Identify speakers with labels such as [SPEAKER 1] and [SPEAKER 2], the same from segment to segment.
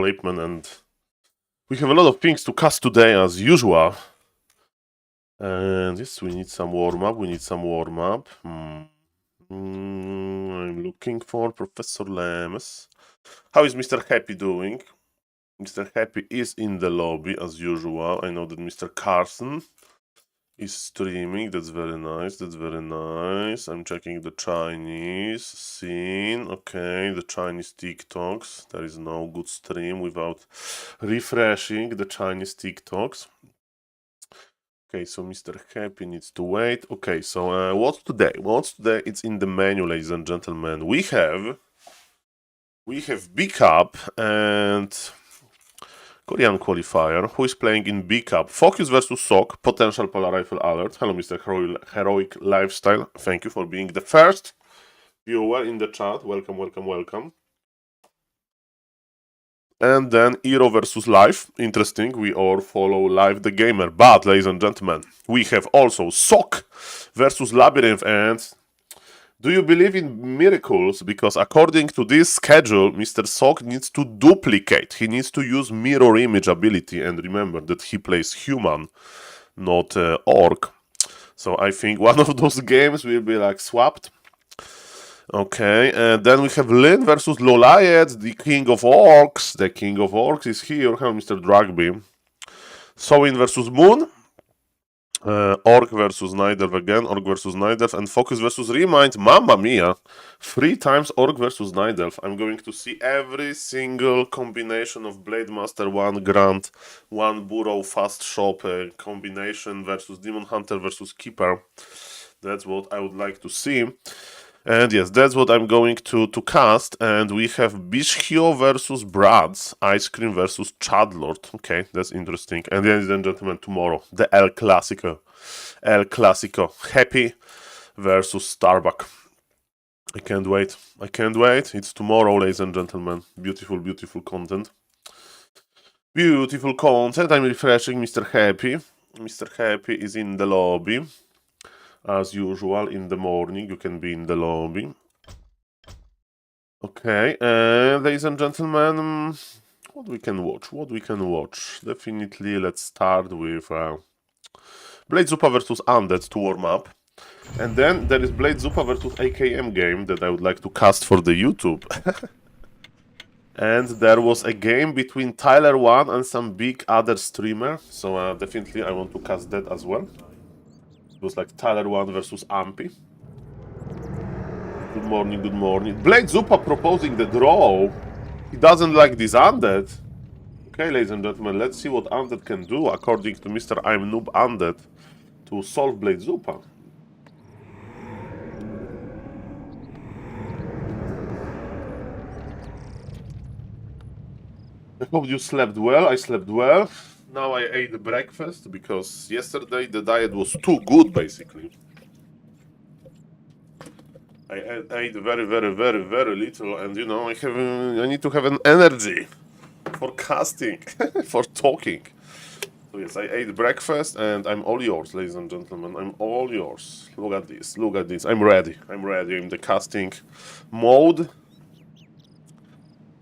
[SPEAKER 1] SaulPlayerMan, and we have a lot of things to cast today as usual. And yes, we need some warm-up, I'm looking for Professor Lemes. How is Mr. Happy doing? Mr. Happy is in the lobby as usual. I know that Mr. Carson is streaming. That's very nice. I'm checking the Chinese scene. Okay, the Chinese TikToks. There is no good stream without refreshing the Chinese TikToks. Okay, so Mr. Happy needs to wait. Okay, so what's today? It's in the menu, ladies and gentlemen. We have B Cup and Korean qualifier. Who is playing in B Cup? Focus versus Sok. Potential polar rifle alert. Hello, Mr. Heroic Lifestyle. Thank you for being the first viewer in the chat. Welcome. And then Hero versus Life. Interesting. We all follow Life the Gamer. But, ladies and gentlemen, we have also Sok versus Labyrinth. And do you believe in miracles? Because according to this schedule, Mr. Sok needs to duplicate. He needs to use mirror image ability. And remember that he plays human, not orc. So I think one of those games will be like swapped. Okay, and then we have Lin versus Loliet, the King of Orcs. The King of Orcs is here. Hello, Mr. Drugby. Sowin versus Moon. Orc versus Nidelf again. Orc versus Nidelf. And Focus versus Remind. Mamma mia! 3 times Orc versus Nidelf. I'm going to see every single combination of Blade Master, 1 Grant, 1 Burrow, Fast Shop combination versus Demon Hunter versus Keeper. That's what I would like to see. And yes, that's what I'm going to cast. And we have Bishkio versus Brads, Ice Cream versus Chadlord. Okay, that's interesting. And ladies and gentlemen, tomorrow, the El Clasico. Happy versus Starbuck. I can't wait. It's tomorrow, ladies and gentlemen. Beautiful content. I'm refreshing Mr. Happy. Mr. Happy is in the lobby. As usual, in the morning, you can be in the lobby. Okay, ladies and gentlemen, what we can watch? Definitely, let's start with Blade Zupa versus Undead to warm up. And then there is Blade Zupa versus AKM game that I would like to cast for the YouTube. And there was a game between Tyler One and some big other streamer. So definitely I want to cast that as well. It was like Tyler 1 versus Ampy. Good morning. Blade Zupa proposing the draw. He doesn't like this Undead. Okay, ladies and gentlemen, let's see what Undead can do according to Mr. I'm Noob Undead to solve Blade Zupa. I hope you slept well. I slept well. Now I ate breakfast because yesterday the diet was too good, basically. I ate very little, and you know I need to have an energy for casting, for talking. So yes, I ate breakfast, and I'm all yours, ladies and gentlemen. I'm all yours. Look at this. I'm ready. I'm the casting mode.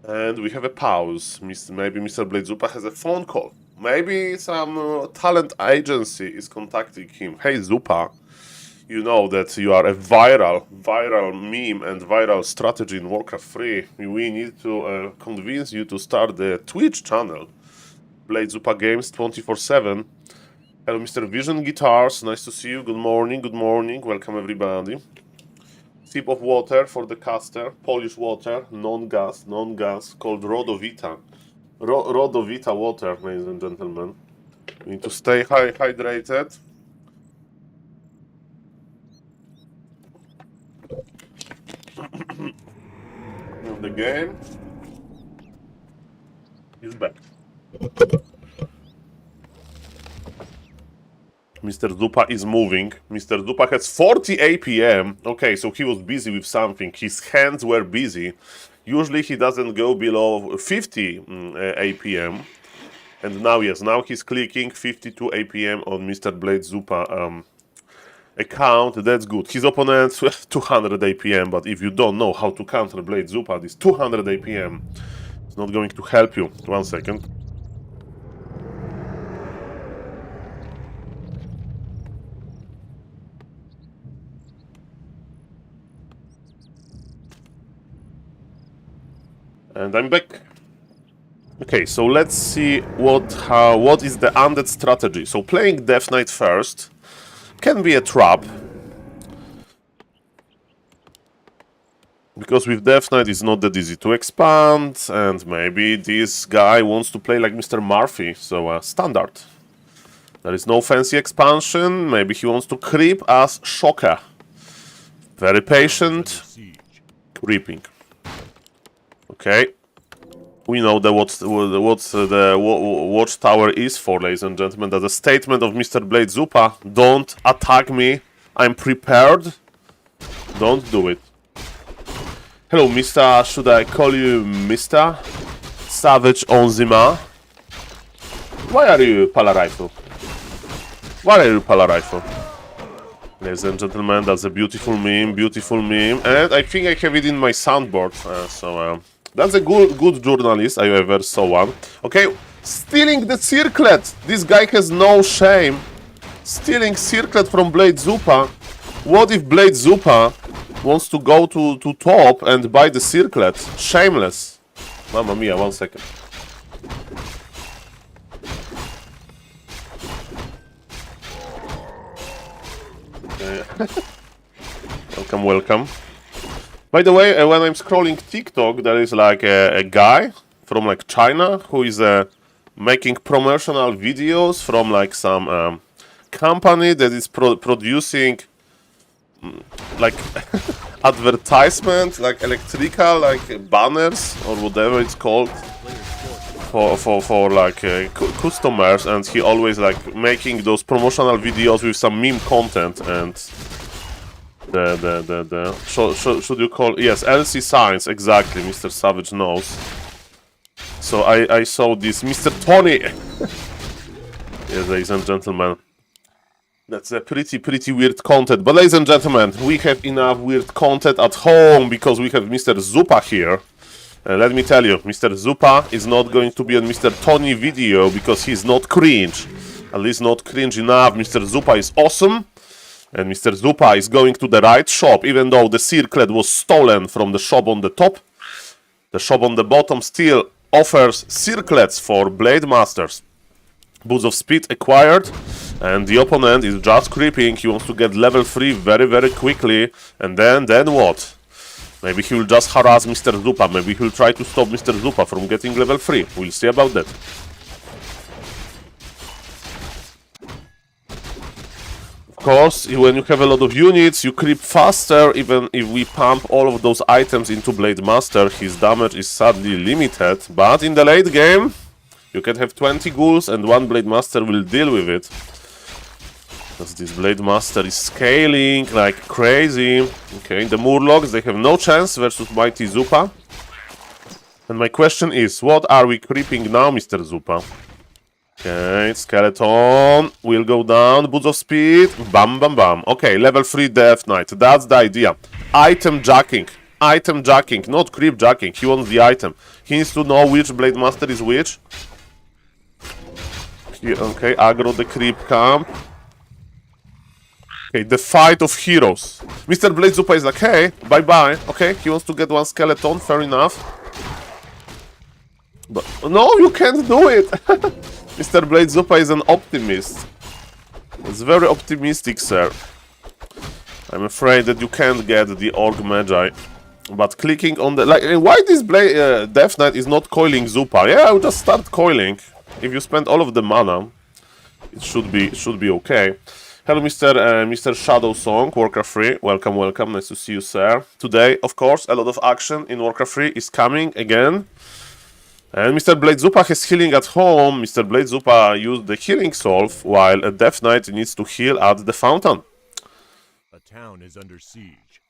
[SPEAKER 1] And we have a pause. Maybe Mr. Blade Zupa has a phone call. Maybe some talent agency is contacting him. Hey Zupa, you know that you are a viral meme and viral strategy in Warcraft 3. We need to convince you to start the Twitch channel. Blade Zupa Games 24/7. Hello, Mr. Vision Guitars. Nice to see you. Good morning. Welcome everybody. Sip of water for the caster. Polish water, non-gas, called Rodovita. Rodovita water, ladies and gentlemen. We need to stay hydrated. And the game is back. Mr. Zupa is moving. Mr. Zupa has 40 APM. Okay, so he was busy with something. His hands were busy. Usually he doesn't go below 50 APM. And now, yes, now he's clicking 52 APM on Mr. Blade Zupa account. That's good. His opponent 200 APM, but if you don't know how to counter Blade Zupa, this 200 APM, it's not going to help you. 1 second. And I'm back. Okay, so let's see what is the undead strategy. So playing Death Knight first can be a trap. Because with Death Knight it's not that easy to expand, and maybe this guy wants to play like Mr. Murphy, so standard. There is no fancy expansion, maybe he wants to creep as Shocker. Very patient, creeping. Okay. We know what the watchtower is for, ladies and gentlemen. That's a statement of Mr. Blade Zupa. Don't attack me. I'm prepared. Don't do it. Hello, Mr. Should I call you Mr. Savage Onzima? Why are you Palarifle? Why are you Palarifle? Ladies and gentlemen, that's a beautiful meme, and I think I have it in my soundboard, that's a good journalist I ever saw one. Okay, stealing the circlet! This guy has no shame. Stealing circlet from Blade Zupa. What if Blade Zupa wants to go to top and buy the circlet? Shameless. Mamma mia, 1 second. Okay. Welcome. By the way, when I'm scrolling TikTok, there is like a guy from like China who is making promotional videos from like some company that is producing like advertisement, like electrical, like banners or whatever it's called for like customers, and he always like making those promotional videos with some meme content and. Should you call... Yes, LC Science, exactly, Mr. Savage knows. So I saw this, Mr. Tony! Yes, ladies and gentlemen. That's a pretty weird content. But ladies and gentlemen, we have enough weird content at home because we have Mr. Zupa here. And let me tell you, Mr. Zupa is not going to be on Mr. Tony video because he's not cringe. At least not cringe enough. Mr. Zupa is awesome. And Mr. Zupa is going to the right shop, even though the circlet was stolen from the shop on the top. The shop on the bottom still offers circlets for Blade Masters. Boots of Speed acquired, and the opponent is just creeping. He wants to get level 3 very quickly, and then what? Maybe he will just harass Mr. Zupa, maybe he'll try to stop Mr. Zupa from getting level 3. We'll see about that. Of course, when you have a lot of units, you creep faster. Even if we pump all of those items into Blade Master, his damage is sadly limited. But in the late game, you can have 20 ghouls and 1 Blade Master will deal with it. Because this Blade Master is scaling like crazy. Okay, the Murlocs, they have no chance versus Mighty Zupa. And my question is, what are we creeping now, Mr. Zupa? Okay, Skeleton will go down, Boots of Speed, bam. Okay, level 3 Death Knight, that's the idea. Item jacking, not creep jacking, he wants the item. He needs to know which Blade Master is which. Okay, aggro the creep camp. Okay, the fight of heroes. Mr. Blade Zupa is like, hey, bye. Okay, he wants to get 1 skeleton, fair enough. But no, you can't do it! Mr. Blade Zupa is an optimist. It's very optimistic, sir. I'm afraid that you can't get the Orc Magi. But clicking on the... Like, why this Death Knight is not coiling Zupa? Yeah, I'll just start coiling. If you spend all of the mana, it should be okay. Hello, Mr. Shadow Song, Warcraft 3. Welcome. Nice to see you, sir. Today, of course, a lot of action in Warcraft 3 is coming again. And Mr. Blade Zupa has healing at home. Mr. Blade Zupa used the healing solve, while a Death Knight needs to heal at the fountain.
[SPEAKER 2] A town is under siege.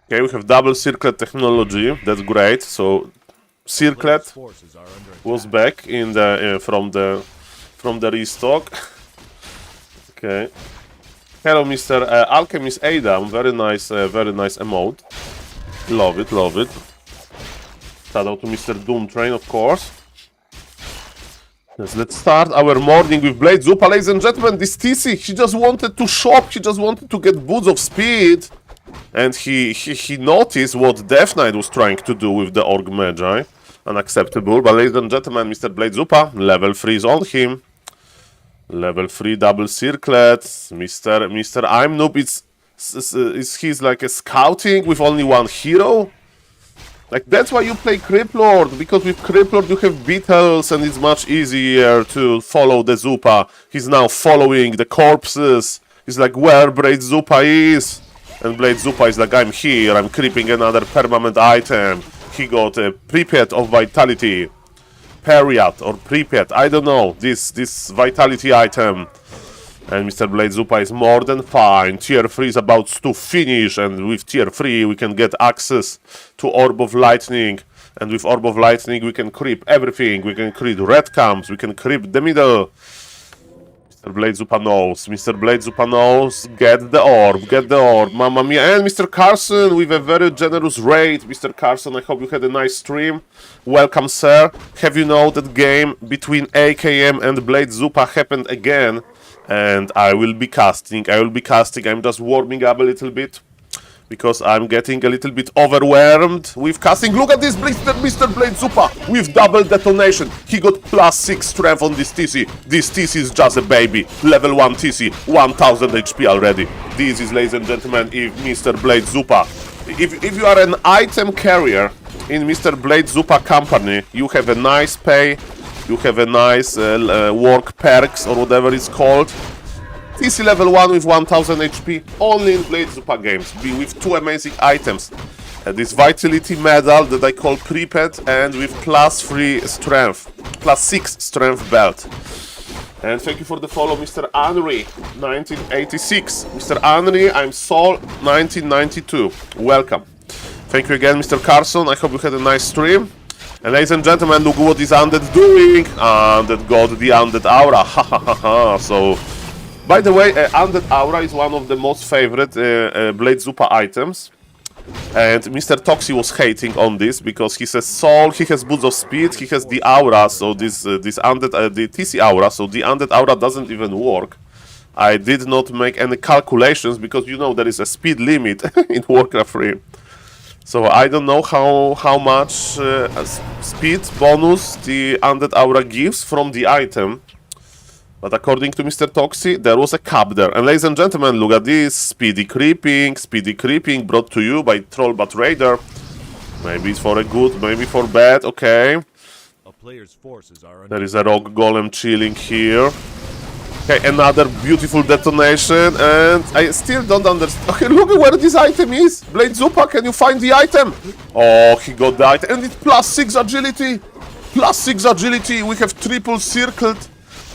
[SPEAKER 1] Okay, we have double circlet technology. That's great. So, circlet was back in the from the restock. Okay. Hello, Mr. Alchemist Adam. Very nice emote. Love it. Shout out to Mr. Doomtrain, of course. Yes, let's start our morning with Blade Zupa, ladies and gentlemen. This TC, he just wanted to shop, he just wanted to get boots of speed. And he noticed what Death Knight was trying to do with the Orc Magi. Unacceptable, but ladies and gentlemen, Mr. Blade Zupa, level 3 is on him. Level 3 double circlet. Mr. I'm Noob, he's like a scouting with only one hero. Like, that's why you play Criplord, because with Criplord you have beetles and it's much easier to follow the Zupa. He's now following the corpses. He's like, where Blade Zupa is? And Blade Zupa is like, I'm here, I'm creeping another permanent item. He got a Pripyat of Vitality. Periat or Pripyat, I don't know, this Vitality item. And Mr. Blade Zupa is more than fine. Tier 3 is about to finish, and with Tier 3 we can get access to Orb of Lightning. And with Orb of Lightning we can creep everything. We can creep red camps, we can creep the middle. Mr. Blade Zupa knows. Mr. Blade Zupa knows. Get the orb, mamma mia. And Mr. Carson with a very generous raid. Mr. Carson, I hope you had a nice stream. Welcome, sir. Have you know that game between AKM and Blade Zupa happened again? And I will be casting. I'm just warming up a little bit because I'm getting a little bit overwhelmed with casting. Look at this, Mr. Blade Zupa with double detonation. He got +6 strength on this TC. This TC is just a baby. Level 1 TC, 1000 HP already. This is, ladies and gentlemen, if Mr. Blade Zupa. If you are an item carrier in Mr. Blade Zupa company, you have a nice pay. You have a nice work perks or whatever it's called. TC level 1 with 1000 HP, only in Blade Zupa games, with 2 amazing items. This Vitality medal that I call Pripyat, and with +3 strength, +6 strength belt. And thank you for the follow, Mr. Henry, 1986. Mr. Henry, I'm Saul, 1992. Welcome. Thank you again, Mr. Carson. I hope you had a nice stream. And ladies and gentlemen, look what is Undead doing! Undead got the Undead Aura, ha ha ha ha! So, by the way, Undead Aura is one of the most favorite Blade Zupa items. And Mr. Toxi was hating on this because he says Soul, he has boots of speed, he has the Aura, so this Undead, the TC Aura, so the Undead Aura doesn't even work. I did not make any calculations because you know there is a speed limit in Warcraft 3. So I don't know how much speed bonus the Undead Aura gives from the item. But according to Mr. Toxi, there was a cap there. And ladies and gentlemen, look at this. Speedy creeping brought to you by Trollbat Raider. Maybe it's for a good, maybe for bad, okay.
[SPEAKER 2] A player's forces are
[SPEAKER 1] There is a rock golem chilling here. Okay, another beautiful detonation, and I still don't understand. Okay, look at where this item is. Blade Zupa, can you find the item? Oh, he got the item, and it's +6 agility. +6 agility. We have triple circled,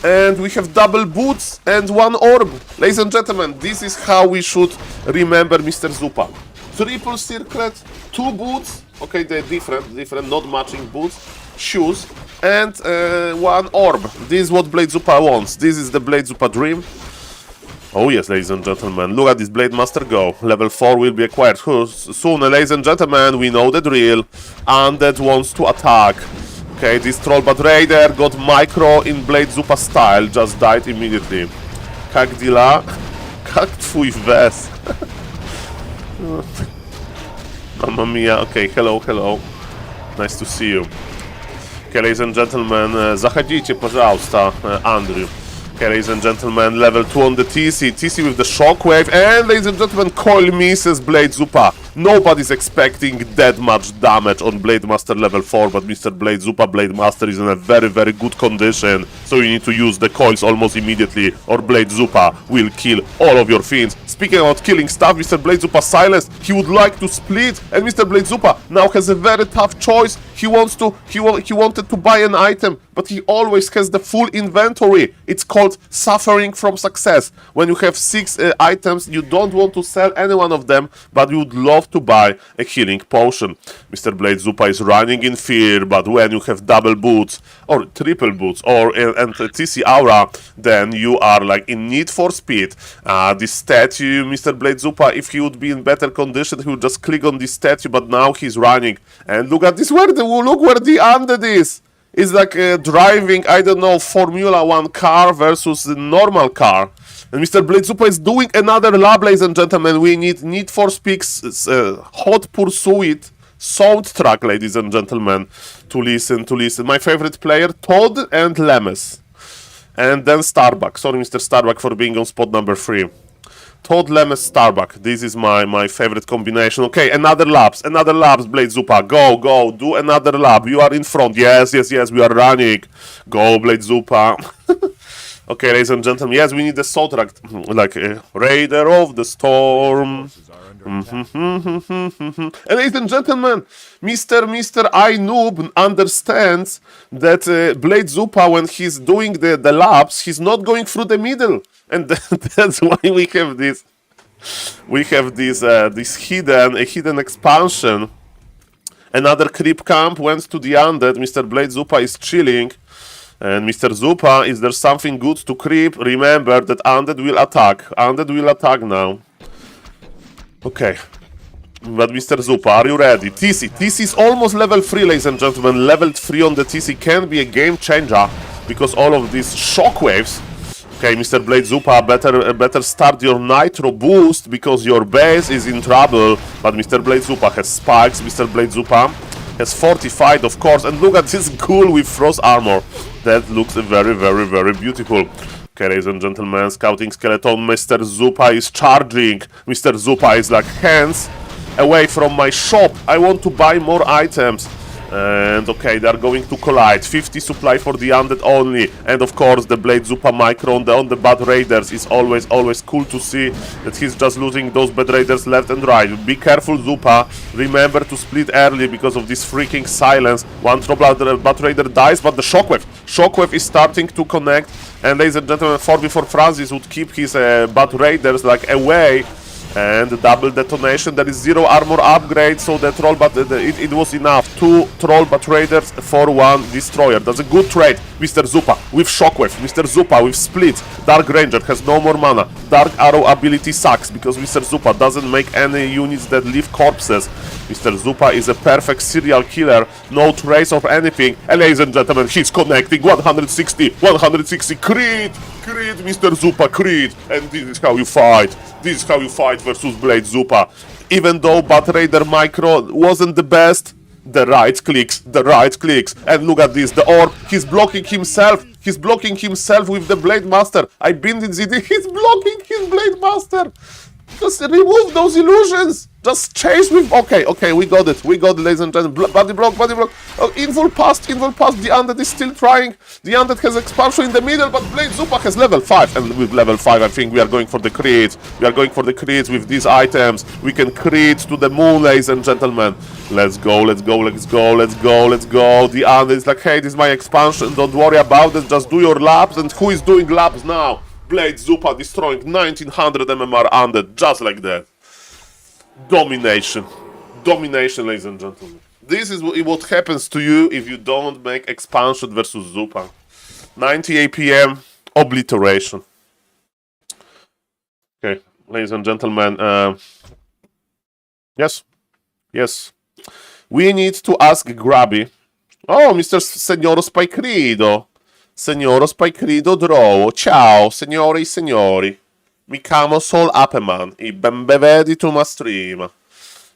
[SPEAKER 1] and we have double boots and 1 orb. Ladies and gentlemen, this is how we should remember Mr. Zupa. Triple circlet, 2 boots. Okay, they're different, not matching boots. Shoes. And 1 orb. This is what Blade Zupa wants. This is the Blade Zupa dream. Oh yes, ladies and gentlemen, look at this Blade Master go. Level 4 will be acquired soon, ladies and gentlemen, we know the drill. Undead wants to attack. Okay, this Trollbat Raider got micro in Blade Zupa style, just died immediately. Kagdila. Kak twój wes. Mamma mia, okay, hello. Nice to see you. Okay, ladies and gentlemen, заходите, пожалуйста, Andrew. Okay, ladies and gentlemen, level 2 on the TC. TC with the shockwave. And, ladies and gentlemen, Coil misses Blade Zupa. Nobody's expecting that much damage on Blade Master level 4, but Mr. Blade Zupa, Blade Master, is in a very, very good condition. So you need to use the coils almost immediately, or Blade Zupa will kill all of your fiends. Speaking about killing stuff, Mr. Blade Zupa silenced. He would like to split, and Mr. Blade Zupa now has a very tough choice. He wanted to buy an item, but he always has the full inventory. It's called suffering from success. When you have 6 items, you don't want to sell any one of them, but you would love enough to buy a healing potion. Mr. Blade Zupa is running in fear, but when you have double boots, or triple boots, or and TC Aura, then you are like in need for speed. This statue, Mr. Blade Zupa, if he would be in better condition, he would just click on this statue, but now he's running. And look at this, look where the undead is! It's like driving, I don't know, Formula 1 car versus a normal car. And Mr. Blade Zupa is doing another lab, ladies and gentlemen. We need for Speaks Hot Pursuit soundtrack, ladies and gentlemen, to listen. My favorite player, Todd and Lemes. And then Starbuck. Sorry, Mr. Starbuck, for being on spot number 3. Todd, Lemes, Starbuck. This is my favorite combination. Okay, another labs, Blade Zupa. Go, do another lab. You are in front. Yes, we are running. Go, Blade Zupa. Okay, ladies and gentlemen, yes, we need the soundtrack, like Raider of the Storm. And ladies and gentlemen, Mr. I Noob understands that Blade Zupa, when he's doing the laps, he's not going through the middle, and that's why we have this. We have this hidden expansion. Another creep camp went to the undead. Mr. Blade Zupa is chilling. And Mr. Zupa, is there something good to creep? Remember that undead will attack. Undead will attack now. Okay. But Mr. Zupa, are you ready? TC is almost level 3, ladies and gentlemen. Level 3 on the TC can be a game changer because all of these shockwaves. Okay, Mr. Blade Zupa, better start your Nitro boost because your base is in trouble. But Mr. Blade Zupa has spikes. Mr. Blade Zupa has fortified, of course. And look at this ghoul with frost armor. That looks very beautiful. Okay, ladies and gentlemen, scouting skeleton, Mr. Zupa is charging. Mr. Zupa is like, hands away from my shop. I want to buy more items. And okay, they are going to collide. 50 supply for the undead only. And of course, the Blade Zupa micro on the bad raiders is always cool to see that he's just losing those bad raiders left and right. Be careful, Zupa. Remember to split early because of this freaking silence. One bad raider dies, but the Shockwave is starting to connect. And ladies and gentlemen, 4v4 Francis would keep his bad raiders like away. And double detonation, there is 0 armor upgrade, so the troll, but it was enough. 2 troll bat raiders for 1 destroyer. That's a good trade. Mr. Zupa with Shockwave, Mr. Zupa with Split. Dark Ranger has no more mana. Dark Arrow ability sucks because Mr. Zupa doesn't make any units that leave corpses. Mr. Zupa is a perfect serial killer, no trace of anything. And ladies and gentlemen, he's connecting 160, crit, Mr. Zupa, crit. And this is how you fight. This is how you fight versus Blade Zupa. Even though Bat Raider Micro wasn't the best, the right clicks. And look at this, the orb, he's blocking himself with the Blade Master. I binned in ZD, he's blocking his Blade Master. Just remove those illusions. Just chase with... Okay, we got it, ladies and gentlemen. Body block. Oh, invul past. The undead is still trying. The undead has expansion in the middle, but Blade Zupa has level 5. And with level 5, I think we are going for the crits. With these items. We can crit to the moon, ladies and gentlemen. Let's go. The undead is like, hey, this is my expansion. Don't worry about it. Just do your labs. And who is doing labs now? Blade Zupa destroying 1900 MMR undead, just like that. Domination, ladies and gentlemen. This is what happens to you if you don't make expansion versus Zupa. 90 APM, obliteration. Okay, ladies and gentlemen. Yes. We need to ask Grabby. Oh, Mr. Signoro Spikerido. Signoro Spikerido Drow. Ciao, signore e signori. Mi chiamo SaulPlayerMan e benvenuti to my stream.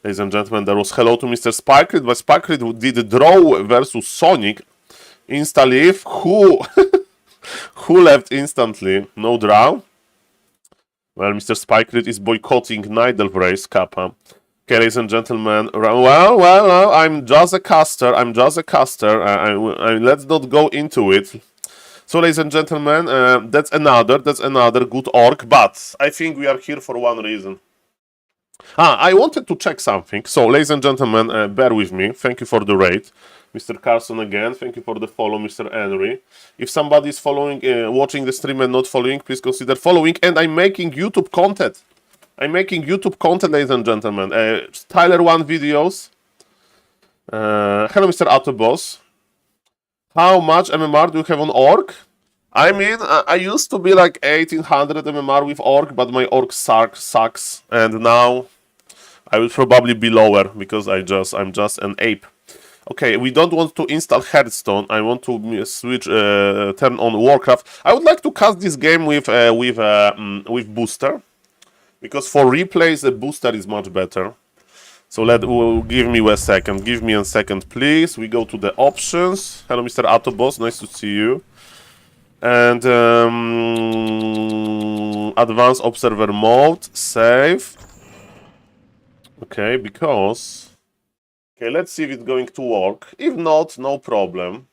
[SPEAKER 1] Ladies and gentlemen, there was hello to Mr. Spikerid, but Spikerid did draw versus Sonic. Insta leave. Who left instantly? No draw. Well, Mr. Spikerid is boycotting Night Elf Race, Kappa. Okay, ladies and gentlemen. Well, I'm just a caster. Let's not go into it. So, ladies and gentlemen, that's another good orc, but I think we are here for one reason. I wanted to check something. So, ladies and gentlemen, bear with me. Thank you for the raid. Mr. Carson again, thank you for the follow, Mr. Henry. If somebody is following, watching the stream and not following, please consider following. And I'm making YouTube content. I'm making YouTube content, ladies and gentlemen. Tyler 1 videos. Hello, Mr. Autoboss. How much MMR do you have on Orc? I mean, I used to be like 1800 MMR with Orc, but my Orc sucks, and now I will probably be lower because I'm just an ape. Okay, we don't want to install Hearthstone. I want to switch, turn on Warcraft. I would like to cast this game with booster, because for replays the booster is much better. So give me a second. Give me a second, please. We go to the options. Hello, Mr. Autoboss. Nice to see you. And advanced observer mode. Save. Okay, because. Okay, let's see if it's going to work. If not, no problem.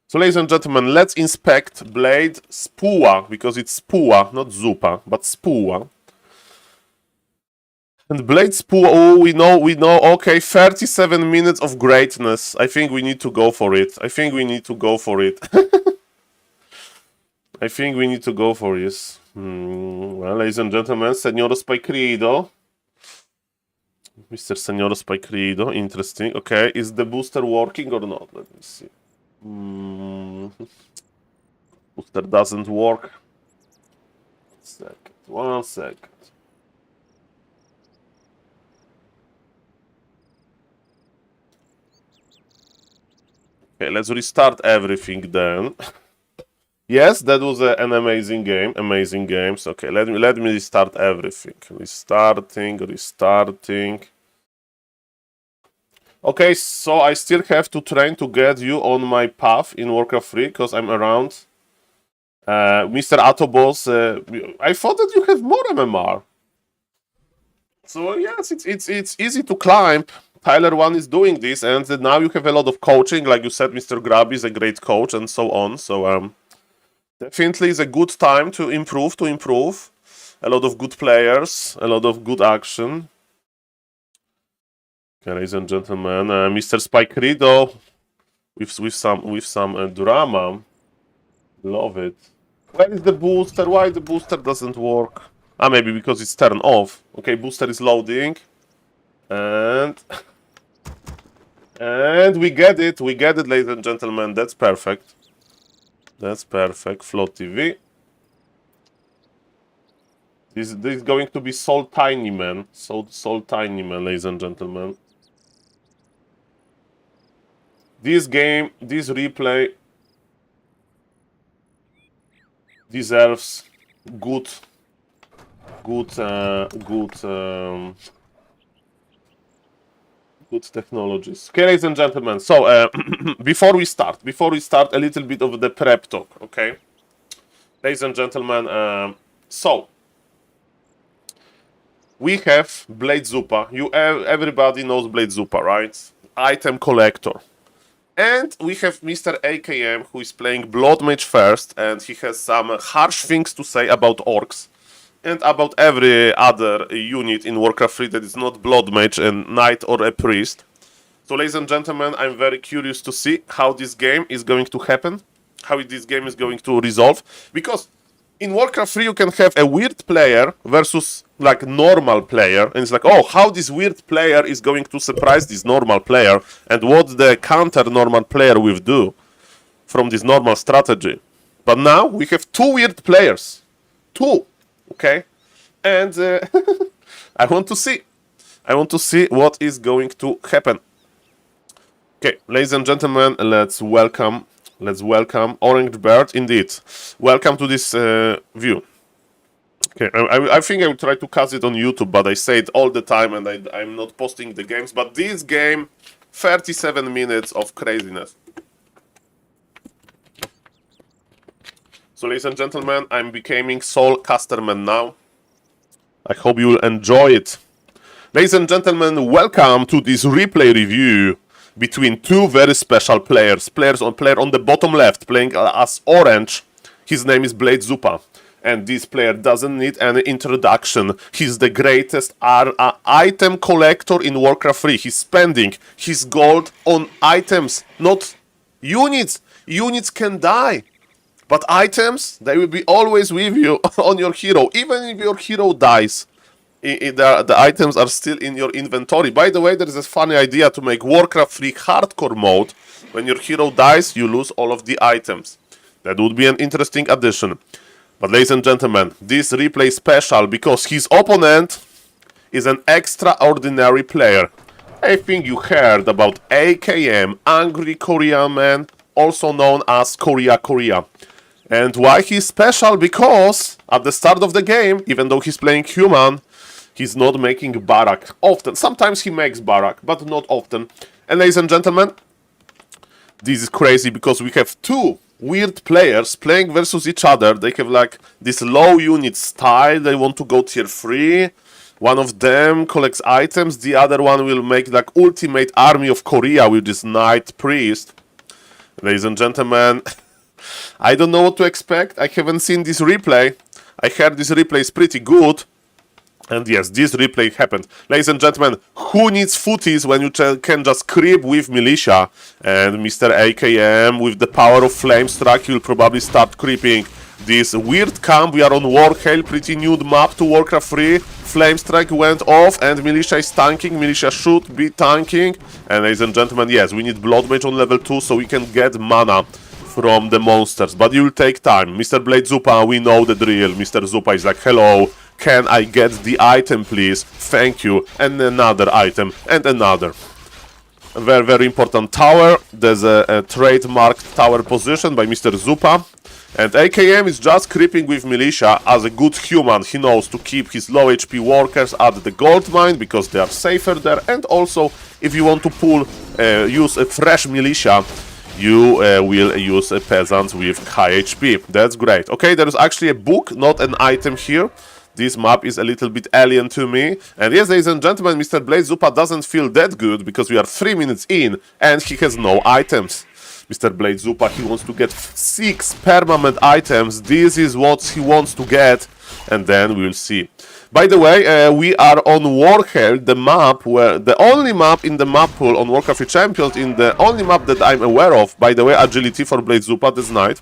[SPEAKER 1] So, ladies and gentlemen, let's inspect Blade Spua, because it's Spua, not Zupa, but Spua. And Blade Spua, oh, we know, okay, 37 minutes of greatness. I think we need to go for it. I think we need to go for it. I think we need to go for this. Well, ladies and gentlemen, Senor Spikeredo. Mr. Senor Spikeredo, interesting. Okay, is the booster working or not? Let me see. Booster doesn't work. 1 second. Okay, let's restart everything then. Yes, that was an amazing game. Amazing games. Okay, let me restart everything. Restarting. Okay, so I still have to train to get you on my path in Warcraft 3 because I'm around. Mr. Autoboss, I thought that you have more MMR. So yes, it's easy to climb. Tyler 1 is doing this, and now you have a lot of coaching. Like you said, Mr. Grabby is a great coach, and so on. So definitely is a good time to improve. A lot of good players, a lot of good action. Okay, ladies and gentlemen, Mr. Spikeredo with some drama. Love it. Where is the booster? Why the booster doesn't work? Ah, maybe because it's turned off. Okay, booster is loading. And we get it, ladies and gentlemen. That's perfect. Float TV. This is going to be SaulTinyMan. SaulTinyMan, ladies and gentlemen. This game, this replay deserves good technologies. Okay, ladies and gentlemen. So before we start, a little bit of the prep talk. Okay, ladies and gentlemen. So we have Blade Zupa. Everybody knows Blade Zupa, right? Item collector. And we have Mr. AKM, who is playing Blood Mage first, and he has some harsh things to say about orcs and about every other unit in Warcraft 3 that is not Blood Mage and Knight or a Priest. So, ladies and gentlemen, I'm very curious to see how this game is going to happen, how this game is going to resolve, because in Warcraft 3 you can have a weird player versus like normal player, and it's like, oh, how this weird player is going to surprise this normal player, and what the counter normal player will do from this normal strategy. But now we have two weird players. Two. Okay? And I want to see what is going to happen. Okay, ladies and gentlemen, let's welcome Orange Bird. Indeed, welcome to this view. Okay, I think I will try to cast it on YouTube, but I say it all the time, and I'm not posting the games. But this game, 37 minutes of craziness. So, ladies and gentlemen, I'm becoming SaulCasterMan now. I hope you will enjoy it. Ladies and gentlemen, welcome to this replay review between two very special players. Player on the bottom left, playing as Orange. His name is Blade Zupa. And this player doesn't need any introduction. He's the greatest item collector in Warcraft 3. He's spending his gold on items, not units. Units can die. But items, they will be always with you on your hero. Even if your hero dies, The items are still in your inventory. By the way, there is a funny idea to make Warcraft 3 hardcore mode. When your hero dies, you lose all of the items. That would be an interesting addition. But ladies and gentlemen, this replay is special because his opponent is an extraordinary player. I think you heard about AKM, Angry Korean Man, also known as Korea. And why he's special? Because at the start of the game, even though he's playing human, he's not making Barak often. Sometimes he makes Barak, but not often. And ladies and gentlemen, this is crazy because we have two weird players playing versus each other. They have like this low unit style. They want to go tier 3. One of them collects items. The other one will make like ultimate army of Korea with this knight priest. Ladies and gentlemen, I don't know what to expect. I haven't seen this replay. I heard this replay is pretty good. And yes, this replay happened. Ladies and gentlemen, who needs footies when you can just creep with militia? And Mr. AKM, with the power of Flame Strike, will probably start creeping this weird camp. We are on Warhail, pretty nude map to Warcraft 3. Flame Strike went off and militia is tanking. Militia should be tanking. And ladies and gentlemen, yes, we need Blood Mage on level 2 so we can get mana from the monsters. But it will take time. Mr. Blade Zupa, we know the drill. Mr. Zupa is like, hello. Can I get the item, please? Thank you. And another item. And another. A very, very important tower. There's a trademarked tower position by Mr. Zupa. And AKM is just creeping with militia. As a good human, he knows to keep his low HP workers at the gold mine because they are safer there. And also, if you want to use a fresh militia, you will use peasants with high HP. That's great. Okay, there is actually a book, not an item here. This map is a little bit alien to me. And yes, ladies and gentlemen, Mr. Blade Zupa doesn't feel that good because we are 3 minutes in and he has no items. Mr. Blade Zupa, he wants to get 6 permanent items. This is what he wants to get. And then we'll see. By the way, we are on Warhail, the map where the only map in the map pool on Warcraft 3 Champions, in the only map that I'm aware of, by the way, agility for Blade Zupa this night,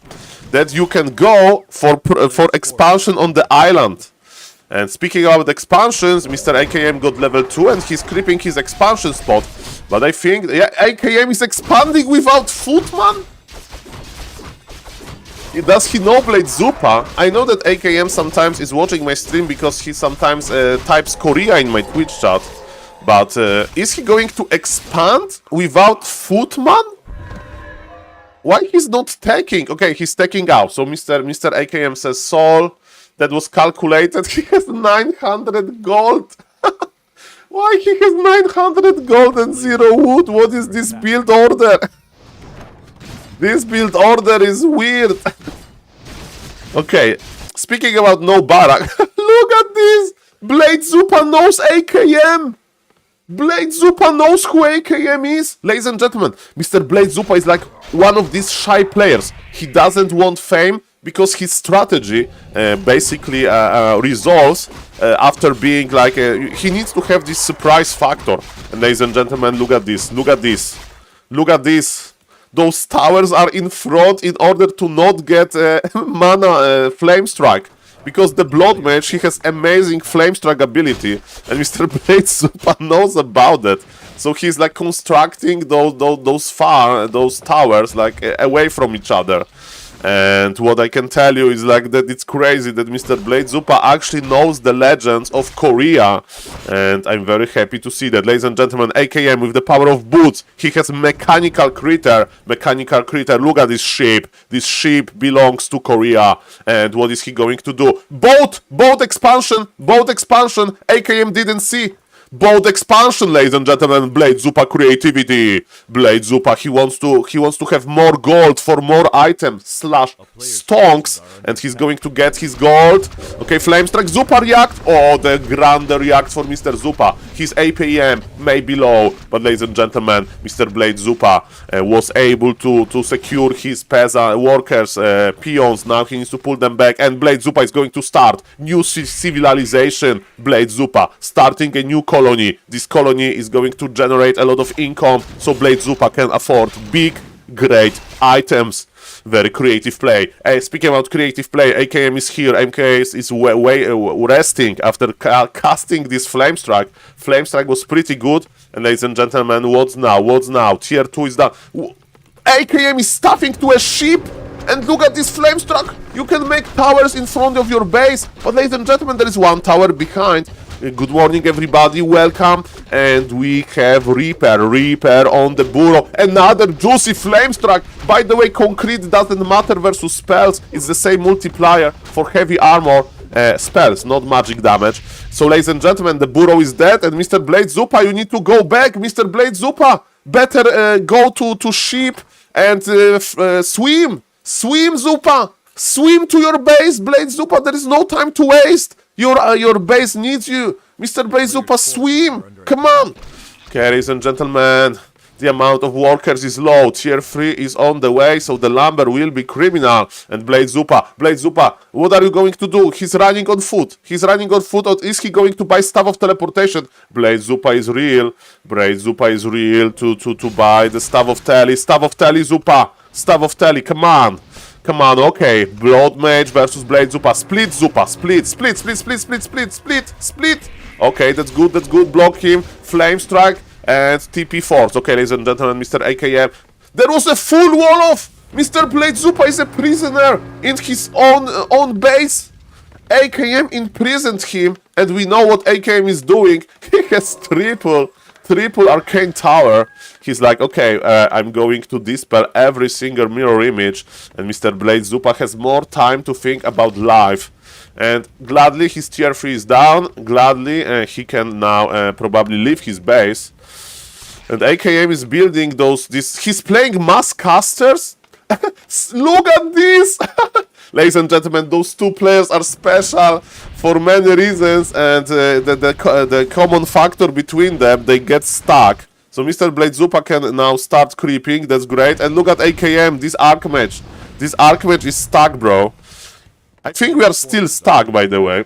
[SPEAKER 1] that you can go for expansion on the island. And speaking about expansions, Mr. AKM got level 2 and he's creeping his expansion spot. But I think AKM is expanding without Footman? Does he know Blade Zupa? I know that AKM sometimes is watching my stream because he sometimes types Korea in my Twitch chat. But is he going to expand without Footman? Why he's not taking? Okay, he's taking out. So Mr. AKM says Saul. That was calculated. He has 900 gold. Why he has 900 gold and 0 wood? What is this build order? This build order is weird. Okay, speaking about no Barak. Look at this. Blade Zupa knows AKM. Blade Zupa knows who AKM is. Ladies and gentlemen, Mr. Blade Zupa is like one of these shy players. He doesn't want fame. Because his strategy basically resolves after being like he needs to have this surprise factor. And ladies and gentlemen, look at this, look at this, look at this. Those towers are in front in order to not get mana flame strike. Because the Blood Mage, he has amazing flame strike ability, and Mr. Blade Zupa knows about that. So he's like constructing those towers like away from each other. And what I can tell you is like that it's crazy that Mr. Blade Zupa actually knows the legends of Korea. And I'm very happy to see that. Ladies and gentlemen, AKM with the power of boots. He has mechanical critter. Mechanical critter. Look at this ship. This ship belongs to Korea. And what is he going to do? Boat! Boat expansion! Boat expansion! AKM didn't see. Boat expansion, ladies and gentlemen. Blade Zupa creativity. Blade Zupa, he wants to have more gold for more items slash stonks, and he's going to get his gold. Okay, Flame Strike, Zupa react. Oh, the grander react for Mr. Zupa. His APM may be low, but ladies and gentlemen, Mr. Blade Zupa was able to secure his peasant workers, peons. Now he needs to pull them back, and Blade Zupa is going to start new civilization. Blade Zupa starting a new colony. This colony is going to generate a lot of income, so Blade Zupa can afford big, great items. Very creative play. Speaking about creative play, AKM is here. MKS is resting after casting this Flame Strike. Flame Strike was pretty good. And ladies and gentlemen, what's now? What's now? Tier 2 is done. AKM is stuffing to a ship. And look at this Flame Strike. You can make towers in front of your base. But ladies and gentlemen, there is one tower behind. Good morning, everybody. Welcome. And we have Reaper on the burrow. Another juicy Flame Strike. By the way, concrete doesn't matter versus spells. It's the same multiplier for heavy armor spells, not magic damage. So, ladies and gentlemen, the burrow is dead. And Mr. Blade Zupa, you need to go back. Mr. Blade Zupa, better go to ship and swim. Swim, Zupa. Swim to your base, Blade Zupa. There is no time to waste. Your base needs you. Mr. Blade Zupa, swim. Come on. Okay, ladies and gentlemen, the amount of workers is low. Tier 3 is on the way, so the lumber will be criminal. And Blade Zupa, what are you going to do? He's running on foot. Or is he going to buy Staff of Teleportation? Blade Zupa is real. To buy the Staff of Tele. Zupa. Staff of Tele, come on. Okay. Blood Mage versus Blade Zupa. Split. Okay, that's good. Block him. Flame Strike and TP Force. Okay, ladies and gentlemen, Mr. AKM. There was a full wall off. Mr. Blade Zupa is a prisoner in his own base. AKM imprisoned him, and we know what AKM is doing. He has triple arcane tower. He's like, okay, I'm going to dispel every single mirror image, and Mr. Blade Zupa has more time to think about life. And gladly his tier 3 is down. Gladly he can now probably leave his base. And AKM is building he's playing mass casters. Look at this. Ladies and gentlemen, those two players are special for many reasons, and the common factor between them, they get stuck. So Mr. Blade Zupa can now start creeping. That's great. And look at AKM, this Archmage. This Archmage is stuck, bro. I think we are still stuck, by the way.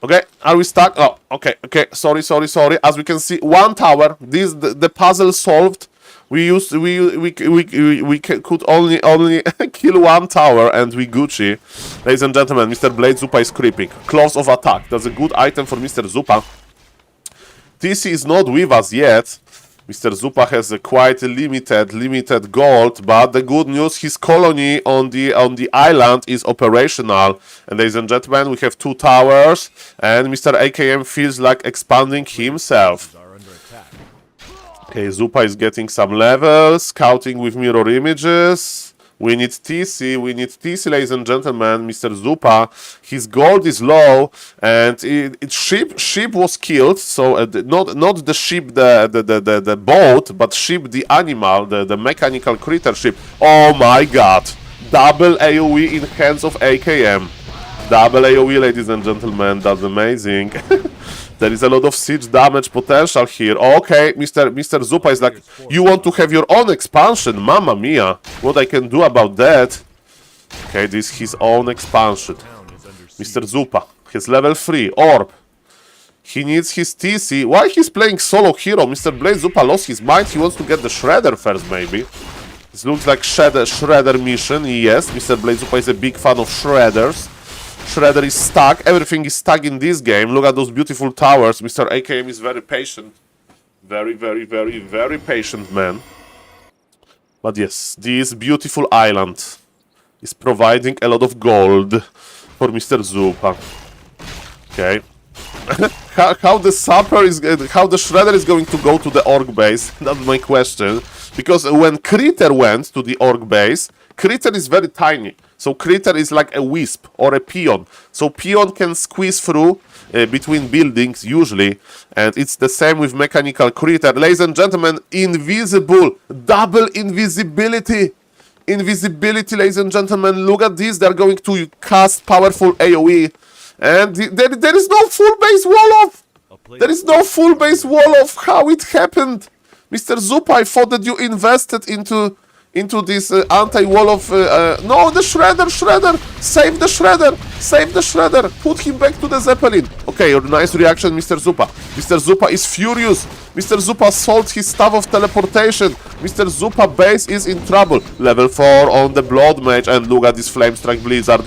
[SPEAKER 1] Okay, are we stuck? Oh, okay. Sorry. As we can see, one tower. The puzzle solved. We could only kill one tower, and we Gucci. Ladies and gentlemen, Mr. Blade Zupa is creeping. Claws of attack. That's a good item for Mr. Zupa. TC is not with us yet. Mr. Zupa has a quite limited gold, but the good news, his colony on the island is operational. And ladies and gentlemen, we have 2 towers, and Mr. AKM feels like expanding himself. Okay, Zupa is getting some levels, scouting with mirror images. We need TC, ladies and gentlemen. Mr. Zupa, his gold is low, and ship was killed. So not the ship, the boat, but ship, the animal, the mechanical critter ship. Oh my God! Double AOE in hands of AKM. Double AOE, ladies and gentlemen. That's amazing. There is a lot of siege damage potential here. Okay, Mr. Zupa is like, you want to have your own expansion? Mamma mia. What I can do about that? Okay, this is his own expansion. Mr. Zupa, his level 3, Orb. He needs his TC. Why he's playing solo hero? Mr. Blade Zupa lost his mind. He wants to get the Shredder first, maybe. This looks like Shredder mission. Yes, Mr. Blade Zupa is a big fan of Shredders. Shredder is stuck. Everything is stuck in this game. Look at those beautiful towers. Mr. AKM is very patient. Very patient man. But yes, this beautiful island is providing a lot of gold for Mr. Zupa. Okay. how the Shredder is going to go to the orc base? That's my question. Because when Critter went to the orc base, Critter is very tiny. So Critter is like a wisp or a peon. So peon can squeeze through between buildings usually. And it's the same with mechanical Critter. Ladies and gentlemen, invisible. Double invisibility. Invisibility, ladies and gentlemen. Look at this. They're going to cast powerful AoE. And there is no full base wall off. There is no full base wall off. How it happened? Mr. Zupa, I thought that you invested into into this anti-wall of... no, the Shredder! Save the Shredder! Put him back to the Zeppelin. Okay, nice reaction, Mr. Zupa. Mr. Zupa is furious. Mr. Zupa sold his staff of teleportation. Mr. Zupa base is in trouble. Level 4 on the Blood Mage, and look at this Flame Strike Blizzard.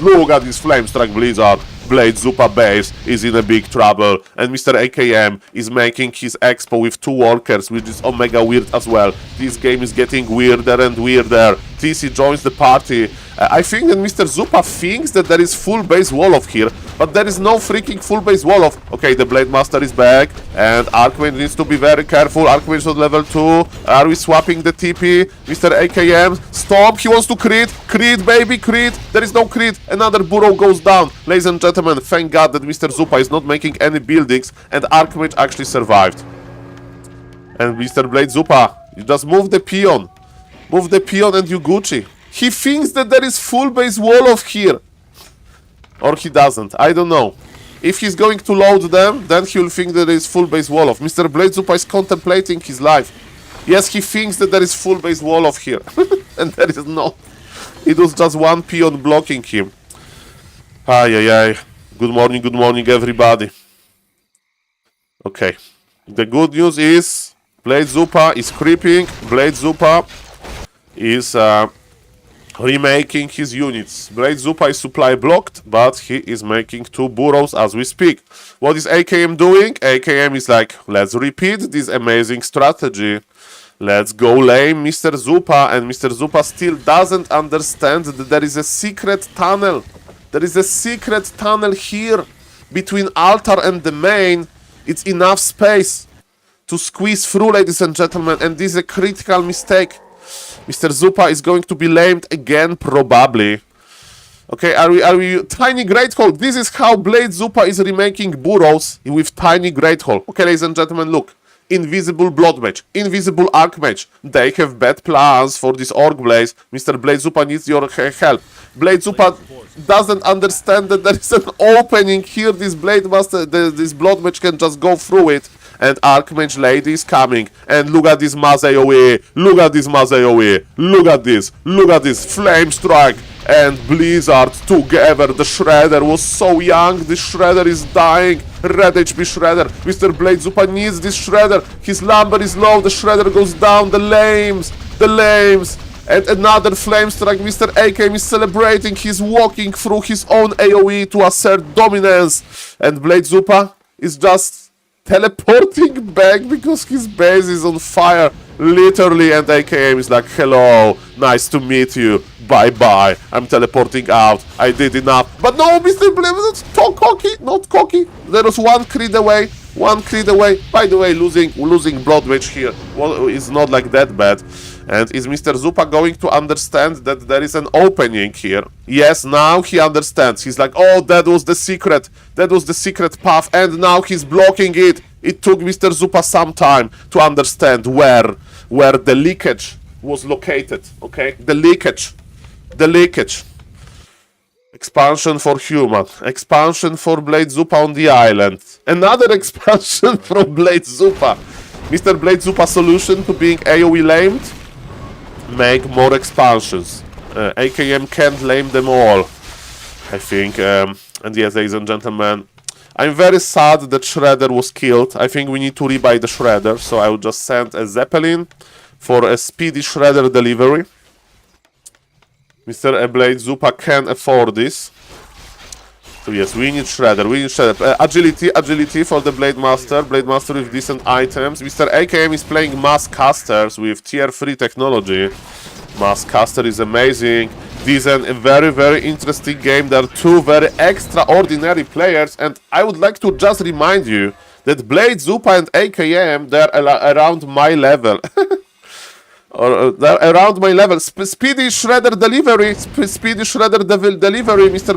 [SPEAKER 1] Blade Zupa base is in a big trouble, and Mr. AKM is making his expo with 2 workers, which is omega weird as well. This game is getting weirder and weirder. TC joins the party. I think that Mr. Zupa thinks that there is full base Wolof here, but there is no freaking full base Wolof. Okay, the Blade Master is back, and Archmage needs to be very careful. Archmage on level 2. Are we swapping the TP? Mr. AKM, stop! He wants to crit! Crit, baby, crit! There is no crit! Another burrow goes down. Ladies and gentlemen, thank God that Mr. Zupa is not making any buildings, and Archmage actually survived. And Mr. Blade Zupa, you just move the peon. Move the peon and you Gucci. He thinks that there is full base Wolof here. Or he doesn't. I don't know. If he's going to load them, then he'll think that there is full base Wolof. Mr. Blade Zupa is contemplating his life. Yes, he thinks that there is full base Wolof here. And there is not. It was just one peon blocking him. Ay. Good morning, everybody. Okay. The good news is Blade Zupa is creeping. Blade Zupa is remaking his units. Blade Zupa is supply blocked, but he is making 2 burrows as we speak. What is AKM doing? AKM is like, let's repeat this amazing strategy. Let's go lame Mr. Zupa, and Mr. Zupa still doesn't understand that there is a secret tunnel. There is a secret tunnel here between altar and the main. It's enough space to squeeze through, ladies and gentlemen, and this is a critical mistake. Mr. Zupa is going to be lamed again, probably. Okay, are we Tiny Great Hole? This is how Blade Zupa is remaking burrows with Tiny Great Hole. Okay, ladies and gentlemen, look. Invisible Blood Mage, Invisible Archmage. They have bad plans for this Orc Blaze. Mr. Blade Zupa needs your help. Blade Zupa doesn't understand that there is an opening here. This Blade Master, this Blood Mage can just go through it. And Archmage Lady is coming. And look at this Maz AoE. Look at this Maz AoE. Look at this. Look at this. Flame Strike and Blizzard together. The Shredder was so young. This Shredder is dying. Red HP Shredder. Mr. Blade Zupa needs this Shredder. His lumber is low. The Shredder goes down. The lames. The lames. And another Flame Strike. Mr. AKM is celebrating. He's walking through his own AoE to assert dominance. And Blade Zupa is just teleporting back because his base is on fire, literally, and AKM is like, hello, nice to meet you, bye-bye, I'm teleporting out, I did enough. But no, Mr. Blade, that's too cocky, not cocky. There was one crit away. By the way, losing Blood Mage here, well, is not like that bad. And is Mr. Zupa going to understand that there is an opening here? Yes, now he understands. He's like, oh, that was the secret. That was the secret path, and now he's blocking it. It took Mr. Zupa some time to understand where the leakage was located. Okay, the leakage. Expansion for human. Expansion for Blade Zupa on the island. Another expansion from Blade Zupa. Mr. Blade Zupa solution to being AoE lamed? Make more expansions. AKM can't lame them all, I think. And yes, ladies and gentlemen, I'm very sad that Shredder was killed. I think we need to rebuy the Shredder, so I will just send a Zeppelin for a speedy Shredder delivery. Mr. Blade Zupa can afford this. So yes, we need Shredder, agility for the Blade Master. Blade Master with decent items. Mr. AKM is playing Mass Casters with tier 3 technology. Mass Caster is amazing. This is a very, very interesting game. There are 2 very extraordinary players, and I would like to just remind you that Blade Zupa and AKM, they're around my level. Around my level. Speedy Shredder delivery. Mr.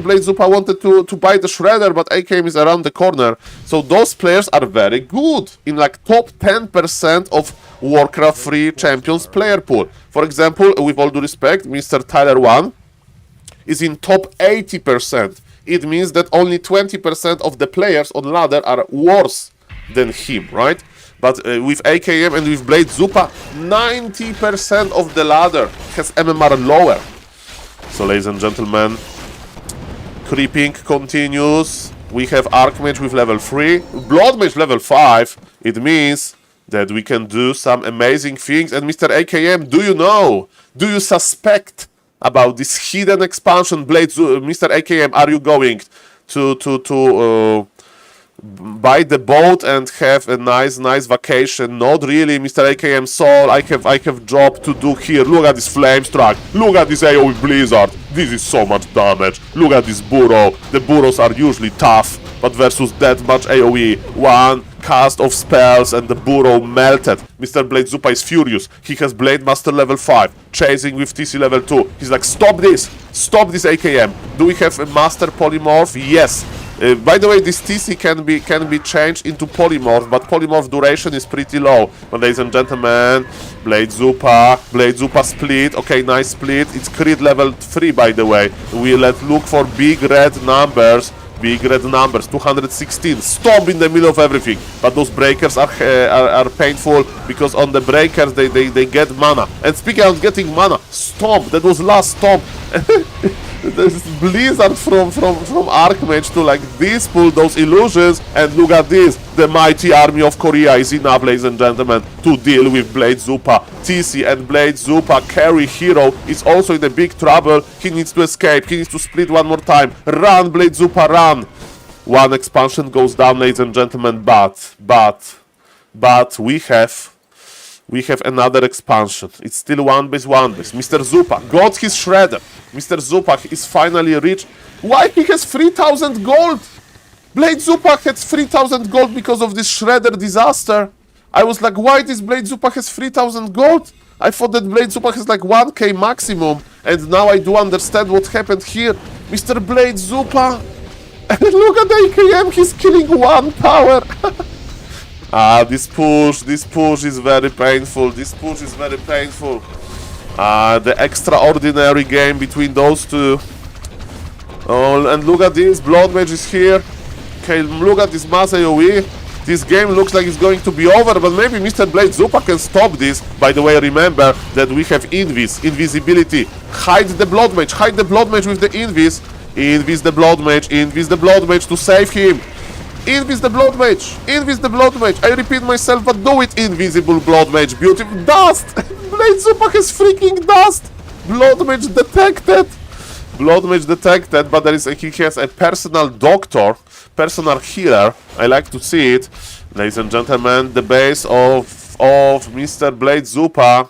[SPEAKER 1] Blade Zupa wanted to buy the Shredder, but AKM is around the corner. So those players are very good. In like top 10% of Warcraft 3 Champions player pool. For example, with all due respect, Mr. Tyler 1 is in top 80%. It means that only 20% of the players on ladder are worse than him, right? But with AKM and with Blade Zupa, 90% of the ladder has MMR lower. So, ladies and gentlemen, creeping continues. We have Archmage with level 3, Blood Mage level 5. It means that we can do some amazing things. And Mr. AKM, do you know? Do you suspect about this hidden expansion, Mr. AKM? Are you going to buy the boat and have a nice vacation? Not really, Mr. AKM Saul. I have job to do here. Look at this flame strike. Look at this AoE blizzard. This is so much damage. Look at this burrow. The burrows are usually tough, but versus that much AoE, one cast of spells and the burrow melted. Mr. Blade Zupa is furious. He has Blade Master level 5, chasing with TC level 2. He's like, stop this AKM. Do we have a Master Polymorph? Yes. By the way, this TC can be changed into Polymorph, but Polymorph duration is pretty low. But ladies and gentlemen, Blade Zupa split. Okay, nice split. It's crit level 3, by the way. Let's look for big red numbers. 216. Stomp in the middle of everything. But those breakers are painful because on the breakers they get mana. And speaking of getting mana, stomp. That was last stomp. This blizzard from Archmage to like this, pull those illusions, and look at this. The mighty army of Korea is enough, ladies and gentlemen, to deal with Blade Zupa. TC and Blade Zupa carry hero is also in a big trouble. He needs to escape. He needs to split one more time. Run, Blade Zupa, run. One expansion goes down, ladies and gentlemen, but we have another expansion. It's still 1v1. Mr. Zupa got his shredder. Mr. Zupa is finally rich. Why he has 3000 gold? Blade Zupa has 3000 gold because of this shredder disaster. I was like, why this Blade Zupa has 3000 gold? I thought that Blade Zupa has like 1k maximum. And now I do understand what happened here. Mr. Blade Zupa. And look at the AKM, he's killing one tower. This push is very painful. The extraordinary game between those two. Oh, and look at this, Blood Mage is here. Okay, look at this mass AoE. This game looks like it's going to be over, but maybe Mr. Blade Zupa can stop this. By the way, remember that we have invisibility. Hide the Blood Mage with the invis. Invis the Blood Mage to save him. Invis the Blood Mage. I repeat myself, but do it, invisible Blood Mage. Beautiful dust. Blade Zupa has freaking dust. Blood Mage detected, but he has a personal doctor, personal healer. I like to see it. Ladies and gentlemen, the base of Mr. Blade Zupa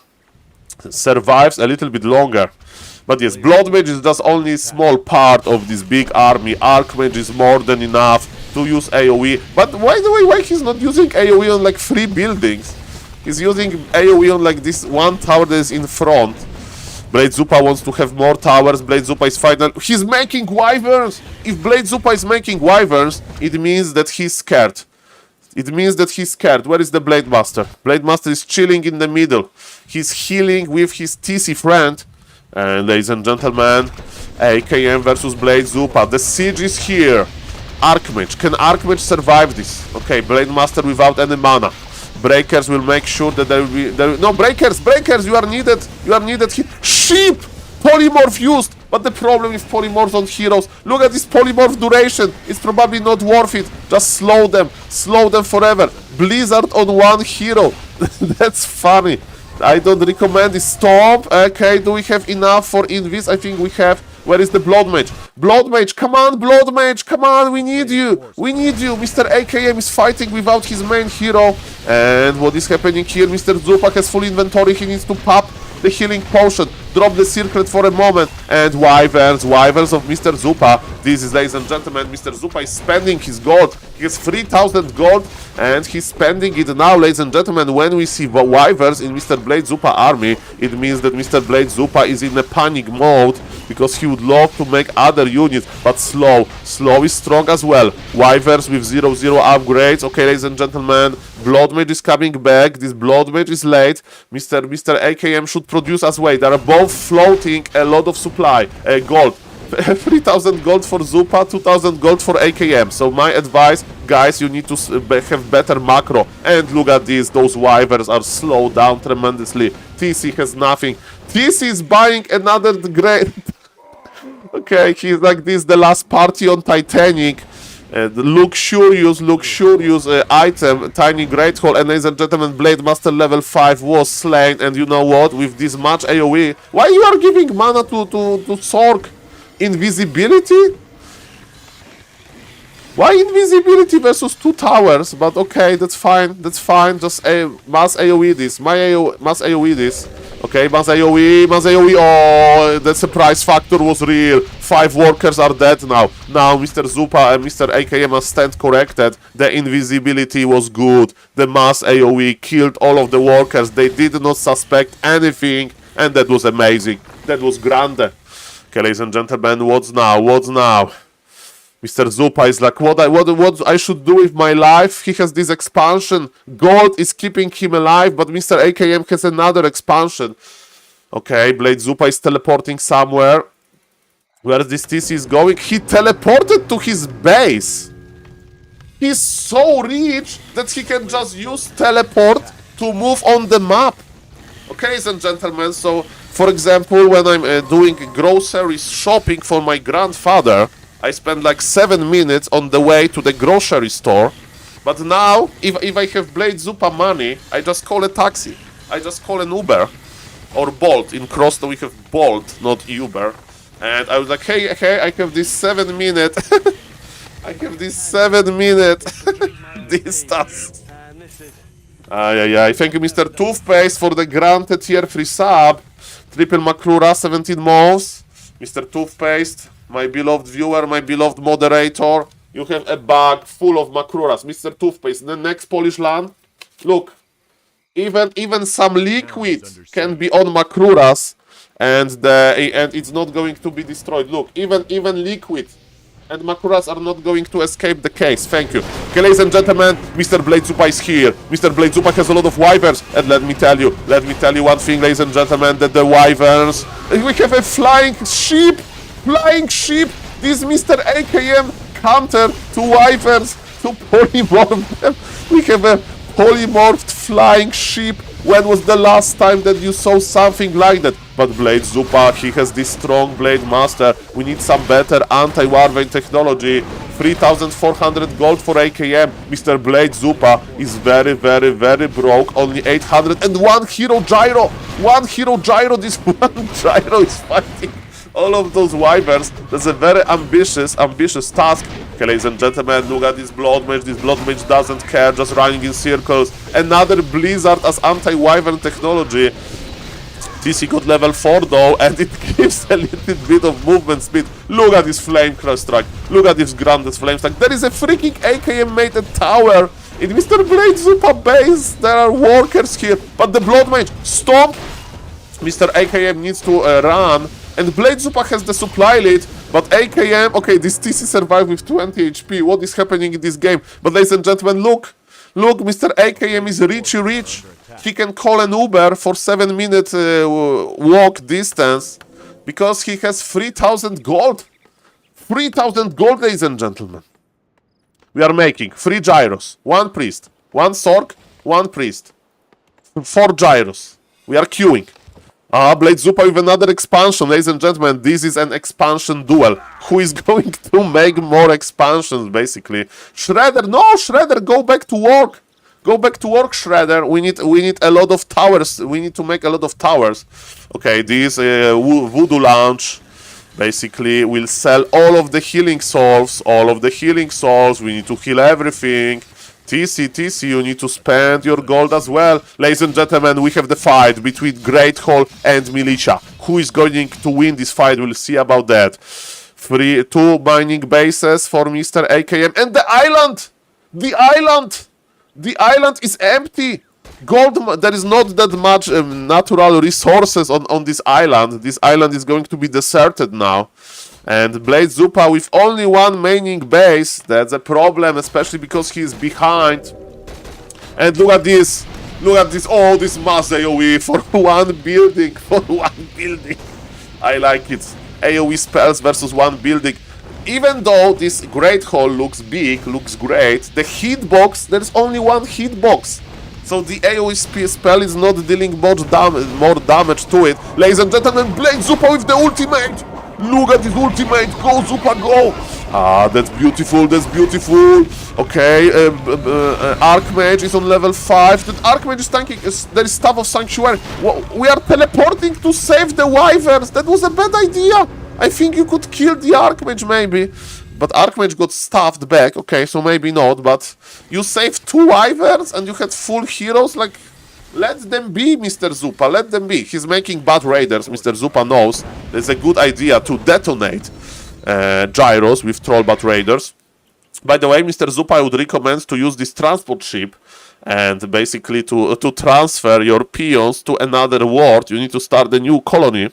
[SPEAKER 1] survives a little bit longer. But yes, Blood Mage is just only a small part of this big army. Archmage is more than enough to use AoE. But by the way, why he's not using AoE on like 3 buildings? He's using AoE on like this one tower that is in front. Blade Zupa wants to have more towers. Blade Zupa is final. He's making wyverns! If Blade Zupa is making wyverns, it means that he's scared. Where is the Blade Master? Blade Master is chilling in the middle. He's healing with his TC friend. And ladies and gentlemen, AKM versus Blade Zupa. The siege is here. Archmage. Can Archmage survive this? Okay, Blade Master without any mana. Breakers will make sure that there will be... No, breakers! You are needed! Sheep! Polymorph used! But the problem with polymorphs on heroes... Look at this polymorph duration! It's probably not worth it. Just slow them forever. Blizzard on one hero. That's funny. I don't recommend this. Stop! Okay, do we have enough for invis? I think we have... Where is the Blood Mage? Blood Mage, come on, Blood Mage, come on, we need you. Mr. AKM is fighting without his main hero. And what is happening here? Mr. Zupa has full inventory, he needs to pop the healing potion. Drop the circlet for a moment. And wyverns of Mr. Zupa. This is, ladies and gentlemen, Mr. Zupa is spending his gold. He has 3000 gold and he's spending it now, ladies and gentlemen. When we see wyverns in Mr. Blade Zupa army, it means that Mr. Blade Zupa is in a panic mode because he would love to make other units, but slow is strong as well. Wyverns with 0/0 upgrades. Okay, ladies and gentlemen, Blood Mage is coming back. This Blood Mage is late. Mr. AKM should produce as well. They are both floating a lot of supply, gold. 3,000 gold for Zupa, 2,000 gold for AKM. So my advice, guys, you need to have better macro. And look at this, those Wyverns are slowed down tremendously. TC has nothing. TC is buying another great... Okay, he's like this, the last party on Titanic. Luxurious item, tiny great hole, and ladies and gentlemen, Blade Master level 5 was slain, and you know what, with this much AoE, why you are giving mana to Sork? Invisibility? Why invisibility versus 2 towers? But okay, that's fine, just mass AoE this, mass AoE this. Okay, mass AoE, oh, the surprise factor was real. 5 workers are dead now. Now Mr. Zupa and Mr. AKM must stand corrected. The invisibility was good. The mass AoE killed all of the workers. They did not suspect anything, and that was amazing. That was grande. Okay, ladies and gentlemen, what's now? Mr. Zupa is like, what I should do with my life? He has this expansion. Gold is keeping him alive, but Mr. AKM has another expansion. Okay, Blade Zupa is teleporting somewhere. Where this TC is going? He teleported to his base. He's so rich that he can just use teleport to move on the map. Okay, ladies and gentlemen, so, for example, when I'm doing grocery shopping for my grandfather, I spend like 7 minutes on the way to the grocery store. But now, if I have Blade Zupa money, I just call a taxi. I just call an Uber. Or Bolt. In Crosston we have Bolt, not Uber. And I was like, hey, I have this 7 minute... I have this 7 minute distance. Thank you, Mr. Toothpaste, for the granted tier 3 sub. Triple Makrura, 17 months. Mr. Toothpaste, my beloved viewer, my beloved moderator. You have a bag full of Makruras. Mr. Toothpaste, the next Polish land. Look, even some liquid can be on Makruras, and it's not going to be destroyed. Look, even liquid and Makruras are not going to escape the case. Thank you. Okay, ladies and gentlemen, Mr. Blade Zupa is here. Mr. Blade Zupa has a lot of wyverns, and let me tell you one thing, ladies and gentlemen, that the wyverns, we have a flying sheep. This Mr. AKM counter to wyverns, to polymorph them. We have a polymorphed flying sheep. When was the last time that you saw something like that? But Blade Zupa, he has this strong Blade Master. We need some better anti-Warvane technology. 3,400 gold for AKM. Mr. Blade Zupa is very broke. Only 800 and one hero gyro. This one gyro is fighting all of those wyverns. That's a very ambitious task. Okay, ladies and gentlemen, look at this Blood Mage. This Blood Mage doesn't care, just running in circles. Another Blizzard as anti-Wyvern technology. TC got level 4 though, and it gives a little bit of movement speed. Look at this Flame Cross Strike. Look at this Grandest Flame Strike. There is a freaking AKM mated tower in Mr. Blade Zupa base. There are workers here, but the Blood Mage, stop! Mr. AKM needs to run. And Blade Zupa has the supply lead, but AKM... Okay, this TC survived with 20 HP. What is happening in this game? But ladies and gentlemen, look, Mr. AKM is rich. He can call an Uber for 7 minute walk distance because he has 3,000 gold. 3,000 gold, ladies and gentlemen. We are making 3 gyros, 1 priest, 1 Sork, 1 priest, 4 gyros. We are queuing. Blade Zupa with another expansion. Ladies and gentlemen, this is an expansion duel. Who is going to make more expansions, basically? Shredder, no, Shredder, go back to work. Go back to work, Shredder. We need a lot of towers. We need to make a lot of towers. Okay, this Voodoo Launch basically will sell all of the healing souls. We need to heal everything. TC, you need to spend your gold as well. Ladies and gentlemen, we have the fight between Great Hall and Militia. Who is going to win this fight? We'll see about that. 2 mining bases for Mr. AKM. And the island! The island is empty! Gold, there is not that much natural resources on this island. This island is going to be deserted now. And Blade Zupa with only 1 mining base, that's a problem, especially because he is behind. And look at this, oh, this mass AoE for 1 building, I like it. AoE spells versus one building. Even though this Great Hall looks big, looks great, the hitbox, there's only one hitbox. So the AoE spell is not dealing more damage to it. Ladies and gentlemen, Blade Zupa with the ultimate! Look at his ultimate! Go Zupa, go! Ah, that's beautiful, that's beautiful. Okay, Archmage is on level 5. That Archmage is tanking, there is Staff of Sanctuary. We are teleporting to save the Wyverns. That was a bad idea. I think you could kill the Archmage maybe. But Archmage got staffed back, okay, so maybe not, but you saved 2 Wyverns and you had full heroes, like, let them be, Mr. Zupa, let them be. He's making bad raiders, Mr. Zupa knows. It's a good idea to detonate gyros with troll bat raiders. By the way, Mr. Zupa, I would recommend to use this transport ship and basically to transfer your peons to another world. You need to start a new colony.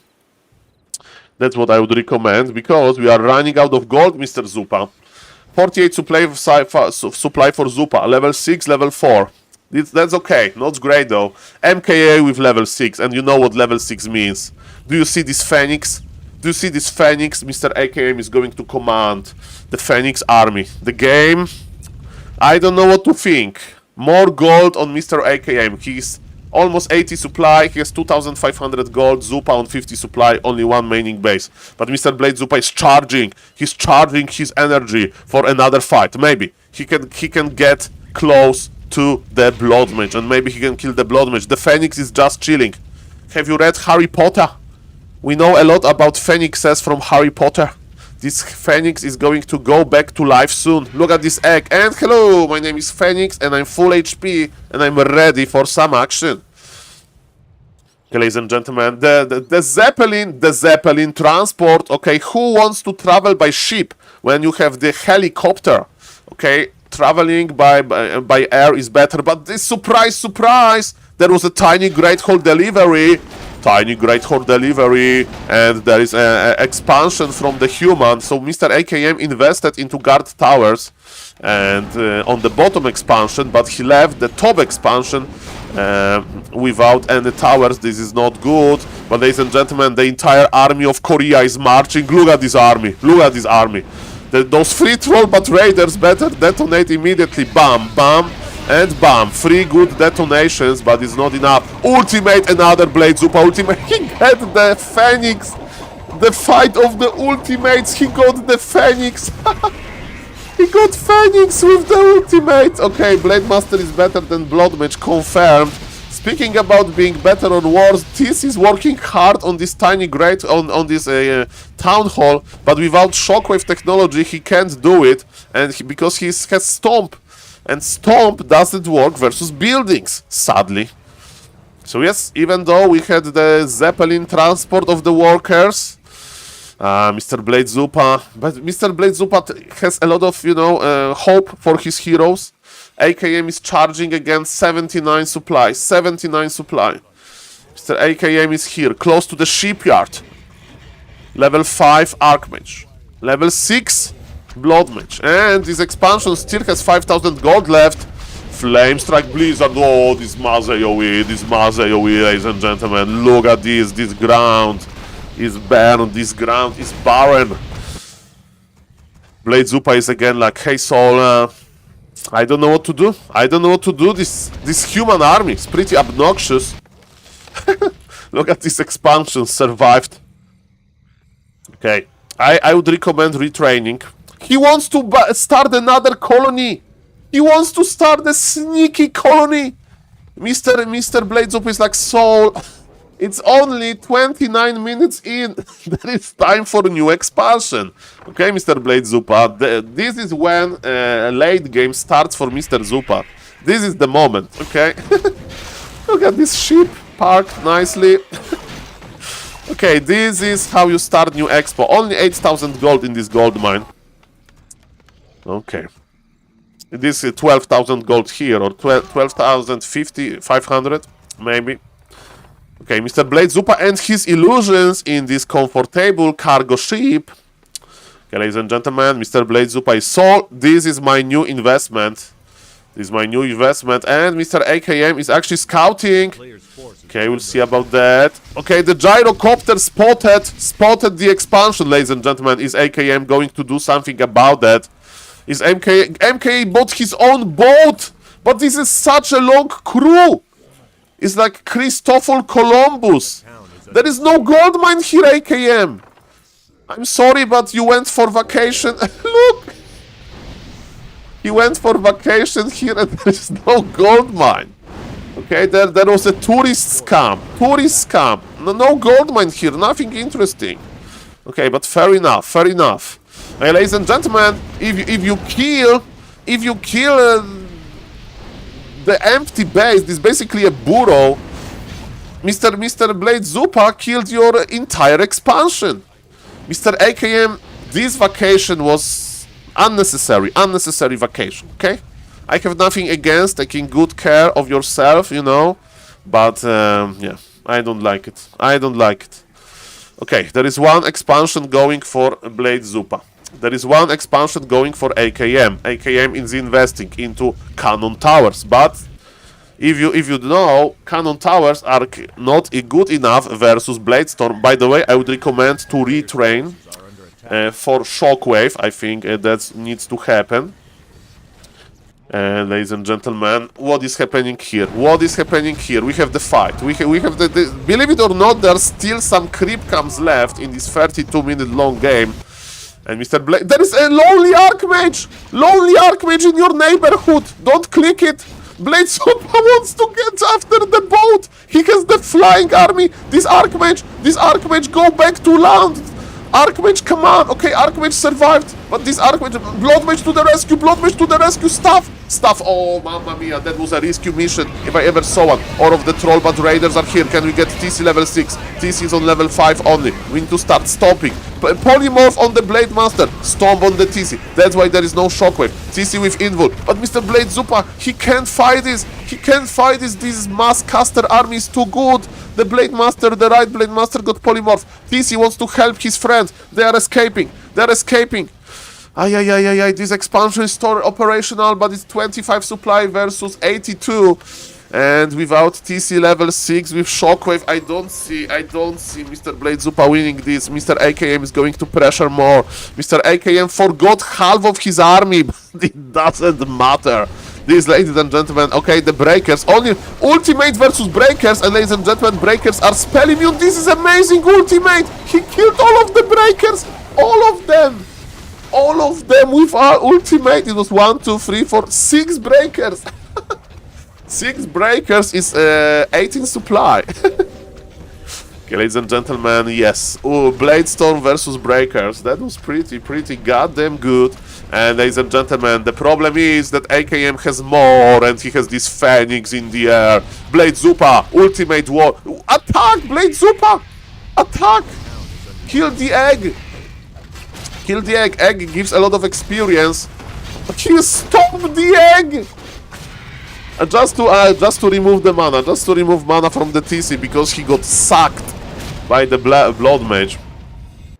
[SPEAKER 1] That's what I would recommend, because we are running out of gold, Mr. Zupa. 48 supply for Zupa, level 6, level 4. That's okay, not great though. MKA with level 6, and you know what level 6 means. Do you see this Phoenix? Do you see this Phoenix? Mr. AKM is going to command the Phoenix army. The game, I don't know what to think. More gold on Mr. AKM. He's almost 80 supply, he has 2,500 gold, Zupa on 50 supply, only one maining base. But Mr. Blade Zupa is charging, he's charging his energy for another fight. Maybe he can get close to the Blood Mage, and maybe he can kill the Blood Mage. The Phoenix is just chilling. Have you read Harry Potter? We know a lot about Phoenixes from Harry Potter. This Phoenix is going to go back to life soon. Look at this egg. And hello, my name is Phoenix and I'm full HP and I'm ready for some action. Okay, ladies and gentlemen, the Zeppelin transport. Okay, who wants to travel by ship when you have the helicopter? Okay, traveling by air is better. But this surprise, there was a tiny Great Hall delivery. And there is an expansion from the human. So Mr. AKM invested into guard towers and on the bottom expansion, but he left the top expansion without any towers. This is not good. But ladies and gentlemen, the entire army of Korea is marching. Look at this army. Look at this army. Those 3 troll bat raiders better detonate immediately. Bam, bam. And bam, 3 good detonations, but it's not enough. Ultimate, another Blade Zupa ultimate. He had the Phoenix. The fight of the ultimates. He got the Phoenix. He got Phoenix with the ultimate. Okay, Blade Master is better than Blood Mage, confirmed. Speaking about being better on wars, Tis is working hard on this tiny on this town hall, but without shockwave technology he can't do it, and because he has Stomp. And Stomp doesn't work versus buildings, sadly. So yes, even though we had the Zeppelin transport of the workers, Mr. Blade Zupa, but Mr. Blade Zupa has a lot of, hope for his heroes. AKM is charging against 79 supply, 79 supply. Mr. AKM is here, close to the shipyard. Level 5 Archmage. Level 6 Blood Mage. And this expansion still has 5,000 gold left. Flame Strike Blizzard. Oh, this Maz AoE, ladies and gentlemen. Look at this. This ground is barren. This ground is barren. Blade Zupa is again like, hey Saul, I don't know what to do. I don't know what to do. This human army is pretty obnoxious. Look at this expansion. Survived. Okay. I would recommend retraining. He wants to start another colony. He wants to start a sneaky colony. Mr. Blade Zupa is like, Saul, it's only 29 minutes in. There is time for a new expansion. Okay, Mr. Blade Zupa. This is when late game starts for Mr. Zupa. This is the moment, okay? Look at this ship parked nicely. Okay, this is how you start new expo. Only 8,000 gold in this gold mine. Okay. This is 12,000 gold here, or 500, maybe. Okay, Mr. Blade Zupa and his illusions in this comfortable cargo ship. Okay, ladies and gentlemen, Mr. Blade Zupa is sold. This is my new investment. This is my new investment, and Mr. AKM is actually scouting.
[SPEAKER 2] Player's forces
[SPEAKER 1] Okay, we'll see about that. Okay, the gyrocopter spotted the expansion, ladies and gentlemen. Is AKM going to do something about that? Is MK bought his own boat? But this is such a long crew. It's like Christopher Columbus. There is no gold mine here, AKM. I'm sorry, but you went for vacation. Look! He went for vacation here and there is no gold mine. Okay, there was a tourist scam. No gold mine here, nothing interesting. Okay, but fair enough, fair enough. Hey, ladies and gentlemen, if you kill the empty base, this is basically a burrow. Mr. Blade Zupa killed your entire expansion. Mr. AKM, this vacation was unnecessary vacation, okay? I have nothing against taking good care of yourself, you know, but yeah, I don't like it. Okay, there is one expansion going for Blade Zupa. There is one expansion going for AKM. AKM is investing into cannon towers, but if you know, cannon towers are not good enough versus Bladestorm. By the way, I would recommend to retrain for Shockwave. I think that needs to happen. Ladies and gentlemen, what is happening here? We have the fight. We have the believe it or not, there are still some creep cams left in this 32-minute long game. And Mr. Blade, there is a lonely archmage in your neighborhood. Don't click it. Blade Zupa wants to get after the boat. He has the flying army. This archmage, go back to land. Archmage, come on. Okay, Archmage survived, but this Archmage, Bloodmage to the rescue, Stuff, oh, mamma mia, that was a rescue mission, if I ever saw one. All of the Trollbat Raiders are here. Can we get TC level 6? TC is on level 5 only. We need to start stomping. Polymorph on the Blade Master. Stomp on the TC. That's why there is no Shockwave. TC with Invul. But Mr. Blade Zupa, he can't fight this. This mass caster army is too good. The Blade Master, the right Blade Master got polymorph. TC wants to help his friends. They are escaping. This expansion is still operational, but it's 25 supply versus 82. And without TC level 6 with Shockwave, I don't see Mr. Blade Zupa winning this. Mr. AKM is going to pressure more. Mr. AKM forgot half of his army, but it doesn't matter. These, ladies and gentlemen, okay, the Breakers, only ultimate versus Breakers, and ladies and gentlemen, Breakers are spell immune. This is amazing ultimate. He killed all of the Breakers, all of them with our ultimate. It was 1, 2, 3, 4, 6 Breakers. 6 Breakers is 18 supply. Okay, ladies and gentlemen, yes. Bladestorm versus Breakers. That was pretty goddamn good. And ladies and gentlemen, the problem is that AKM has more, and he has this Phoenix in the air. Blade Zupa, ultimate war. Attack, Blade Zupa! Attack! Kill the egg! Egg gives a lot of experience. But he stopped the egg! Just to remove the mana, mana from the TC, because he got sucked by the Blood Mage.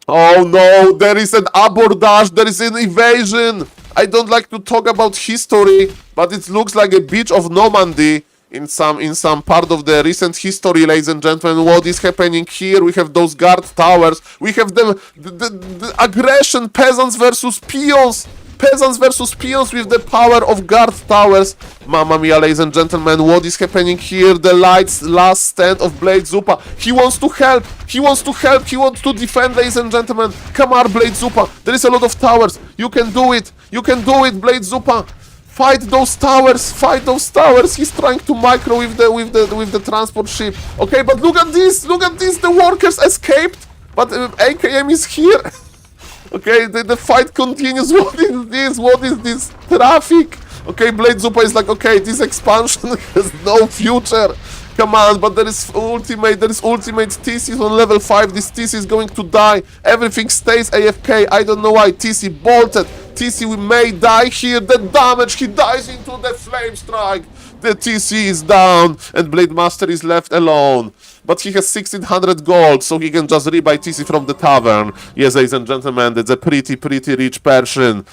[SPEAKER 1] Oh no, there is an abordage, there is an evasion. I don't like to talk about history, but it looks like a beach of Normandy in some part of the recent history, ladies and gentlemen. What is happening here? We have those guard towers. We have the aggression, peasants versus peons. With the power of guard towers. Mamma mia, ladies and gentlemen, what is happening here? The last stand of Blade Zupa. He wants to help. He wants to defend, ladies and gentlemen. Come on, Blade Zupa. There is a lot of towers. You can do it, Blade Zupa. Fight those towers. He's trying to micro with the transport ship. Okay, but look at this. The workers escaped, but AKM is here. Okay, the fight continues. What is this traffic? Okay, Blade Zupa is like, okay, this expansion has no future. Come on, but there is ultimate. TC is on level 5. This TC is going to die. Everything stays AFK. I don't know why. TC bolted. TC, we may die here. The damage, he dies into the flame strike. The TC is down, and Blade Master is left alone. But he has 1600 gold, so he can just rebuy TC from the tavern. Yes, ladies and gentlemen, that's a pretty rich person.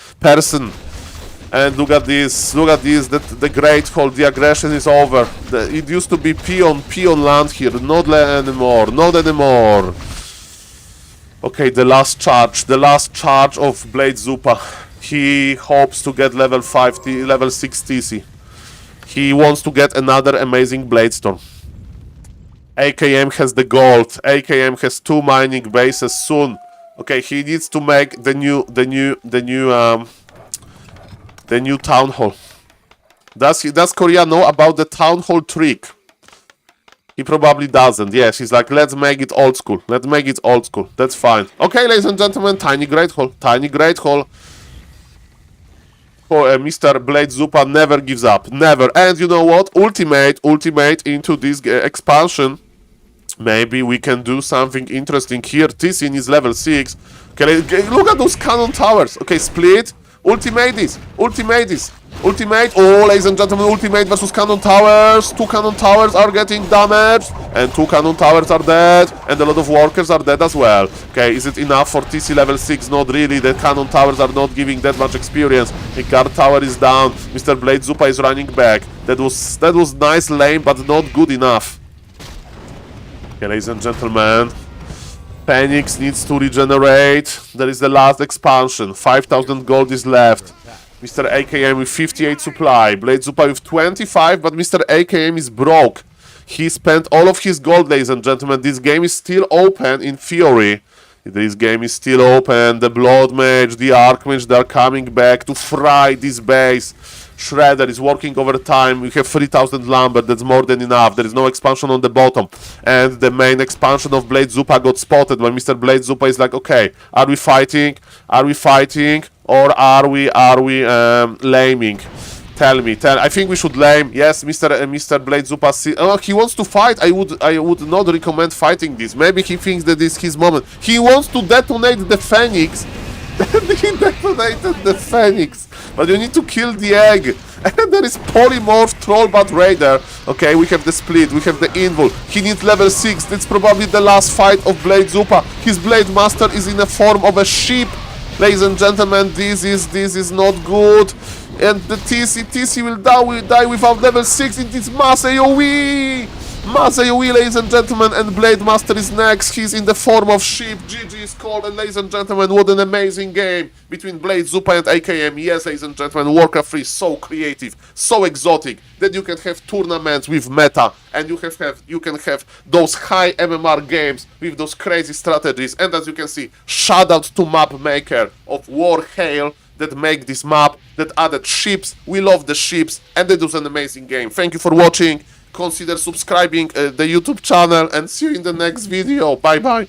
[SPEAKER 1] And look at this, the Great Hall, the aggression is over. It used to be peon land here, not anymore, not anymore. Okay, the last charge of Blade Zupa. He hopes to get level 5, level 6 TC. He wants to get another amazing Blade Storm. AKM has the gold, AKM has 2 mining bases soon. Okay, he needs to make the new town hall. Does Korea know about the town hall trick? He probably doesn't. Yes, he's like, let's make it old school. Let's make it old school. That's fine. Okay, ladies and gentlemen, tiny great hall. Tiny great hall. Oh, Mr. Blade Zupa never gives up. Never. And you know what? Ultimate into this expansion. Maybe we can do something interesting here. Tisin is level 6. Okay, look at those cannon towers. Okay, split. Ultimate this. Ultimate this. Ultimate. Oh, ladies and gentlemen, ultimate versus cannon towers. 2 cannon towers are getting damaged. And 2 cannon towers are dead. And a lot of workers are dead as well. Okay, is it enough for TC level 6? Not really. The cannon towers are not giving that much experience. The guard tower is down. Mr. Blade Zupa is running back. That was nice lane, but not good enough. Okay, ladies and gentlemen, Phoenix needs to regenerate. There is the last expansion. 5,000 gold is left. Mr. AKM with 58 supply. Blade Zupa with 25, but Mr. AKM is broke. He spent all of his gold, ladies and gentlemen. This game is still open in theory. This game is still open. The Blood Mage, the Archmage, they are coming back to fry this base. Shredder is working overtime. We have 3,000 lumber. That's more than enough. There is no expansion on the bottom. And the main expansion of Blade Zupa got spotted when Mr. Blade Zupa is like, okay, are we fighting? Are we fighting? Or are we laming? Tell me. I think we should lame. Yes, Mr. Blade Zupa. Oh, he wants to fight. I would not recommend fighting this. Maybe he thinks that this is his moment. He wants to detonate the Phoenix. He detonated the Phoenix. But you need to kill the egg. And there is Polymorph, Trollbat Raider. Okay, we have the split, we have the Invul. He needs level 6. That's probably the last fight of Blade Zupa. His Blade Master is in the form of a sheep. Ladies and gentlemen, this is not good. And the TC will die without level 6. It is Mass AoE! Mass AoE, ladies and gentlemen, and Blade Master is next. He's in the form of sheep. GG is called, and ladies and gentlemen, what an amazing game between Blade Zupa and AKM. Yes, ladies and gentlemen, Warcraft 3 is so creative, so exotic, that you can have tournaments with meta, and you can have those high MMR games with those crazy strategies. And as you can see, shout out to map maker of War Hail that make this map, that added ships. We love the ships, and they do an amazing game. Thank you for watching. Consider subscribing the YouTube channel, and see you in the next video. Bye bye.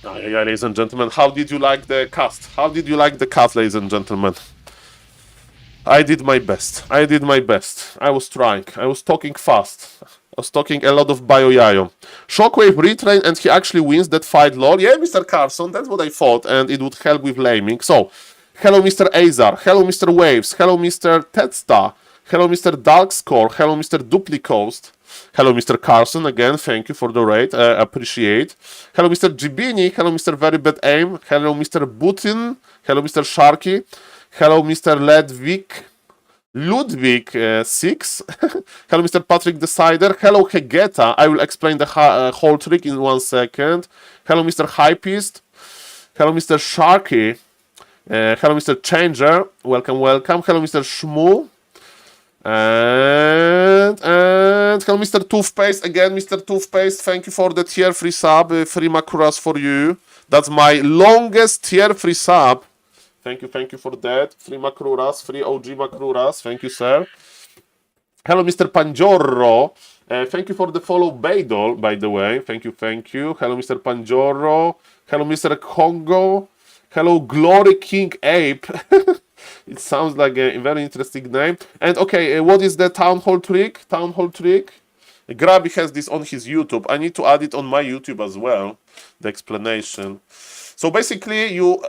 [SPEAKER 1] Yeah, ladies and gentlemen, how did you like the cast? How did you like the cast, ladies and gentlemen? I did my best. I did my best. I was trying. I was talking fast. I was talking a lot of Bayo-Yayo. Shockwave retrain, and he actually wins that fight, lol. Yeah, Mr. Carson, that's what I thought, and it would help with laming. So, hello Mr. Azar, hello Mr. Waves, hello Mr. Tetsta, hello Mr. Darkscore, hello Mr. Duplicoast, hello Mr. Carson, again, thank you for the raid, appreciate. Hello Mr. Gibini, hello Mr. Very Bad Aim, hello Mr. Butin, hello Mr. Sharky, hello Mr. Ludwig 6, hello Mr. Patrick Decider, hello Hegeta, I will explain the whole trick in 1 second, hello Mr. Hypeist, hello Mr. Sharky, hello Mr. Changer, welcome, welcome, hello Mr. Shmoo, and hello Mr. Toothpaste, again Mr. Toothpaste, thank you for the tier 3 sub, 3 Makuras for you, that's my longest tier 3 sub, thank you for that, 3 Makuras, 3 OG Makuras, thank you sir. Hello Mr. Panjoro, thank you for the follow Baydol, by the way, thank you, hello Mr. Panjoro, hello Mr. Congo, hello Glory King Ape. It sounds like a very interesting name. And okay, what is the town hall trick? Town hall trick. Grabby has this on his YouTube. I need to add it on my YouTube as well. The explanation. So basically, you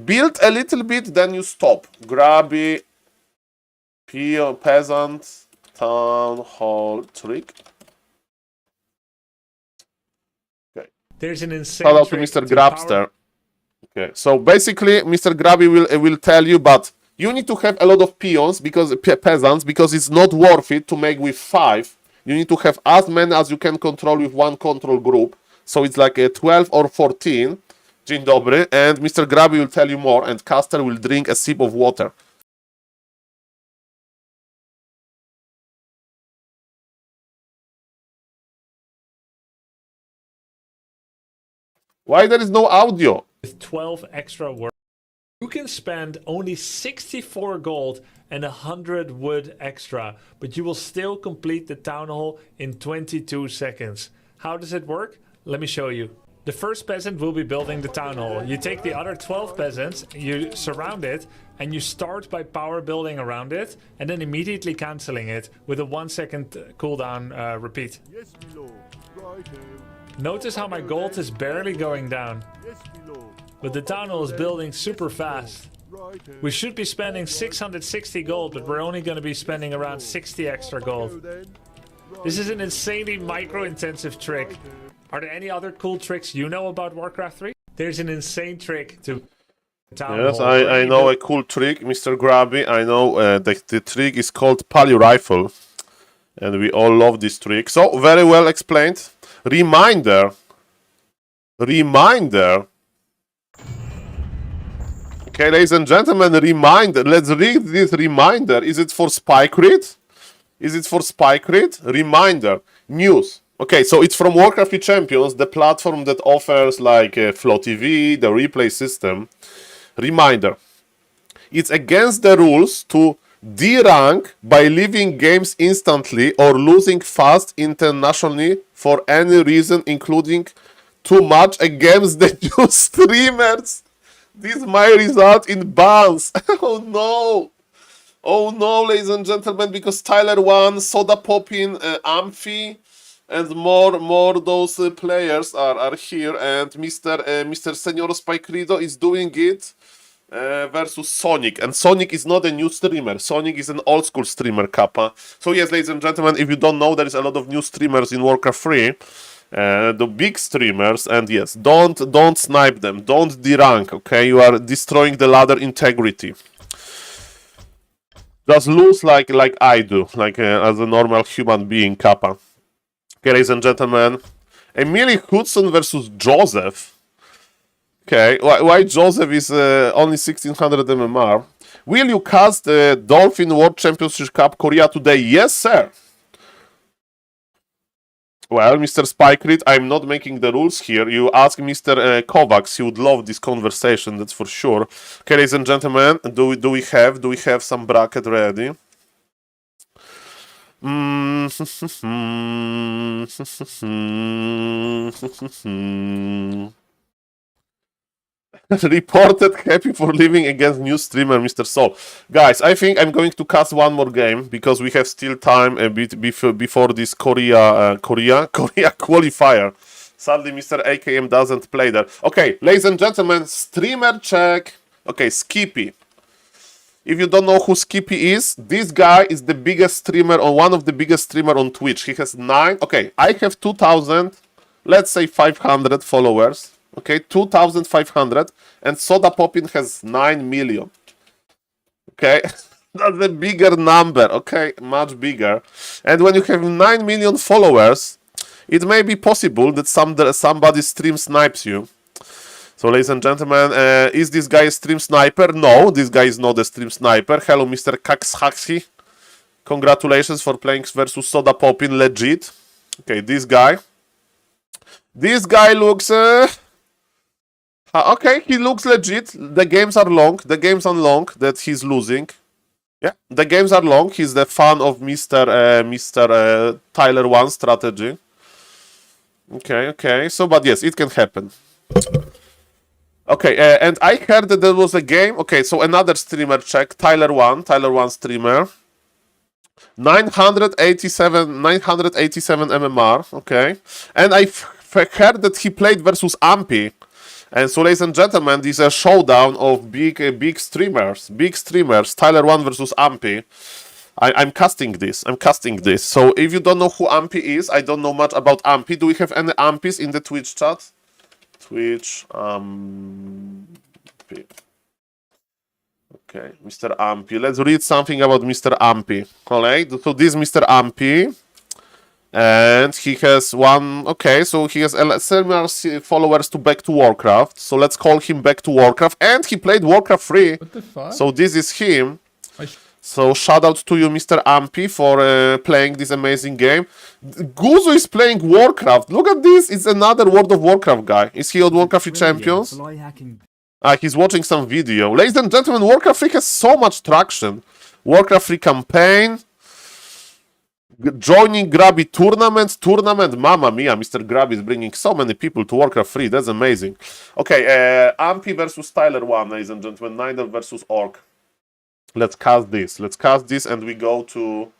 [SPEAKER 1] build a little bit, then you stop. Grabby, peasant, town hall trick. Okay.
[SPEAKER 3] There's an insane.
[SPEAKER 1] Shout out to Mr. Grabster. Okay, so basically, Mr. Grabby will tell you, but You need to have a lot of peons, because peasants, because it's not worth it to make with 5. You need to have as many as you can control with one control group. So it's like a 12 or 14. Dzień dobry, and Mr. Grabby will tell you more, and Caster will drink a sip of water. Why there is no audio?
[SPEAKER 3] With 12 extra work, you can spend only 64 gold and 100 wood extra, but you will still complete the town hall in 22 seconds. How does it work? Let me show you. The first peasant will be building the town hall. You take the other 12 peasants, you surround it, and you start by power building around it, and then immediately cancelling it with a 1 second cooldown repeat.
[SPEAKER 2] Yes, my lord. Right here.
[SPEAKER 3] Notice how my gold is barely going down,
[SPEAKER 2] Yes, my lord.
[SPEAKER 3] but the town hall is building super fast.
[SPEAKER 2] Right here.
[SPEAKER 3] We should be spending 660 gold, but we're only going to be spending around 60 extra gold.
[SPEAKER 2] Then.
[SPEAKER 3] This is an insanely micro-intensive trick. Are there any other cool tricks you know about Warcraft 3? There's an insane trick to town
[SPEAKER 1] Yes,
[SPEAKER 3] hall.
[SPEAKER 1] I know a cool trick, Mr. Grabby. I know the trick is called Pally Rifle. And we all love this trick. So, very well explained. Reminder. Okay, ladies and gentlemen, reminder. Let's read this reminder. Is it for Spike Read? Is it for Spike Read? Reminder. News. Okay, so it's from Warcraft 3 Champions, the platform that offers like Flow TV, the replay system. Reminder. It's against the rules to D-rank by leaving games instantly or losing fast internationally for any reason, including too much against the new streamers. This might result in bans. Oh no! Oh no, ladies and gentlemen, because Tyler 1, Soda Poppin, Amphi, and more those players are here, and Mr. Senior Spikerido is doing it versus Sonic, and Sonic is not a new streamer. Sonic is an old school streamer, Kappa. So yes, ladies and gentlemen, if you don't know, there is a lot of new streamers in Warcraft 3. The big streamers, and yes, don't snipe them, don't derank, okay? You are destroying the ladder integrity. Just lose like I do, like as a normal human being, Kappa. Okay, ladies and gentlemen, Emily Hudson versus Joseph. Okay, why Joseph is only 1600 MMR? Will you cast the Dolphin World Championship Cup Korea today? Yes, sir. Well, Mr. Spike Reed, I'm not making the rules here. You ask Mr. Kovacs, he would love this conversation, that's for sure. Okay, ladies and gentlemen, do we have some bracket ready? Reported happy for living against new streamer Mr. Soul. Guys, I think I'm going to cast one more game because we have still time a bit before this Korea qualifier. Sadly, Mr. AKM doesn't play that. Okay, ladies and gentlemen, streamer check. Okay, Skippy. If you don't know who Skippy is, this guy is the biggest streamer, or one of the biggest streamer on Twitch. He has 9. Okay, I have 2,000, let's say 500 followers. Okay, 2,500, and Soda Poppin has 9 million. Okay, that's a bigger number. Okay, much bigger. And when you have 9 million followers, it may be possible that somebody stream snipes you. So, ladies and gentlemen, is this guy a stream sniper? No, this guy is not a stream sniper. Hello, Mr. Kaxhaxi. Congratulations for playing versus Soda Poppin. Legit. Okay, this guy. This guy looks... okay, he looks legit. The games are long. The games are long that he's losing. Yeah, the games are long. He's the fan of Mr. Tyler 1 strategy. Okay. So, but yes, it can happen. Okay, and I heard that there was a game. Okay, so another streamer check. Tyler 1 streamer. 987 MMR. Okay, and I heard that he played versus Ampy. And so, ladies and gentlemen, this is a showdown of big streamers. Big streamers. Tyler 1 versus Ampy. I'm casting this. So, if you don't know who Ampy is, I don't know much about Ampy. Do we have any Ampys in the Twitch chat? Twitch, Ampy. Okay, Mr. Ampy. Let's read something about Mr. Ampy. Alright, so this is Mr. Ampy. And he has one... Okay, so he has similar followers to Back to Warcraft. So let's call him Back to Warcraft. And he played Warcraft 3.
[SPEAKER 4] What the fuck?
[SPEAKER 1] So this is him. So shout out to you, Mr. Ampy, for playing this amazing game. Guzu is playing Warcraft. Look at this. It's another World of Warcraft guy. Is he on Warcraft 3 Champions? He's watching some video. Ladies and gentlemen, Warcraft 3 has so much traction. Warcraft 3 campaign. Joining Grabby tournament, mamma mia, Mr. Grabby is bringing so many people to Warcraft 3, that's amazing. Okay, Ampy versus Tyler 1, ladies and gentlemen, Nidal versus Orc. Let's cast this, and we go to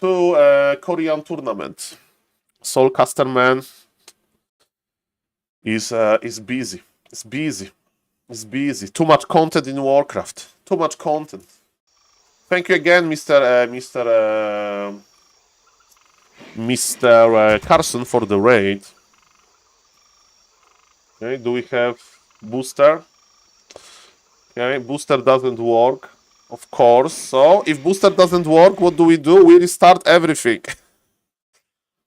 [SPEAKER 1] Korean tournament. SaulCasterMan is busy. It's busy. Too much content in Warcraft. Too much content. Thank you again, Mr. Carson, for the raid. Okay, do we have booster? Okay, booster doesn't work, of course. So, if booster doesn't work, what do? We restart everything.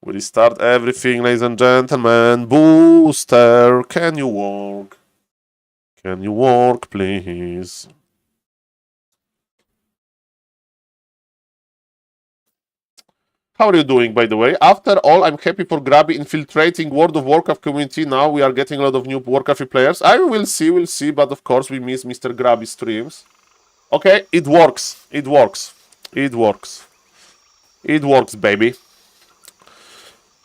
[SPEAKER 1] We restart everything, ladies and gentlemen. Booster, can you work? Can you work, please? How are you doing, by the way? After all, I'm happy for Grabby infiltrating World of Warcraft community. Now we are getting a lot of new Warcraft players. We'll see, but of course we miss Mr. Grabby streams. Okay, it works, baby.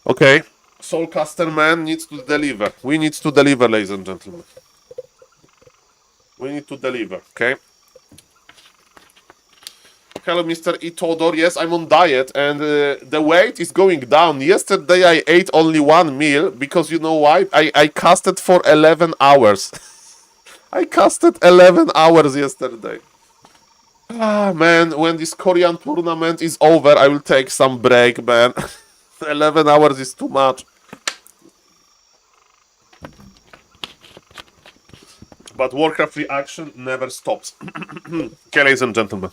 [SPEAKER 1] Okay, SaulCasterMan needs to deliver. We need to deliver, ladies and gentlemen. We need to deliver, okay? Hello, Mr. Itodor. Yes, I'm on diet, and the weight is going down. Yesterday I ate only one meal, because you know why? I casted for 11 hours. I casted 11 hours yesterday. Ah, man, when this Korean tournament is over, I will take some break, man. 11 hours is too much. But Warcraft 3 action never stops. Okay, ladies and gentlemen.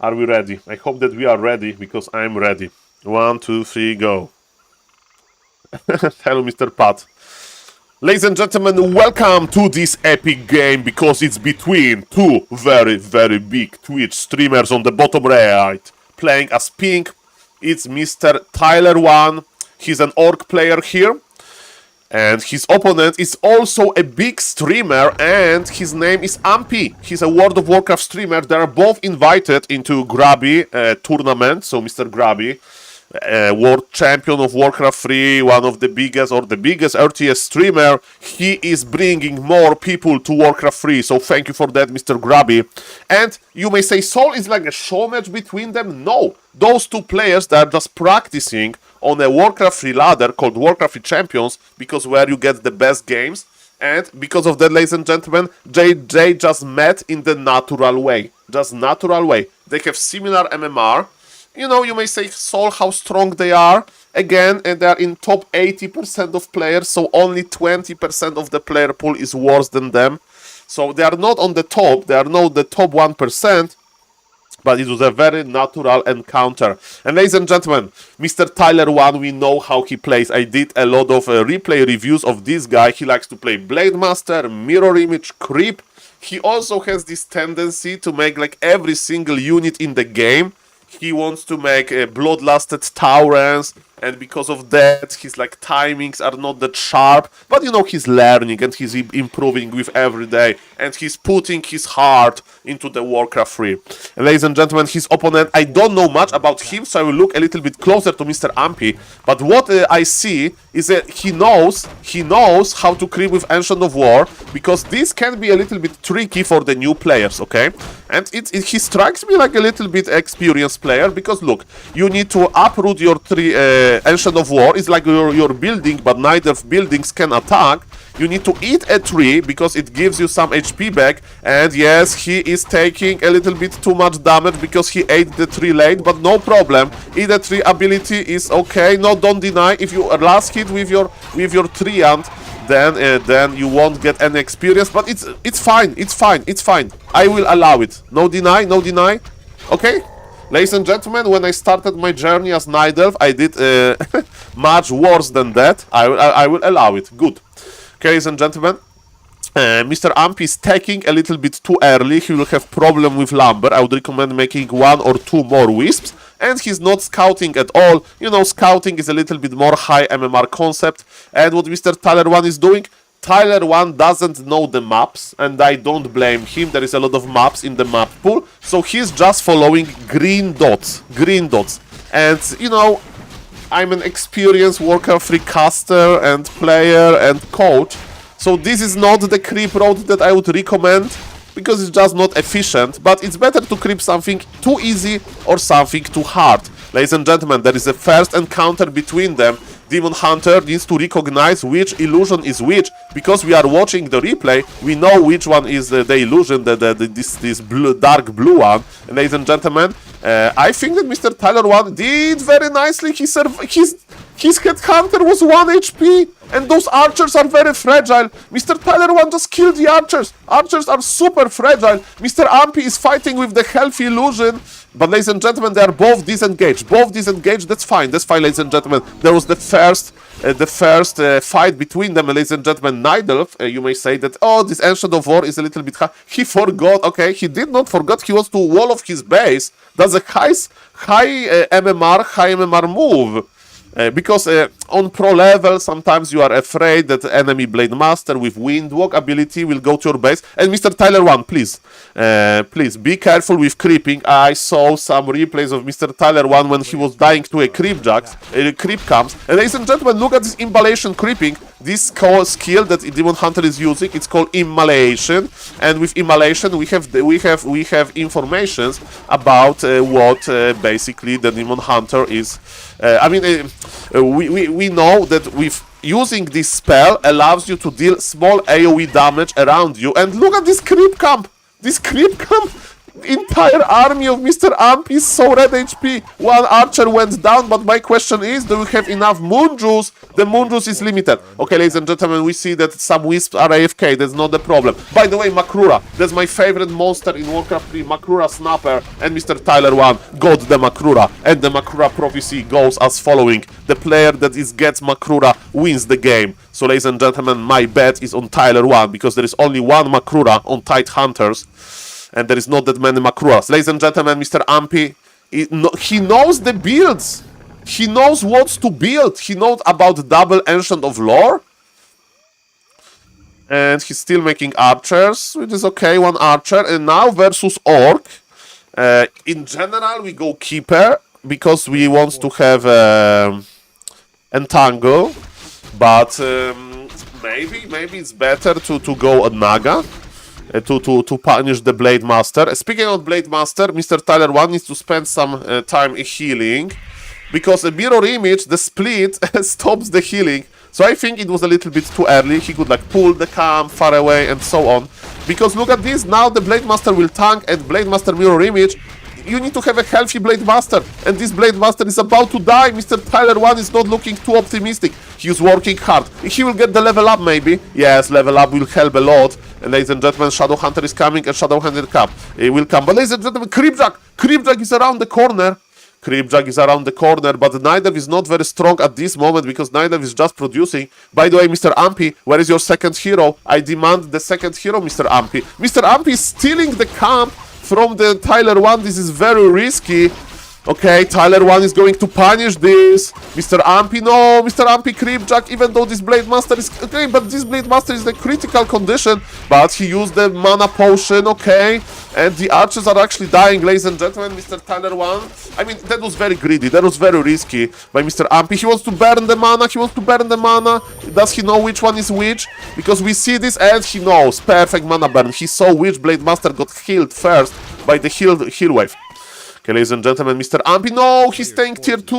[SPEAKER 1] Are we ready? I hope that we are ready, because I'm ready. 1, 2, 3, go. Hello, Mr. Pat. Ladies and gentlemen, welcome to this epic game, because it's between two very, very big Twitch streamers on the bottom right. Playing as pink, it's Mr. Tyler 1. He's an orc player here. And his opponent is also a big streamer, and his name is Ampy. He's a World of Warcraft streamer. They are both invited into Grabby tournament. So Mr. Grabby, world champion of Warcraft 3, one of the biggest or the biggest RTS streamer. He is bringing more people to Warcraft 3. So thank you for that, Mr. Grabby. And you may say Saul is like a show match between them. No, those two players, they are just practicing on a Warcraft 3 ladder called Warcraft 3 Champions, because where you get the best games. And because of that, ladies and gentlemen, they just met in the natural way. Just natural way. They have similar MMR. You know, you may say, Saul, how strong they are. Again, and they are in top 80% of players, so only 20% of the player pool is worse than them. So they are not on the top, they are not the top 1%. But it was a very natural encounter. And ladies and gentlemen, Mr. Tyler 1, we know how he plays. I did a lot of replay reviews of this guy. He likes to play Blade Master, Mirror Image, Creep. He also has this tendency to make like every single unit in the game. He wants to make Bloodlusted Taurens, and because of that, his like timings are not that sharp. But you know, he's learning and he's improving with every day, and he's putting his heart into the Warcraft 3. And ladies and gentlemen, his opponent, I don't know much about him, so I will look a little bit closer to Mr. Ampy. But what I see is that he knows how to creep with Ancient of War, because this can be a little bit tricky for the new players, okay? And he strikes me like a little bit experienced player, because look, you need to uproot your Ancient of War. It's like your building, but neither buildings can attack. You need to eat a tree, because it gives you some HP back. And yes, he is taking a little bit too much damage, because he ate the tree late, but no problem. Eat a tree ability is okay. No, don't deny. If you last hit with your treant, then you won't get any experience. But it's fine. It's fine. It's fine. I will allow it. No deny. No deny. Okay. Ladies and gentlemen, when I started my journey as Night Elf, I did much worse than that. I will allow it. Good. Okay, ladies and gentlemen, Mr. Amp is taking a little bit too early. He will have problem with lumber. I would recommend making 1 or 2 more wisps. And he's not scouting at all. You know, scouting is a little bit more high MMR concept. And what Mr. Tyler1 is doing, Tyler1 doesn't know the maps, and I don't blame him. There is a lot of maps in the map pool, so he's just following green dots. Green dots. And, you know, I'm an experienced Warcraft 3 caster and player and coach, so this is not the creep road that I would recommend, because it's just not efficient, but it's better to creep something too easy or something too hard. Ladies and gentlemen, there is a first encounter between them. Demon Hunter needs to recognize which illusion is which, because we are watching the replay. We know which one is the illusion, this blue, dark blue one. And ladies and gentlemen, I think that Mr. Tyler1 did very nicely. His headhunter was 1 HP, and those archers are very fragile. Mr. Tyler1 just killed the archers. Archers are super fragile. Mr. Ampy is fighting with the healthy illusion. But ladies and gentlemen, they are both disengaged. Both disengaged, that's fine. That's fine, ladies and gentlemen. There was the first fight between them, ladies and gentlemen. Night Elf, you may say that, oh, this Ancient of War is a little bit high. He forgot, okay, he did not forget. He was to wall of his base. That's a high MMR move. Because on pro level, sometimes you are afraid that enemy Blade Master with Windwalk ability will go to your base. And Mr. Tyler1, please be careful with creeping. I saw some replays of Mr. Tyler1 when he was dying to a creep camps. And ladies and gentlemen, look at this immolation creeping. This skill that Demon Hunter is using, it's called immolation. And with immolation, we have informations about what basically the Demon Hunter is. We know that with using this spell allows you to deal small AoE damage around you. And look at this creep camp. This creep camp. Entire army of Mr. Amp is so red HP. 1 archer went down, but my question is, do we have enough moon juice? The moon juice is limited. Okay, ladies and gentlemen, we see that some wisps are AFK. That's not the problem. By the way, Makrura. That's my favorite monster in Warcraft 3. Makrura Snapper and Mr. Tyler1 got the Makrura. And the Makrura prophecy goes as following. The player that gets Makrura wins the game. So, ladies and gentlemen, my bet is on Tyler1, because there is only 1 Makrura on Tide Hunters. And there is not that many Makruras. Ladies and gentlemen, Mr. Ampy, he knows the builds. He knows what to build. He knows about double Ancient of Lore. And he's still making archers, which is okay, 1 archer. And now versus Orc. In general, we go Keeper, because we want to have Entangle. But maybe it's better to go a Naga. To punish the Blade Master. Speaking of Blade Master, Mr. Tyler1 needs to spend some time healing, because a mirror image, the split, stops the healing. So I think it was a little bit too early. He could like pull the camp far away and so on. Because look at this, now the Blade Master will tank, and Blade Master mirror image. You need to have a healthy Blade Master, and this Blade Master is about to die. Mr. Tyler1 is not looking too optimistic. He's working hard. He will get the level up, maybe. Yes, level up will help a lot. And ladies and gentlemen, Shadow Hunter is coming, and Shadow Hunter will come. But ladies and gentlemen, Creepjack is around the corner. Creepjack is around the corner, but Night Elf is not very strong at this moment, because Night Elf is just producing. By the way, Mr. Ampy, where is your second hero? I demand the second hero, Mr. Ampy. Mr. Ampy is stealing the camp from the Tyler1. This is very risky. Okay, Tyler1 is going to punish this. Mr. Ampy, no, Mr. Ampy Creepjack, even though this Blade Master is... Okay, but this Blade Master is the critical condition, but he used the mana potion, okay, and the archers are actually dying, ladies and gentlemen. Mr. Tyler1, I mean, that was very greedy, that was very risky by Mr. Ampy. He wants to burn the mana, Does he know which one is which? Because we see this, and he knows. Perfect mana burn. He saw which Blade Master got healed first by the heal wave. Okay, ladies and gentlemen, Mr. Ampy, no, he's staying tier 2.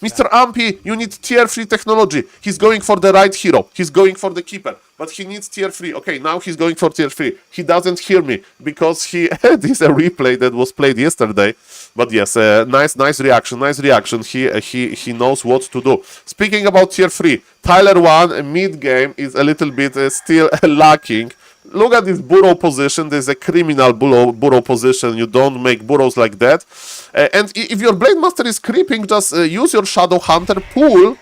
[SPEAKER 1] Mr. Ampy, you need tier 3 technology. He's going for the right hero. He's going for the keeper, but he needs tier 3. Okay, now he's going for tier 3. He doesn't hear me because this is a replay that was played yesterday. But yes, nice reaction, nice reaction. He knows what to do. Speaking about tier 3, Tyler 1 mid game is a little bit still lacking. Look at this burrow position. There's a criminal burrow position. You don't make burrows like that. And if your Blade Master is creeping, just use your Shadow Hunter, pull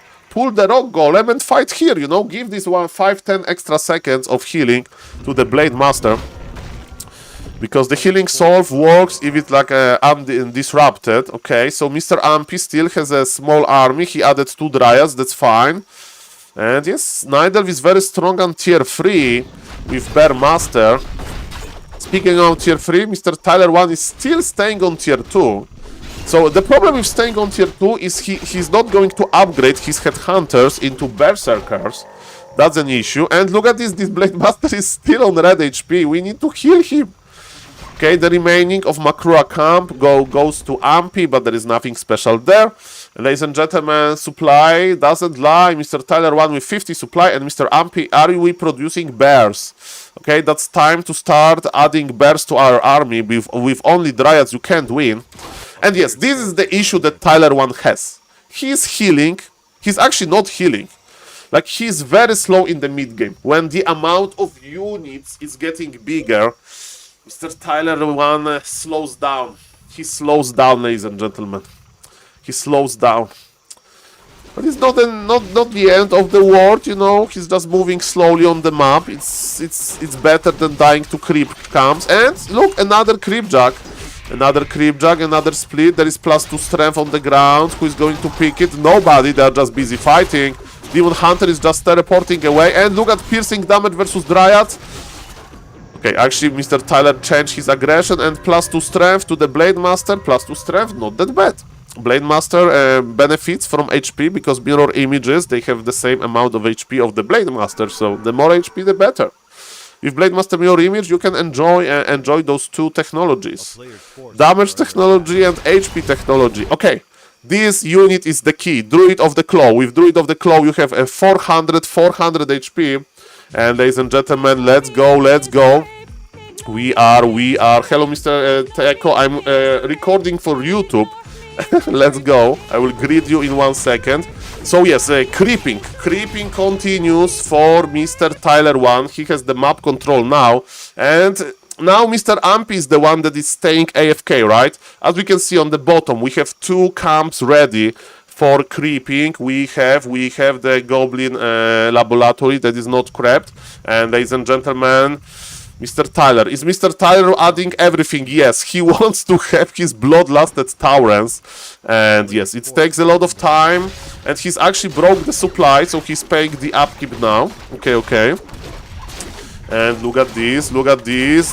[SPEAKER 1] the Rock Golem and fight here, you know. Give this one 5-10 extra seconds of healing to the Blade Master. Because the healing solve works if it's like undisrupted. Okay, so Mr. Ampy still has a small army. He added 2 Dryads, that's fine. And yes, Nidelf is very strong on tier 3 with Bear Master. Speaking of tier 3, Mr. Tyler 1 is still staying on tier 2. So the problem with staying on tier 2 is he's not going to upgrade his Headhunters into Berserkers. That's an issue. And look at this Blade Master is still on red HP. We need to heal him. Okay, the remaining of Makrua camp goes to Ampy, but there is nothing special there. Ladies and gentlemen, supply doesn't lie. Mr. Tyler 1 with 50 supply, and Mr. Ampy, are we producing bears? Okay, that's time to start adding bears to our army. With only Dryads, you can't win. And yes, this is the issue that Tyler 1 has. He's healing. He's actually not healing. Like, he's very slow in the mid game. When the amount of units is getting bigger, Mr. Tyler 1 slows down. He slows down, ladies and gentlemen. He slows down. But it's not the end of the world, you know. He's just moving slowly on the map. It's better than dying to creep camps. And look, another creep jack. Another creep jack, another split. There is +2 strength on the ground. Who is going to pick it? Nobody. They are just busy fighting. Demon Hunter is just teleporting away. And look at piercing damage versus Dryad. Okay, actually, Mr. Tyler changed his aggression and +2 strength to the Blade Master. +2 strength, not that bad. Blade Master benefits from HP because mirror images, they have the same amount of HP of the Blade Master, so the more HP, the better. With Blade Master mirror image, you can enjoy those 2 technologies. Damage technology and HP technology. Okay, this unit is the key. Druid of the Claw. With Druid of the Claw, you have a 400 HP. And ladies and gentlemen, let's go. We are. Hello, Mr. Teko. I'm recording for YouTube. Let's go. I will greet you in 1 second. So yes, creeping continues for Mr. Tyler 1. He has the map control now. And now Mr. Ampy is the one that is staying AFK, right? As we can see on the bottom, we have 2 camps ready for creeping. We have the Goblin Laboratory that is not crapped. And ladies and gentlemen, Mr. Tyler. Is Mr. Tyler adding everything? Yes, he wants to have his bloodlusted Taurens. And yes, it takes a lot of time. And he's actually broke the supply, so he's paying the upkeep now. Okay. And look at this.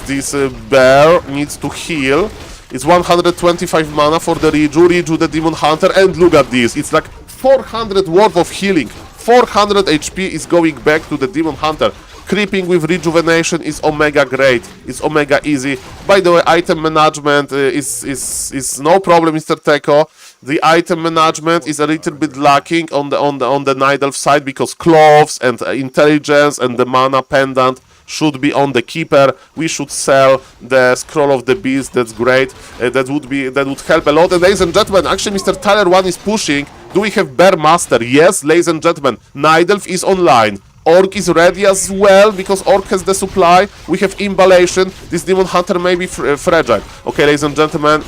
[SPEAKER 1] This bear needs to heal. It's 125 mana for the Riju the Demon Hunter. And look at this. It's like 400 worth of healing. 400 HP is going back to the Demon Hunter. Creeping with rejuvenation is omega great. It's omega easy. By the way, item management is no problem, Mr. Teko. The item management is a little bit lacking on the Nidelf side because cloves and intelligence and the mana pendant should be on the keeper. We should sell the Scroll of the Beast. That's great. That would help a lot. And ladies and gentlemen, actually Mr. Tyler 1 is pushing. Do we have Bear Master? Yes, ladies and gentlemen. Nidelf is online. Orc is ready as well, because Orc has the supply. We have Imballation. This Demon Hunter may be fragile. Okay, ladies and gentlemen.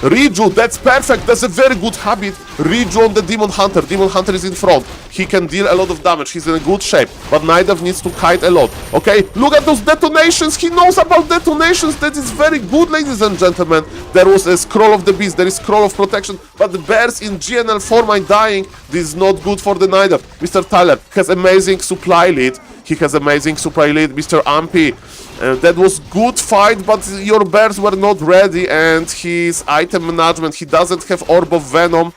[SPEAKER 1] Riju, that's perfect. That's a very good habit. Riju on the Demon Hunter. Demon Hunter is in front. He can deal a lot of damage. He's in a good shape. But Nidelf needs to kite a lot. Okay, look at those detonations. He knows about detonations. That is very good, ladies and gentlemen. There was a Scroll of the Beast. There is Scroll of Protection. But the bears in GNL form are dying. This is not good for the Nidelf. Mr. Tyler has amazing supply lead. He has amazing supply lead. Mr. Ampy. That was good fight, but your bears were not ready, and his item management, he doesn't have Orb of Venom.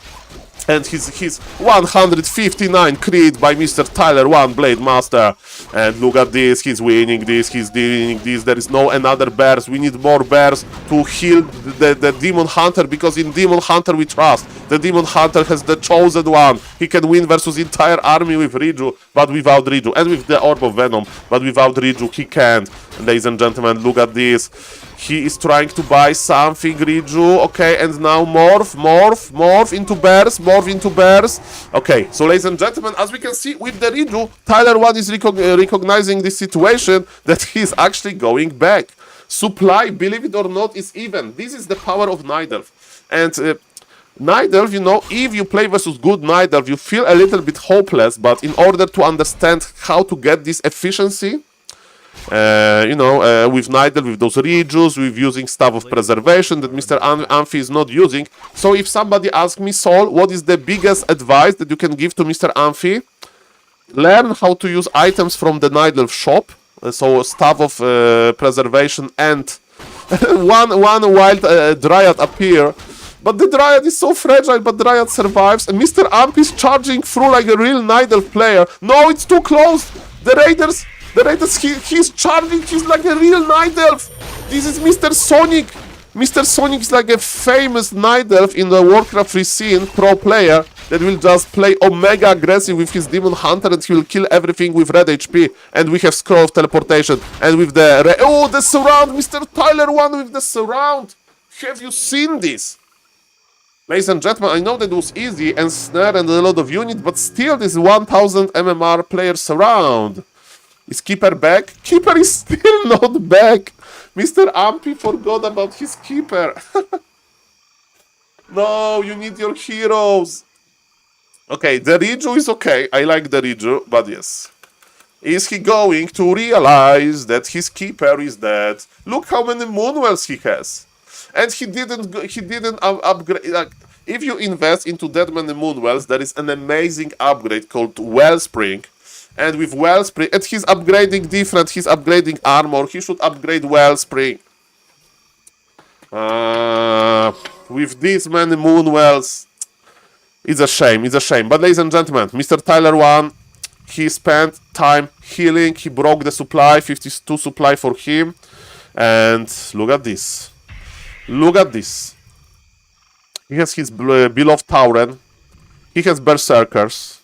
[SPEAKER 1] And his 159 crit by Mr. Tyler 1 Blade Master. And look at this, he's winning this, he's winning this. There is no another bears. We need more bears to heal the Demon Hunter, because in Demon Hunter we trust. The Demon Hunter has the chosen one. He can win versus entire army with Riju, but without Riju. And with the Orb of Venom, but without Riju he can't. Ladies and gentlemen, look at this. He is trying to buy something, Riju, okay, and now morph into bears, okay, so ladies and gentlemen, as we can see with the Riju, Tyler 1 is recognizing this situation, that he's actually going back. Supply, believe it or not, is even. This is the power of Night Elf. And Night Elf, you know, if you play versus good Night Elf, you feel a little bit hopeless, but in order to understand how to get this efficiency, with Night Elf, with those Rijus, with using Staff of Preservation that Mr. Amphi is not using. So if somebody asks me, Saul, what is the biggest advice that you can give to Mr. Amphi? Learn how to use items from the Night Elf shop. So Staff of Preservation and one wild Dryad appear. But the Dryad is so fragile, but Dryad survives. And Mr. Amphi is charging through like a real Night Elf player. No, it's too close. The Raiders, he's charging, he's like a real Night Elf. This is Mr. Sonic. Mr. Sonic is like a famous Night Elf in the Warcraft 3 scene, pro player, that will just play Omega aggressive with his Demon Hunter, and he will kill everything with red HP. And we have Scroll of Teleportation. And with the... Oh, the surround! Mr. Tyler 1 with the surround! Have you seen this? Ladies and gentlemen, I know that it was easy and snare and a lot of units, but still this 1000 MMR player surround. Is Keeper back? Keeper is still not back. Mr. Amphi forgot about his Keeper. No, you need your heroes. Okay, the Riju is okay. I like the Riju, but yes. Is he going to realize that his Keeper is dead? Look how many Moonwells he has. And he didn't upgrade. Like, if you invest into that many Moonwells, there is an amazing upgrade called Wellspring. And with Wellspring, and he's upgrading different, he's upgrading armor, he should upgrade Wellspring. With these many Moonwells, it's a shame. But ladies and gentlemen, Mr. Tyler 1, he spent time healing, he broke the supply, 52 supply for him. And look at this. Look at this. He has his beloved Tauren. He has Berserkers.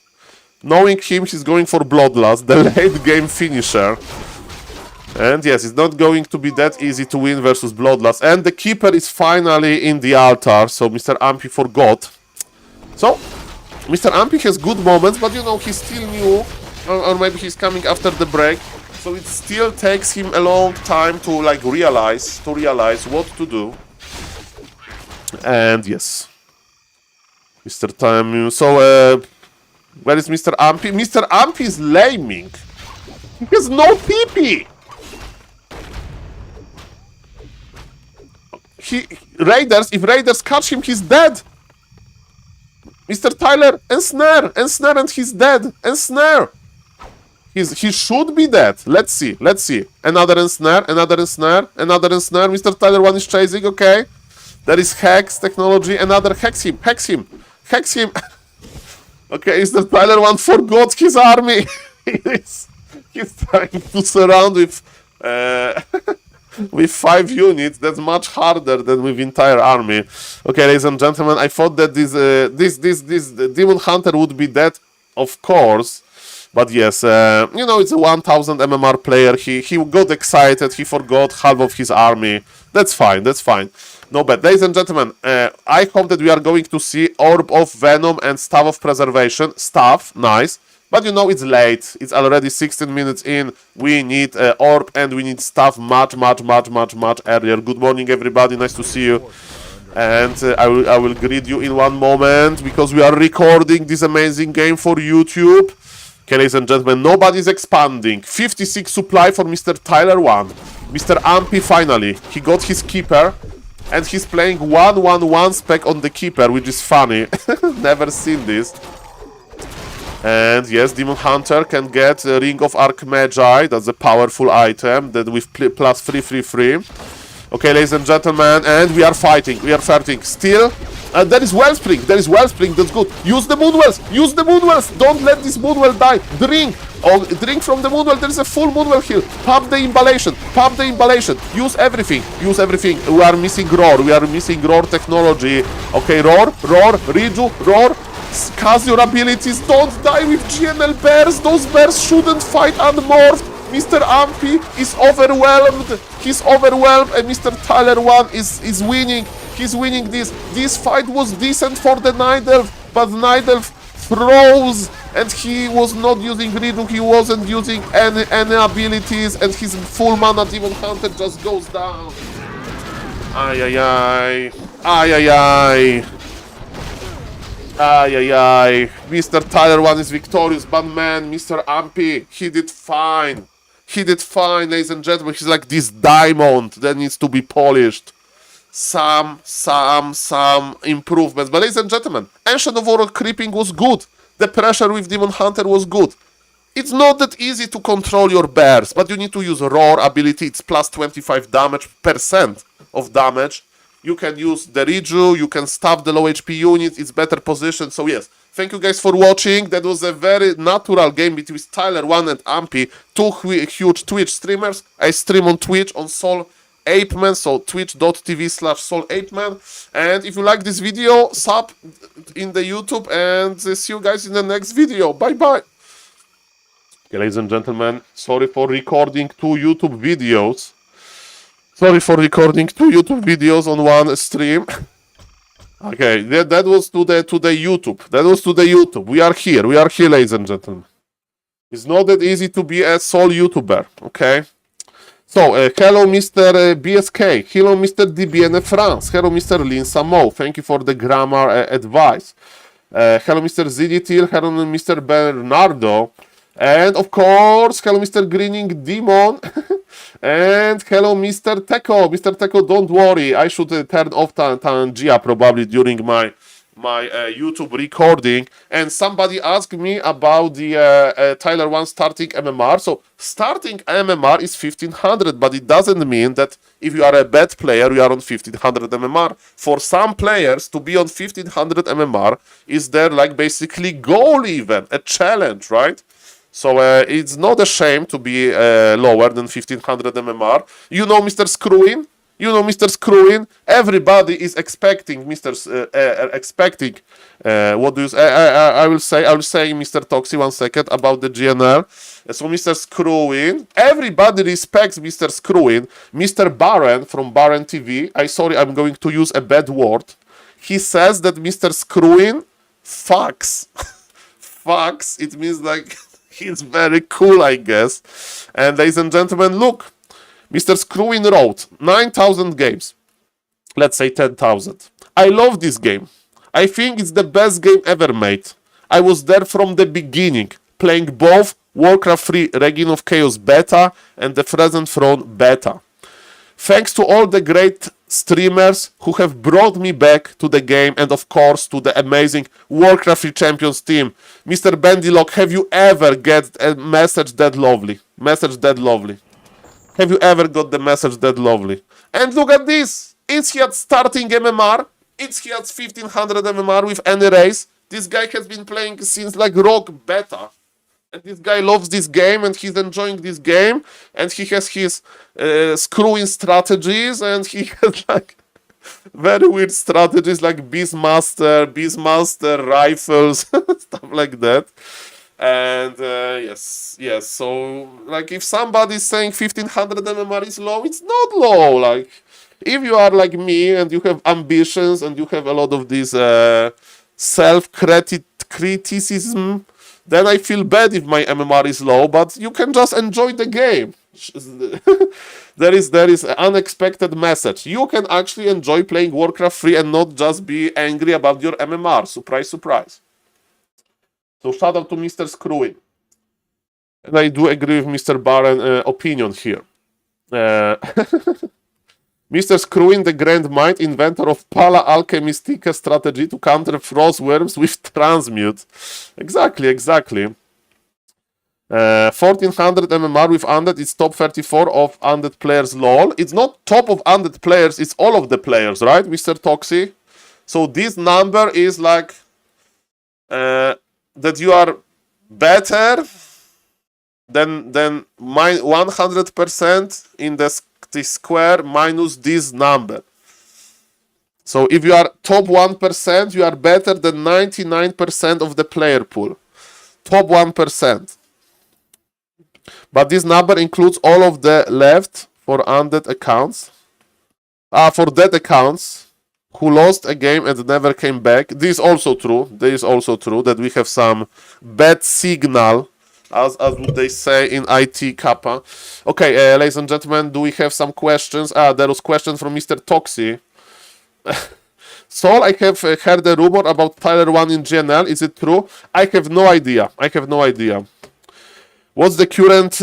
[SPEAKER 1] Knowing him, he's going for Bloodlust, the late game finisher. And yes, it's not going to be that easy to win versus Bloodlust. And the Keeper is finally in the altar, so Mr. Amphi forgot. So, Mr. Amphi has good moments, but you know, he's still new. Or maybe he's coming after the break. So it still takes him a long time to like realize what to do. And yes, Mr. Time. So where is Mr. Amphi? Mr. Amphi is laming. He has no PP. If Raiders catch him, he's dead. Mr. Tyler and snare, and he's dead, and snare. He should be dead. Let's see. Another ensnare. Mr. Tyler 1 is chasing, okay. There is Hex technology, another Hex him. Okay, Mr. Tyler 1 forgot his army. He's trying to surround with with 5 units. That's much harder than with entire army. Okay, ladies and gentlemen, I thought that this Demon Hunter would be dead, of course. But yes, you know, it's a 1000 MMR player. He got excited. He forgot half of his army. That's fine. No bad. Ladies and gentlemen, I hope that we are going to see Orb of Venom and Staff of Preservation. Staff, nice. But you know, it's late. It's already 16 minutes in. We need Orb and we need Staff much earlier. Good morning, everybody. Nice to see you. And I will greet you in one moment because we are recording this amazing game for YouTube. Okay, ladies and gentlemen, nobody's expanding. 56 supply for Mr. Tyler 1. Mr. Amphi finally. He got his Keeper. And he's playing 1-1-1 spec on the Keeper, which is funny. Never seen this. And yes, Demon Hunter can get Ring of Archmagi. That's a powerful item that with plus 3. Okay, ladies and gentlemen, and we are fighting. Still There is Wellspring. There is Wellspring. That's good. Use the Moonwells. Use the Moonwells. Don't let this Moonwell die. Drink. Oh, drink from the Moonwell. There is a full Moonwell heal. Pump the Imballation. Pump the Imballation. Use everything. Use everything. We are missing Roar. We are missing Roar technology. Okay, Roar. Roar. Reju. Roar. Cast your abilities. Don't die with GNL bears. Those bears shouldn't fight unmorphed. Mr. Ampy is overwhelmed. He's overwhelmed, and Mr. Tyler 1 is winning. He's winning this. This fight was decent for the Night Elf, but Night Elf froze, and he was not using Reju. He wasn't using any abilities, and his full mana Demon Hunter just goes down. Ay ay ay. Ay ay ay. Ay ay ay. Mr. Tyler 1 is victorious, but man, Mr. Ampy, he did fine. He did fine, ladies and gentlemen. He's like this diamond that needs to be polished. Some improvements. But ladies and gentlemen, Ancient of War creeping was good. The pressure with Demon Hunter was good. It's not that easy to control your bears, but you need to use Roar ability. It's plus 25 percent of damage. You can use the Reju, you can stop the low HP unit, it's better positioned. So yes, thank you guys for watching. That was a very natural game between Tyler 1 and Ampy, two huge Twitch streamers. I stream on Twitch on SaulPlayerMan, so twitch.tv/SaulPlayerMan. And if you like this video, sub in the YouTube, and see you guys in the next video. Bye bye. Okay, ladies and gentlemen, sorry for recording two YouTube videos. Sorry for recording two YouTube videos on one stream. Okay, that was to the YouTube. That was to the YouTube. We are here, ladies and gentlemen. It's not that easy to be a Soul YouTuber, okay? So, hello Mr. BSK, hello Mr. DBN France, hello Mr. Lin Samo, thank you for the grammar advice. Hello Mr. Ziditil, hello Mr. Bernardo, and of course, hello Mr. Grinning Demon. And hello, Mr. Teko. Mr. Teko, don't worry. I should turn off Tangia probably during my YouTube recording. And somebody asked me about the Tyler 1 starting MMR. So starting MMR is 1500, but it doesn't mean that if you are a bad player, you are on 1500 MMR. For some players, to be on 1500 MMR is their like basically goal even, a challenge, right? So it's not a shame to be lower than 1500 MMR. You know Mr. Screwin? You know Mr. Screwin? Everybody is expecting Mr. What do you say? I will say Mr. Toxi 1 second about the GNL. So Mr. Screwin, everybody respects Mr. Screwin. Mr. Baron from Baron TV, I'm going to use a bad word. He says that Mr. Screwin fucks. Fucks, it means like he's very cool, I guess. And ladies and gentlemen, look, Mr. Screwin wrote 9,000 games. Let's say 10,000. I love this game. I think it's the best game ever made. I was there from the beginning, playing both Warcraft 3 Reign of Chaos beta and the Frozen Throne beta. Thanks to all the great streamers who have brought me back to the game, and of course to the amazing Warcraft 3 Champions team. Mr. Bendylock, have you ever get a message that lovely? Message that lovely. Have you ever got the message that lovely? And look at this! It's here starting MMR. It's here 1500 MMR with any race. This guy has been playing since like Rock Beta. And this guy loves this game, and he's enjoying this game, and he has his screwing strategies, and he has like very weird strategies like Beastmaster rifles, stuff like that. And yes, so like if somebody's saying 1500 MMR is low, it's not low. Like if you are like me and you have ambitions and you have a lot of this self-criticism, then I feel bad if my MMR is low, but you can just enjoy the game. there is an unexpected message. You can actually enjoy playing Warcraft 3 and not just be angry about your MMR. Surprise, surprise. So shout out to Mr. Screwing. And I do agree with Mr. Baron's opinion here. Mr. Screwing, the Grand Mind, inventor of Pala Alchemistica strategy to counter Frostworms with Transmute. Exactly. 1400 MMR with Undead is top 34 of Undead players, lol. It's not top of Undead players, it's all of the players, right, Mr. Toxi? So this number is like that you are better than 100% in the square minus this number. So if you are top 1%, you are better than 99% of the player pool. Top 1%. But this number includes all of the left for undead accounts. For dead accounts who lost a game and never came back. This is also true. This is also true that we have some bad signal, as would they say in IT Kappa. Okay, ladies and gentlemen, do we have some questions? There was question from Mr. Toxi. Saul, I have heard a rumor about Tyler 1 in GNL. Is it true? I have no idea. I have no idea. What's the current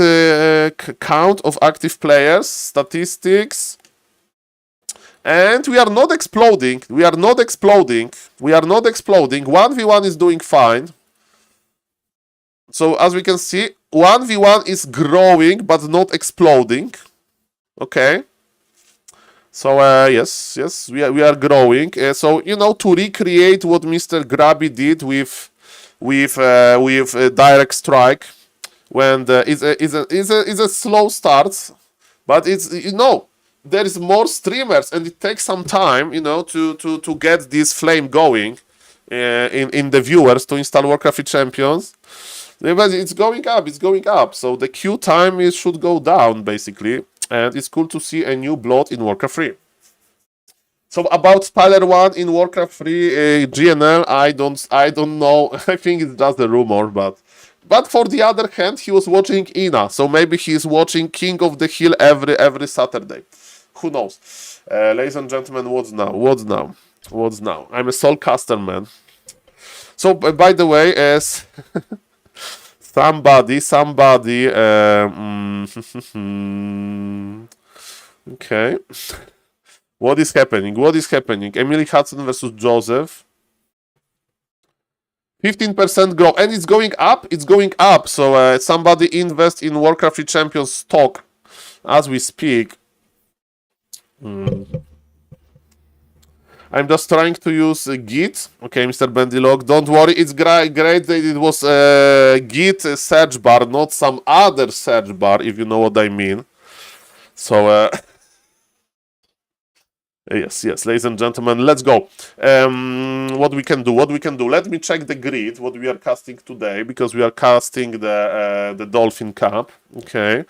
[SPEAKER 1] count of active players? Statistics. And we are not exploding. We are not exploding. We are not exploding. 1v1 is doing fine. So as we can see, 1v1 is growing but not exploding. Okay. So yes, we are growing. So you know, to recreate what Mr. Grabby did with direct strike, when is a slow start, but it's, you know, there is more streamers and it takes some time, you know, to get this flame going in the viewers to install Warcraft Champions. But it's going up. It's going up. So the queue time should go down basically. And it's cool to see a new blood in Warcraft 3. So about Tyler 1 in Warcraft 3 GNL, I don't know. I think it's just a rumor, but for the other hand, he was watching Ina, so maybe he's watching King of the Hill every Saturday. Who knows? Ladies and gentlemen, what's now? What's now? What's now? I'm a SaulCasterMan. So by the way, as somebody. Okay. What is happening? What is happening? Emily Hudson versus Joseph. 15% growth. And it's going up. It's going up. So somebody invest in Warcraft Champions stock as we speak. I'm just trying to use Git. Okay, Mr. Bendilog, don't worry. It's great that it was Git search bar, not some other search bar, if you know what I mean. So, yes, ladies and gentlemen, let's go. What we can do? Let me check the grid, what we are casting today, because we are casting the Dolphin Cup. Okay.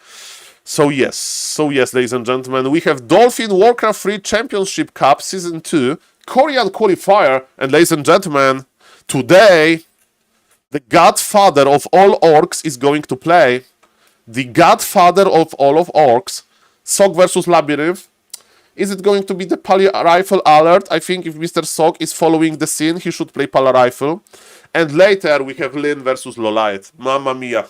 [SPEAKER 1] So yes, ladies and gentlemen, we have Dolphin Warcraft 3 Championship Cup Season 2, Korean Qualifier, and ladies and gentlemen, today, the godfather of all orcs is going to play. The godfather of all of orcs, Sok versus Labyrinth. Is it going to be the Pally Rifle alert? I think if Mr. Sok is following the scene, he should play Pally Rifle. And later, we have Lin versus Lolite. Mamma mia.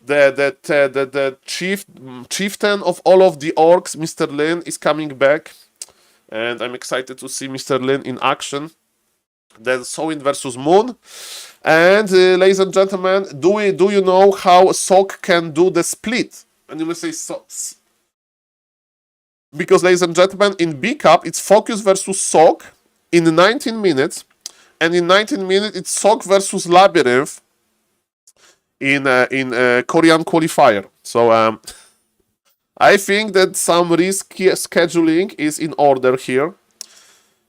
[SPEAKER 1] The chieftain of all of the orcs, Mr. Lin, is coming back, and I'm excited to see Mr. Lin in action. Then Sowin versus Moon, and ladies and gentlemen, do you know how Sok can do the split? And you may say so, because ladies and gentlemen, in B Cup it's Focus versus Sok in 19 minutes, and in 19 minutes it's Sok versus Labyrinth. In Korean Qualifier. So I think that some risky scheduling is in order here.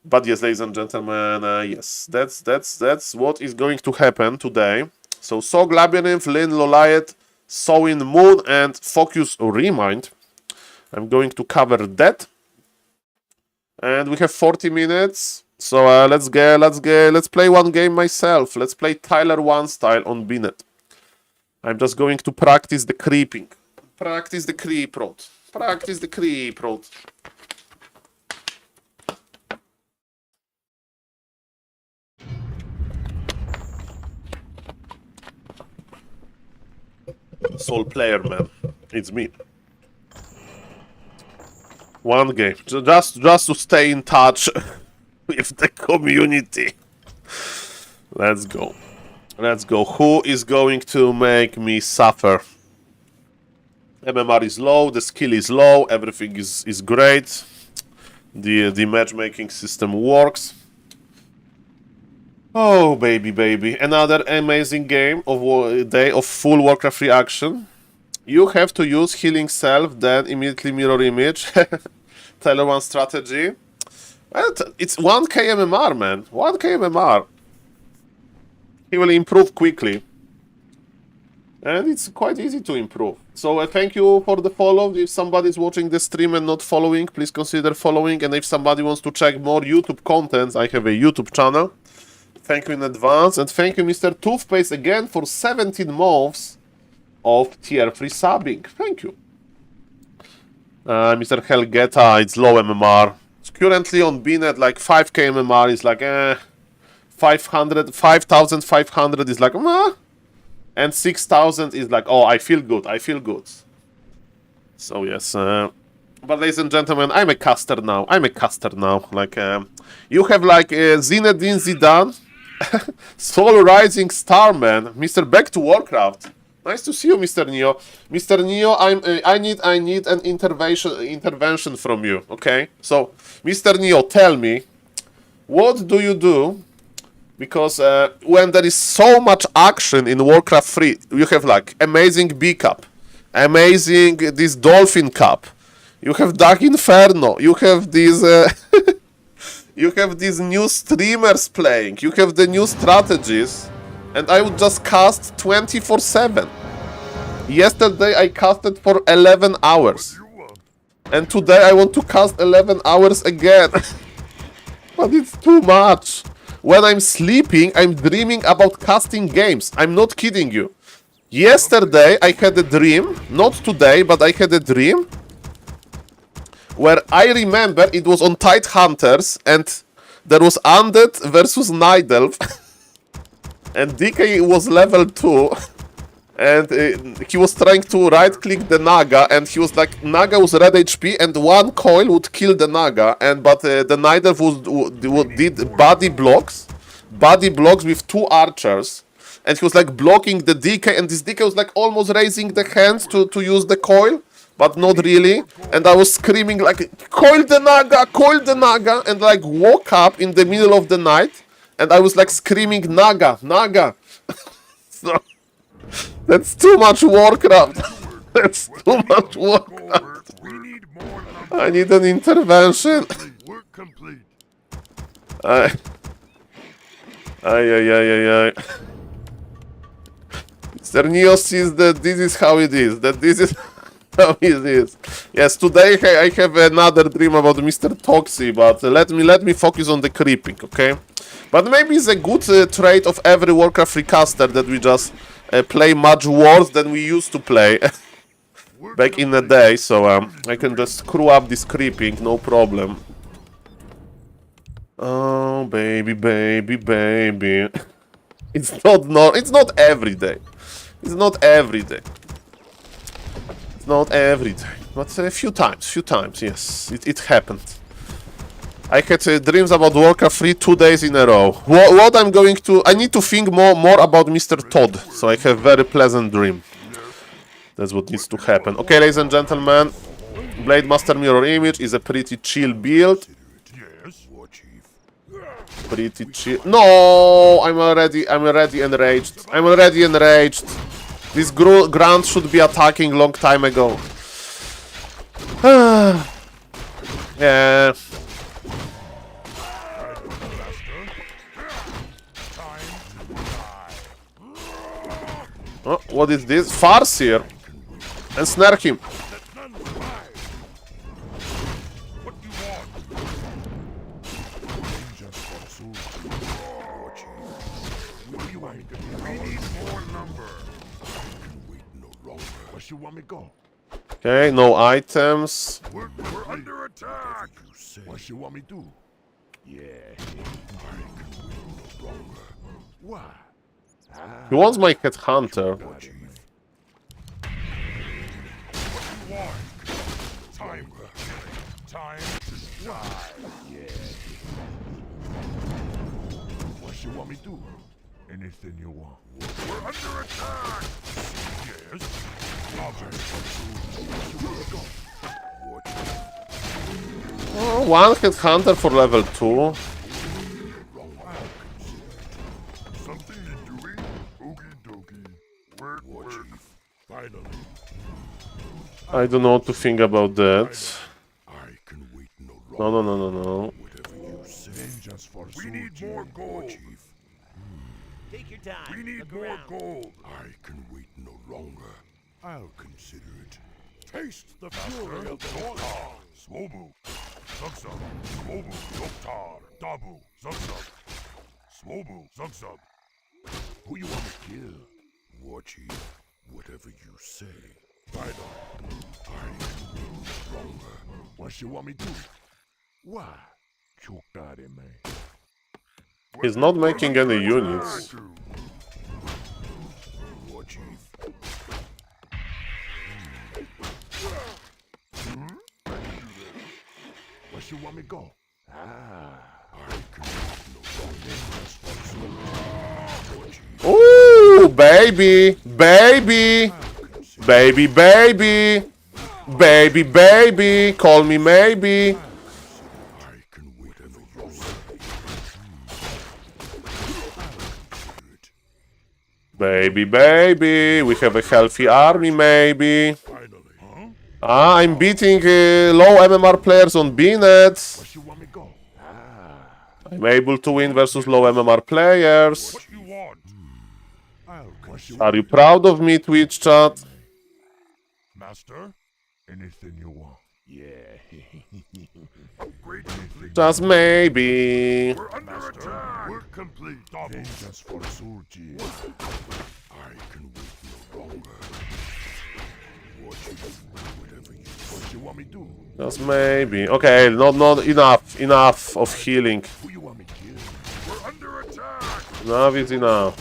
[SPEAKER 1] But yes, ladies and gentlemen, yes, that's what is going to happen today. So Sok, Labyrinth, Lin, Lolite, Sowin, Moon, and Focus Remind. I'm going to cover that. And we have 40 minutes. So let's play one game myself. Let's play Tyler 1 style on Binet. I'm just going to practice the creeping. Practice the creep road. Practice the creep road. SaulPlayerMan. It's me. One game. Just to stay in touch with the community. Let's go. Let's go. Who is going to make me suffer? MMR is low, the skill is low, everything is great. The matchmaking system works. Oh, baby, baby. Another amazing game of day of full Warcraft 3 action. You have to use healing self, then immediately mirror image. Tailor one strategy. Well, it's 1k MMR, man. 1k MMR. He will improve quickly. And it's quite easy to improve. So thank you for the follow. If somebody is watching the stream and not following, please consider following. And if somebody wants to check more YouTube content, I have a YouTube channel. Thank you in advance. And thank you, Mr. Toothpaste, again for 17 months of tier 3 subbing. Thank you. Mr. Helgeta, it's low MMR. It's currently on BNet like 5k MMR is like 5,500 is like and 6,000 is like, oh, I feel good, I feel good. So yes, but ladies and gentlemen, I'm a caster now. Like, you have like Zinedine Zidane, Soul Rising Starman, Mr. Back to Warcraft. Nice to see you, Mr. Neo. Mr. Neo, I need an intervention from you. Okay, so Mr. Neo, tell me, what do you do? Because when there is so much action in Warcraft 3, you have like amazing B Cup, amazing this Dolphin Cup, you have Dark Inferno, you have these you have these new streamers playing, you have the new strategies, and I would just cast 24/7. Yesterday I casted for 11 hours, and today I want to cast 11 hours again. But it's too much. When I'm sleeping, I'm dreaming about casting games. I'm not kidding you. Yesterday, I had a dream. Not today, but I had a dream. Where I remember it was on Tide Hunters. And there was Undead versus Night Elf. And DK was level 2. And he was trying to right-click the Naga. And he was like, Naga was red HP. And one coil would kill the Naga. But the Night Elf did body blocks with 2 archers, and he was like blocking the DK, and this DK was like almost raising the hands to use the coil, but not really. And I was screaming like, coil the Naga, and like woke up in the middle of the night, and I was like screaming Naga. So that's too much Warcraft. That's too much Warcraft. I need an intervention.
[SPEAKER 2] Work complete.
[SPEAKER 1] Ay. Mr. Neo sees that this is how it is. How it is. Yes, today I have another dream about Mr. Toxie, but let me focus on the creeping, okay? But maybe it's a good trait of every Warcraft 3 caster that we just play much worse than we used to play back in the day, so I can just screw up this creeping, no problem. Oh, baby. It's not every day. It's not every day. But a few times, yes. It happened. I had dreams about Warcraft 3 2 days in a row. What I'm going to... I need to think more about Mr. Todd, so I have very pleasant dream. That's what needs to happen. Okay, ladies and gentlemen, Blade Master Mirror Image is a pretty chill build. Pretty chill. No, I'm already enraged. This Grunt should be attacking long time ago. Yeah. Oh, what is this? Farseer. And snare him.
[SPEAKER 2] You want me go?
[SPEAKER 1] Okay, no items.
[SPEAKER 2] We're under attack. What you want me do? Yeah. Why?
[SPEAKER 1] He wants my headhunter.
[SPEAKER 2] Time to die. Yeah. What you want me do? Anything you want. We're under attack. Yes.
[SPEAKER 1] Oh, one headhunter for level 2. I don't know what to think about that.
[SPEAKER 2] I can wait no
[SPEAKER 1] No,
[SPEAKER 2] longer.
[SPEAKER 1] no, no, no, no.
[SPEAKER 2] Whatever you say. Vengeance for we need more gold, Chief.
[SPEAKER 4] Take your time.
[SPEAKER 2] We need
[SPEAKER 4] Look
[SPEAKER 2] more
[SPEAKER 4] around.
[SPEAKER 2] gold. I can wait no longer. I'll consider it. Taste the fury of Doktar. Swobu. Zugzug. Swobu. Doktar. Dabu. Zugzug. Swobu. Zugzug. Who you want to kill? War Chief. Whatever you say. Fido. I can wait no longer. What you want me to do? Why? SaulPlayerMan.
[SPEAKER 1] He's not making any units.
[SPEAKER 2] War Chief. Where you want me go? I can no longer.
[SPEAKER 1] Ooh, baby, baby, baby, baby, baby, baby. Call me maybe.
[SPEAKER 2] I can whatever you say.
[SPEAKER 1] Baby, baby. We have a healthy army, maybe.
[SPEAKER 2] Finally, huh?
[SPEAKER 1] Ah, I'm beating low MMR players on B-net.
[SPEAKER 2] Where you want me go?
[SPEAKER 1] I'm able to win versus low MMR players.
[SPEAKER 2] What you want? I'll
[SPEAKER 1] Are you proud of me, Twitch chat?
[SPEAKER 2] Master? Anything you want. Yeah. Upgrade complete.
[SPEAKER 1] Just maybe.
[SPEAKER 2] We're under attack. We're complete. Vengeance for Soldier. I can wait no longer. What you want me to do?
[SPEAKER 1] Just maybe. Okay, not enough of healing.
[SPEAKER 2] Who you want me to kill? We're under attack.
[SPEAKER 1] Enough is enough.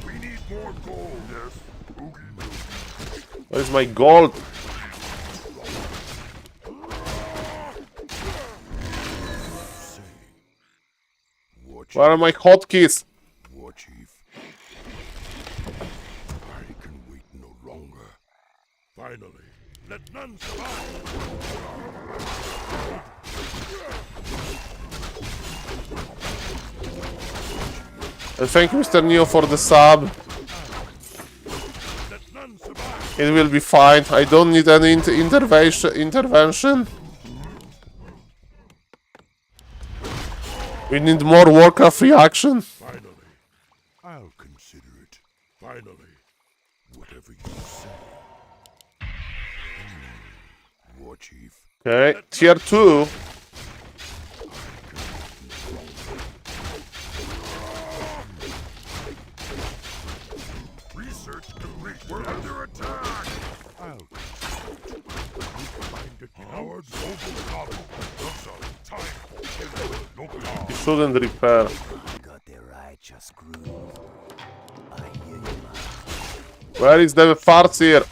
[SPEAKER 2] We need more gold. Yes. Oogie.
[SPEAKER 1] Where's my gold? Where are my hotkeys?
[SPEAKER 2] War Chief. I can wait no longer. Finally, let none survive.
[SPEAKER 1] And thank you, Mr. Neo, for the sub.
[SPEAKER 2] Let none survive.
[SPEAKER 1] It will be fine. I don't need any intervention. We need more Warcraft reaction.
[SPEAKER 2] Finally, I'll consider it. Finally, whatever you say. War Chief.
[SPEAKER 1] Okay, tier 2.
[SPEAKER 2] Research complete. We're under attack. I'll consider it. Find the cowards over the gobble. Time. No
[SPEAKER 1] He shouldn't repair.
[SPEAKER 4] Got the righteous groove. I hear you, man.
[SPEAKER 1] Where is the Farseer?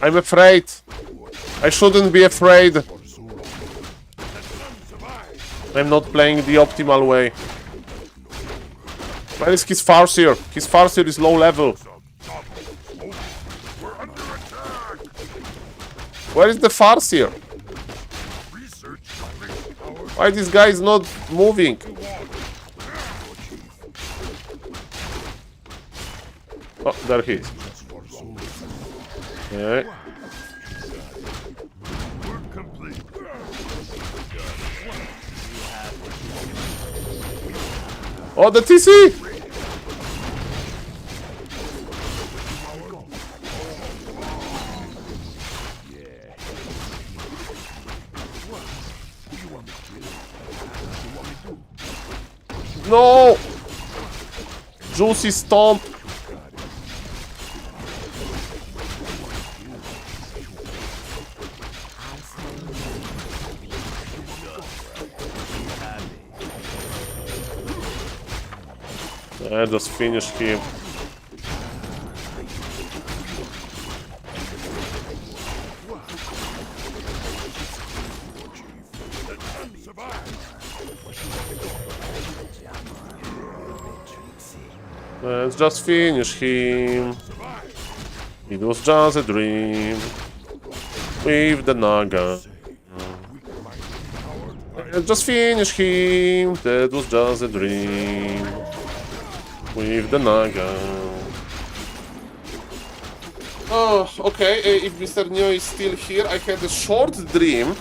[SPEAKER 1] I'm afraid. I shouldn't be afraid. I'm not playing the optimal way. Where is his Farseer? His Farseer is low level.
[SPEAKER 2] We're under attack.
[SPEAKER 1] Where is the Farseer?
[SPEAKER 2] Research complete.
[SPEAKER 1] Why this guy is not moving? Oh, there he is. Okay.
[SPEAKER 2] We're complete.
[SPEAKER 1] Oh, the TC! No! Juicy stomp! I just finished him. Let's just finish him. It was just a dream. With the Naga. Let's just finish him. That was just a dream. With the Naga. Oh, okay. If Mr. Neo is still here, I had a short dream,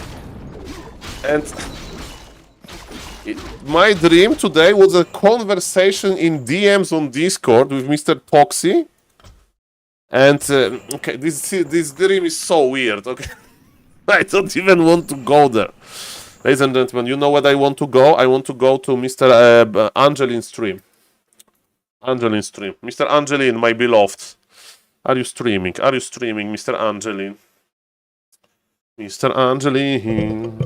[SPEAKER 1] and my dream today was a conversation in DMs on Discord with Mr. Toxy. And okay, this dream is so weird. Okay, I don't even want to go there, ladies and gentlemen. You know where I want to go? I want to go to Mr. Angeline stream. Angeline stream. Mr. Angeline, my beloved. Are you streaming? Are you streaming, Mr. Angeline? Mr. Angeline.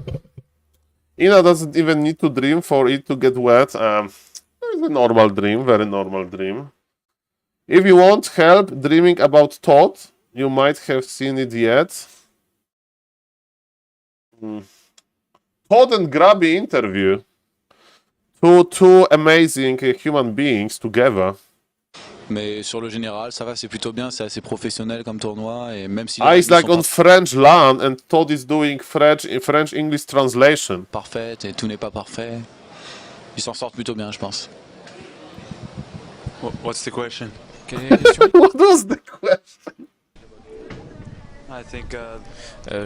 [SPEAKER 1] Ina doesn't even need to dream for it to get wet. It's a normal dream, very normal dream. If you want help dreaming about Todd, you might have seen it yet. Todd and Grubby interview. Two amazing human beings together.
[SPEAKER 5] Mais sur le général, ça va, c'est plutôt bien, c'est assez professionnel comme tournoi et même si
[SPEAKER 1] It's like on French LAN and Todd is doing French English translation.
[SPEAKER 5] Parfaite et tout n'est pas parfait, ils s'en sortent plutôt bien, je pense.
[SPEAKER 6] What's the question?
[SPEAKER 7] Quelle est la question?
[SPEAKER 1] What was the question?
[SPEAKER 6] I think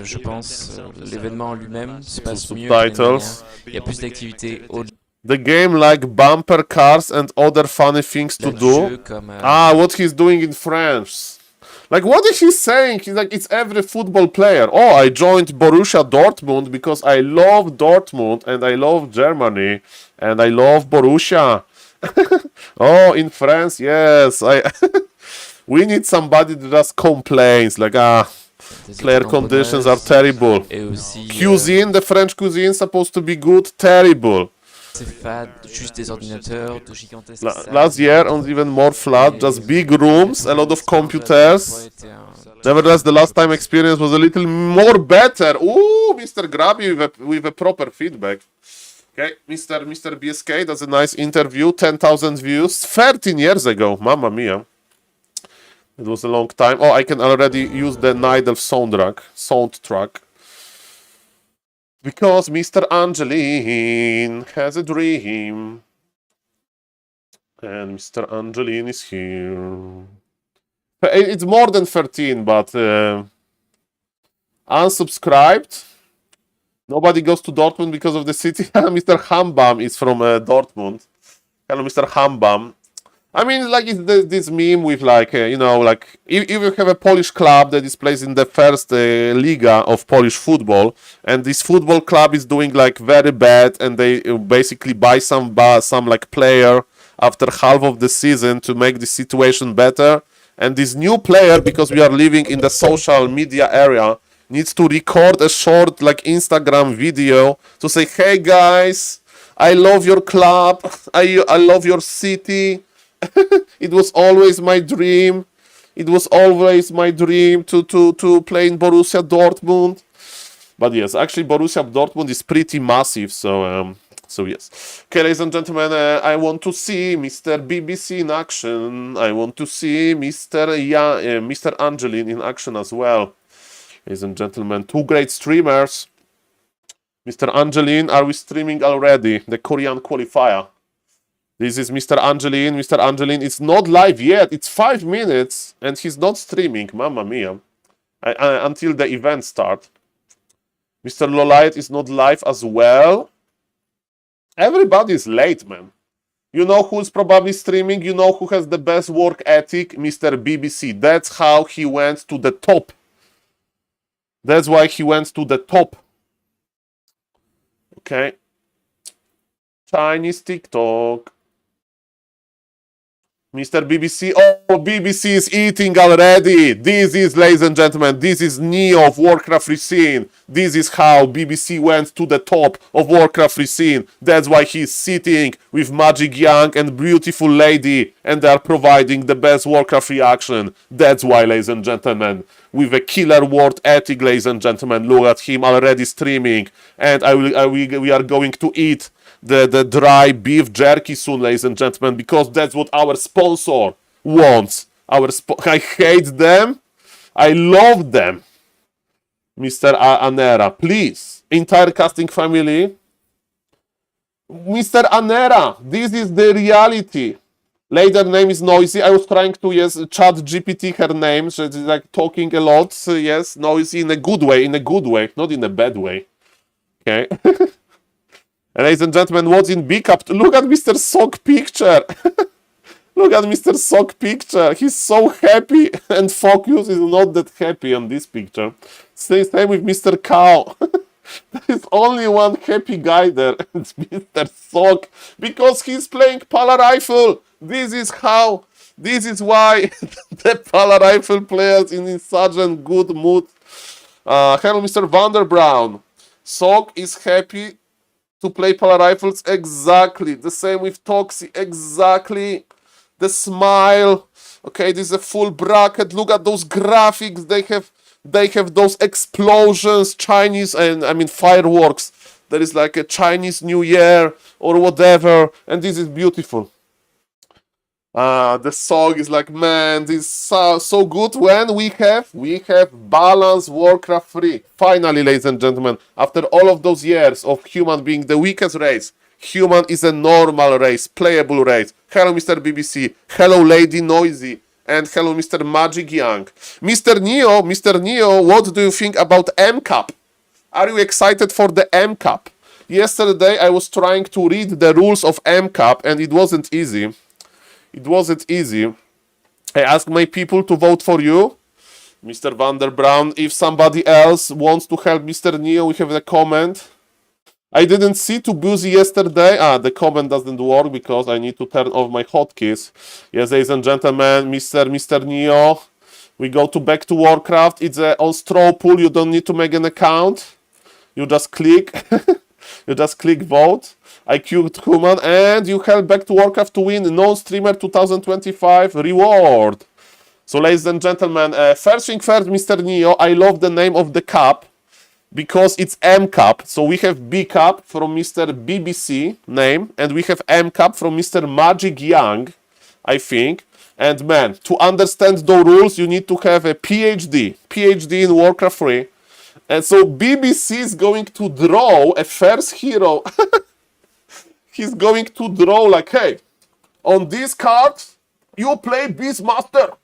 [SPEAKER 7] Je pense l'événement en lui-même se passe mieux.
[SPEAKER 1] Subtitles.
[SPEAKER 7] Il y a plus d'activités au-delà
[SPEAKER 1] The game like bumper cars and other funny things to
[SPEAKER 7] du
[SPEAKER 1] do.
[SPEAKER 7] jeu comme
[SPEAKER 1] What he's doing in French. Like, what is he saying? He's like, it's every football player. Oh, I joined Borussia Dortmund because I love Dortmund and I love Germany and I love Borussia. Oh, in France, yes. We need somebody that just complains. Like, player conditions are terrible.
[SPEAKER 7] et aussi
[SPEAKER 1] Cuisine, the French cuisine supposed to be good, terrible.
[SPEAKER 7] c'est fade, juste des ordinateurs de gigantesques salles.
[SPEAKER 1] Last year, on even more flat, just big rooms, a lot of computers. Nevertheless, the last time experience was a little more better. Ooh, Mr. Grubby with a proper feedback. Okay, Mr. BSK does a nice interview, 10,000 views, 13 years ago. Mamma mia. It was a long time. Oh, I can already use the Nidal soundtrack. Because Mr. Angeline has a dream. And Mr. Angeline is here. It's more than 13, but unsubscribed. Nobody goes to Dortmund because of the city. Mr. Hambam is from Dortmund. Hello, Mr. Hambam. I mean, like, it's this meme with, like, like, if you have a Polish club that is placed in the first Liga of Polish football, and this football club is doing, like, very bad, and they basically buy some like, player after half of the season to make the situation better, and this new player, because we are living in the social media area, needs to record a short, like, Instagram video to say, hey, guys, I love your club, I love your city. It was always my dream. It was always my dream to play in Borussia Dortmund. But yes, actually Borussia Dortmund is pretty massive, so yes. Okay, ladies and gentlemen, I want to see Mr. BBC in action. I want to see Mr. Angeline in action as well. Ladies and gentlemen, two great streamers. Mr. Angeline, are we streaming already? The Korean qualifier. This is Mr. Angeline. Mr. Angeline is not live yet. It's 5 minutes and he's not streaming. Mamma mia. Until the event start. Mr. Lolite is not live as well. Everybody is late, man. You know who's probably streaming? You know who has the best work ethic? Mr. BBC. That's how he went to the top. That's why he went to the top. Okay. Chinese TikTok. Mr. BBC. Oh, BBC is eating already. This is, ladies and gentlemen, this is Neo of Warcraft Recene. This is how BBC went to the top of Warcraft Recene. That's why he's sitting with Magic Young and beautiful lady, and they are providing the best Warcraft reaction. That's why, ladies and gentlemen, with a killer word ethic, ladies and gentlemen, look at him already streaming, and we are going to eat the dry beef jerky soon, ladies and gentlemen, because that's what our sponsor wants. I hate them. I love them. Mr. Anera, please. Entire casting family. Mr. Anera, this is the reality. Later name is Noisy. I was trying to, yes, chat GPT her name. She's like talking a lot. So, yes, Noisy in a good way, not in a bad way. Okay. Ladies and gentlemen, what's in B cup? Look at Mr. Sock picture. Look at Mr. Sock picture. He's so happy, and Focus is not that happy on this picture. Same with Mr. Cow. There's only one happy guy there. It's Mr. Sock, because he's playing Pala Rifle. This is why the Pala Rifle players in such a good mood. Hello, Mr. Vanderbrown. Sock is happy to play Pala Rifles. Exactly. The same with Toxi. Exactly. The smile. Okay, this is a full bracket. Look at those graphics. They have those explosions, Chinese, and I mean fireworks. There is like a Chinese New Year or whatever, and this is beautiful. The song is like, man, this is so good when we have balanced Warcraft 3. Finally, ladies and gentlemen, after all of those years of human being the weakest race, human is a normal race, playable race. Hello, Mr. BBC. Hello, Lady Noisy. And hello, Mr. Magic Young. Mr. Neo, what do you think about M-Cup? Are you excited for the M-Cup? Yesterday, I was trying to read the rules of M-Cup, and it wasn't easy. I asked my people to vote for you, Mr. Vanderbrown. If somebody else wants to help Mr. Neo, we have a comment. I didn't see too busy yesterday. The comment doesn't work because I need to turn off my hotkeys. Yes, ladies and gentlemen, Mr. Neo. We go back to Warcraft. It's on straw pool. You don't need to make an account. You just click. You just click vote. I queued human, and you help back to Warcraft to win non-streamer 2025 reward. So, ladies and gentlemen, first thing first, Mr. Neo, I love the name of the cup because it's M cup. So we have B cup from Mr. BBC name, and we have M cup from Mr. Magic Young, I think. And man, to understand the rules, you need to have a PhD in Warcraft 3. And so BBC is going to draw a first hero. He's going to draw like, hey, on this card, you play Beastmaster.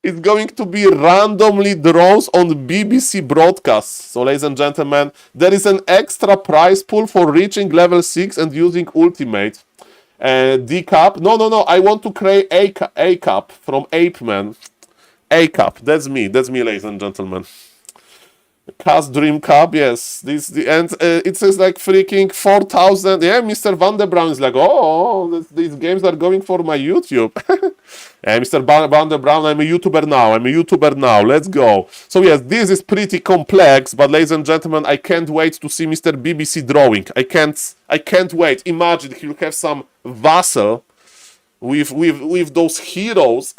[SPEAKER 1] It's going to be randomly draws on BBC broadcasts. So, ladies and gentlemen, there is an extra prize pool for reaching level 6 and using Ultimate. D cup. No. I want to create A cup from Ape Man. A cup. That's me, ladies and gentlemen. Cast Dream Cup, yes. It says like freaking 4,000. Yeah, Mr. Vanderbrown is like, these games are going for my YouTube. Yeah, Mr. Vanderbrown, I'm a YouTuber now. Let's go. So yes, this is pretty complex, but ladies and gentlemen, I can't wait to see Mr. BBC drawing. I can't wait. Imagine he'll have some vassal with those heroes.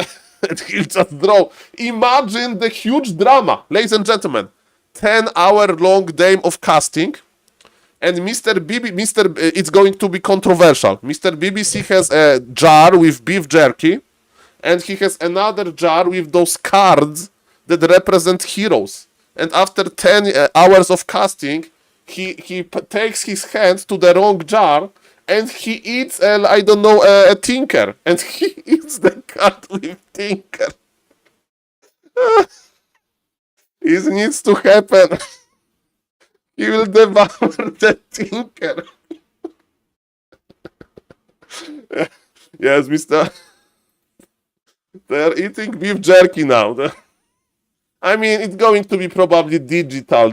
[SPEAKER 1] And he'll just draw. Imagine the huge drama, ladies and gentlemen. 10-hour-long day of casting, and it's going to be controversial. Mr. BBC has a jar with beef jerky, and he has another jar with those cards that represent heroes. And after 10 hours of casting, he takes his hand to the wrong jar, and he eats, a Tinker, and he eats the card with Tinker. It needs to happen. He will devour the Tinker. Yes, Mr. They're eating beef jerky now. I mean, it's going to be probably digital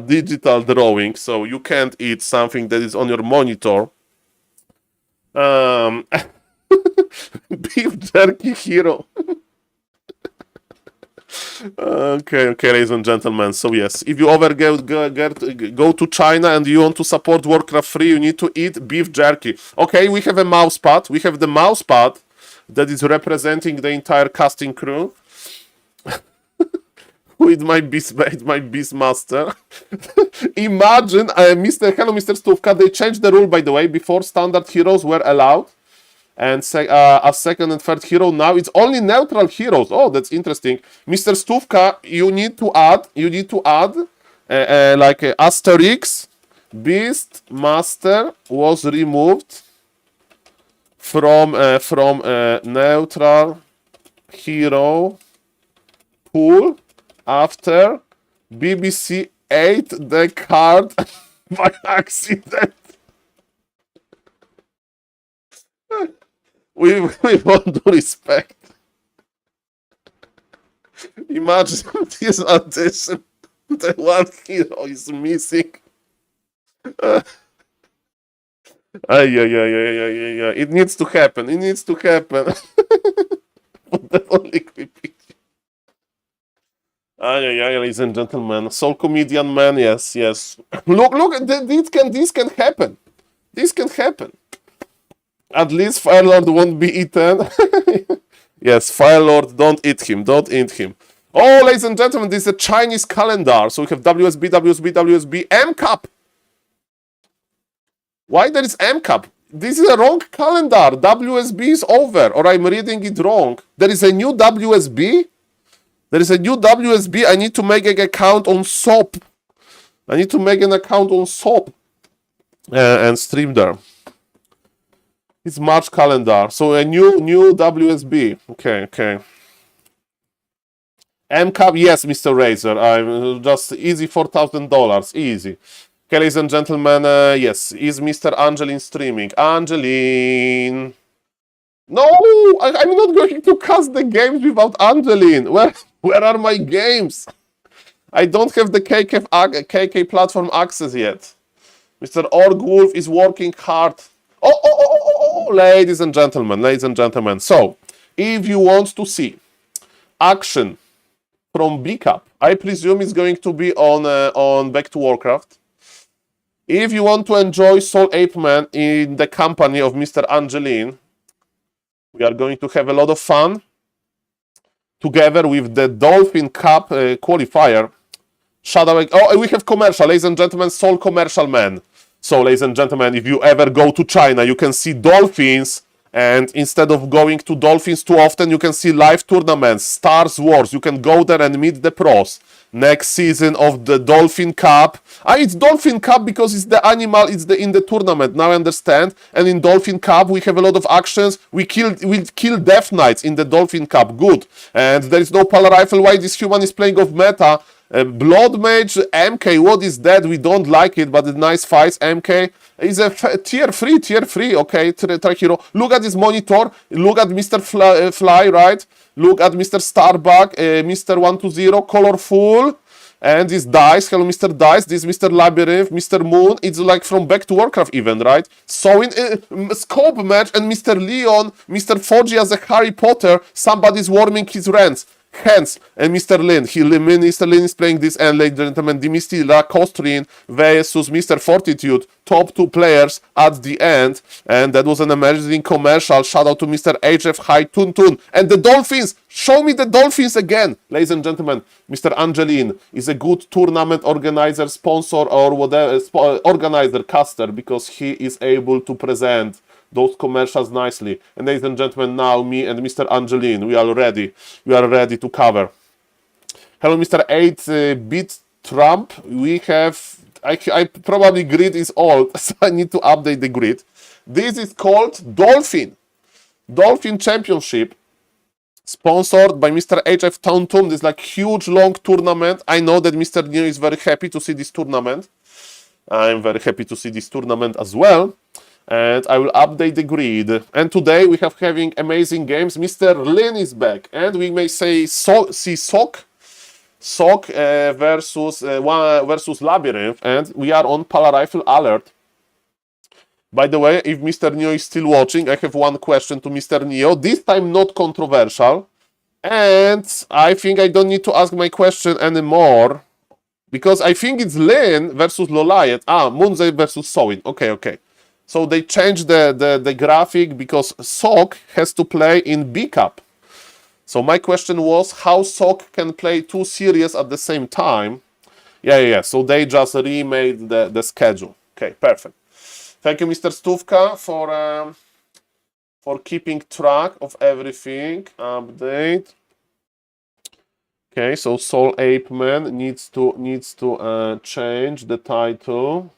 [SPEAKER 1] drawing, so you can't eat something that is on your monitor. Beef jerky hero. Okay, ladies and gentlemen. So yes, if you ever go to China and you want to support Warcraft 3, you need to eat beef jerky. Okay, we have a mouse pad. We have the mouse pad that is representing the entire casting crew. With my Beastmaster. Imagine, Mr. Stufka, they changed the rule, by the way. Before, standard heroes were allowed. And a second and third hero. Now it's only neutral heroes. Oh, that's interesting. Mr. Stufka, you need to add like asterisk. Beastmaster was removed from neutral hero pool after BBC ate the card by accident. We want to respect. Imagine this addition. The one hero is missing. Yeah. It needs to happen. It needs to happen. The only creepy. Ladies and gentlemen. Soul Comedian Man, yes. Look, this can happen. This can happen. At least Firelord won't be eaten. Yes, Firelord, don't eat him. Don't eat him. Oh, ladies and gentlemen, this is a Chinese calendar. So we have WSB, M-Cup. Why there is M-Cup? This is a wrong calendar. WSB is over, or I'm reading it wrong. There is a new WSB? There is a new WSB. I need to make an account on SOP. I need to make an account on SOP and stream there. It's March calendar. So a new WSB. Okay. M-Cup, yes, Mr. Razor. I'm just easy $4,000. Easy. Okay, ladies and gentlemen, yes, is Mr. Angeline streaming? Angeline! No! I'm not going to cast the games without Angeline! Where are my games? I don't have the KK platform access yet. Mr. Org Wolf is working hard. Oh, ladies and gentlemen. So, if you want to see action from B-Cup, I presume it's going to be on Back to Warcraft. If you want to enjoy SaulPlayerMan in the company of Mr. Angeline, we are going to have a lot of fun together with the Dolphin Cup qualifier. Oh, we have commercial, ladies and gentlemen, Soul Commercial Man. So, ladies and gentlemen, if you ever go to China, you can see dolphins, and instead of going to dolphins too often, you can see live tournaments, Stars Wars. You can go there and meet the pros. Next season of the Dolphin Cup. It's Dolphin Cup because it's the animal, it's in the tournament. Now I understand. And in Dolphin Cup, we have a lot of actions. We kill Death Knights in the Dolphin Cup. Good. And there is no polar rifle. Why this human is playing off meta? Blood Mage, MK, what is that? We don't like it, but the nice fights. MK is a tier 3, okay, track hero. Look at this monitor, look at Mr. Fly, right? Look at Mr. Starbuck, Mr. 120, colorful, and this Dice, hello Mr. Dice, this Mr. Labyrinth, Mr. Moon, it's like from Back to Warcraft even, right? So in Scope Match and Mr. Leon, Mr. Foggy as a Harry Potter, somebody's warming his hands, and Mr. Lin. Mr. Lin is playing this, and ladies and gentlemen, Dimistila Kostrin versus Mr. Fortitude, top 2 players at the end, and that was an amazing commercial. Shout out to Mr. HF High Tuntun and the Dolphins. Show me the Dolphins again, ladies and gentlemen. Mr. Angeline is a good tournament organizer, sponsor, or whatever, organizer, caster, because he is able to present those commercials nicely. And ladies and gentlemen, now me and Mr. Angeline, we are ready. We are ready to cover. Hello, Mr. 8-bit Trump. We have, I probably grid is old, so I need to update the grid. This is called Dolphin Championship, sponsored by Mr. HF Tauntum. This is like huge long tournament. I know that Mr. Neo is very happy to see this tournament. I'm very happy to see this tournament as well. And I will update the grid. And today we have having amazing games. Mr. Lin is back, and we may say Sock versus Labyrinth, and we are on Polar Rifle alert. By the way, if Mr. Neo is still watching, I have one question to Mr. Neo. This time not controversial, and I think I don't need to ask my question anymore because I think it's Lin versus Loliet. Moonze versus Sowin. Okay. So they changed the graphic because Sok has to play in B-Cup. So my question was how Sok can play 2 series at the same time. Yeah. So they just remade the schedule. Okay, perfect. Thank you, Mr. Stuvka, for keeping track of everything. Update. Okay, so SaulPlayerMan needs to change the title.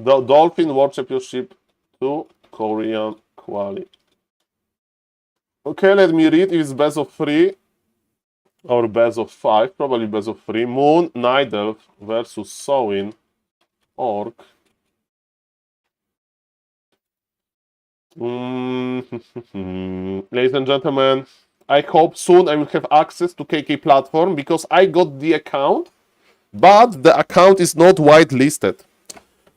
[SPEAKER 1] Dolphin World Championship 2 Korean quali. Okay, let me read if it's best of 3 or best of 5. Probably best of 3. Moon, Night Elf versus Sowin, Orc. Ladies and gentlemen, I hope soon I will have access to KK platform because I got the account, but the account is not whitelisted.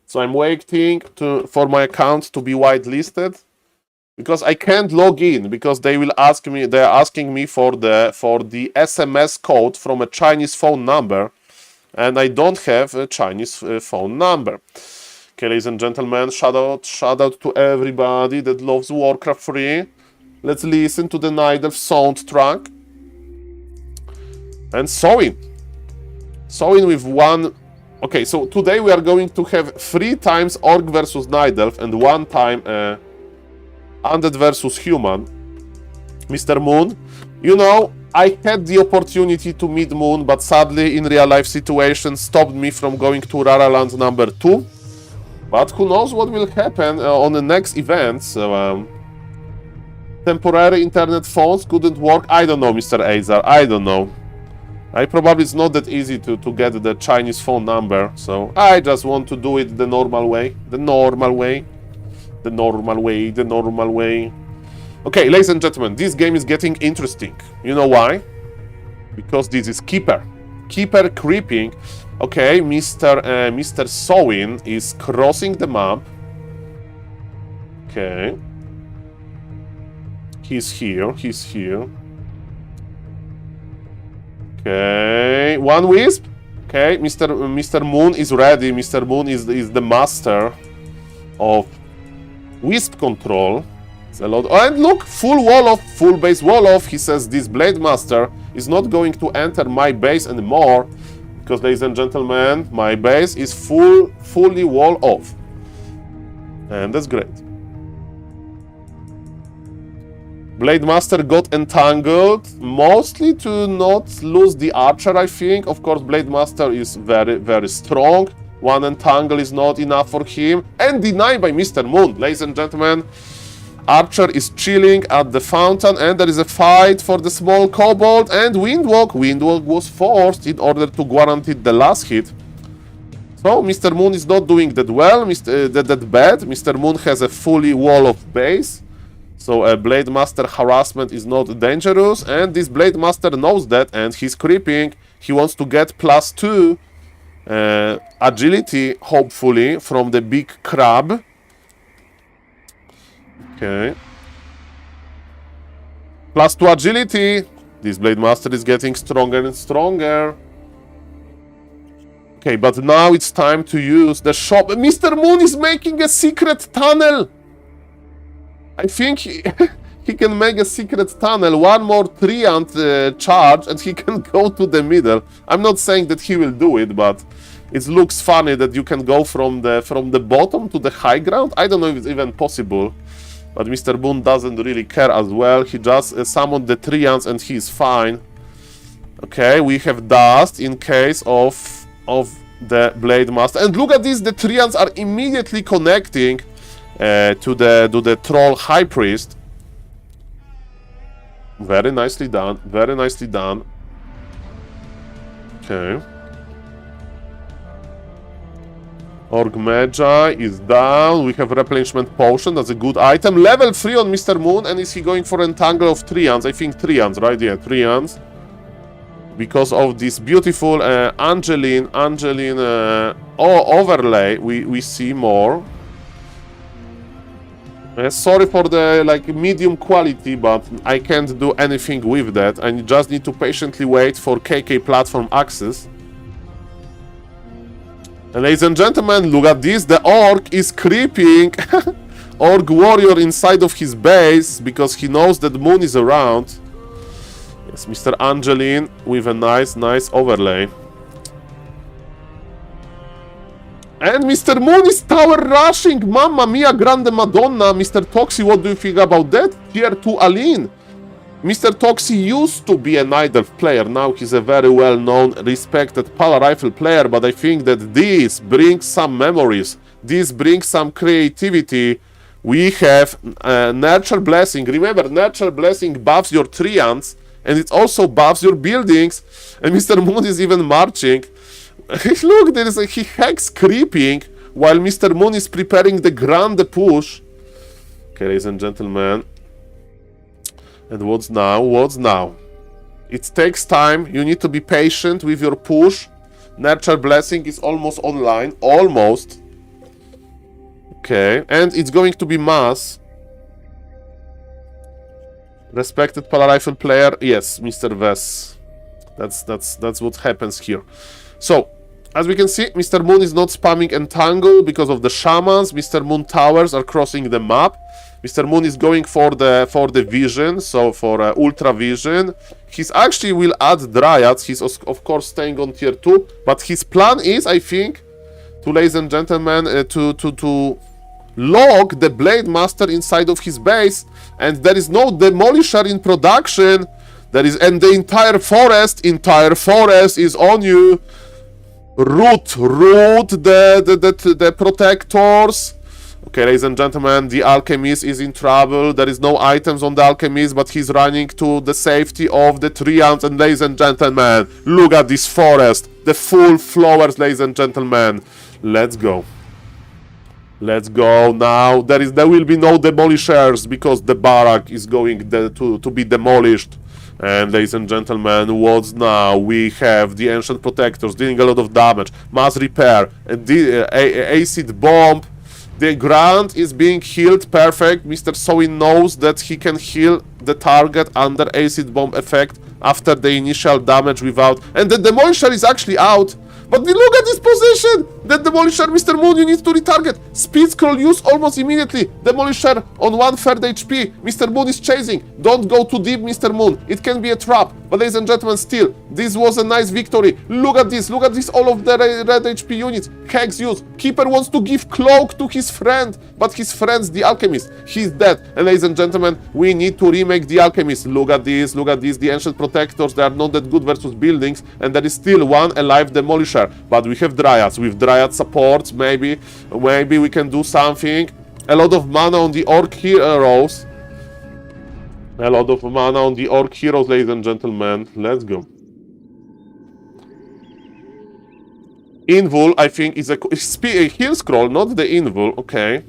[SPEAKER 1] So I'm waiting for my account to be whitelisted because I can't log in because they will ask me. They're asking me for the SMS code from a Chinese phone number, and I don't have a Chinese phone number. Okay, ladies and gentlemen, shout out to everybody that loves Warcraft 3. Let's listen to the Night Elf soundtrack. And Sowin with one. Okay, so today we are going to have 3 times Orc versus Night Elf and 1 time Undead versus Human. Mr. Moon, you know, I had the opportunity to meet Moon, but sadly in real life situation stopped me from going to Raraland number 2. But who knows what will happen on the next events. Temporary internet phones couldn't work. I don't know, Mr. Azar. I don't know. Probably it's not that easy to get the Chinese phone number. So I just want to do it the normal way. The normal way. Okay, ladies and gentlemen, this game is getting interesting. You know why? Because this is Keeper. Keeper creeping. Okay, Mr. Sowin is crossing the map. Okay. He's here. Okay, 1 wisp. Okay, Mr. Moon is ready. Mr. Moon is the master of wisp control. It's a lot. And look, full base wall off. He says this Blade Master is not going to enter my base anymore because, ladies and gentlemen, my base is fully wall off, and that's great. Blade Master got entangled, mostly to not lose the Archer, I think. Of course, Blade Master is very, very strong. 1 entangle is not enough for him. And denied by Mr. Moon. Ladies and gentlemen, Archer is chilling at the fountain, and there is a fight for the small kobold and Windwalk. Windwalk was forced in order to guarantee the last hit. So, Mr. Moon is not doing that well, that bad. Mr. Moon has a fully wall of base. So a Blade Master harassment is not dangerous, and this Blade Master knows that, and he's creeping. He wants to get +2 agility, hopefully, from the big crab. Okay. +2 agility. This Blade Master is getting stronger and stronger. Okay, but now it's time to use the shop. Mr. Moon is making a secret tunnel. I think he can make a secret tunnel, 1 more Treant charge, and he can go to the middle. I'm not saying that he will do it, but it looks funny that you can go from the bottom to the high ground. I don't know if it's even possible, but Mr. Moon doesn't really care as well. He just summoned the Treants and he's fine. Okay, we have dust in case of the Blade Master. And look at this, the Treants are immediately connecting to the Troll High Priest. Very nicely done. Very nicely done. Okay. Orc Magi is down. We have Replenishment Potion. That's a good item. Level 3 on Mr. Moon. And is he going for Entangle of Treants? I think Treants, right? Yeah, Treants. Because of this beautiful Angeline overlay, we see more. Sorry for the medium quality, but I can't do anything with that. I just need to patiently wait for KK platform access. And ladies and gentlemen, look at this. The Orc is creeping. Orc warrior inside of his base because he knows that Moon is around. Yes, Mr. Angeline with a nice overlay. And Mr. Moon is tower rushing! Mamma mia, grande madonna! Mr. Toxie, what do you think about that? Tier 2 Aline! Mr. Toxie used to be a Night Elf player, now he's a very well-known, respected Pala Rifle player, but I think that this brings some memories this brings some creativity. We have Nurture Blessing. Remember, Nurture Blessing buffs your treants, and it also buffs your buildings. And Mr. Moon is even marching. Look, there is a Hex creeping while Mr. Moon is preparing the grand push. Okay, ladies and gentlemen. And what's now? What's now? It takes time. You need to be patient with your push. Nurture Blessing is almost online. Almost. Okay, and it's going to be mass. Respected Polar player. Yes, Mr. Vess. That's what happens here. So, as we can see, Mr. Moon is not spamming Entangle because of the shamans. Mr. Moon towers are crossing the map. Mr. Moon is going for the vision, so for ultra vision. He's actually will add dryads. He's of course staying on tier 2, but his plan is, I think, to, ladies and gentlemen, to log the Blade Master inside of his base, and there is no Demolisher in production. There is, and the entire forest is on you. Root the protectors. Okay, ladies and gentlemen, the Alchemist is in trouble. There is no items on the Alchemist, but he's running to the safety of the treants. And ladies and gentlemen, look at this forest. The full flowers, ladies and gentlemen. Let's go. Let's go now. There will be no demolishers because the barrack is going to be demolished. And ladies and gentlemen, what's now? We have the Ancient Protectors dealing a lot of damage. Mass Repair, and the Acid Bomb. The Grant is being healed, perfect. Mr. Sowin knows that he can heal the target under Acid Bomb effect after the initial damage without... And the Demolisher is actually out. But look at this position! The Demolisher, Mr. Moon, you need to retarget. Speed Scroll use almost immediately. Demolisher on 1/3 HP. Mr. Moon is chasing. Don't go too deep, Mr. Moon. It can be a trap. But ladies and gentlemen, still, this was a nice victory. Look at this, all of the red HP units. Hex use. Keeper wants to give Cloak to his friend, but his friend's the Alchemist. He's dead. And ladies and gentlemen, we need to remake the Alchemist. Look at this, the Ancient Protectors, they are not that good versus buildings, and there is still one alive Demolisher. But we have Dryads. With Dryad supports, maybe we can do something. A lot of mana on the Orc Heroes. Ladies and gentlemen. Let's go. Invul, I think, is a heal scroll, not the Invul. Okay.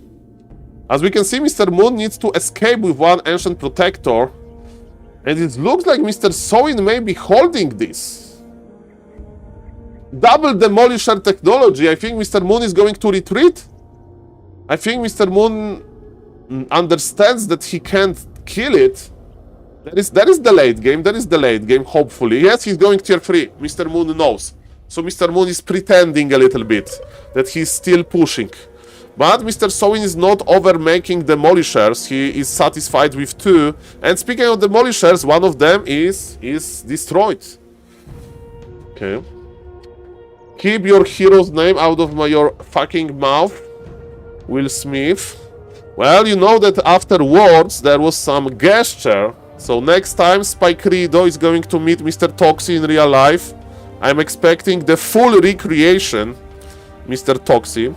[SPEAKER 1] As we can see, Mr. Moon needs to escape with one Ancient Protector. And it looks like Mr. Sowin may be holding this. Double Demolisher technology. I think Mr. Moon is going to retreat. I think Mr. Moon understands that he can't kill it. That is the late game. Hopefully. Yes, he's going tier 3. Mr. Moon knows. So Mr. Moon is pretending a little bit that he's still pushing. But Mr. Sowin is not over-making Demolishers. He is satisfied with 2. And speaking of Demolishers, one of them is destroyed. Okay. Keep your hero's name out of your fucking mouth, Will Smith. Well, you know that afterwards there was some gesture. So next time Spike Rido is going to meet Mr. Toxie in real life, I'm expecting the full recreation, Mr. Toxie.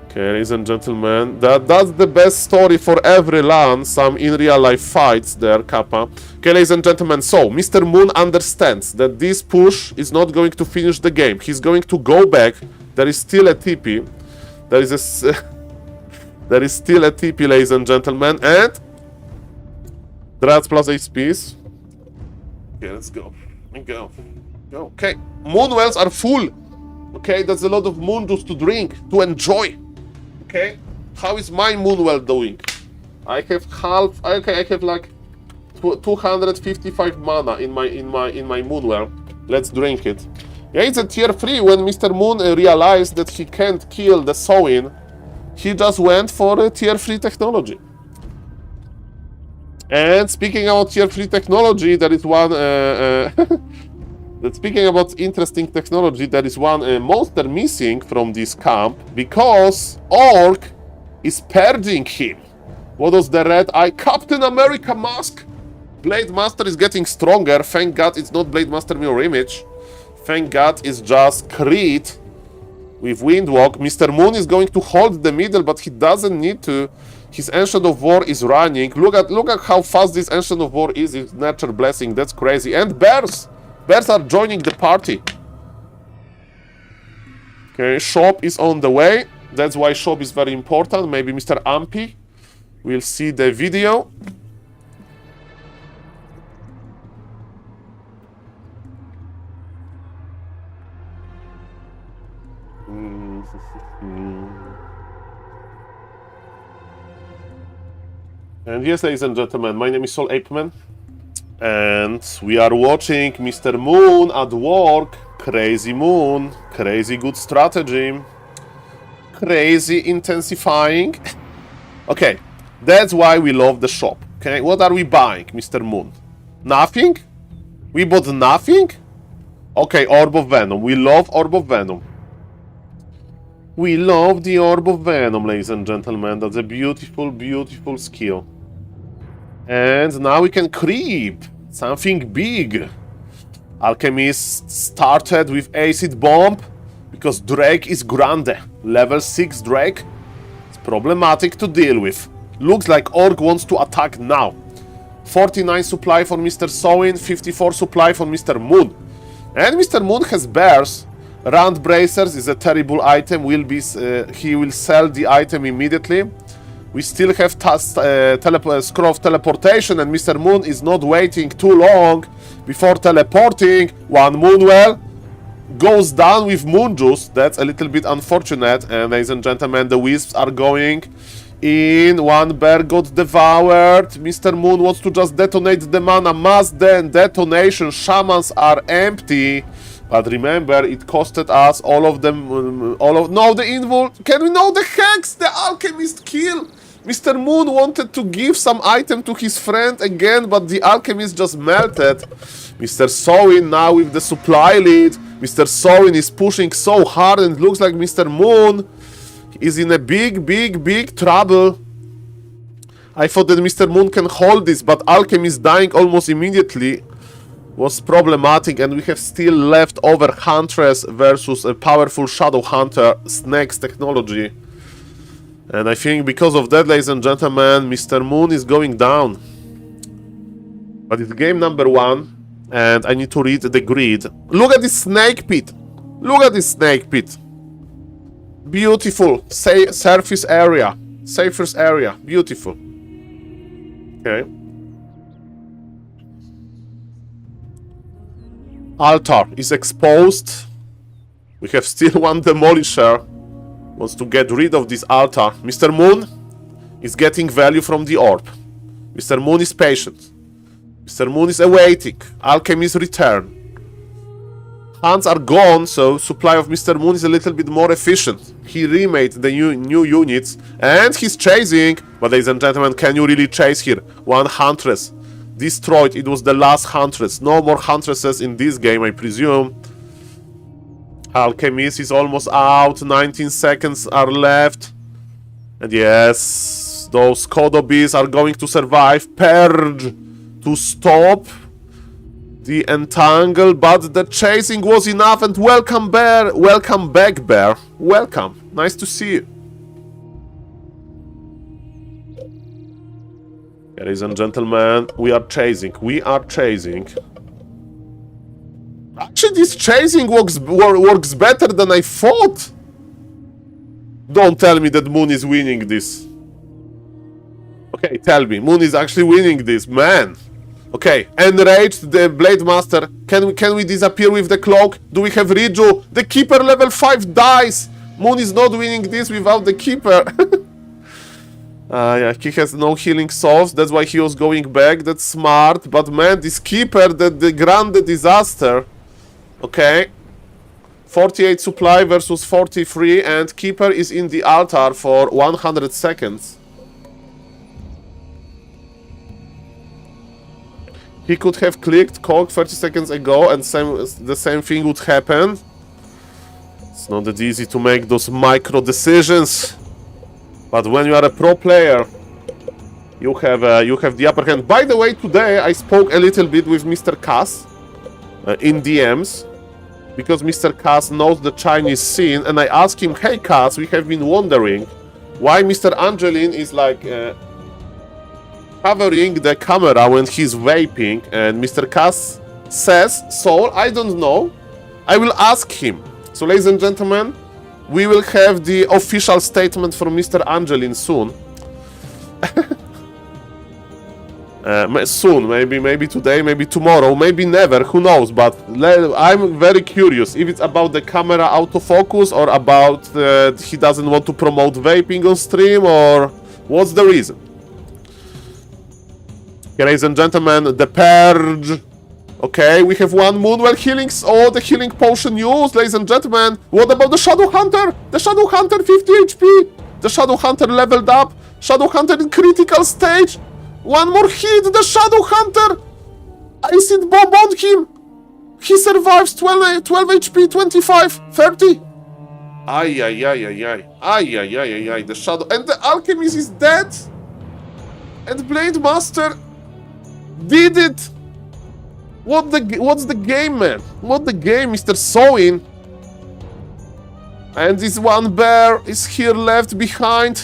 [SPEAKER 1] Okay, ladies and gentlemen, that's the best story for every LAN, some in real life fights there, Kappa. Okay, ladies and gentlemen, so Mr. Moon understands that this push is not going to finish the game. He's going to go back. There is still a TP. There is still a TP, ladies and gentlemen, and Dryads plus HPs. Okay, let's go. Go. Okay, Moon Wells are full. Okay, that's a lot of moon juice to drink, to enjoy. Okay, how is my Moonwell doing? I have half. Okay, I have like 255 mana in my Moonwell. Let's drink it. Yeah, it's a tier 3. When Mr. Moon realized that he can't kill the Sowin, he just went for a tier 3 technology. And speaking about tier 3 technology, there is one. Speaking about interesting technology, there is one monster missing from this camp because Orc is purging him. What was the red eye? Captain America mask! Blade Master is getting stronger. Thank God it's not Blade Master mirror image. Thank God it's just Creed. with Windwalk. Mr. Moon is going to hold the middle, but he doesn't need to. His Ancient of War is running. Look at how fast this Ancient of War is. It's Nature Blessing. That's crazy. And bears. Bears are joining the party. Okay, shop is on the way. That's why shop is very important. Maybe Mr. Ampy will see the video. And yes, ladies and gentlemen, my name is SaulPlayerMan, and we are watching Mr. Moon at work. Crazy Moon, crazy good strategy, crazy intensifying. Okay, that's why we love the shop. Okay, what are we buying, Mr. Moon? Nothing? We bought nothing? Okay, Orb of Venom. We love Orb of Venom. We love the Orb of Venom, ladies and gentlemen. That's a beautiful, beautiful skill. And now we can creep something big. Alchemist started with Acid Bomb because Drake is grande. Level 6 Drake. It's problematic to deal with. Looks like Orc wants to attack now. 49 supply for Mr. Sowin, 54 supply for Mr. Moon. And Mr. Moon has bears. Round Bracers is a terrible item. He will sell the item immediately. We still have Scroll of Teleportation, and Mr. Moon is not waiting too long before teleporting. One Moonwell goes down with Moon Juice. That's a little bit unfortunate. And ladies and gentlemen, the Wisps are going in. One bear got devoured. Mr. Moon wants to just detonate the mana. Mass detonation. Shamans are empty. But remember, it costed us all of them, no, the invul, can we know the Hex? The Alchemist kill! Mr. Moon wanted to give some item to his friend again, but the Alchemist just melted. Mr. Sowin now with the supply lead. Mr. Sowin is pushing so hard, and it looks like Mr. Moon is in a big trouble. I thought that Mr. Moon can hold this, but Alchemist dying almost immediately was problematic, and we have still left over Huntress versus a powerful Shadow Hunter, Snake's technology. And I think because of that, ladies and gentlemen, Mr. Moon is going down. But it's game number 1, and I need to read the grid. Look at this Snake Pit! Look at this Snake Pit! Beautiful surface area. Safest area. Beautiful. Okay. Altar is exposed. We have still one Demolisher. Wants to get rid of this altar. Mr. Moon is getting value from the orb. Mr. Moon is patient. Mr. Moon is awaiting Alchemist's return. Hands are gone, so supply of Mr. Moon is a little bit more efficient. He remade the new units, and he's chasing. But ladies and gentlemen, can you really chase here? One Huntress. Destroyed. It was the last Huntress. No more Huntresses in this game, I presume. Alchemist is almost out. 19 seconds are left. And yes, those Kodobis are going to survive. Purge to stop the entangle, but the chasing was enough. And welcome, Bear. Welcome back, Bear. Welcome. Nice to see you. Ladies and gentlemen, we are chasing. We are chasing. Actually, this chasing works better than I thought. Don't tell me that Moon is winning this. Okay, tell me. Moon is actually winning this, man. Okay, enraged the Blade Master. Can we disappear with the cloak? Do we have Riju? The Keeper level 5 dies. Moon is not winning this without the Keeper. Yeah, he has no healing souls. That's why he was going back. That's smart. But man, this Keeper, the Grande Disaster. Okay. 48 supply versus 43, and Keeper is in the altar for 100 seconds. He could have clicked Cork 30 seconds ago and the same thing would happen. It's not that easy to make those micro decisions. But when you are a pro player, you have the upper hand. By the way, today I spoke a little bit with Mr. Cass in DMs. because Mr. Cass knows the Chinese scene, and I asked him, hey Cass, we have been wondering why Mr. Angelin is like covering the camera when he's vaping, and Mr. Cass says, Saul, I don't know, I will ask him. So ladies and gentlemen, we will have the official statement from Mr. Angelin soon. Soon, maybe today, maybe tomorrow, maybe never, who knows, but I'm very curious if it's about the camera autofocus or about he doesn't want to promote vaping on stream, or what's the reason. Okay, ladies and gentlemen, the Purge. Okay, we have one Moonwell healings. Oh, the healing potion used, ladies and gentlemen. What about the Shadow Hunter? The Shadow Hunter 50 HP. The Shadow Hunter leveled up. Shadow Hunter in critical stage. One more hit, the Shadow Hunter! Acid Bomb on him! He survives 12 HP, 25, 30. Ay, ay, ay, ay, ay. Ay, ay, ay, ay, ay. The Shadow... And the Alchemist is dead! And Blade Master did it! What's the game, man? What the game, Mr. Sowin? And this one bear is here left behind.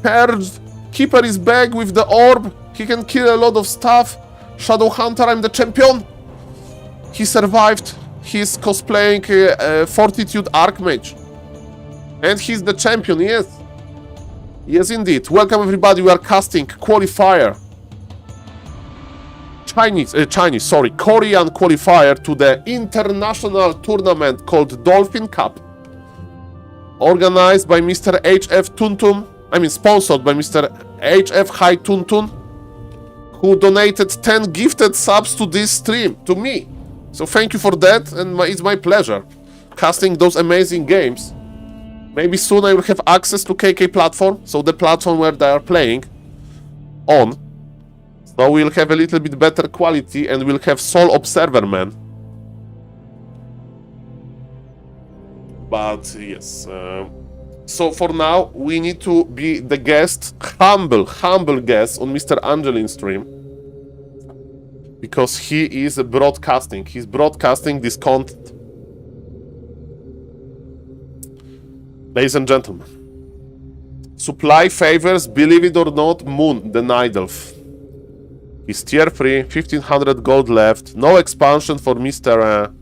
[SPEAKER 1] Purged. Keeper is back with the orb. He can kill a lot of stuff. Shadow Hunter, I'm the champion. He survived. He's cosplaying Fortitude Archmage. And he's the champion, yes. Yes, indeed. Welcome, everybody. We are casting Qualifier. Korean Qualifier to the international tournament called Dolphin Cup. Organized by Mr. HF Tuntum. Sponsored by Mr. HF Hai Tuntun, who donated 10 gifted subs to this stream, to me. So thank you for that, and it's my pleasure casting those amazing games. Maybe soon I will have access to KK platform, so the platform where they are playing on. So we'll have a little bit better quality, and we'll have SaulPlayerMan. But yes, so for now, we need to be the guest, humble guest on Mr. Angelin's stream. Because he is broadcasting. He's broadcasting this content. Ladies and gentlemen. Supply favors, believe it or not, Moon, the Night Elf. He's tier 3, 1500 gold left. No expansion for Mr.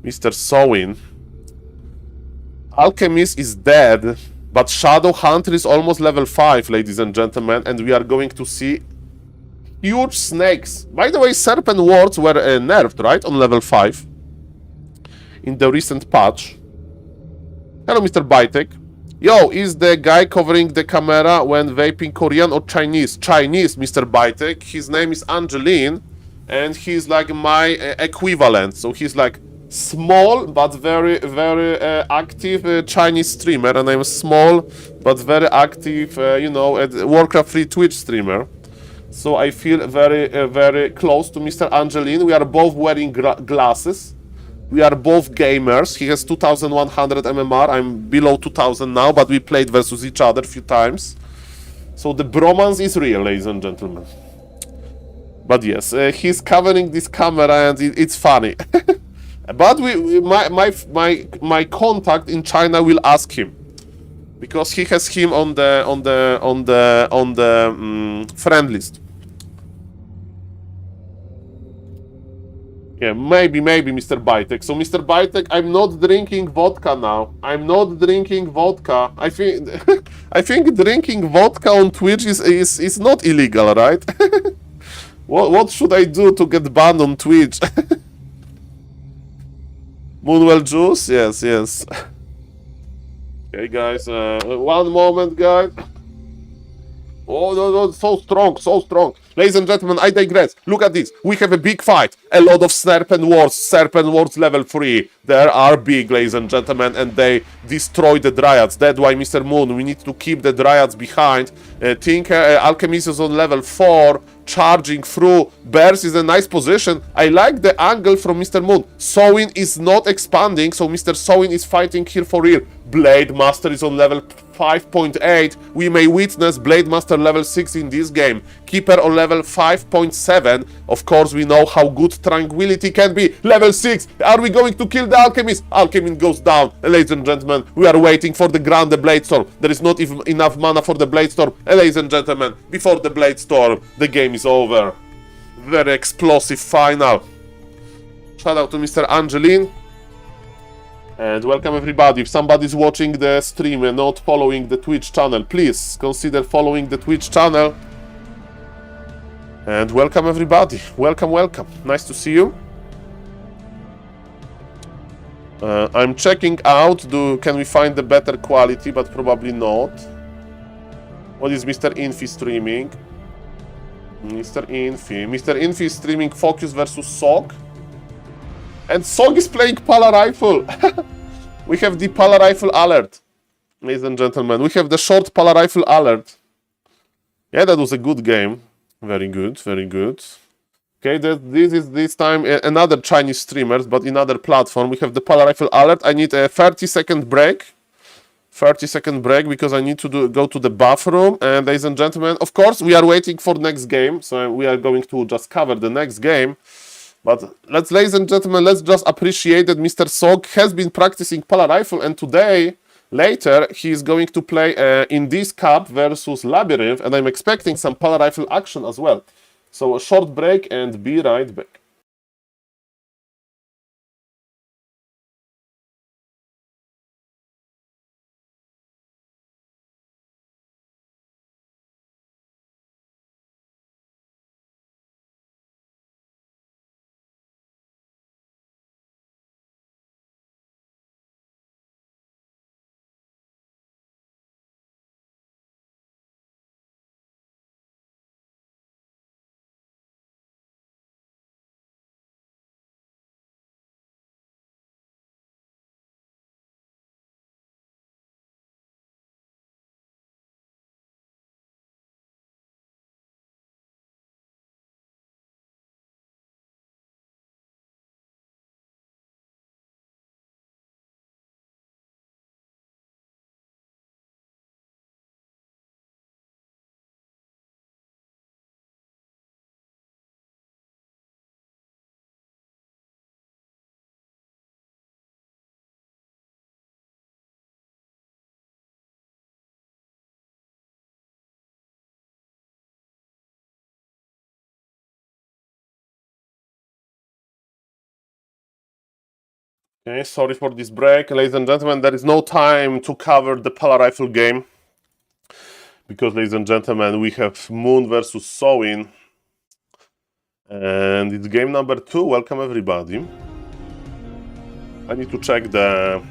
[SPEAKER 1] Sowin. Alchemist is dead, but Shadow Hunter is almost level 5, ladies and gentlemen, and we are going to see huge snakes. By the way, Serpent Wards were nerfed, right, on level 5 in the recent patch. Hello, Mr. Bytek. Yo, is the guy covering the camera when vaping Korean or Chinese? Chinese, Mr. Bytek. His name is Angelin, and he's like my equivalent, so he's like small but very active Chinese streamer, and I'm small but very active Warcraft 3 Twitch streamer, so I feel very close to Mr. Angelin. We are both wearing glasses, we are both gamers. He has 2100 MMR, I'm below 2000 now, but we played versus each other a few times, so the bromance is real, ladies and gentlemen. But yes, he's covering this camera and it's funny. But my contact in China will ask him, because he has him on the friend list. Yeah, maybe Mr. Bytek. So Mr. Bytek, I'm not drinking vodka now. I'm not drinking vodka. I think I think drinking vodka on Twitch is not illegal, right? What should I do to get banned on Twitch? Moonwell juice? Yes. Okay, guys. One moment, guys. Oh, no, so strong. Ladies and gentlemen, I digress. Look at this. We have a big fight. A lot of Serpent Wards level 3. They are big, ladies and gentlemen, and they destroy the Dryads. That's why, Mr. Moon, we need to keep the Dryads behind. Alchemist is on level 4, charging through. Bears is a nice position. I like the angle from Mr. Moon. Sowin is not expanding, so Mr. Sowin is fighting here for real. Blade Master is on level 5.8. We may witness Blade Master level 6 in this game. Keeper on level 5.7. Of course, we know how good Tranquility can be. Level 6. Are we going to kill the Alchemist? Alchemist goes down. Ladies and gentlemen, we are waiting for the Grande Blade Storm. There is not even enough mana for the Blade Storm. Ladies and gentlemen, before the Blade Storm, the game is over. Very explosive final. Shout out to Mr. Angeline. And welcome everybody. If somebody's watching the stream and not following the Twitch channel, please consider following the Twitch channel. And welcome everybody. Welcome, welcome. Nice to see you. I'm checking out, can we find the better quality, but probably not. What is Mr. Infi streaming? Mr. Infi is streaming Focus versus Sog. And Sog is playing Pala Rifle. We have the Pala Rifle alert. Ladies and gentlemen, we have the short Pala Rifle alert. Yeah, that was a good game. Very good, very good. Okay, this is this time another Chinese streamers, but in other platform. We have the Pala Rifle alert. I need a 30-second break. 30-second break because I need to go to the bathroom. And ladies and gentlemen, of course, we are waiting for next game. So we are going to just cover the next game. But ladies and gentlemen, let's just appreciate that Mr. Sog has been practicing Pala Rifle, and today, later, he is going to play in this cup versus Labyrinth, and I'm expecting some Pala Rifle action as well. So a short break and be right back. Okay, sorry for this break. Ladies and gentlemen, there is no time to cover the Pala Rifle game. Because, ladies and gentlemen, we have Moon versus Sowin. And it's game number 2. Welcome, everybody. I need to check the...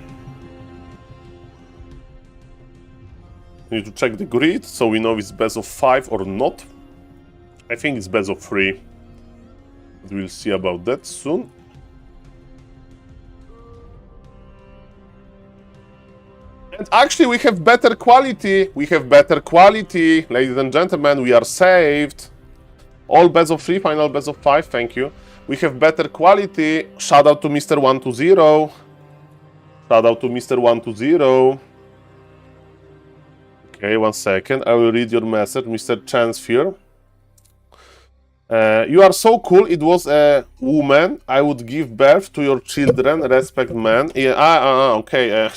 [SPEAKER 1] grid, so we know it's best of 5 or not. I think it's best of 3. But we'll see about that soon. And actually, we have better quality. We have better quality. Ladies and gentlemen, we are saved. All best of 3, final best of 5. Thank you. We have better quality. Shout out to Mr. 120. Shout out to Mr. 120. Okay, 1 second. I will read your message, Mr. Chancefear. You are so cool. It was a woman. I would give birth to your children. Respect, man. Yeah, okay.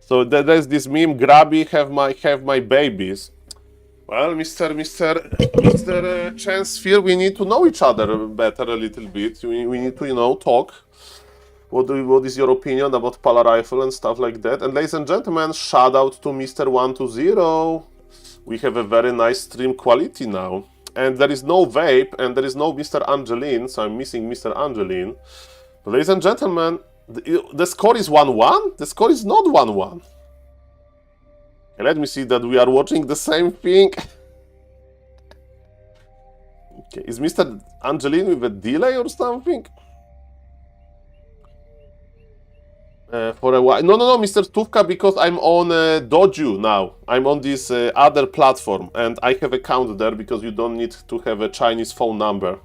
[SPEAKER 1] So there's this meme, Grabby, have my babies. Well, Mr. Chancefear, we need to know each other better a little bit. We need to, talk. What is your opinion about Pala Rifle and stuff like that? And ladies and gentlemen, shout out to Mr. 120. We have a very nice stream quality now. And there is no vape, and there is no Mr. Angeline, so I'm missing Mr. Angeline. But ladies and gentlemen, the score is 1-1? The score is not 1-1. Okay, let me see that we are watching the same thing. Okay, is Mr. Angeline with a delay or something? For a while. No, Mr. Tufka, because I'm on Doju now. I'm on this other platform, and I have account there because you don't need to have a Chinese phone number.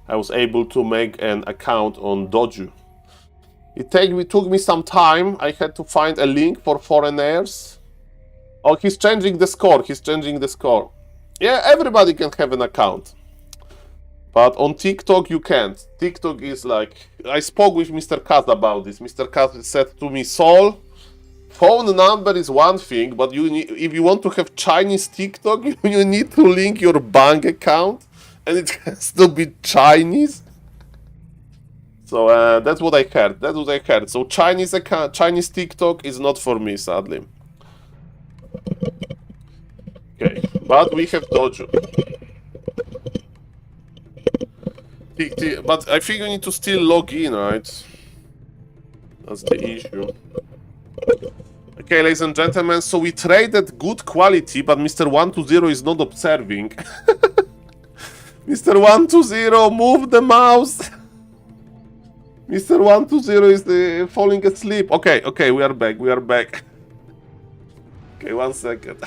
[SPEAKER 1] I was able to make an account on Doju. took me some time. I had to find a link for foreigners. Oh, he's changing the score. He's changing the score. Yeah, everybody can have an account. But on TikTok, you can't. TikTok is like... I spoke with Mr. Kaz about this. Mr. Kaz said to me, Saul, phone number is one thing, but if you want to have Chinese TikTok, you need to link your bank account. And it has to be Chinese. So that's what I heard. That's what I heard. So Chinese TikTok is not for me, sadly. Okay, but we have Dojo. But I think you need to still log in, right? That's the issue. Okay, ladies and gentlemen, so we traded good quality, but Mr. 120 is not observing. Mr. 120, move the mouse! Mr. 120 is falling asleep. Okay, we are back. Okay, 1 second.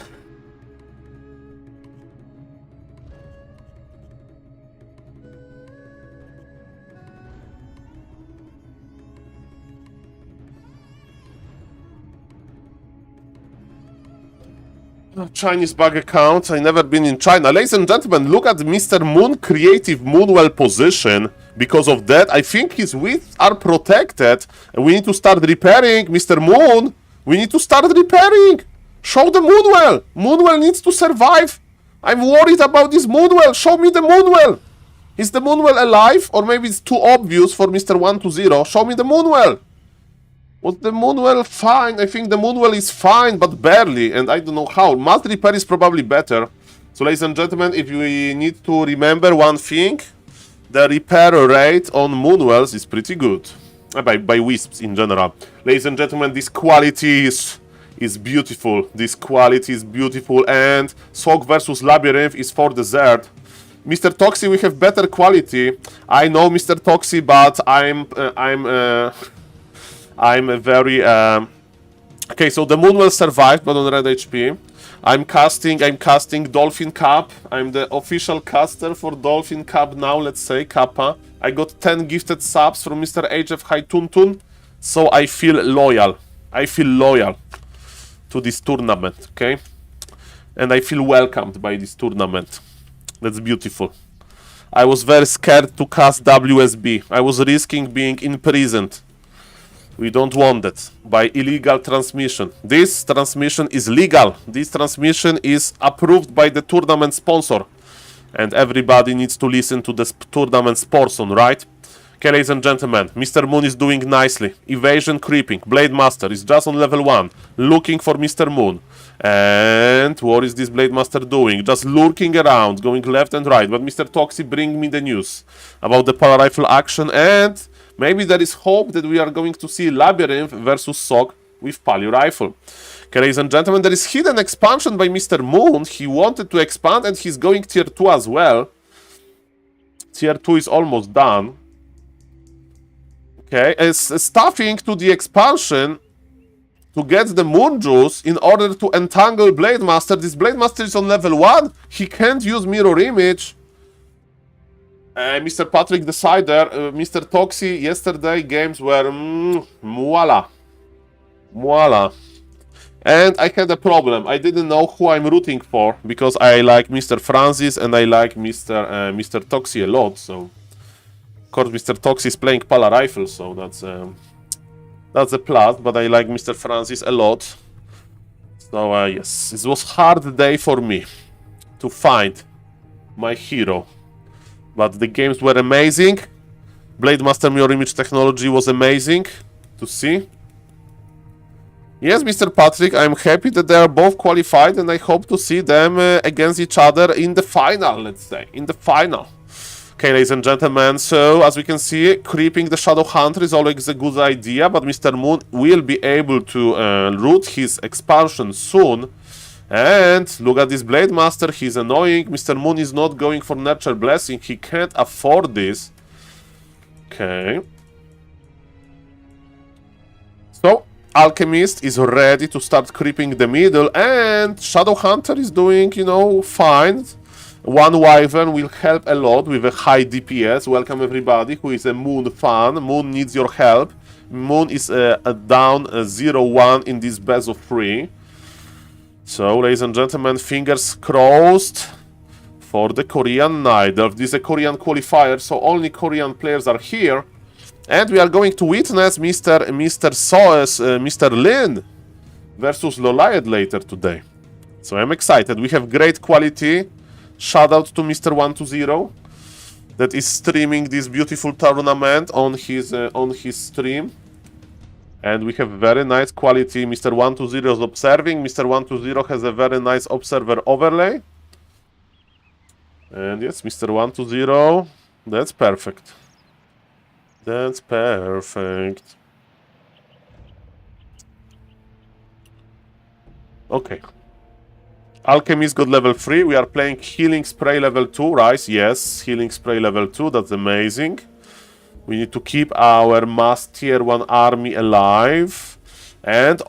[SPEAKER 1] Chinese bug account. I never been in China. Ladies and gentlemen, look at Mr. Moon creative Moonwell position. Because of that, I think his wits are protected. And we need to start repairing, Mr. Moon. We need to start repairing. Show the Moonwell. Moonwell needs to survive. I'm worried about this Moonwell. Show me the Moonwell. Is the Moonwell alive? Or maybe it's too obvious for Mr. 120. Show me the Moonwell. Was the Moonwell fine? I think the Moonwell is fine, but barely, and I don't know how. Must repair is probably better. So, ladies and gentlemen, if we need to remember one thing, the repair rate on Moonwells is pretty good. By Wisps in general. Ladies and gentlemen, this quality is beautiful. This quality is beautiful, and Sock versus Labyrinth is for dessert. Mr. Toxie, we have better quality. I know, Mr. Toxie, but I'm a very... Okay, so the Moonwell survived, but on red HP. I'm casting Dolphin Cup. I'm the official caster for Dolphin Cup now, let's say, Kappa. I got 10 gifted subs from Mr. HF High Tuntun, so I feel loyal. I feel loyal to this tournament, okay? And I feel welcomed by this tournament. That's beautiful. I was very scared to cast WSB. I was risking being imprisoned. We don't want that. By illegal transmission. This transmission is legal. This transmission is approved by the tournament sponsor. And everybody needs to listen to the tournament sponsor, right? Okay, ladies and gentlemen, Mr. Moon is doing nicely. Evasion creeping. Blade Master is just on level 1. Looking for Mr. Moon. And what is this Blade Master doing? Just lurking around, going left and right. But Mr. Toxie bring me the news about the Polar Rifle action, and maybe there is hope that we are going to see Labyrinth versus Sock with Poly Rifle. Okay, ladies and gentlemen, there is hidden expansion by Mr. Moon. He wanted to expand, and he's going tier 2 as well. Tier 2 is almost done. Okay, it's stuffing to the expansion to get the Moon Juice in order to entangle Blade Master. This Blade Master is on level 1. He can't use Mirror Image. Mr. Patrick Decider, Mr. Toxie, yesterday games were voila. And I had a problem. I didn't know who I'm rooting for, because I like Mr. Francis and I like Mr. Toxie a lot. So, of course, Mr. Toxie is playing Polar Rifle, so that's a plus. But I like Mr. Francis a lot. So yes, it was hard day for me to find my hero. But the games were amazing. Blade Master Mirror Image technology was amazing to see. Yes, Mr. Patrick, I'm happy that they are both qualified, and I hope to see them against each other in the final, let's say. In the final. Okay, ladies and gentlemen, so as we can see, creeping the Shadow Hunter is always a good idea, but Mr. Moon will be able to root his expansion soon. And look at this Blade Master, he's annoying. Mr. Moon is not going for Nurture Blessing, he can't afford this. Okay. So, Alchemist is ready to start creeping the middle, and Shadow Hunter is doing, you know, fine. One Wyvern will help a lot with a high DPS. Welcome everybody who is a Moon fan. Moon needs your help. Moon is down 0-1 in this best of 3. So, ladies and gentlemen, fingers crossed for the Korean Night Elf. This is a Korean qualifier, so only Korean players are here. And we are going to witness Mr. Lin versus Loliad later today. So I'm excited. We have great quality. Shout out to Mr. 120 that is streaming this beautiful tournament on his stream. And we have very nice quality. Mr. 120 is observing. Mr. 120 has a very nice observer overlay. And yes, Mr. 120, that's perfect. That's perfect. Okay. Alchemist got level 3. We are playing Healing Spray level 2, right? Yes, Healing Spray level 2. That's amazing. We need to keep our mass tier 1 army alive. And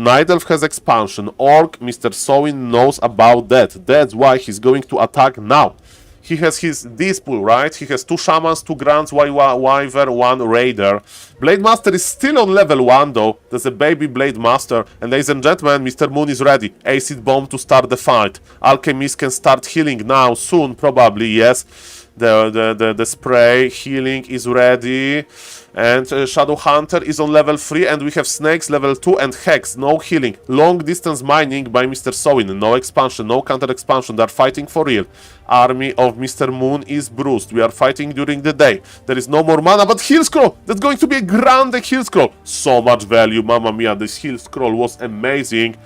[SPEAKER 1] Night Elf has expansion. Orc, Mr. Sowin knows about that. That's why he's going to attack now. He has his Dispool, right? He has 2 Shamans, 2 Grants, Wyvern, 1 Raider. Blade Master is still on level 1 though. There's a baby Blade Master. And ladies and gentlemen, Mr. Moon is ready. Acid Bomb to start the fight. Alchemist can start healing now, soon, probably, yes. The spray healing is ready. And Shadow Hunter is on level 3, and we have Snakes level 2 and Hex, no healing. Long distance mining by Mr. Sowin, no expansion, no counter expansion, they are fighting for real. Army of Mr. Moon is bruised, we are fighting during the day. There is no more mana, but Heal Scroll! That's going to be a grand Heal Scroll! So much value, mamma mia, this Heal Scroll was amazing.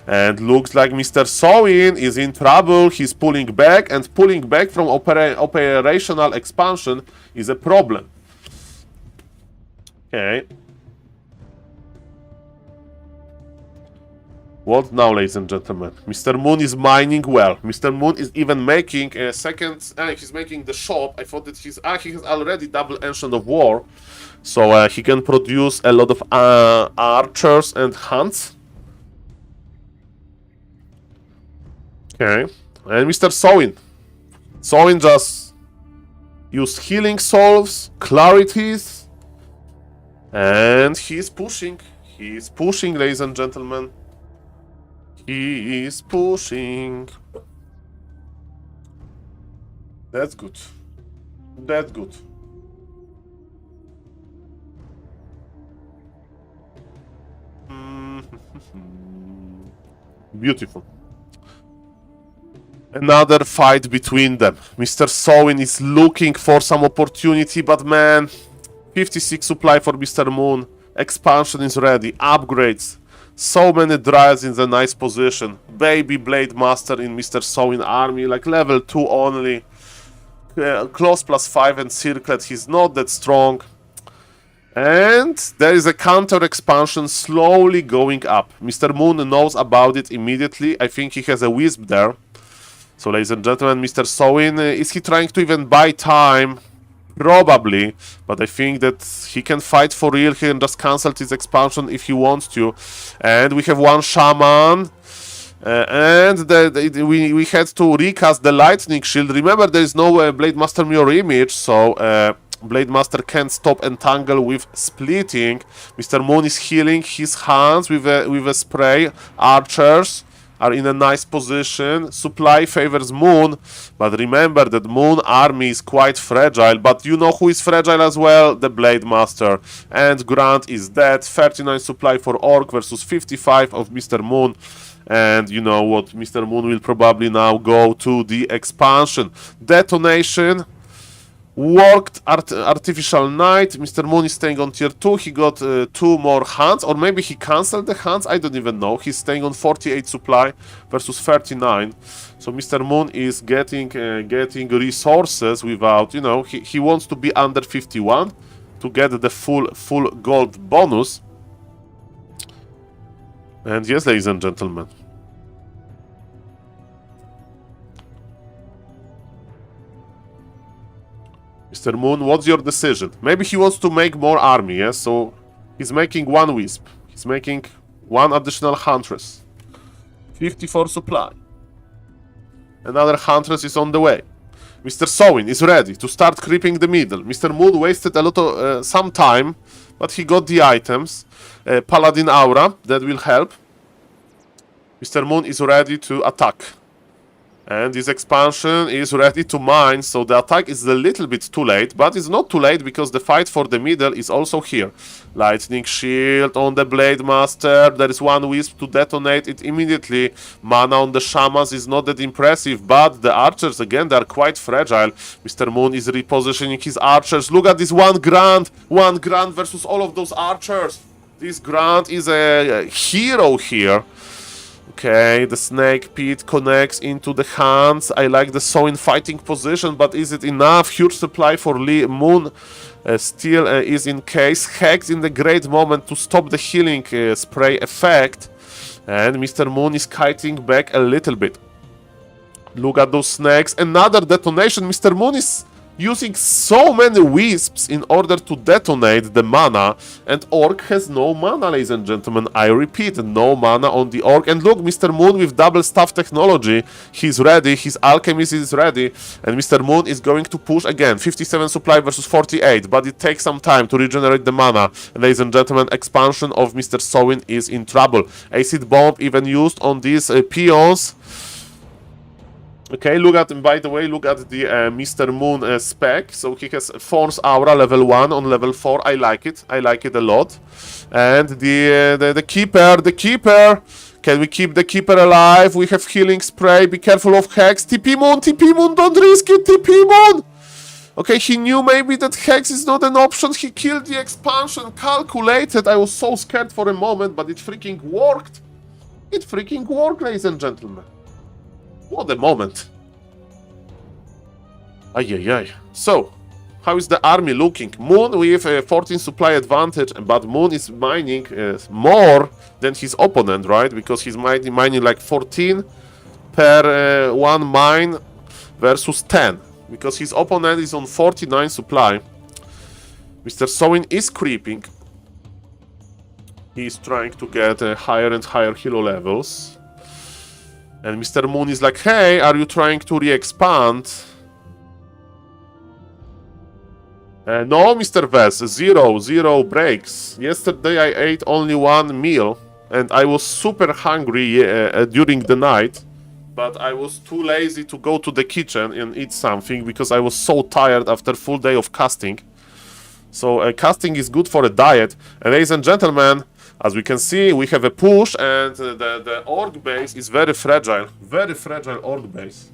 [SPEAKER 1] And looks like Mr. Sowin is in trouble, he's pulling back, and pulling back from operational expansion is a problem. Okay. What now, ladies and gentlemen? Mr. Moon is mining well. Mr. Moon is even making a second... he's making the shop. I thought that he has already double Ancient of War. So he can produce a lot of archers and hunts. Okay. And Mr. Sowin. Sowin just used healing solves, clarities. And he's pushing. He's pushing, ladies and gentlemen. He is pushing. That's good. That's good. Beautiful. Another fight between them. Mr. Sowin is looking for some opportunity, but man... 56 supply for Mr. Moon. Expansion is ready. Upgrades. So many drives in the nice position. Baby Blade Master in Mr. Sowin army. Like level 2 only. Close +5 and Circlet. He's not that strong. And there is a counter expansion slowly going up. Mr. Moon knows about it immediately. I think he has a Wisp there. So ladies and gentlemen, Mr. Sowin, is he trying to even buy time? Probably, but I think that he can fight for real. He can just cancel his expansion if he wants to. And we have 1 Shaman. And we had to recast the Lightning Shield. Remember, there is no Blade Master mirror image, so Blade Master can't stop Entangle with splitting. Mr. Moon is healing his hands with a spray. Archers are in a nice position. Supply favors Moon, but remember that Moon army is quite fragile. But you know who is fragile as well? The Blade Master. And Grant is dead. 39 supply for Orc versus 55 of Mr. Moon. And you know what? Mr. Moon will probably now go to the expansion. Detonation. Worked Artificial Night. Mr. Moon is staying on tier 2. He got 2 more hunts, or maybe he cancelled the hunts. I don't even know. He's staying on 48 supply versus 39. So Mr. Moon is getting resources without, you know, he wants to be under 51 to get the full gold bonus. And yes, ladies and gentlemen. Mr. Moon, what's your decision? Maybe he wants to make more army, yes? So he's making 1 Wisp. He's making 1 additional Huntress. 54 supply. Another Huntress is on the way. Mr. Sowin is ready to start creeping the middle. Mr. Moon wasted a lot of some time but he got the items. Paladin Aura, that will help. Mr. Moon is ready to attack. And this expansion is ready to mine, so the attack is a little bit too late, but it's not too late because the fight for the middle is also here. Lightning Shield on the Blade Master, there is one Wisp to detonate it immediately. Mana on the Shamans is not that impressive, but the archers, again, they are quite fragile. Mr. Moon is repositioning his archers. Look at this one Grand versus all of those archers. This Grand is a hero here. Okay, the Snake Pit connects into the hands. I like the Soin fighting position, but is it enough? Huge supply for Moon still is in case. Hex in the great moment to stop the healing spray effect. And Mr. Moon is kiting back a little bit. Look at those snakes. Another detonation. Mr. Moon is using so many wisps in order to detonate the mana, and Orc has no mana, ladies and gentlemen. I repeat, no mana on the Orc. And look, Mr. Moon with double staff technology, he's ready, his alchemist is ready, and Mr. Moon is going to push again. 57 supply versus 48, but it takes some time to regenerate the mana. Ladies and gentlemen, expansion of Mr. Soin is in trouble. Acid Bomb even used on these peons. Okay, look at, by the way, look at the Mr. Moon spec. So he has Force Aura level 1 on level 4. I like it a lot. And the Keeper. Can we keep the Keeper alive? We have Healing Spray. Be careful of Hex. TP Moon, don't risk it, TP Moon! Okay, he knew maybe that Hex is not an option. He killed the expansion, calculated. I was so scared for a moment, but it freaking worked. It freaking worked, ladies and gentlemen. What a moment. Ay. So, how is the army looking? Moon with a 14 supply advantage, but Moon is mining more than his opponent, right? Because he's mining like 14 per one mine versus 10. Because his opponent is on 49 supply. Mr. Soin is creeping. He's trying to get higher and higher hero levels. And Mr. Moon is like, hey, are you trying to re-expand? No, Mr. Vess, zero breaks. Yesterday I ate only one meal, and I was super hungry during the night, but I was too lazy to go to the kitchen and eat something because I was so tired after full day of casting. So casting is good for a diet. And ladies and gentlemen, as we can see, we have a push, and the orc base is very fragile orc base.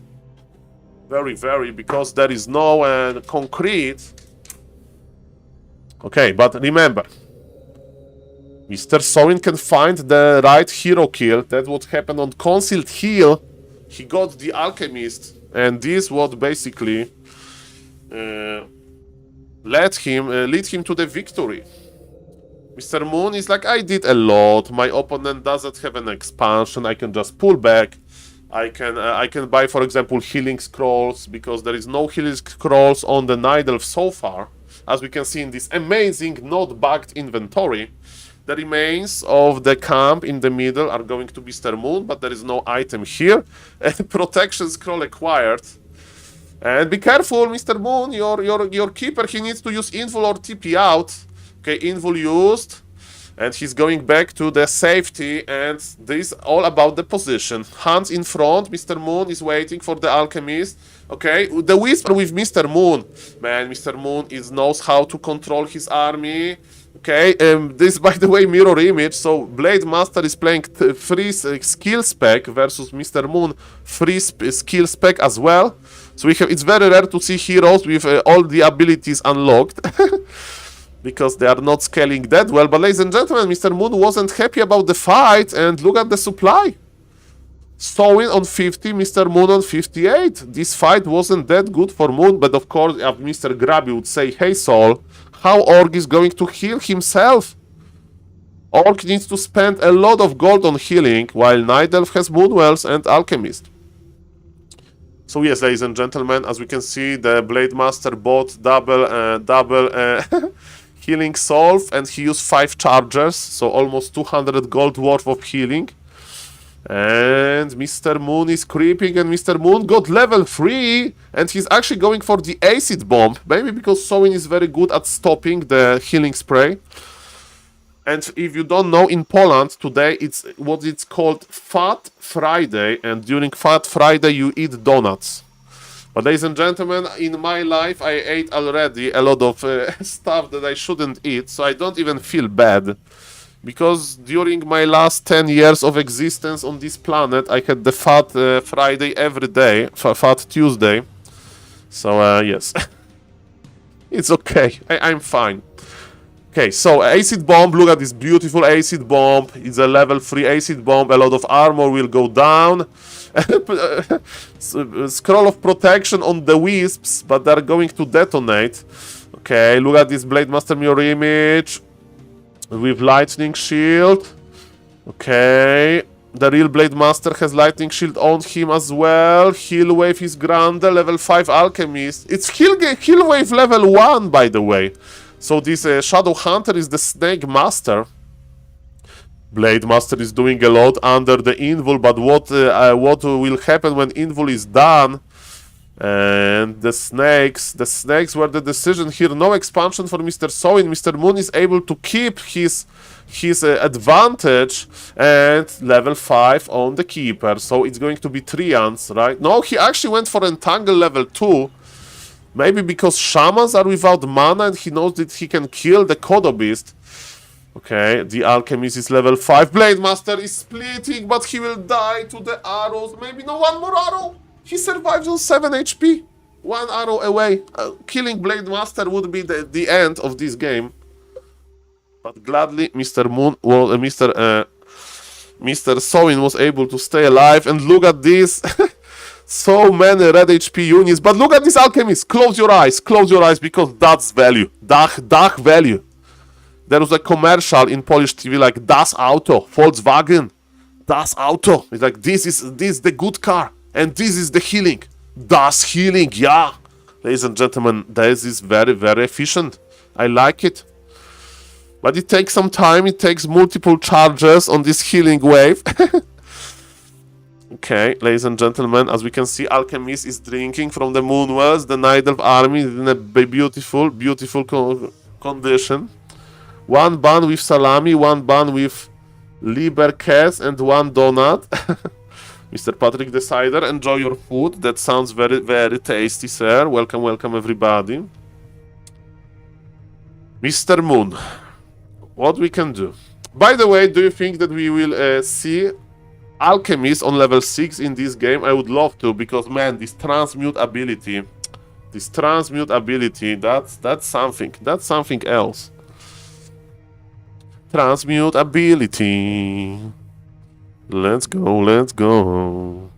[SPEAKER 1] Very, because there is no concrete. Okay, but remember, Mr. Soin can find the right hero kill. That's what happened on Concealed Heal. He got the Alchemist, and this what basically lead him to the victory. Mr. Moon is like, I did a lot. My opponent doesn't have an expansion. I can just pull back. I can buy, for example, healing scrolls, because there is no healing scrolls on the Night Elf so far. As we can see in this amazing not bugged inventory, the remains of the camp in the middle are going to Mr. Moon, but there is no item here. Protection scroll acquired. And be careful, Mr. Moon, your keeper, he needs to use invul or TP out. Okay, invul used, and he's going back to the safety, and this is all about the position. Hands in front, Mr. Moon is waiting for the alchemist. Okay, the whisper with Mr. Moon. Man, Mr. Moon knows how to control his army. Okay, this, by the way, mirror image. So Blade Master is playing free skill spec versus Mr. Moon free skill spec as well. So it's very rare to see heroes with all the abilities unlocked. Because they are not scaling that well. But ladies and gentlemen, Mr. Moon wasn't happy about the fight, and look at the supply. Soin on 50, Mr. Moon on 58. This fight wasn't that good for Moon, but of course, Mr. Grabby would say, hey Saul, how Orc is going to heal himself? Orc needs to spend a lot of gold on healing, while Night Elf has Moonwells and Alchemist. So yes, ladies and gentlemen, as we can see, the Blade Master bought double healing solve, and he used 5 chargers, so almost 200 gold worth of healing. And Mr. Moon is creeping, and Mr. Moon got level 3, and he's actually going for the acid bomb, maybe because Soin is very good at stopping the healing spray. And if you don't know, in Poland today it's what it's called Fat Friday, and during Fat Friday you eat donuts. But ladies and gentlemen, in my life I ate already a lot of stuff that I shouldn't eat, so I don't even feel bad. Because during my last 10 years of existence on this planet, I had the Fat Friday every day, Fat Tuesday. So yes, it's okay, I'm fine. Okay, so acid bomb, look at this beautiful acid bomb. It's a level 3 acid bomb, a lot of armor will go down. Scroll of protection on the wisps, but they're going to detonate. Okay, look at this Blade Master mirror image with lightning shield. Okay, the real Blade Master has lightning shield on him as well. Heal wave is Grande, level 5 alchemist. It's heal wave level 1, by the way. So this Shadow Hunter is the Snake Master. Blade Master is doing a lot under the invul, but what will happen when invul is done? And the snakes were the decision here. No expansion for Mr. Soin. Mr. Moon is able to keep his advantage and level 5 on the Keeper. So it's going to be Trians, right? No, he actually went for Entangle level 2. Maybe because Shamans are without mana and he knows that he can kill the Kodo Beast. Okay, the Alchemist is level 5. Blade Master is splitting, but he will die to the arrows. Maybe no, one more arrow. He survives on 7 HP. One arrow away. Killing Blade Master would be the end of this game. But gladly, Mr. Moon, well, Mr. Soin was able to stay alive. And look at this. So many red HP units. But look at this Alchemist. Close your eyes, because that's value. Dach value. There was a commercial in Polish TV like Das Auto, Volkswagen, Das Auto. It's like this is the good car, and this is the healing. Das healing, yeah. Ladies and gentlemen, this is very, very efficient. I like it. But it takes some time, it takes multiple charges on this healing wave. Okay, ladies and gentlemen, as we can see, Alchemist is drinking from the Moonwells. The Night Elf army is in a beautiful, beautiful condition. One bun with salami, one bun with Lieberkäse, and one donut. Mr. Patrick Decider, enjoy your food. That sounds very, very tasty, sir. Welcome, welcome, everybody. Mr. Moon, what we can do? By the way, do you think that we will see Alchemist on level 6 in this game? I would love to, because, man, this transmute ability, that's something else. Transmute ability. Let's go.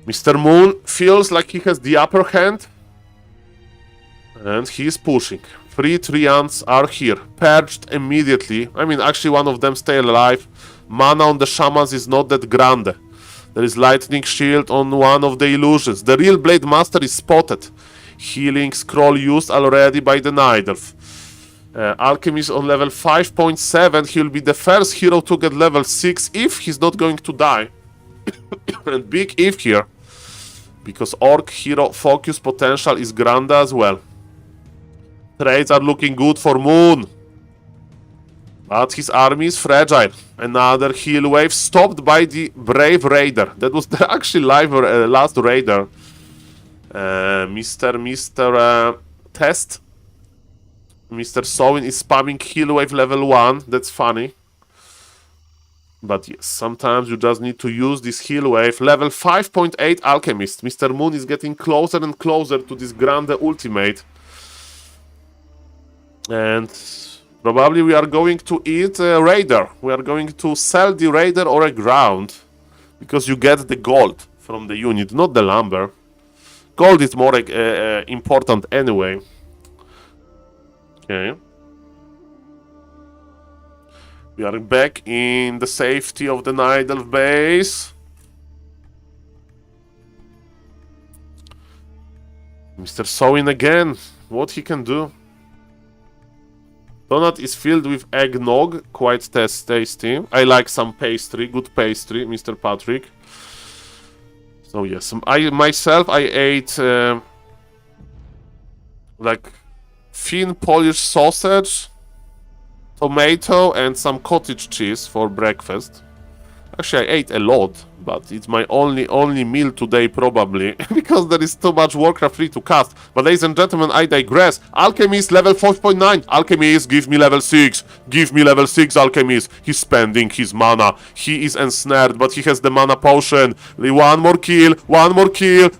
[SPEAKER 1] Mr. Moon feels like he has the upper hand. And he is pushing. 3 Trians are here. Purged immediately. I mean, actually one of them stay alive. Mana on the Shamans is not that grande. There is lightning shield on one of the illusions. The real Blade Master is spotted. Healing scroll used already by the Night Elf. Alchemist on level 5.7. He will be the first hero to get level 6 if he's not going to die. And big if here. Because Orc hero focus potential is grande as well. Trades are looking good for Moon. But his army is fragile. Another heal wave stopped by the Brave Raider. That was the actually last Raider. Mr. Test. Mr. Soin is spamming heal wave level 1. That's funny. But yes, sometimes you just need to use this heal wave. Level 5.8 Alchemist. Mr. Moon is getting closer and closer to this Grande ultimate. And probably we are going to eat a Raider. We are going to sell the Raider or a ground. Because you get the gold from the unit, not the lumber. Gold is more important anyway. Okay. We are back in the safety of the Night Elf base. Mr. Soin again. What he can do? Donut is filled with eggnog. Quite tasty. I like some pastry. Good pastry, Mr. Patrick. So yes, I ate like thin Polish sausage, tomato, and some cottage cheese for breakfast. Actually, I ate a lot, but it's my only meal today probably, because there is too much Warcraft 3 to cast. But ladies and gentlemen, I digress. Alchemist level 5.9. Alchemist, give me level 6. Give me level 6, Alchemist. He's spending his mana. He is ensnared, but he has the mana potion. One more kill,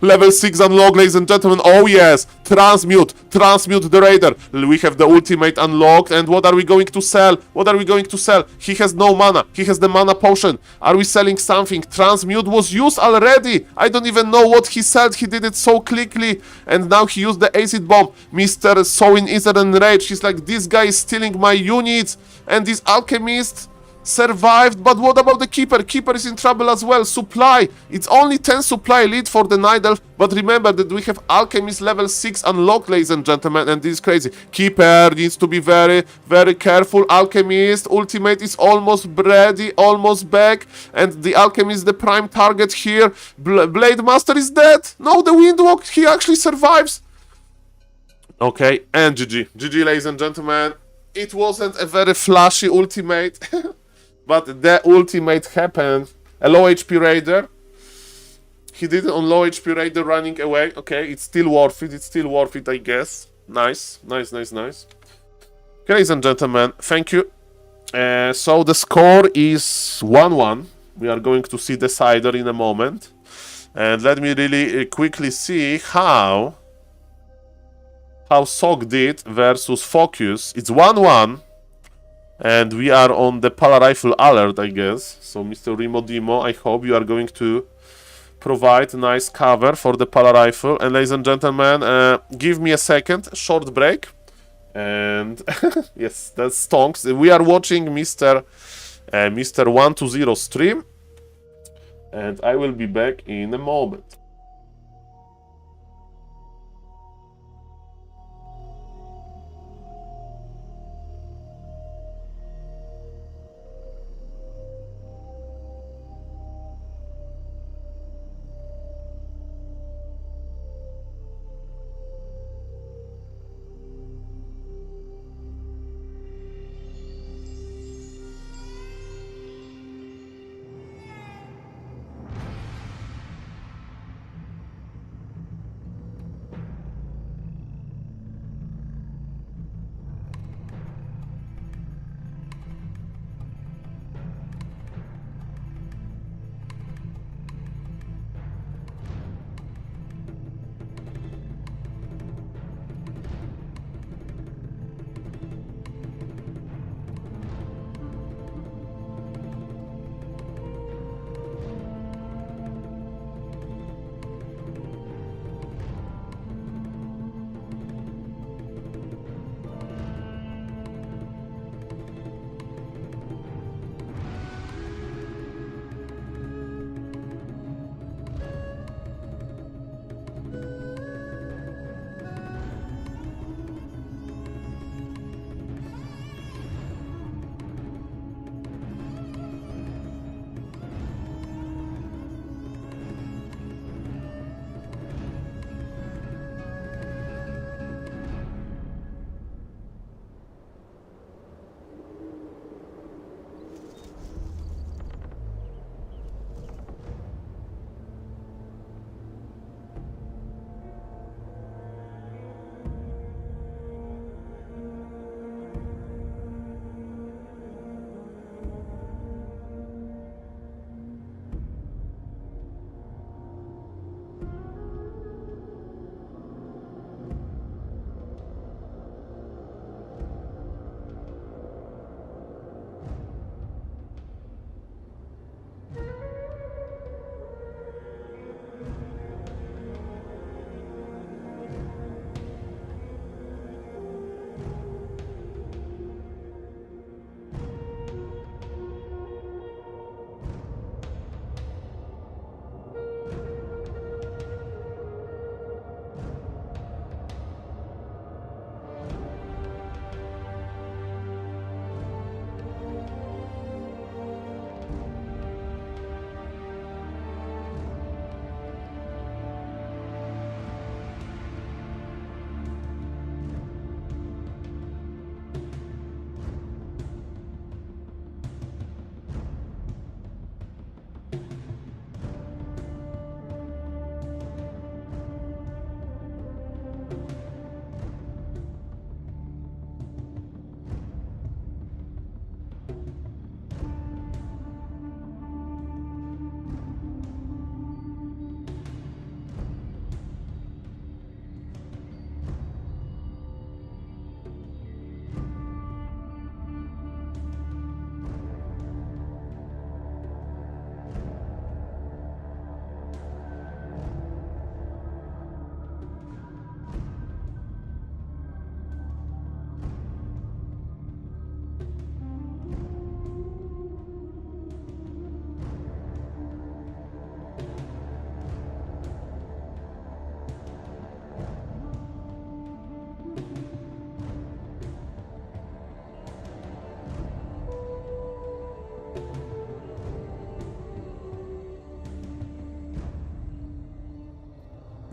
[SPEAKER 1] level 6 unlock, ladies and gentlemen. Oh yes, transmute the raider. We have the ultimate unlocked, and what are we going to sell? He has no mana. He has the mana potion. Are we selling something? Transmute was used already. I don't even know what he said. He did it so quickly. And now he used the acid bomb. Mr. Sowin is enraged. He's like, this guy is stealing my units. And this alchemist survived. But what about the keeper? Keeper is in trouble as well. Supply. It's only 10 supply lead for the night elf. But remember that we have alchemist level 6 unlocked, ladies and gentlemen. And this is crazy. Keeper needs to be very, very careful. Alchemist ultimate is almost ready, almost back. And the alchemist is the prime target here. Blade Master is dead. No, the Windwalk, he actually survives. Okay, and GG. GG, ladies and gentlemen. It wasn't a very flashy ultimate. But the ultimate happened. A low HP Raider. He did it on low HP Raider running away. Okay, it's still worth it, I guess. Nice. Okay, ladies and gentlemen, thank you. So the score is 1-1. We are going to see decider in a moment. And let me really quickly see how Sok did versus Focus. It's 1-1. And we are on the Pala Rifle alert, I guess. So, Mr. Rimodimo, I hope you are going to provide nice cover for the Pala Rifle. And, ladies and gentlemen, give me a second, short break. And, yes, that's stonks. We are watching Mr. 120 stream. And I will be back in a moment.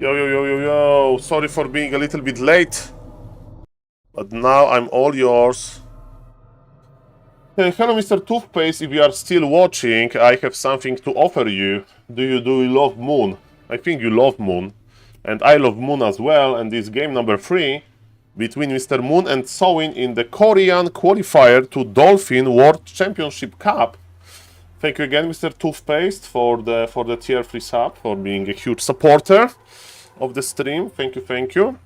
[SPEAKER 1] Yo. Sorry for being a little bit late. But now I'm all yours. Hello, Mr. Toothpaste. If you are still watching, I have something to offer you. Do you love Moon? I think you love Moon. And I love Moon as well. And this game number 3 between Mr. Moon and Sowin in the Korean qualifier to Dolphin World Championship Cup. Thank you again, Mr. Toothpaste, for the tier 3 sub, for being a huge supporter of the stream. Thank you.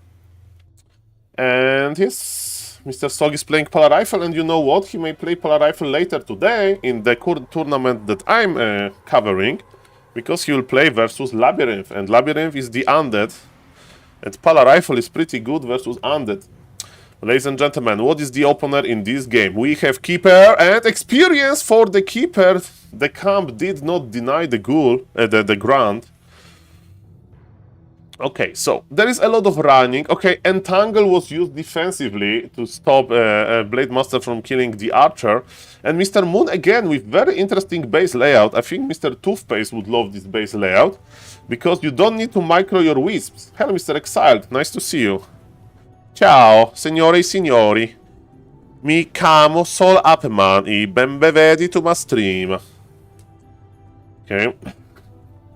[SPEAKER 1] And yes, Mr. Sog is playing Polar Rifle, and you know what? He may play Polar Rifle later today in the tournament that I'm covering, because he will play versus Labyrinth, and Labyrinth is the Undead, and Polar Rifle is pretty good versus Undead. Ladies and gentlemen, what is the opener in this game? We have Keeper and experience for the Keeper. The camp did not deny the ghoul, the grant. Okay, so there is a lot of running. Okay, Entangle was used defensively to stop Blade Master from killing the Archer. And Mr. Moon, again, with very interesting base layout. I think Mr. Toothpaste would love this base layout, because you don't need to micro your wisps. Hello, Mr. Exiled. Nice to see you. Ciao, signore e signori. Mi chiamo SaulPlayerMan e benvenuti to my stream. Okay.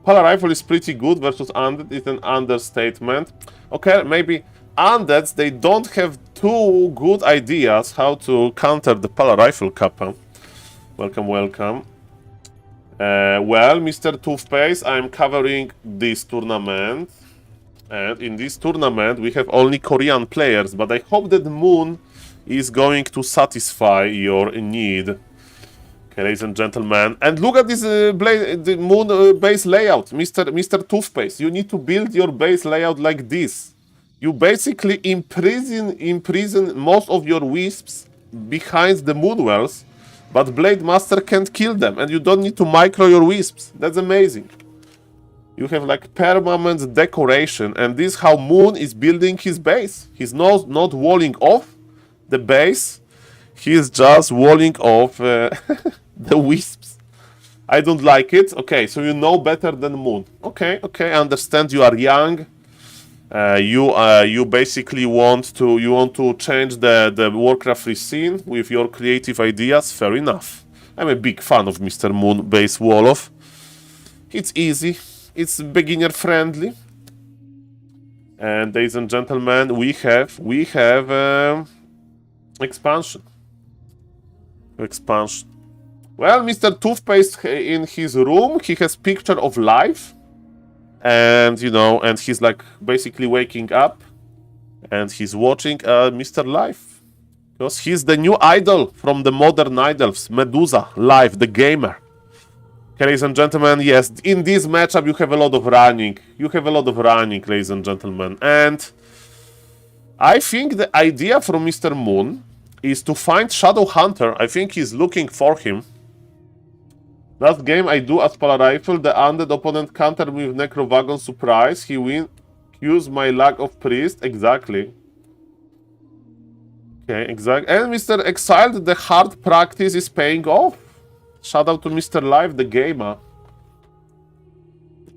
[SPEAKER 1] Polar Rifle is pretty good versus Undead, it's an understatement. Okay, maybe Undeads, they don't have too good ideas how to counter the Polar Rifle Kappa. Welcome. Well, Mr. Toothpaste, I'm covering this tournament. And in this tournament, we have only Korean players, but I hope that Moon is going to satisfy your need. Okay, ladies and gentlemen, and look at this the Moon base layout, Mr. Toothpaste. You need to build your base layout like this. You basically imprison most of your wisps behind the Moonwells, but Blade Master can't kill them, and you don't need to micro your wisps. That's amazing. You have like permanent decoration, and this is how Moon is building his base. He's not walling off the base. He is just walling off the wisps. I don't like it. Okay, so you know better than Moon. Okay, I understand. You are young. You basically want to change the Warcraft 3 scene with your creative ideas. Fair enough. I'm a big fan of Mr. Moon base Wolof. It's easy. It's beginner friendly. And ladies and gentlemen, we have expansion. Well, Mr. Toothpaste in his room, he has picture of life, and and he's like basically waking up, and he's watching Mr. Life, because he's the new idol from the modern idols, Medusa Life, the gamer. Okay, ladies and gentlemen, yes, in this matchup you have a lot of running. Ladies and gentlemen, and I think the idea from Mr. Moon is to find Shadow Hunter. I think he's looking for him. Last game I do as Polar Rifle, the undead opponent countered with Necrovagon surprise. He win. Use my lack of priest. Exactly. Okay, exactly. And Mr. Exiled, the hard practice is paying off. Shout out to Mr. Live, the gamer.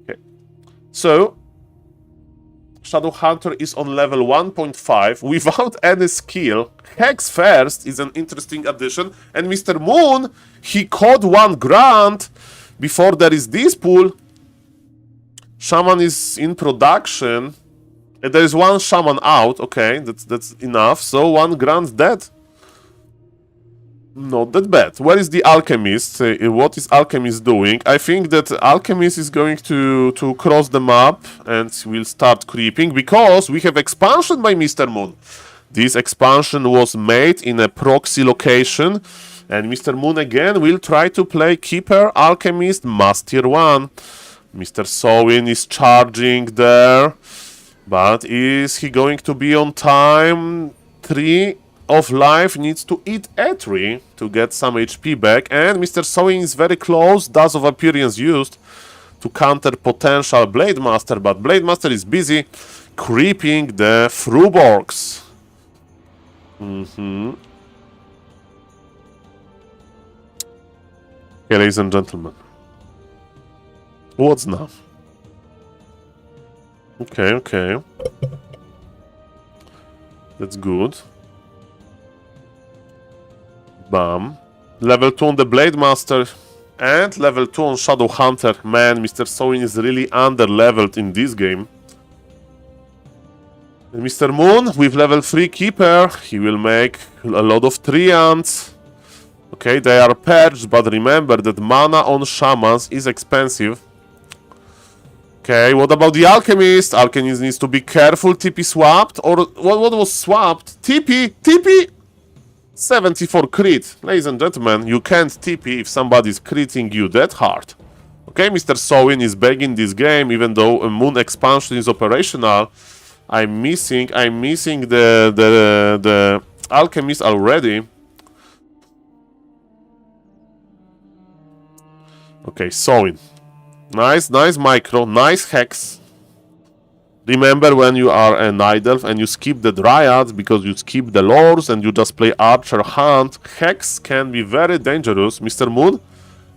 [SPEAKER 1] Okay. So Shadow Hunter is on level 1.5 without any skill. Hex first is an interesting addition. And Mr. Moon, he caught one grant before there is this pool. Shaman is in production. And there is one shaman out. Okay, that's enough. So one grant dead. Not that bad. Where is the Alchemist? What is Alchemist doing? I think that Alchemist is going to cross the map and will start creeping because we have expansion by Mr. Moon. This expansion was made in a proxy location, and Mr. Moon again will try to play Keeper, Alchemist, Master 1. Mr. Sowin is charging there, but is he going to be on time? 3 of life needs to eat A3 to get some HP back, and Mr. Sowin is very close. Dust of Appearance used to counter potential Blade Master, but Blade Master is busy creeping the Fruborgs. Okay, ladies and gentlemen. What's now? Okay. That's good. Bam. Level 2 on the Blade Master and level 2 on Shadow Hunter. Man, Mr. Sowin is really under-leveled in this game. And Mr. Moon with level 3 Keeper, he will make a lot of Treants. Okay, they are purged, but remember that mana on Shamans is expensive. Okay, what about the Alchemist? Alchemist needs to be careful. TP swapped, or what was swapped? TP! 74 crit. Ladies and gentlemen, you can't TP if somebody's critting you that hard. Okay, Mr. Sowin is begging this game, even though a Moon expansion is operational. I'm missing the Alchemist already. Okay, Sowin. Nice micro, nice hex. Remember when you are a Night Elf and you skip the Dryads because you skip the lores and you just play Archer Hunt, Hex can be very dangerous. Mr. Moon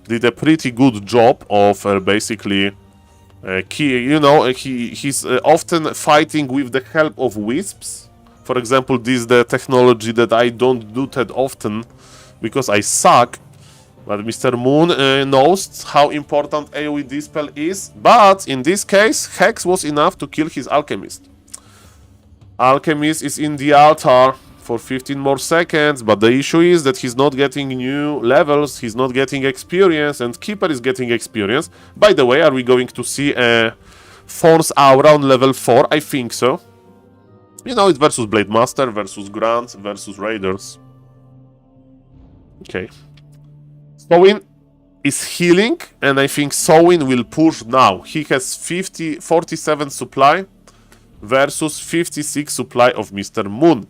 [SPEAKER 1] did a pretty good job of basically he's often fighting with the help of wisps. For example, this is the technology that I don't do that often because I suck. But Mr. Moon knows how important AoE Dispel is, but in this case, Hex was enough to kill his Alchemist. Alchemist is in the altar for 15 more seconds, but the issue is that he's not getting new levels, he's not getting experience, and Keeper is getting experience. By the way, are we going to see a Force Aura on level 4? I think so. You know, it's versus Blade Master, versus Grants, versus Raiders. Okay. Sowin is healing, and I think Sowin will push now. He has 47 supply versus 56 supply of Mr. Moon.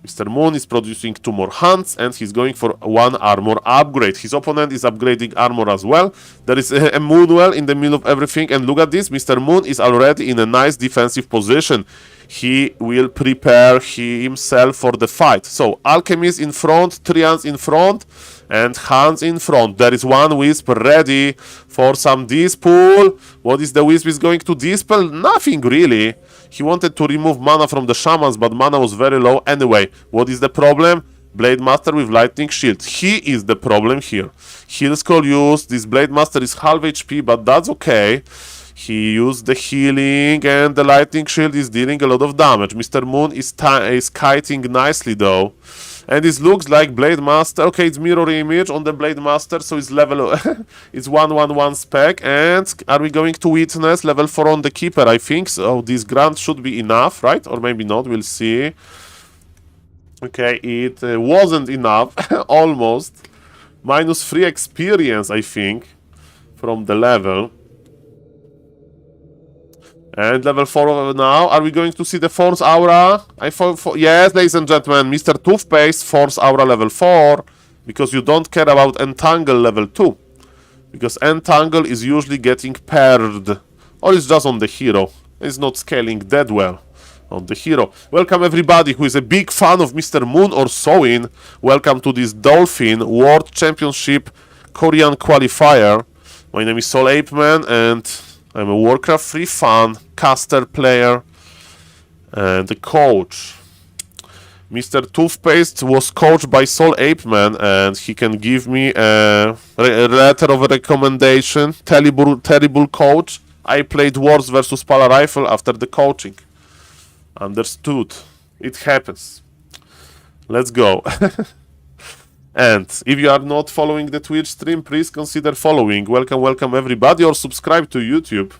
[SPEAKER 1] Mr. Moon is producing 2 more hunts, and he's going for 1 armor upgrade. His opponent is upgrading armor as well. There is a Moonwell in the middle of everything, and look at this. Mr. Moon is already in a nice defensive position. He will prepare himself for the fight. So, Alchemist in front, Treants in front, and Hans in front. There is one Wisp ready for some Dispel. What is the Wisp is going to Dispel? Nothing really. He wanted to remove mana from the Shamans, but mana was very low. Anyway, what is the problem? Blade Master with Lightning Shield. He is the problem here. Heal Skull used. This Blade Master is half HP, but that's okay. He used the healing, and the Lightning Shield is dealing a lot of damage. Mr. Moon is kiting nicely though. And it looks like Blade Master. Okay, it's mirror image on the Blade Master, so it's level it's 111 spec. And are we going to witness level 4 on the Keeper? I think so. This grant should be enough, right? Or maybe not, we'll see. Okay, it wasn't enough. Almost. -3 experience, I think, from the level. And level 4 now. Are we going to see the Force Aura? Yes, ladies and gentlemen, Mr. Toothpaste, Force Aura level 4. Because you don't care about Entangle level 2. Because Entangle is usually getting paired. Or it's just on the hero. It's not scaling that well on the hero. Welcome everybody who is a big fan of Mr. Moon or Sowin. Welcome to this Dolphin World Championship Korean qualifier. My name is SaulPlayerMan and I'm a Warcraft 3 fan, caster player, and a coach. Mr. Toothpaste was coached by SaulPlayerMan, and he can give me a letter of recommendation. Terrible coach. I played Wars versus Pala Rifle after the coaching. Understood. It happens. Let's go. And if you are not following the Twitch stream, please consider following. Welcome everybody, or subscribe to YouTube.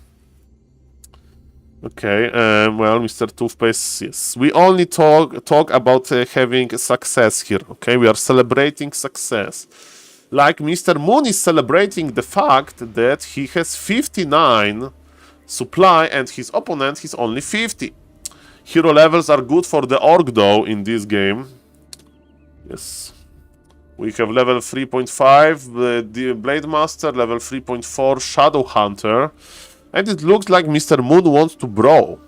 [SPEAKER 1] Okay, well, Mr. Toothpaste, yes. We only talk about having success here, okay? We are celebrating success. Like Mr. Moon is celebrating the fact that he has 59 supply and his opponent has only 50. Hero levels are good for the Orc, though, in this game. Yes. We have level 3.5, the Blade Master, level 3.4, Shadow Hunter. And it looks like Mr. Moon wants to brawl.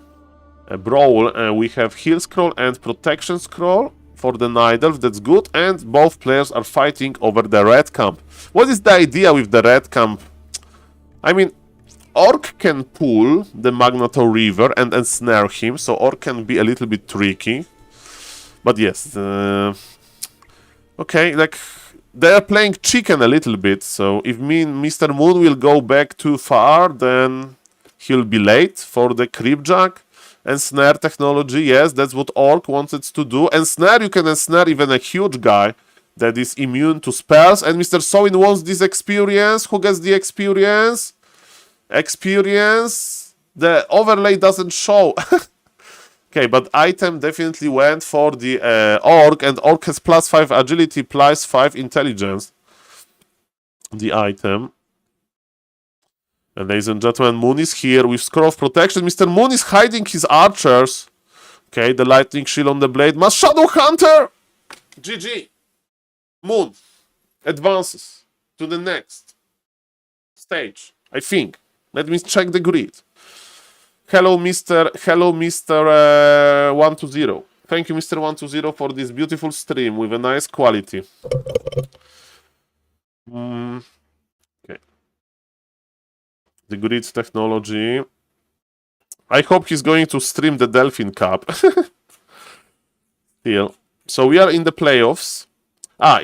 [SPEAKER 1] We have Heal Scroll and Protection Scroll for the Night Elf, that's good. And both players are fighting over the Red Camp. What is the idea with the Red Camp? I mean, Orc can pull the Magnator River and ensnare him, so Orc can be a little bit tricky. But yes, okay, like, they are playing chicken a little bit, so if Mr. Moon will go back too far, then he'll be late for the Creepjack. Ensnare technology, yes, that's what Orc wanted to do. Ensnare, you can ensnare even a huge guy that is immune to spells, and Mr. Sowin wants this experience. Who gets the experience? Experience. The overlay doesn't show. Okay, but item definitely went for the Orc, and Orc has +5 agility, +5 intelligence. The item. And ladies and gentlemen, Moon is here with Scroll of Protection. Mr. Moon is hiding his archers. Okay, the Lightning Shield on the Blade. Mass Shadow Hunter! GG. Moon advances to the next stage, I think. Let me check the grid. Hello, Mr. 120. Thank you, Mr. 120, for this beautiful stream with a nice quality. Okay. The grid technology. I hope he's going to stream the Delphin Cup. Still. So we are in the playoffs.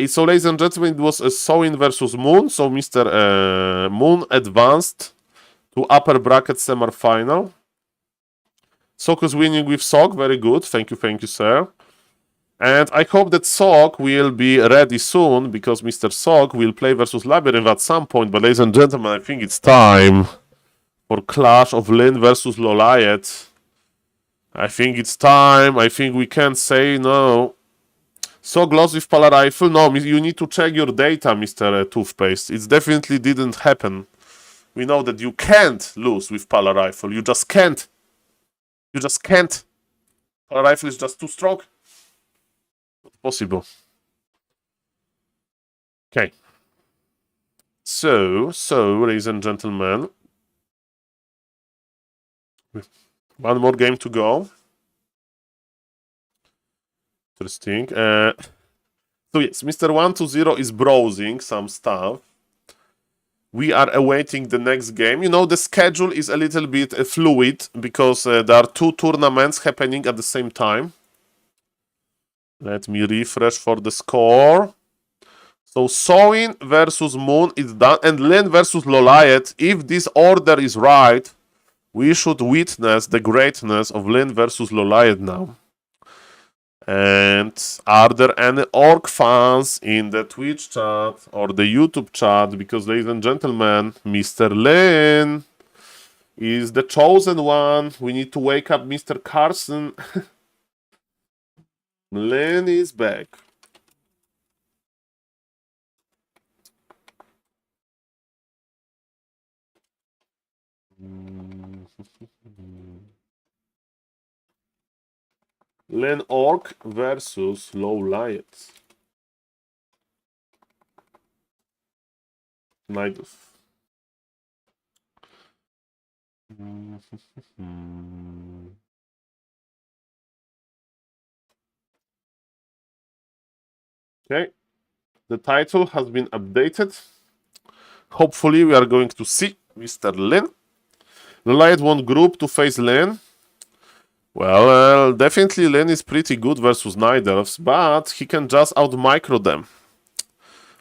[SPEAKER 1] So ladies and gentlemen, it was a Sowin versus Moon. So Mr. Moon advanced to upper bracket semi-final. Sok is winning with Sok. Very good. Thank you, sir. And I hope that Sok will be ready soon, because Mr. Sok will play versus Labyrinth at some point. But ladies and gentlemen, I think it's time for Clash of Lyn versus Loliet. I think it's time. I think we can't say no. Sok lost with Polar Rifle. No, you need to check your data, Mr. Toothpaste. It definitely didn't happen. We know that you can't lose with Polar Rifle. You just can't. You just can't. Polar Rifle is just too strong. Not possible. Okay. So, ladies and gentlemen, one more game to go. Interesting. So yes, Mr. 120 is browsing some stuff. We are awaiting the next game. You know, the schedule is a little bit fluid, because there are 2 tournaments happening at the same time. Let me refresh for the score. So Sowin versus Moon is done, and Lyn versus Loliet. If this order is right, we should witness the greatness of Lyn versus Loliet now. And are there any Orc fans in the Twitch chat or the YouTube chat? Because, ladies and gentlemen, Mr. Lyn is the chosen one. We need to wake up Mr. Carson. Lyn is back. Lyn Orc versus Loliet. Night of. Okay. The title has been updated. Hopefully we are going to see Mr. Lyn. Loliet won group to face Lyn. Well, definitely Lyn is pretty good versus Night Elves, but he can just out-micro them.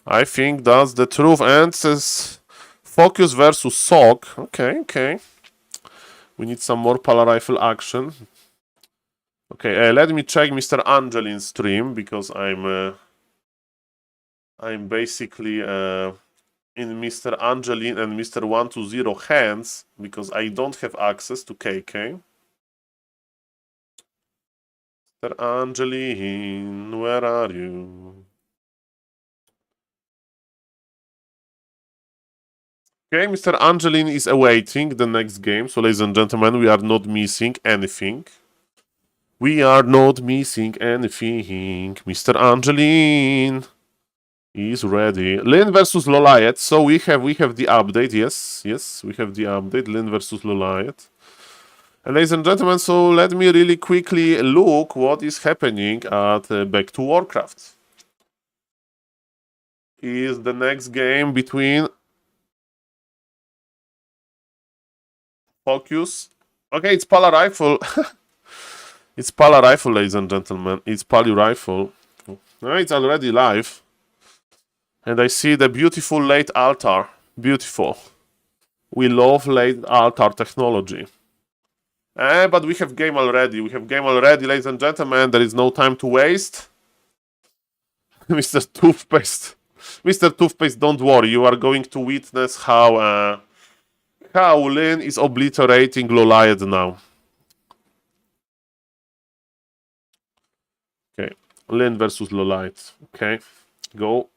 [SPEAKER 1] I think that's the truth. And says Focus versus Sok. Okay. We need some more Polar Rifle action. Okay, let me check Mr. Angelin's stream, because I'm I'm basically in Mr. Angeline and Mr. 120 hands because I don't have access to KK. Mr. Angeline, where are you? Okay, Mr. Angeline is awaiting the next game. So, ladies and gentlemen, we are not missing anything. We are not missing anything. Mr. Angeline is ready. Lin versus Loliet. So we have the update. Yes, we have the update. Lin versus Loliet. And ladies and gentlemen, so let me really quickly look what is happening at Back to Warcraft. Is the next game between Focus. Okay, it's Pala Rifle. It's Pala Rifle, ladies and gentlemen. It's Pali Rifle. It's already live. And I see the beautiful late altar. Beautiful. We love late altar technology. But we have game already. Ladies and gentlemen. There is no time to waste. Mr. Toothpaste. Mr. Toothpaste, don't worry. You are going to witness how Lin is obliterating Loliet now. Okay. Lin versus Loliet. Okay. Go.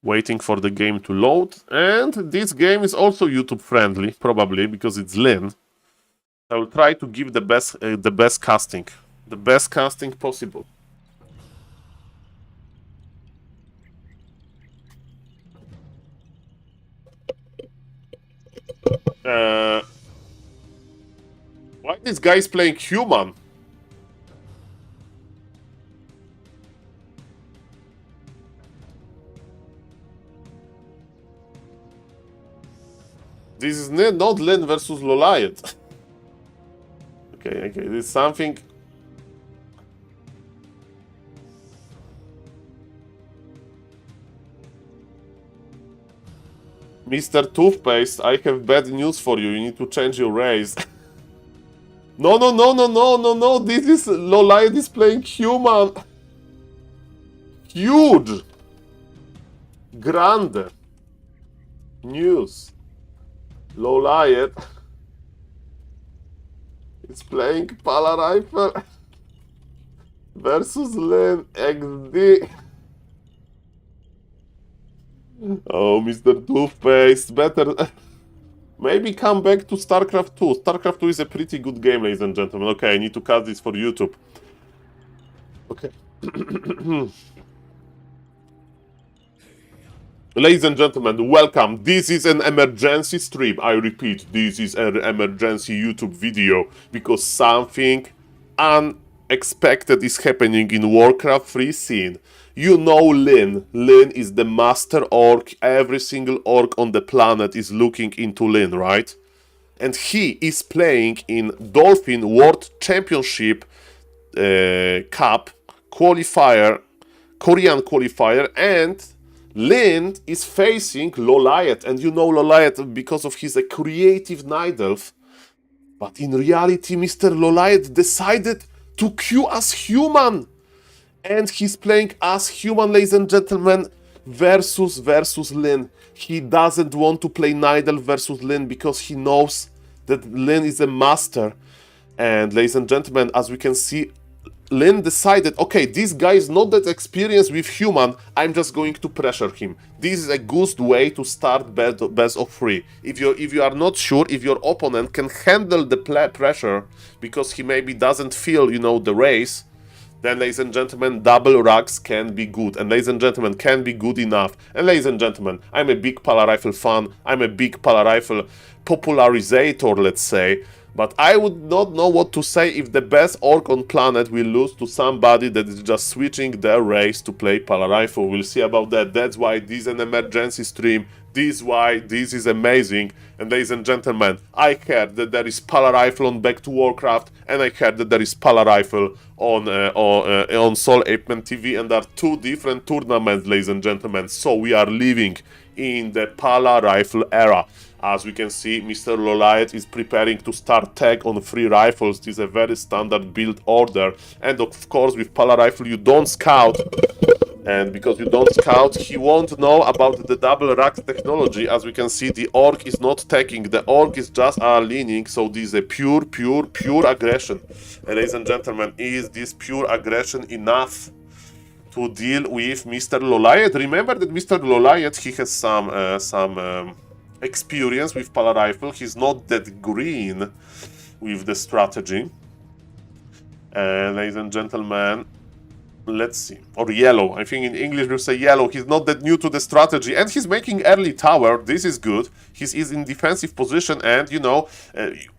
[SPEAKER 1] Waiting for the game to load. And this game is also YouTube friendly, probably, because it's Lin. I will try to give the best casting. The best casting possible. Why this guy is playing human? This is not Lin versus Loliet. Okay, this is something. Mr. Toothpaste, I have bad news for you. You need to change your race. No. This is Loliet is playing human. Huge. Grande. News. Loliet is playing Pala Rifle versus Lin XD. Oh, Mr. Toothpaste, better maybe come back to StarCraft 2. StarCraft 2 is a pretty good game, ladies and gentlemen. Okay, I need to cut this for YouTube. Okay. Ladies and gentlemen, welcome. This is an emergency stream. I repeat, this is an emergency YouTube video because something unexpected is happening in Warcraft 3 scene. You know Lin. Lin is the master orc. Every single orc on the planet is looking into Lin, right? And he is playing in Dolphin World Championship Cup qualifier, Korean qualifier, and Lin is facing Loliet, and you know Loliet because of his creative night elf. But in reality, Mr. Loliet decided to queue as human. And he's playing as human, ladies and gentlemen, versus Lin. He doesn't want to play night elf versus Lin because he knows that Lin is a master. And ladies and gentlemen, as we can see, Lin decided, okay, this guy is not that experienced with human, I'm just going to pressure him. This is a good way to start best of 3. If you are not sure if your opponent can handle the pressure because he maybe doesn't feel, you know, the race, then, ladies and gentlemen, double rugs can be good. And ladies and gentlemen, can be good enough. And ladies and gentlemen, I'm a big Pala Rifle fan. I'm a big Pala Rifle popularizator, let's say. But I would not know what to say if the best orc on planet will lose to somebody that is just switching their race to play Pala Rifle. We'll see about that. That's why this is an emergency stream. This why this is amazing. And ladies and gentlemen, I heard that there is Pala Rifle on Back to Warcraft, and I heard that there is Pala Rifle on SaulPlayerMan TV, and there are two different tournaments, ladies and gentlemen. So we are living in the Pala Rifle era. As we can see, Mr. Loliet is preparing to start tag on 3 rifles. This is a very standard build order. And of course, with Pala Rifle, you don't scout. And because you don't scout, he won't know about the double rack technology. As we can see, the orc is not tagging. The orc is just leaning. So this is a pure aggression. And ladies and gentlemen, is this pure aggression enough to deal with Mr. Loliet? Remember that Mr. Loliet, he has some experience with Pala Rifle. He's not that green with the strategy. And ladies and gentlemen, let's see. Or yellow. I think in English we say yellow. He's not that new to the strategy. And he's making early tower. This is good. He's in defensive position. And, you know,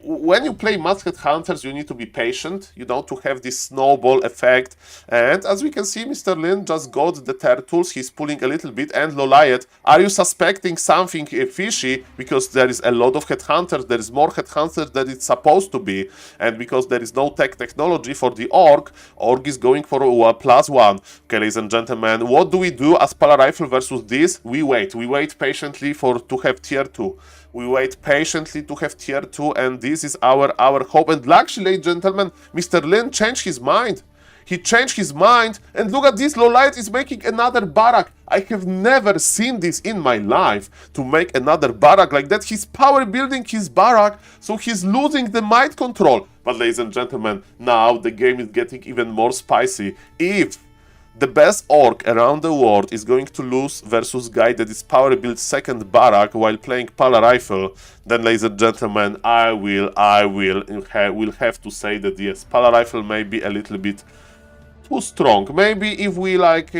[SPEAKER 1] when you play Masked Hunters, you need to be patient, you know, to have this snowball effect. And as we can see, Mr. Lin just got the turtles. He's pulling a little bit. And Loliet, are you suspecting something fishy? Because there is a lot of headhunters. There is more headhunters than it's supposed to be. And because there is no tech technology for the orc is going for a +1. Okay, ladies and gentlemen, what do we do as Pala Rifle versus this? We wait patiently to have tier 2. We wait patiently to have tier 2, and this is our hope. And actually, ladies and gentlemen, Mr. Lin changed his mind. He changed his mind, and look at this, Loliet is making another barrack. I have never seen this in my life, to make another barrack like that. He's power building his barrack, so he's losing the might control. But ladies and gentlemen, now the game is getting even more spicy. If the best orc around the world is going to lose versus guy that is power build second barrack while playing Pala Rifle, then ladies and gentlemen, I will have to say that yes, Pala Rifle may be a little bit too strong. Maybe if we like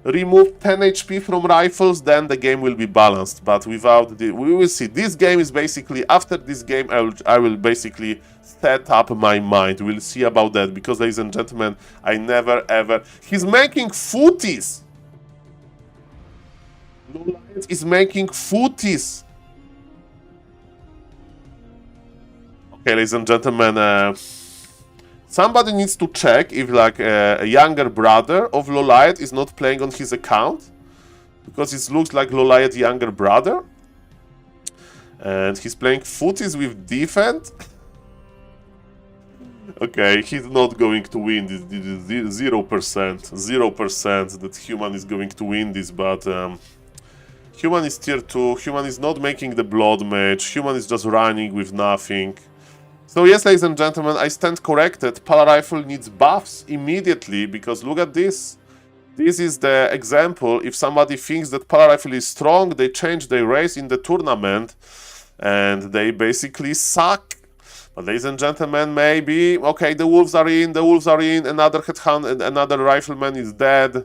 [SPEAKER 1] remove 10 HP from rifles, then the game will be balanced. But without the, we will see. This game is basically, after this game, I will basically set up my mind. We'll see about that, because ladies and gentlemen, I never ever. He's making footies. Loliet is making footies. Okay, ladies and gentlemen. Somebody needs to check if like a younger brother of Loliet is not playing on his account, because it looks like Loliet's younger brother, and he's playing footies with defense. Okay, he's not going to win this. This is 0% that human is going to win this, but human is tier 2. Human is not making the blood mage. Human is just running with nothing. So yes, ladies and gentlemen, I stand corrected. Pala Rifle needs buffs immediately, because look at this. This is the example. If somebody thinks that Pala Rifle is strong, they change their race in the tournament, and they basically suck. But ladies and gentlemen, maybe, okay, the wolves are in, another headhunt, another rifleman is dead.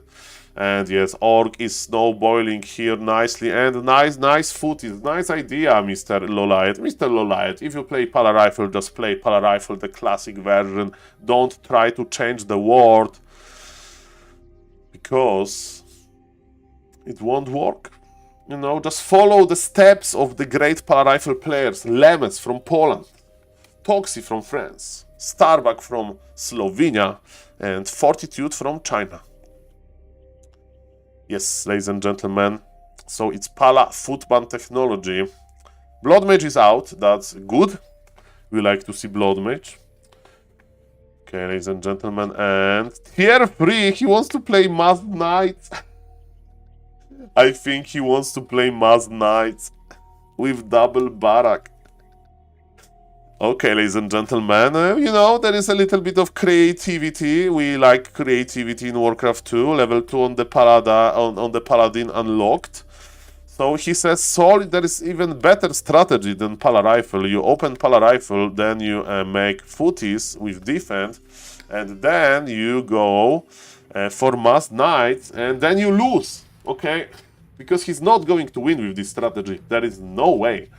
[SPEAKER 1] And yes, orc is snowballing here nicely, and nice footies, nice idea, Mr. Loliet. Mr. Loliet, if you play Pala Rifle, just play Pala Rifle, the classic version. Don't try to change the world, because it won't work. You know, just follow the steps of the great Pala Rifle players. Lemes from Poland, Toxi from France, Starbuck from Slovenia, and Fortitude from China. Yes, ladies and gentlemen, so it's Pala Footband technology. Blood Mage is out, that's good. We like to see Blood Mage. Okay, ladies and gentlemen, and tier 3, he wants to play Masked Knights. I think he wants to play Masked Knights with double barrack. Okay, ladies and gentlemen, you know, there is a little bit of creativity. We like creativity in Warcraft 2, level 2 on the Paladin unlocked. So he says, Saul, there is even better strategy than Pala Rifle. You open Pala Rifle, then you make footies with defense, and then you go for Masked Knights, and then you lose, okay? Because he's not going to win with this strategy. There is no way.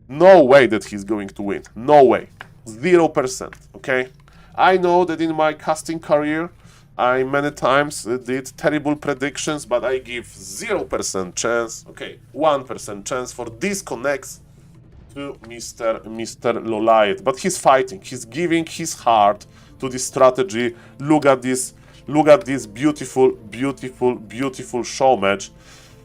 [SPEAKER 1] No way that he's going to win. No way. 0%, okay? I know that in my casting career, I many times did terrible predictions, but I give 0% chance, okay, 1% chance for this connects to Mr. Loliet. But he's fighting, he's giving his heart to this strategy. Look at this beautiful, beautiful, beautiful show match.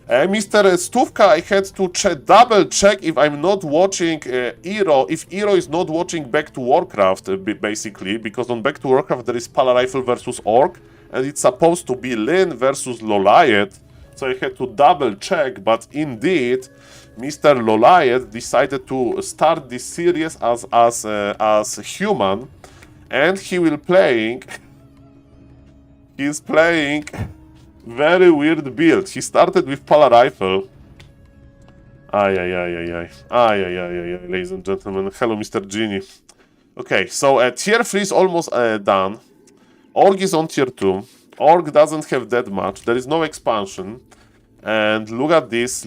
[SPEAKER 1] Mr. Stówka, I had to double check if I'm not watching Iro, if Iro is not watching Back to Warcraft, basically, because on Back to Warcraft there is Pala Rifle versus Orc, and it's supposed to be Lyn versus Loliet, so I had to double check, but indeed, Mr. Loliet decided to start this series as human, and he's playing very weird build. He started with Pala Rifle. Ladies and gentlemen. Hello, Mr. Genie. Okay, so tier 3 is almost done. Orc is on tier 2. Orc doesn't have that much. There is no expansion. And look at this,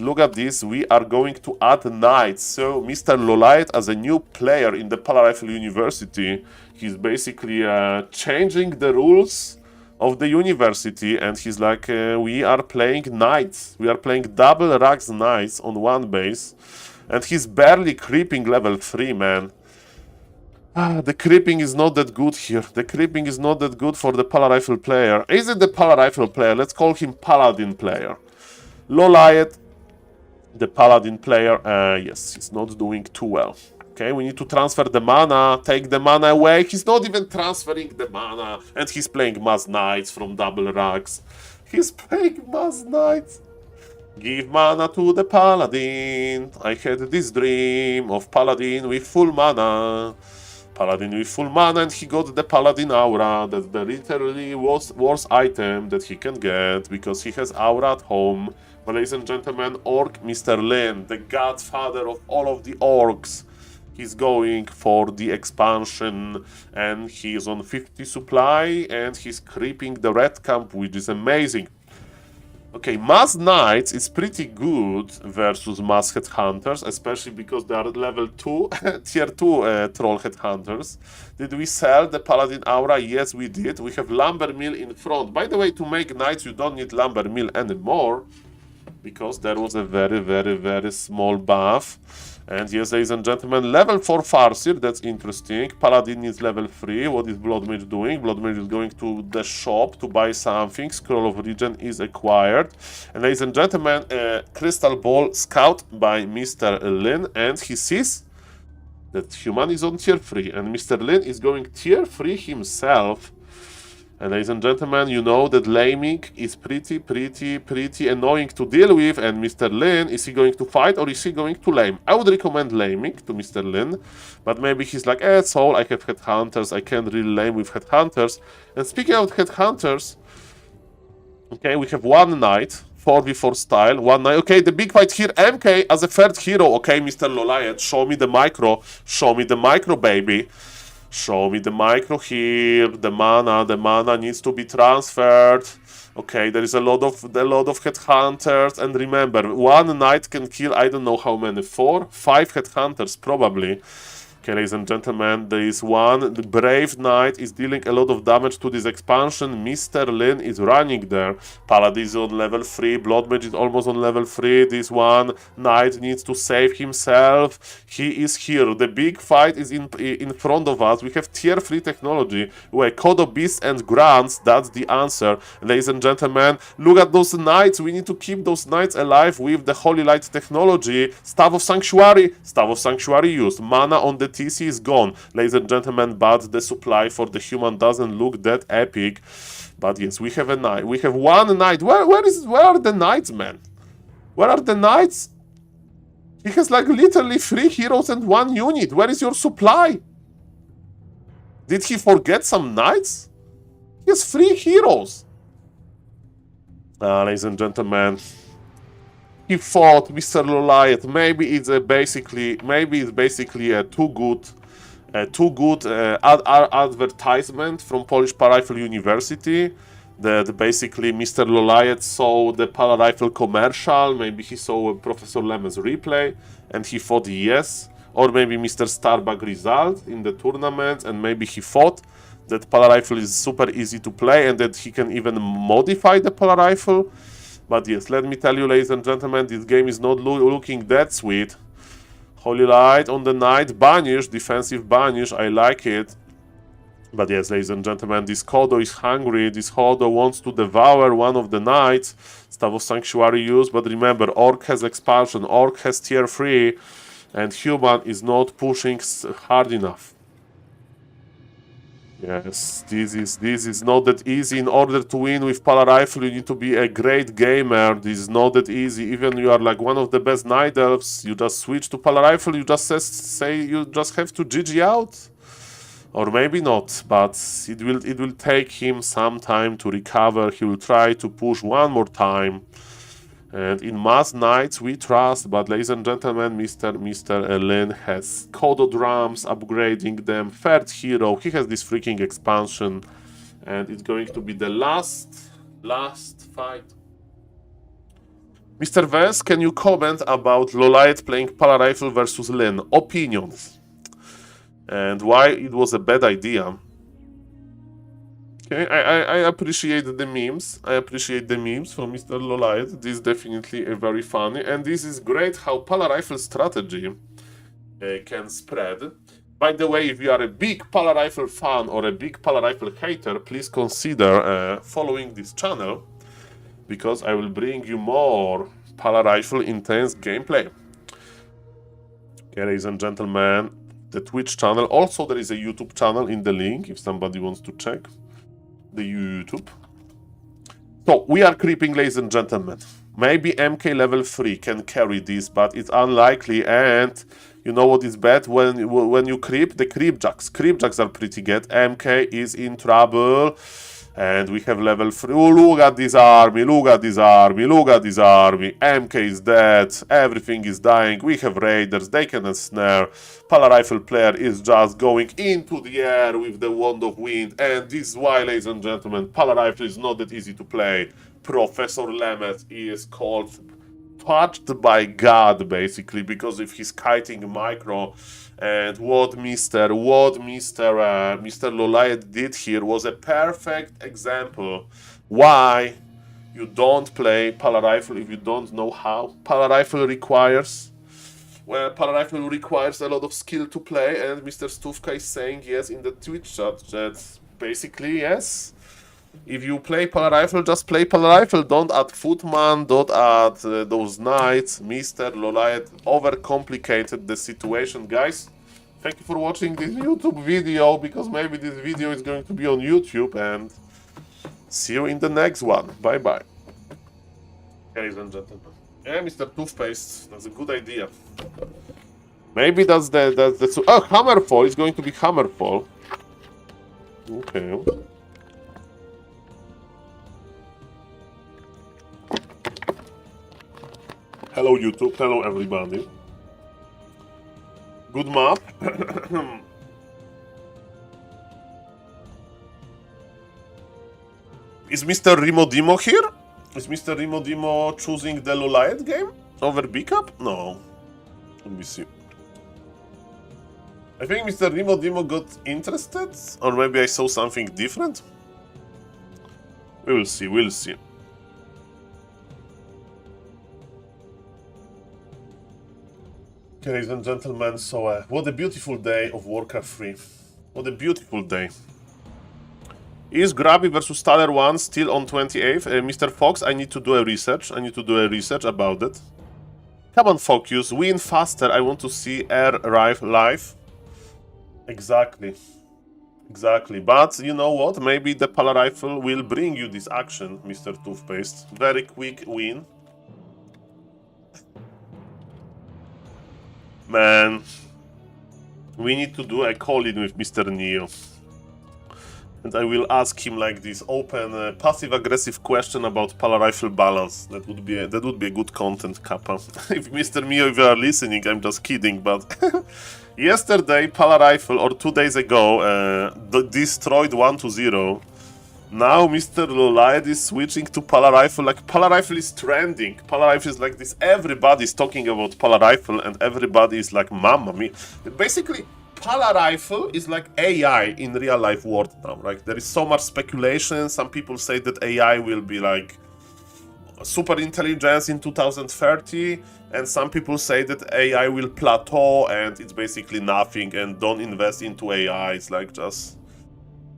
[SPEAKER 1] we are going to add knights. So Mr. Loliet, as a new player in the Pala Rifle University, he's basically changing the rules of the university, and he's like, we are playing knights. We are playing double Rags knights on one base, and he's barely creeping level 3, man. The creeping is not that good here. The creeping is not that good for the Pala Rifle player. Is it the Pala Rifle player? Let's call him Paladin player. Loliet, the Paladin player, yes, he's not doing too well. Okay, we need to transfer the mana, take the mana away. He's not even transferring the mana, and he's playing Mass Knights from double Rags. He's playing Mass Knights. Give mana to the Paladin. I had this dream of Paladin with full mana. Paladin with full mana, and he got the Paladin Aura. That's the literally worst item that he can get, because he has Aura at home. But ladies and gentlemen, Orc Mr. Lyn, the godfather of all of the Orcs, he's going for the expansion, and he's on 50 supply, and he's creeping the red camp, which is amazing. Okay, Mass Knights is pretty good versus Mass Headhunters, especially because they are level 2, tier 2 Troll Headhunters. Did we sell the Paladin Aura? Yes, we did. We have Lumber Mill in front. By the way, to make Knights, you don't need Lumber Mill anymore, because there was a very, very, very small buff. And yes, ladies and gentlemen, level 4 Farseer, that's interesting. Paladin is level 3. What is Blood Mage doing? Blood Mage is going to the shop to buy something. Scroll of Regen is acquired. And ladies and gentlemen, Crystal Ball Scout by Mr. Lyn, and he sees that human is on tier 3. And Mr. Lyn is going tier 3 himself. And ladies and gentlemen, you know that laming is pretty annoying to deal with. And Mr. Lyn, is he going to fight or is he going to lame? I would recommend laming to Mr. Lyn, but maybe he's like, Soul, I have headhunters, I can't really lame with headhunters. And speaking of headhunters, okay, we have one knight, 4v4 style, one knight. Okay, the big fight here, MK as a third hero. Okay, Mr. Loliet, show me the micro, baby. Show me the micro here. The mana needs to be transferred. Okay, there is a lot of headhunters, and remember, one knight can kill I don't know how many, 4, 5 headhunters probably. Okay, ladies and gentlemen, there is one. The Brave Knight is dealing a lot of damage to this expansion. Mr. Lyn is running there. Paladin is on level 3. Blood Mage is almost on level 3. This one Knight needs to save himself. He is here. The big fight is in front of us. We have tier 3 technology where Kodo Beasts and Grants. That's the answer. Ladies and gentlemen, look at those Knights. We need to keep those Knights alive with the Holy Light technology. Staff of Sanctuary used. Mana on the TC is gone, ladies and gentlemen, but the supply for the human doesn't look that epic. But yes, we have a knight. We have one knight. Where are the knights, man? Where are the knights? He has like literally 3 heroes and 1 unit. Where is your supply? Did he forget some knights? He has 3 heroes. Ladies and gentlemen, he fought Mr. Loliet. Maybe it's basically a too good advertisement from Polish Pala Rifle University. That basically Mr. Loliet saw the Pala Rifle commercial. Maybe he saw Professor Lemon's replay and he thought yes. Or maybe Mr. Starbuck result in the tournament, and maybe he thought that Pala Rifle is super easy to play and that he can even modify the Pala Rifle. But yes, let me tell you, ladies and gentlemen, this game is not looking that sweet. Holy Light on the Knight, Banish, defensive Banish, I like it. But yes, ladies and gentlemen, this Kodo is hungry, this Kodo wants to devour one of the Knights. Stavos Sanctuary use, but remember, Orc has Expulsion, Orc has tier 3, and Human is not pushing hard enough. Yes, this is not that easy. In order to win with Pala Rifle, you need to be a great gamer. This is not that easy. Even you are like one of the best Night Elves, you just switch to Pala Rifle, you just say you just have to GG out. Or maybe not, but it will take him some time to recover. He will try to push one more time. And in Mass Knights we trust, but ladies and gentlemen, Mr. Lin has Kodo drums, upgrading them, third hero, he has this freaking expansion, and it's going to be the last fight. Mr. Vance, can you comment about Lolite playing Pala Rifle versus Lin? Opinions. And why it was a bad idea. Okay, I appreciate the memes. I appreciate the memes from Mr. Lolite. This is definitely a very funny. And this is great how Pala Rifle strategy can spread. By the way, if you are a big Pala Rifle fan or a big Pala Rifle hater, please consider following this channel, because I will bring you more Pala Rifle intense gameplay. Okay, ladies and gentlemen, the Twitch channel. Also, there is a YouTube channel in the link if somebody wants to check the YouTube. So we are creeping, ladies and gentlemen. Maybe MK level 3 can carry this, but it's unlikely. And you know what is bad? When you creep, the creep jacks. Creep jacks are pretty good. MK is in trouble. And we have level 3. Oh, look at this army, look at this army, look at this army. MK is dead, everything is dying. We have raiders, they can ensnare. Pala Rifle player is just going into the air with the Wand of Wind. And this is why, ladies and gentlemen, Pala Rifle is not that easy to play. Professor Lemmet is called touched by God, basically, because of his kiting micro. And what Mr. Lolite did here was a perfect example why you don't play Pala Rifle if you don't know how. Pala Rifle requires a lot of skill to play, and Mr. Stufka is saying yes in the Twitch chat that basically yes. If you play Pala Rifle, just play Pala Rifle. Don't add Footman, don't add those Knights. Mr. Lolite overcomplicated the situation, guys. Thank you for watching this YouTube video, because maybe this video is going to be on YouTube, and see you in the next one. Bye-bye. Ladies and gentlemen. Yeah, Mr. Toothpaste, that's a good idea. Maybe that's the oh, Hammerfall, it's going to be Hammerfall. Okay. Hello YouTube, hello everybody. Good map. Is Mr. Rimo Dimo here? Is Mr. Rimo Dimo choosing the Lolite game over Bicap? No. Let me see. I think Mr. Rimo Dimo got interested, or maybe I saw something different. We will see, we'll see. Okay, ladies and gentlemen, so what a beautiful day of Warcraft 3. What a beautiful day. Is Grabby versus Staller 1 still on 28th? Mr. Fox, I need to do a research. I need to do a research about it. Come on, Focus. Win faster. I want to see Air Rive live. Exactly. Exactly. But you know what? Maybe the Pala Rifle will bring you this action, Mr. Toothpaste. Very quick win. Man, we need to do a call-in with Mr. Neo. And I will ask him like this open, passive-aggressive question about Pala Rifle balance. That would be a good content, Kappa. If Mr. Neo, if you are listening, I'm just kidding, but yesterday Pala Rifle, or 2 days ago, destroyed 1-0. Now Mr. Lolite is switching to Pala Rifle. Like, Pala Rifle is trending. Pala Rifle is like this. Everybody's talking about Pala Rifle, and everybody is like, mamma mia. Basically, Pala rifle is like AI in real life world now. Like there is so much speculation. Some people say that AI will be like super intelligence in 2030, and some people say that AI will plateau and it's basically nothing and don't invest into AI. It's like just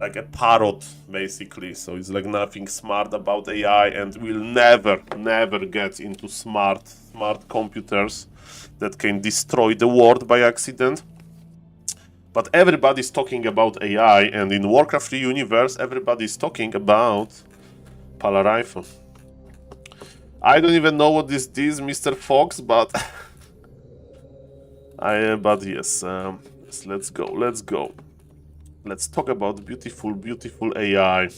[SPEAKER 1] like a parrot basically. So it's like nothing smart about AI, and we'll never get into smart computers that can destroy the world by accident. But everybody's talking about AI, and in Warcraft 3 universe everybody's talking about Pala rifle. I don't even know what this is, Mr. Fox, but but yes, let's go. Let's talk about beautiful AI.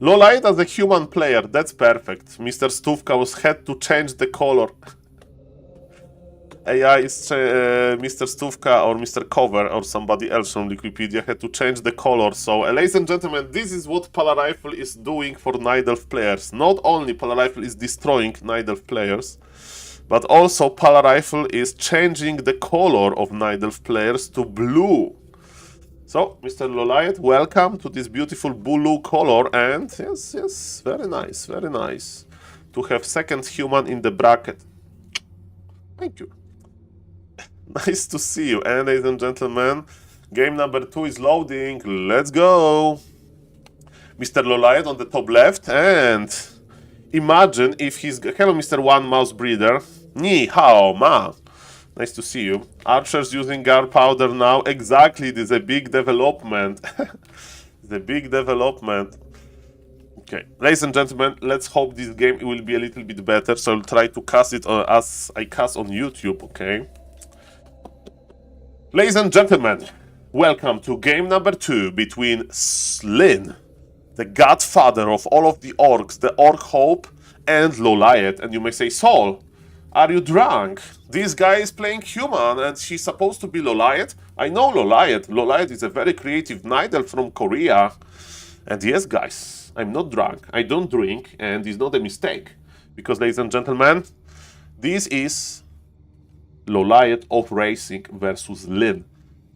[SPEAKER 1] Lolite as a human player, that's perfect. Mr. Stuvka was had to change the color. AI is Mr. Stuvka or Mr. Cover or somebody else from Wikipedia had to change the color. So, ladies and gentlemen, this is what Pala rifle is doing for Night Elf players. Not only Pala rifle is destroying Night Elf players, but also Pala rifle is changing the color of Night Elf players to blue. So, Mr. Lolite, welcome to this beautiful blue color, and yes, very nice to have second human in the bracket. Thank you. Nice to see you. And ladies and gentlemen, game number 2 is loading. Let's go. Mr. Lolite on the top left, and imagine if he's... Hello, Mr. One Mouse Breeder. Ni hao ma. Nice to see you. Archers using gunpowder now. Exactly, this is a big development. The big development. Okay, ladies and gentlemen, let's hope this game will be a little bit better. So I'll try to cast it as I cast on YouTube, okay? Ladies and gentlemen, welcome to game number 2 between Lyn, the godfather of all of the orcs, the Orc Hope, and Lolite. And you may say, Saul, are you drunk? This guy is playing human and she's supposed to be Lolite. I know Lolite. Lolite is a very creative Night Elf from Korea. And yes, guys, I'm not drunk. I don't drink, and it's not a mistake. Because, ladies and gentlemen, this is Lolite off-racing versus Lyn.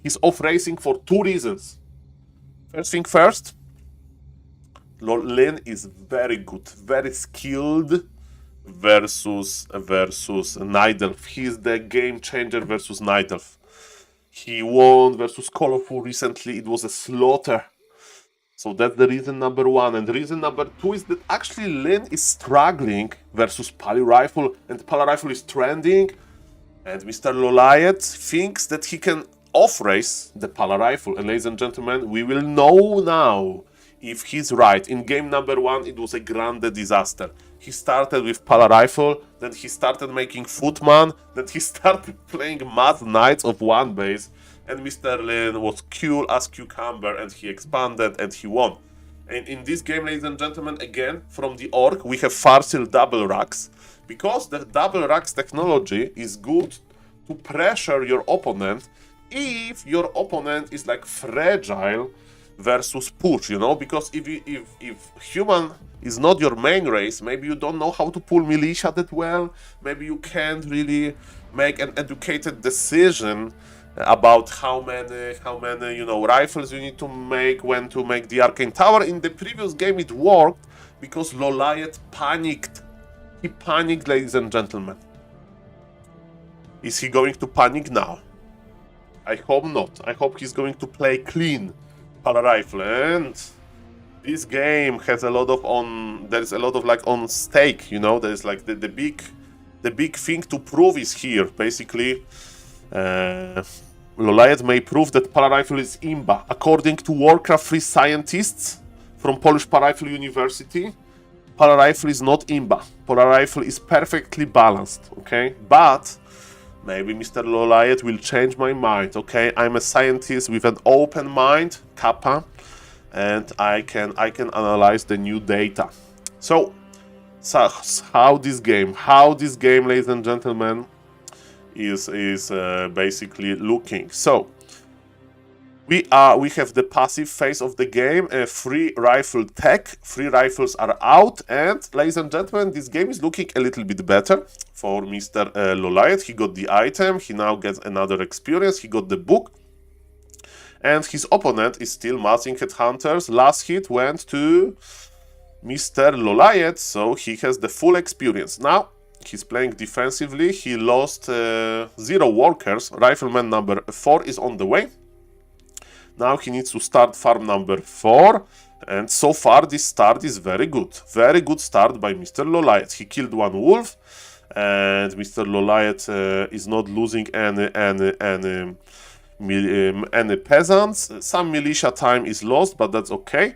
[SPEAKER 1] He's off-racing for 2 reasons. First thing first, Lyn is very good, very skilled versus Night Elf. He's the game changer versus Night Elf. He won versus Colorful recently. It was a slaughter. So that's the reason number 1. And reason number 2 is that actually Lyn is struggling versus Pala rifle, and Pala rifle is trending. And Mr. Lolite thinks that he can off-race the Pala rifle. And ladies and gentlemen, we will know now if he's right. In game number 1, it was a grande disaster. He started with Pala rifle, then he started making Footman, then he started playing Mad Knights of one base, and Mr. Lyn was cool as cucumber, and he expanded and he won. And in this game, ladies and gentlemen, again, from the Orc, we have Farsil double racks. Because the double racks technology is good to pressure your opponent if your opponent is like fragile versus push, you know? Because if human is not your main race, maybe you don't know how to pull militia that well, maybe you can't really make an educated decision about how many you know, rifles you need to make, when to make the arcane tower. In the previous game it worked because Lolite panicked. He panicked, ladies and gentlemen. Is he going to panic now? I hope not. I hope he's going to play clean Pala rifle. And this game has a lot of there's a lot of like on stake, you know. There's like the big thing to prove is here. Basically, Lolite may prove that Pala rifle is imba. According to Warcraft 3 scientists from Polish Pala Rifle University, Pala rifle is not imba. Pala rifle is perfectly balanced, okay? But maybe Mr. Lolite will change my mind, okay? I'm a scientist with an open mind, Kappa, and I can analyze the new data. So how this game, ladies and gentlemen, is basically looking. So we have the passive phase of the game, free rifle tech. 3 rifles are out, and ladies and gentlemen, this game is looking a little bit better for Mr. Lolite. He got the item, he now gets another experience, he got the book. And his opponent is still massing headhunters. Last hit went to Mr. Loliet, so he has the full experience. Now, he's playing defensively. He lost 0 workers. Rifleman number 4 is on the way. Now he needs to start farm number 4. And so far, this start is very good. Very good start by Mr. Loliet. He killed 1 wolf. And Mr. Loliet is not losing any peasants. Some militia time is lost, but that's okay.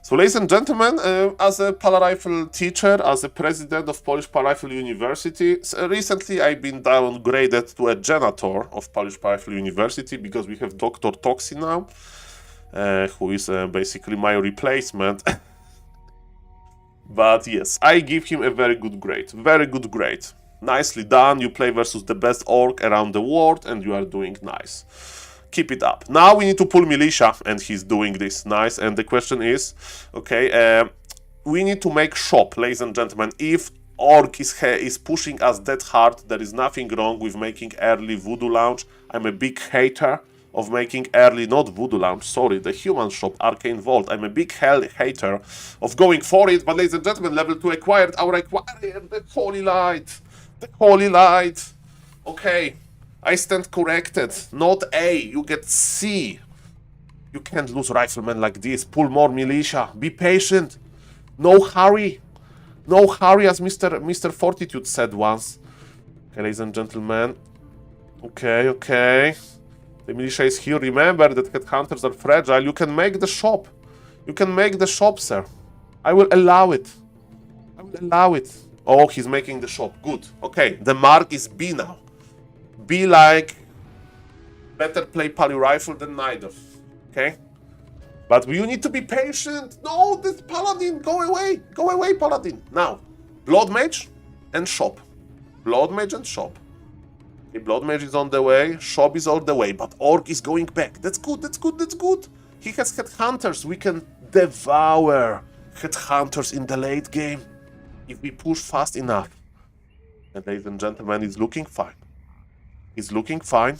[SPEAKER 1] So, ladies and gentlemen, as a Pala-Rifle teacher, as a president of Polish Pala-Rifle University, recently I've been downgraded to a janitor of Polish Pala-Rifle University because we have Dr. Toxi now, who is basically my replacement. But yes, I give him a very good grade. Very good grade. Nicely done. You play versus the best orc around the world and you are doing nice. Keep it up. Now we need to pull militia, and he's doing this nice. And the question is, okay, we need to make shop, ladies and gentlemen. If orc is pushing us that hard, there is nothing wrong with making early voodoo launch. I'm a big hater of making early, not voodoo launch, sorry, the human shop, arcane vault. I'm a big hater of going for it. But ladies and gentlemen, level 2 acquired, our acquired, the holy light, the holy light. Okay. I stand corrected. Not A. You get C. You can't lose riflemen like this. Pull more militia. Be patient. No hurry. No hurry, as Mr. Fortitude said once. Okay, ladies and gentlemen. Okay, okay. The militia is here. Remember that headhunters are fragile. You can make the shop. You can make the shop, sir. I will allow it. I will allow it. Oh, he's making the shop. Good. Okay, the mark is B now. Be like, better play Pali Rifle than neither, okay? But you need to be patient. No, this Paladin, go away, Paladin. Now, Blood Mage and Shop. Blood Mage and Shop. Okay, Blood Mage is on the way, Shop is on the way, but Orc is going back. That's good, that's good, that's good. He has Headhunters. We can devour Headhunters in the late game if we push fast enough. And ladies and gentlemen, it's looking fine. He's looking fine.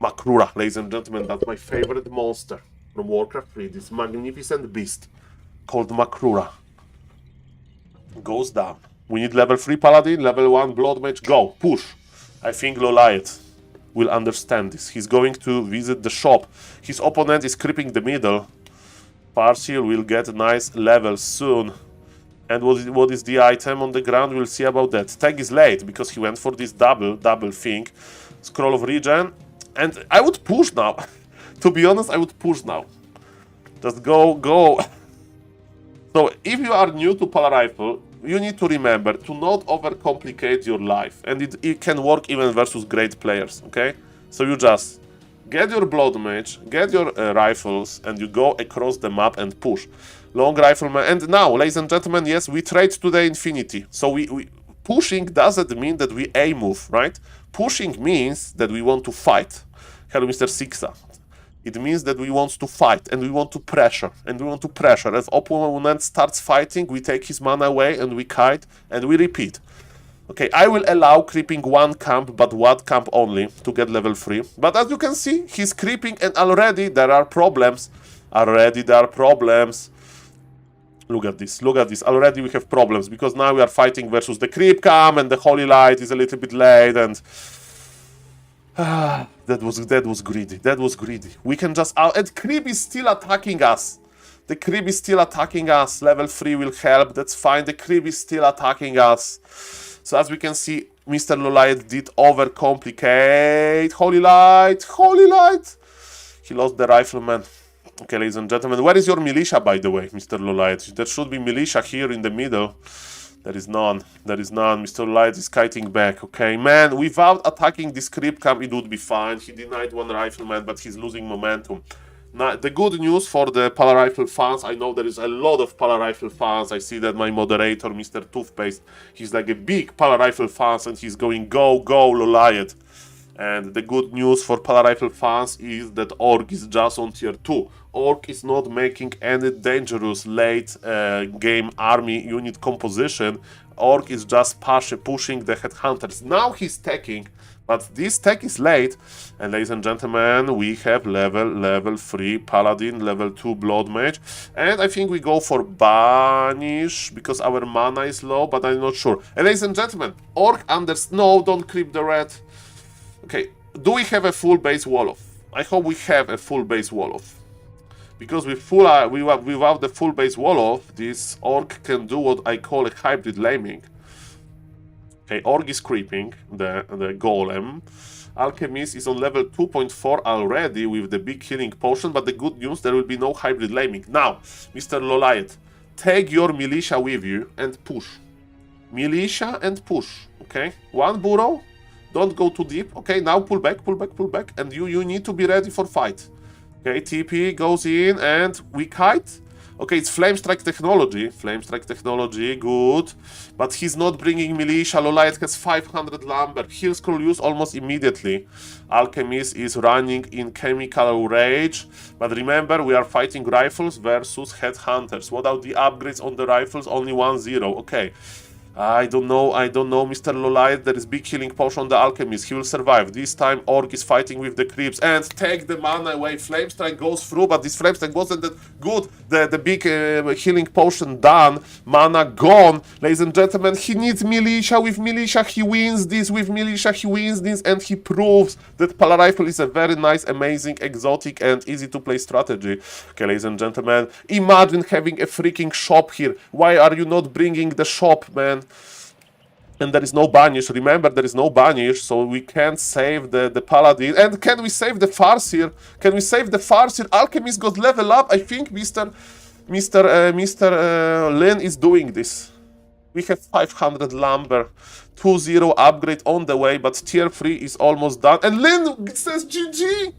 [SPEAKER 1] Makrura, ladies and gentlemen, that's my favorite monster from Warcraft 3. This magnificent beast called Makrura goes down. We need level 3 Paladin, level 1 Blood Mage. Go, push. I think Loliet will understand this. He's going to visit the shop. His opponent is creeping the middle. Parsil will get a nice level soon. And what is the item on the ground? We'll see about that. Tag is late because he went for this double thing. Scroll of Regen. And I would push now. To be honest, I would push now. Just go. So if you are new to Pala-Rifle, you need to remember to not overcomplicate your life. And it can work even versus great players, okay? So you just get your Blood Mage, get your rifles, and you go across the map and push. Long Rifleman. And now, ladies and gentlemen, yes, we trade to the infinity. So we pushing doesn't mean that we A move, right? Pushing means that we want to fight. Hello, Mr. Sixa. It means that we want to fight and we want to pressure. And we want to pressure. If opponent starts fighting, we take his mana away and we kite and we repeat. Okay, I will allow creeping 1 camp, but 1 camp only to get level 3. But as you can see, he's creeping and already there are problems. Look at this. Already we have problems because now we are fighting versus the creep cam and the Holy Light is a little bit late and that was greedy. We can just and creep is still attacking us. The creep is still attacking us. Level 3 will help. That's fine. The creep is still attacking us. So as we can see, Mr. Loliet did overcomplicate. Holy Light. He lost the Rifleman. Okay, ladies and gentlemen, where is your militia, by the way, Mr. Loliet? There should be militia here in the middle. There is none. Mr. Loliet is kiting back. Okay, man, without attacking this creep camp, it would be fine. He denied 1 rifleman, but he's losing momentum. Now, the good news for the Pala-Rifle fans, I know there is a lot of Pala-Rifle fans. I see that my moderator, Mr. Toothpaste, he's like a big Pala-Rifle fans, and he's going, go, Loliet. And the good news for Pala-Rifle fans is that Orc is just on tier 2. Orc is not making any dangerous late game army unit composition. Orc is just pushing the headhunters. Now he's teching, but this tech is late. And ladies and gentlemen, we have level 3 Paladin, level 2 Blood Mage. And I think we go for Banish because our mana is low, but I'm not sure. And ladies and gentlemen, Orc no, don't creep the red. Okay, do we have a full base Wolof? I hope we have a full base Wolof. Because without the full base Wolof, this Orc can do what I call a hybrid laming. Okay, Orc is creeping, the Golem. Alchemist is on level 2.4 already with the big healing potion, but the good news, there will be no hybrid laming. Now, Mr. Loliet, take your militia with you and push. Militia and push, okay? One burrow, don't go too deep. Okay, now pull back, and you need to be ready for fight. Okay, TP goes in and we kite. Okay, it's Flame Strike technology, good. But he's not bringing militia. Loliet has 500 lumber. Heal scroll use almost immediately. Alchemist is running in Chemical Rage. But remember, we are fighting rifles versus headhunters. What are the upgrades on the rifles? Only 1-0. Okay. I don't know, Mr. Loliet. There is big healing potion on the Alchemist. He will survive. This time, Orc is fighting with the creeps. And take the mana away. Flame Strike goes through, but this Flame Strike wasn't that good. The big healing potion done. Mana gone. Ladies and gentlemen, he needs militia. With militia, he wins this. With militia, he wins this. And he proves that Pala Rifle is a very nice, amazing, exotic, and easy to play strategy. Okay, ladies and gentlemen, imagine having a freaking shop here. Why are you not bringing the shop, man? And there is no banish. Remember, there is no banish, so we can't save the Paladin. And can we save the Farseer? Can we save the Farseer? Alchemist got level up. I think Mr. Lin is doing this. We have 500 lumber. 2-0 upgrade on the way, but tier 3 is almost done. And Lin says GG!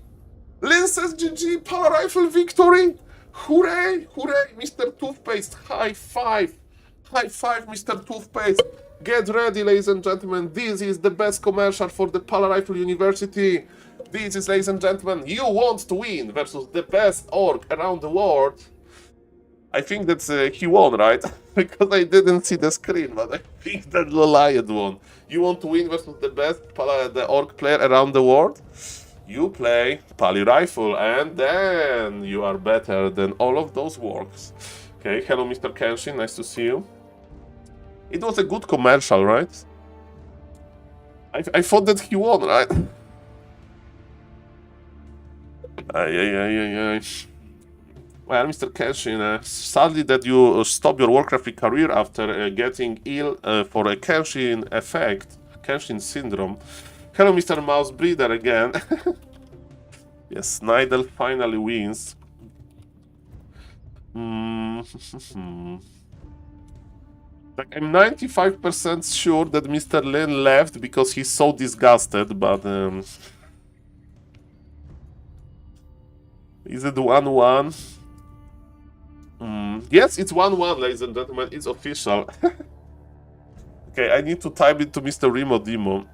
[SPEAKER 1] Lin says GG! Power Rifle victory! Hooray! Hooray! Mr. Toothpaste, high five! High five, Mr. Toothpaste! Get ready, ladies and gentlemen. This is the best commercial for the Pala Rifle University. This is, ladies and gentlemen, you want to win versus the best Orc around the world. I think that he won, right? Because I didn't see the screen, but I think that Loliet won. You want to win versus the best the Orc player around the world? You play Pali Rifle, and then you are better than all of those Orcs. Okay, hello, Mr. Kenshin, nice to see you. It was a good commercial, right? I thought that he won, right? Well, Mr. Kenshin, sadly that you stop your Warcraft career after getting ill for a Kenshin effect, Kenshin syndrome. Hello, Mr. Mouse Breeder again. Yes, Nidal finally wins. Like, I'm 95% sure that Mr. Lin left because he's so disgusted, but is it 1-1? Yes, it's 1-1, ladies and gentlemen, it's official. Okay, I need to type it to Mr. Remo Demo.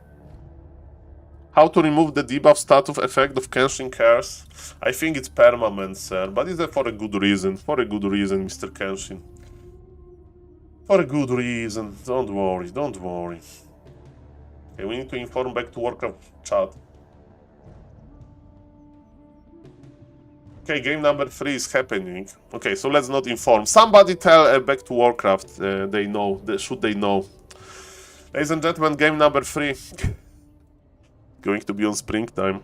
[SPEAKER 1] How to remove the debuff status effect of Kenshin Curse? I think it's permanent, sir, but it's for a good reason. For a good reason, Mr. Kenshin. For a good reason. Don't worry, don't worry. Okay, we need to inform back to Warcraft chat. Okay, game number 3 is happening. Okay, so let's not inform. Somebody tell back to Warcraft. They know. Should they know? Ladies and gentlemen, game number 3. Going to be on springtime.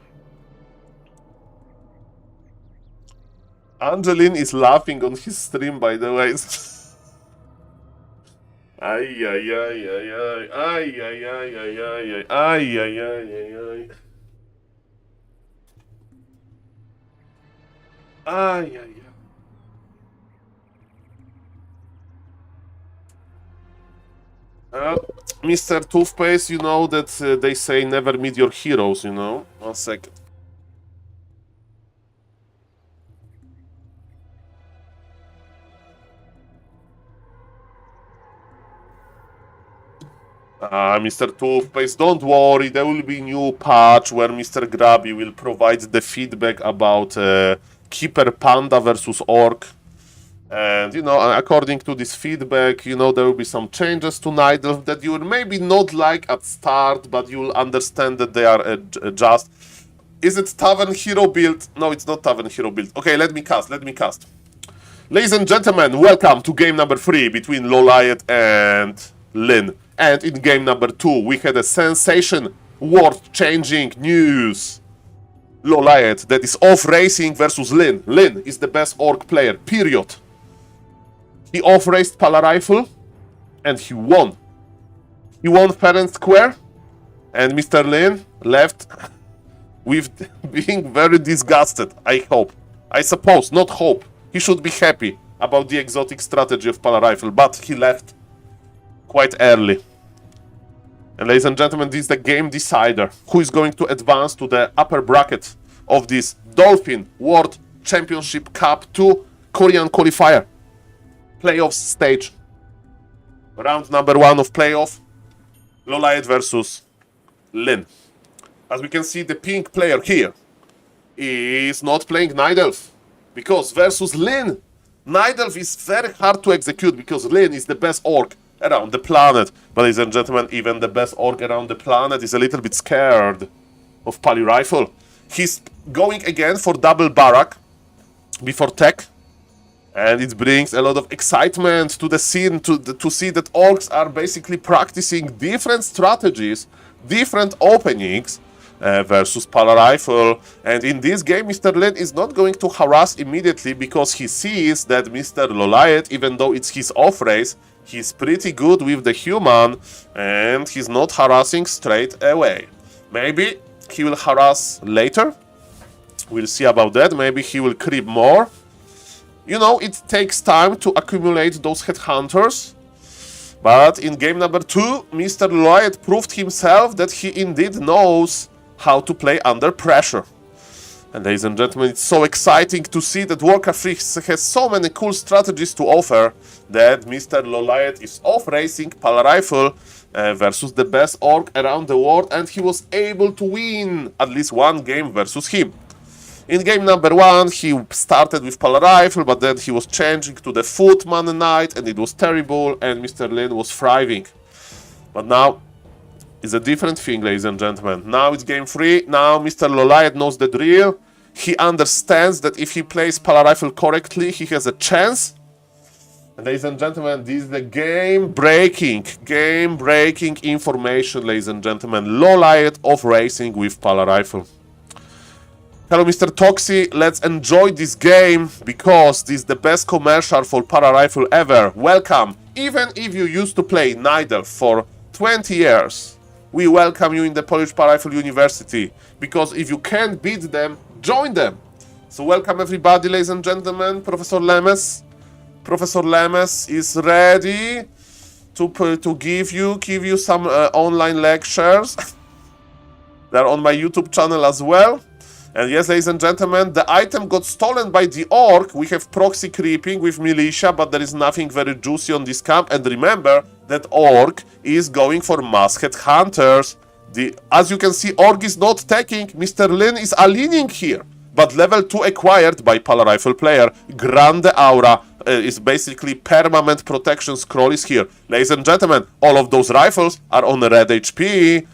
[SPEAKER 1] Angeline is laughing on his stream, by the way. Ay, ay, ay, ay, ay, ay, ay, ay, ay, ay, ay, ay, ay, ay. Ay, ay, ay. Mr. Toothpaste, you know that they say never meet your heroes, you know? 1 second. Mr. Toothpaste, don't worry, there will be new patch where Mr. Grabby will provide the feedback about Keeper Panda versus Orc. And, you know, according to this feedback, you know, there will be some changes to Night Elf that you will maybe not like at start, but you will understand that they are just. Is it Tavern Hero build? No, it's not Tavern Hero build. Okay, let me cast. Ladies and gentlemen, welcome to game number 3 between Loliet and Lin. And in game number 2, we had a sensation, world-changing news. Loliet that is off-racing versus Lin. Lin is the best orc player, period. He off-raced Pala Rifle, and he won. He won fair and square, and Mr. Lin left with being very disgusted, I hope. I suppose, not hope. He should be happy about the exotic strategy of Pala Rifle, but he left quite early. And ladies and gentlemen, this is the game decider. Who is going to advance to the upper bracket of this Dolphin World Championship Cup 2 Korean qualifier. Playoffs stage. Round number 1 of playoff. Loliet versus Lin. As we can see, the pink player here is not playing Night Elf. Because versus Lin, Night Elf is very hard to execute because Lin is the best orc around the planet. But ladies and gentlemen, even the best orc around the planet is a little bit scared of Pali Rifle. He's going again for double barrack before tech. And it brings a lot of excitement to the scene to see that orcs are basically practicing different strategies, different openings versus Pala Rifle. And in this game, Mr. Lin is not going to harass immediately because he sees that Mr. Loliet, even though it's his off race, he's pretty good with the human and he's not harassing straight away. Maybe he will harass later. We'll see about that. Maybe he will creep more. You know, it takes time to accumulate those headhunters. But in game number 2, Mr. Loliet proved himself that he indeed knows how to play under pressure. And ladies and gentlemen, it's so exciting to see that Warcraft 3 has so many cool strategies to offer that Mr. Loliet is off-racing Pala Rifle versus the best orc around the world, and he was able to win at least one game versus him. In game number 1, he started with Pala Rifle, but then he was changing to the Footman Knight, and it was terrible, and Mr. Lin was thriving. But now, it's a different thing, ladies and gentlemen. Now it's game 3, now Mr. Loliet knows the drill. He understands that if he plays Pala Rifle correctly, he has a chance. And ladies and gentlemen, this is the game-breaking information, ladies and gentlemen. Loliet off-racing with Pala Rifle. Hello, Mr. Toxi, let's enjoy this game because this is the best commercial for Pala Rifle ever. Welcome! Even if you used to play Night Elf for 20 years, we welcome you in the Polish Pala Rifle University because if you can't beat them, join them! So welcome everybody, ladies and gentlemen. Professor Lemes. Professor Lemes is ready to give you some online lectures. They're on my YouTube channel as well. And yes, ladies and gentlemen, the item got stolen by the orc. We have proxy creeping with militia, but there is nothing very juicy on this camp. And remember that orc is going for masked hunters. As you can see, orc is not taking. Mr. Lin is aligning here. But level 2 acquired by Pala Rifle player. Grande Aura is basically permanent protection scroll is here. Ladies and gentlemen, all of those rifles are on red HP.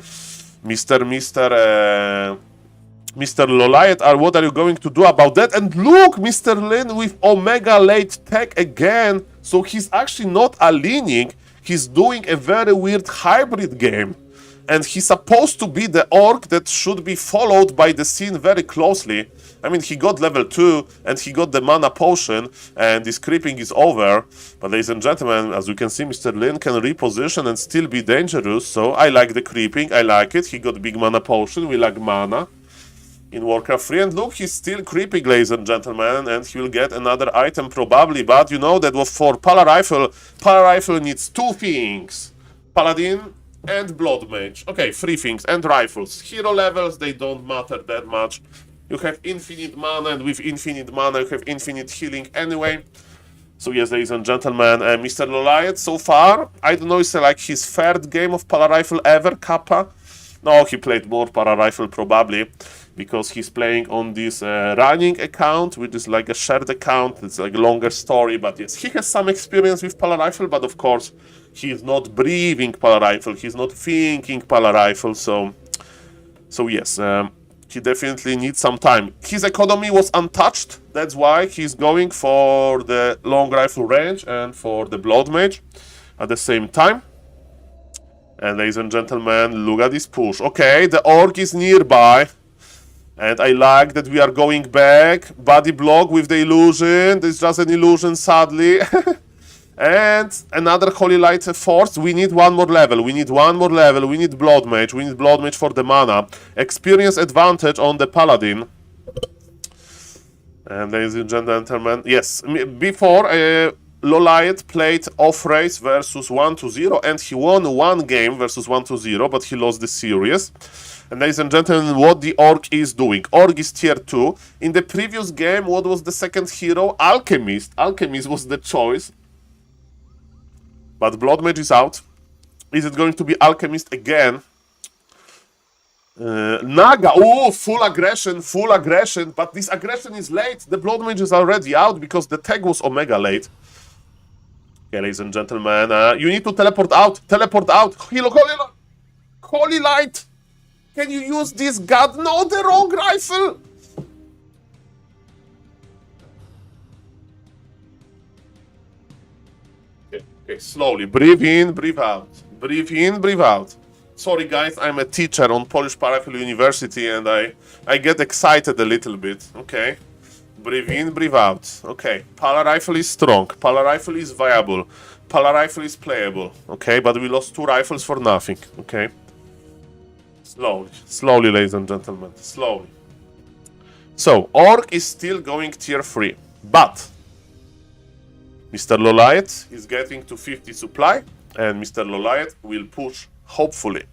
[SPEAKER 1] Mr. Loliet, what are you going to do about that? And look, Mr. Lin with Omega late tech again. So he's actually not aligning. He's doing a very weird hybrid game. And he's supposed to be the orc that should be followed by the scene very closely. I mean, he got level 2 and he got the mana potion and this creeping is over. But ladies and gentlemen, as you can see, Mr. Lin can reposition and still be dangerous. So I like the creeping, I like it. He got big mana potion, we like mana in Warcraft 3. And look, he's still creeping, ladies and gentlemen, and he will get another item probably. But you know that was for Pala Rifle. Pala Rifle needs 2 things. Paladin and Blood Mage. Okay, 3 things. And rifles. Hero levels, they don't matter that much. You have infinite mana, and with infinite mana you have infinite healing anyway. So yes, ladies and gentlemen, Mr. Loliet so far, I don't know, it's like his 3rd game of Pala Rifle ever, Kappa. No, he played more Pala Rifle probably. because he's playing on this running account, which is like a shared account. It's like a longer story, but yes, he has some experience with Pala Rifle, but of course, he's not breathing Pala Rifle, he's not thinking Pala Rifle, so yes, he definitely needs some time. His economy was untouched, that's why he's going for the long rifle range and for the Blood Mage at the same time. And ladies and gentlemen, look at this push. Okay, the orc is nearby. And I like that we are going back. Body block with the illusion. This is just an illusion, sadly. And another Holy Light Force. We need one more level. We need one more level. We need Blood Mage. We need Blood Mage for the mana. Experience advantage on the Paladin. And ladies and gentlemen, yes, before Loliot played off race versus 1-0 and he won one game versus 1-0, but he lost the series. And ladies and gentlemen, what the Orc is doing. Orc is tier 2. In the previous game, what was the second hero? Alchemist. Alchemist was the choice. But Blood Mage is out. Is it going to be Alchemist again? Naga, oh, full aggression, but this aggression is late. The Blood Mage is already out because the tag was Omega late. Okay, ladies and gentlemen, you need to teleport out, Holy Light! Can you use this god? No, the wrong rifle! Okay, slowly, breathe in, breathe out. Breathe in, breathe out. Sorry guys, I'm a teacher on Polish Parafil University and I get excited a little bit, okay? Breathe in, breathe out. Okay, Pala Rifle is strong, Pala Rifle is viable, Pala Rifle is playable, okay? But we lost 2 rifles for nothing, okay? Slowly, ladies and gentlemen, slowly. So, Orc is still going tier 3, but Mr. Loliot is getting to 50 supply, and Mr. Loliot will push, hopefully.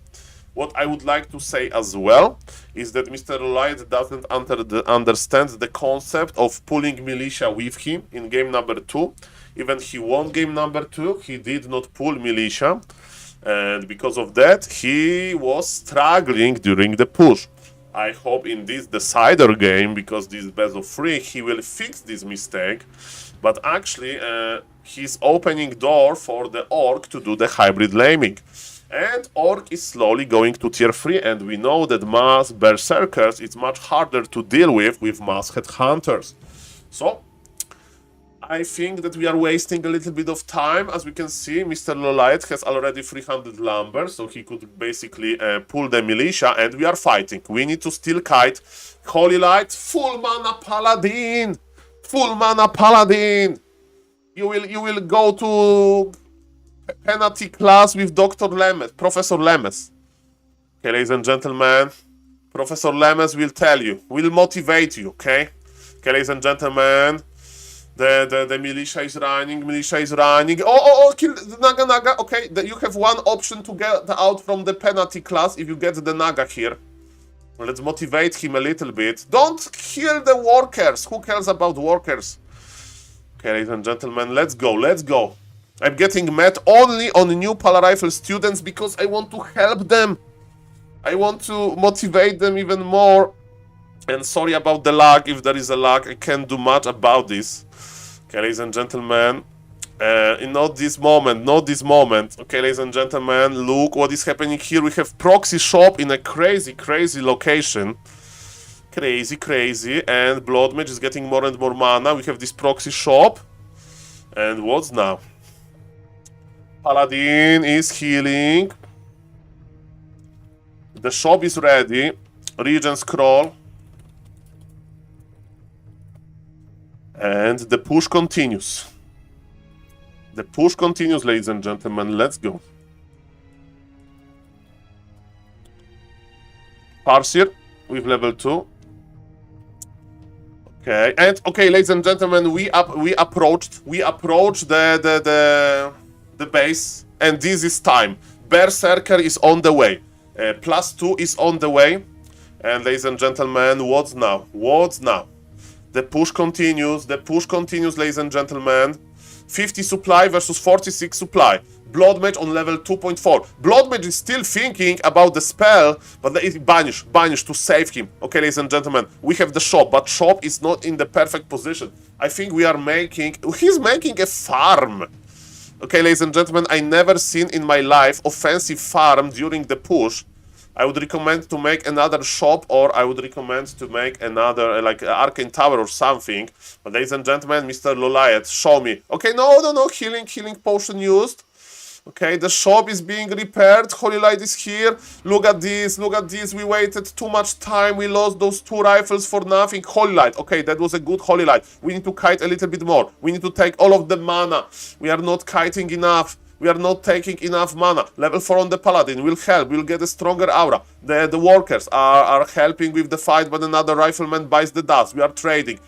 [SPEAKER 1] What I would like to say as well is that Mr. Loliot doesn't understand the concept of pulling militia with him in game number 2. Even he won game number 2, he did not pull militia. And because of that, he was struggling during the push. I hope in this decider game, because this is best of 3, he will fix this mistake. But actually, he's opening door for the Orc to do the hybrid laming. And Orc is slowly going to tier 3, and we know that mass berserkers is much harder to deal with mass headhunters. So, I think that we are wasting a little bit of time. As we can see, Mr. Loliot has already 300 lumber, so he could basically pull the militia, and we are fighting. We need to steal kite. Holy Light, full mana paladin! Full mana paladin! You will go to penalty class with Dr. Lemes, Professor Lemes. Okay, ladies and gentlemen, Professor Lemes will tell you, will motivate you, okay? Okay, ladies and gentlemen, the militia is running. Oh, kill the Naga. Okay, you have one option to get out from the penalty class if you get the Naga here. Let's motivate him a little bit. Don't kill the workers. Who cares about workers? Okay, ladies and gentlemen, let's go. I'm getting mad only on new Pala Rifle students because I want to help them. I want to motivate them even more. And sorry about the lag. If there is a lag, I can't do much about this. Okay, ladies and gentlemen, not this moment. Okay, ladies and gentlemen, look what is happening here. We have proxy shop in a crazy location. Crazy, and Blood Mage is getting more and more mana. We have this proxy shop. And what's now? Paladin is healing. The shop is ready. Regen scroll. And the push continues. Ladies and gentlemen. Let's go. Parseer with level 2. Okay, and okay, ladies and gentlemen, we approached the base, and this is time. Berserker is on the way. +2 is on the way, and ladies and gentlemen, what's now? The push continues, ladies and gentlemen. 50 supply versus 46 supply. Blood Mage on level 2.4. Blood Mage is still thinking about the spell, but let it banish to save him. Okay, ladies and gentlemen, we have the shop, but shop is not in the perfect position. I think we are making... He's making a farm. Okay, ladies and gentlemen, I never seen in my life offensive farm during the push. I would recommend to make another shop, or I would recommend to make another, like, arcane tower or something. But ladies and gentlemen, Mr. Loliet, show me. Okay, no, healing potion used. Okay, the shop is being repaired. Holy Light is here. Look at this. We waited too much time. We lost those 2 rifles for nothing. Holy Light. Okay, that was a good Holy Light. We need to kite a little bit more. We need to take all of the mana. We are not kiting enough. We are not taking enough mana. Level 4 on the Paladin will help. We'll get a stronger aura. The workers are helping with the fight, but another rifleman buys the dust. We are trading.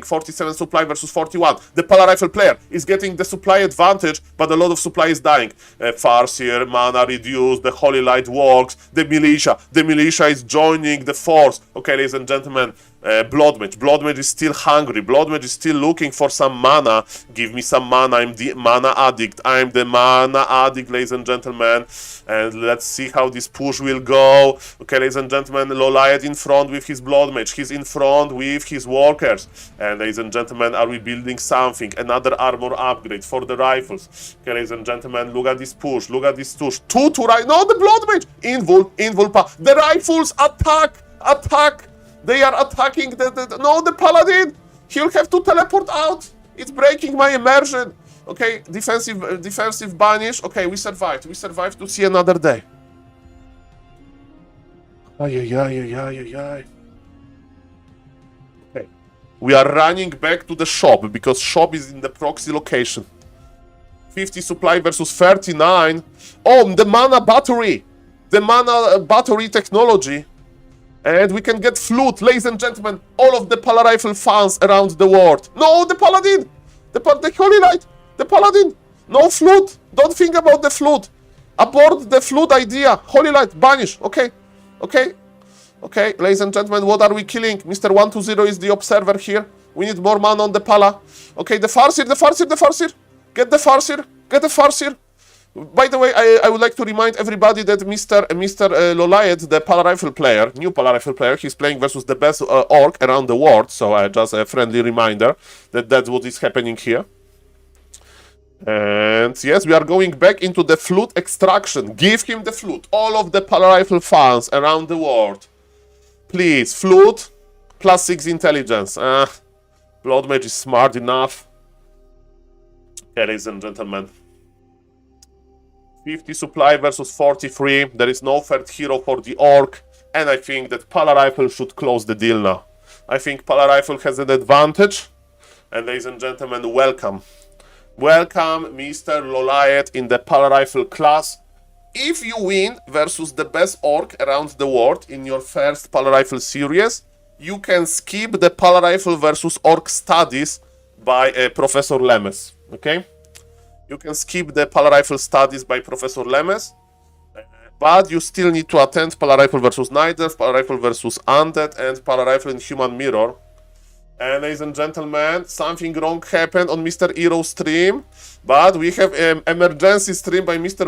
[SPEAKER 1] 47 supply versus 41. The Pala Rifle player is getting the supply advantage, but a lot of supply is dying. Farseer, mana reduced. The Holy Light works. The militia is joining the force. Okay, ladies and gentlemen. Blood Mage is still hungry. Blood Mage is still looking for some mana. Give me some mana. I'm the mana addict, ladies and gentlemen. And let's see how this push will go. Okay, ladies and gentlemen, Loliet in front with his Blood Mage. He's in front with his workers. And ladies and gentlemen, are we building something? Another armor upgrade for the rifles. Okay, ladies and gentlemen, look at this push. Look at this push. Two to right. No, the Blood Mage. Invul. The rifles attack. They are attacking the Paladin. He'll have to teleport out. It's breaking my immersion. Okay, defensive banish. Okay, we survived. We survived to see another day. Ay. Okay, we are running back to the shop because shop is in the proxy location. 50 supply versus 39. Oh, the mana battery. The mana battery technology. And we can get flute, ladies and gentlemen, all of the Pala Rifle fans around the world. No, the Paladin! The Holy Light! The Paladin! No flute! Don't think about the flute! Abort the flute idea! Holy Light, banish! Okay, ladies and gentlemen, what are we killing? Mr. 120 is the observer here. We need more mana on the Pala. Okay, the Farseer! Get the Farseer! By the way, I would like to remind everybody that Mr. Loliet, the Pala Rifle player, new Pala Rifle player, he's playing versus the best orc around the world. So just a friendly reminder that that's what is happening here. And yes, we are going back into the flute extraction. Give him the flute. All of the Pala Rifle fans around the world. Please, flute, +6 intelligence. Blood Mage is smart enough. Okay, ladies and gentlemen. 50 supply versus 43. There is no third hero for the orc. And I think that Pala Rifle should close the deal now. I think Pala Rifle has an advantage. And ladies and gentlemen, welcome. Welcome, Mr. Loliet in the Pala Rifle class. If you win versus the best orc around the world in your first Pala Rifle series, you can skip the Pala Rifle versus orc studies by Professor Lemes. Okay? You can skip the Pala Rifle studies by Professor Lemes, but you still need to attend Pala Rifle versus Night Elf, Pala Rifle versus Undead, and Pala Rifle in Human Mirror. And ladies and gentlemen, something wrong happened on Mr. Hero's stream, but we have an emergency stream by Mr.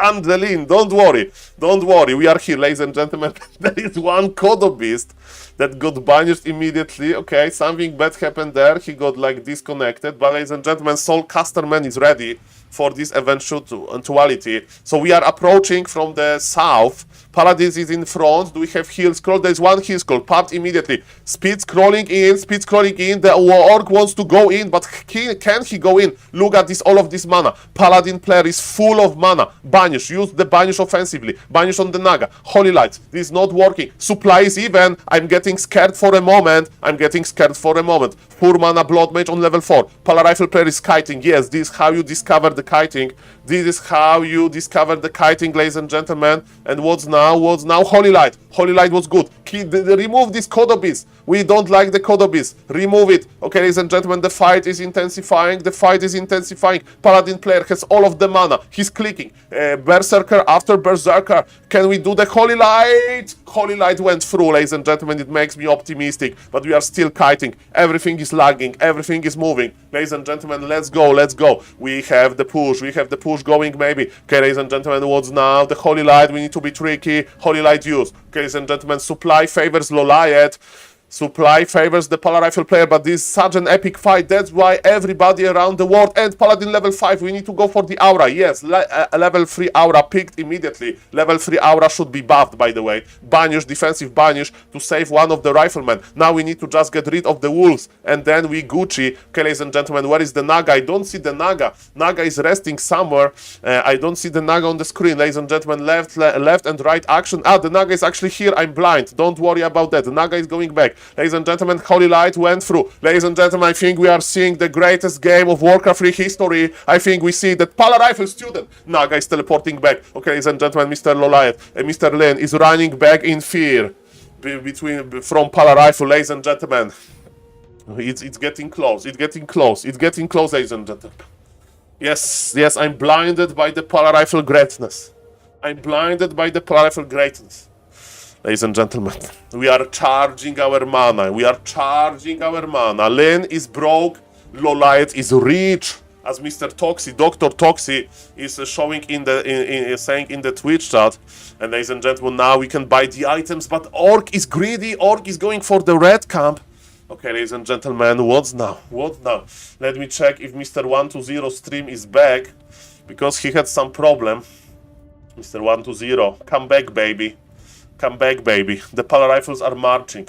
[SPEAKER 1] Angelin. Don't worry, we are here, ladies and gentlemen. There is one Kodo Beast that got banished immediately. Okay, something bad happened there. He got like disconnected. But ladies and gentlemen, SaulCasterMan is ready for this eventuality. So we are approaching from the south. Paladin is in front. Do we have heal scroll? There is one heal scroll. Popped immediately. Speed scrolling in. The orc wants to go in, but can he go in? Look at this, all of this mana. Paladin player is full of mana. Banish. Use the banish offensively. Banish on the Naga. Holy Light. This is not working. Supply is even. I'm getting scared for a moment. 4 mana Blood Mage on level 4. Pala Rifle player is kiting. Yes, this is how you discover the kiting. Ladies and gentlemen. And what's now? Holy Light. Holy Light was good. Remove this Kodo Beast. We don't like the Kodo Beast. Remove it. Okay, ladies and gentlemen, the fight is intensifying. Paladin player has all of the mana. He's clicking. Berserker after Berserker. Can we do the Holy Light? Holy Light went through, ladies and gentlemen. It makes me optimistic, but we are still kiting. Everything is lagging. Everything is moving. Ladies and gentlemen, let's go. Let's go. We have the push. We have the push going, maybe. Okay, ladies and gentlemen, what's now? The Holy Light. We need to be tricky. Holy Light use. Okay, ladies and gentlemen, supply favors Loliet. Supply favors the Polar Rifle player, but this is such an epic fight. That's why everybody around the world, and Paladin level 5, we need to go for the aura. Yes, level 3 aura picked immediately. Level 3 aura should be buffed, by the way. Banish, defensive banish, to save one of the riflemen. Now we need to just get rid of the wolves, and then we Gucci. Okay, ladies and gentlemen, where is the Naga? I don't see the Naga. Naga is resting somewhere. I don't see the Naga on the screen. Ladies and gentlemen, left and right action. Ah, the Naga is actually here. I'm blind. Don't worry about that. The Naga is going back. Ladies and gentlemen, Holy Light went through. Ladies and gentlemen, I think we are seeing the greatest game of Warcraft 3 history. I think we see that Polar Rifle student Naga is teleporting back. Okay, ladies and gentlemen, Mr. Loliet and Mr. Lin is running back in fear from Polar Rifle. Ladies and gentlemen, it's getting close. It's getting close. It's getting close, ladies and gentlemen. Yes, I'm blinded by the Polar Rifle greatness. I'm blinded by the Polar Rifle greatness. Ladies and gentlemen, we are charging our mana. We are charging our mana. Lin is broke. Loliet is rich. As Mr. Toxi, Dr. Toxi is showing saying in the Twitch chat. And ladies and gentlemen, now we can buy the items. But Orc is greedy. Orc is going for the red camp. Okay, ladies and gentlemen, what's now? What now? Let me check if Mr. 120 stream is back. Because he had some problem. Mr. 120, come back, baby. Come back, baby. The Polar Rifles are marching.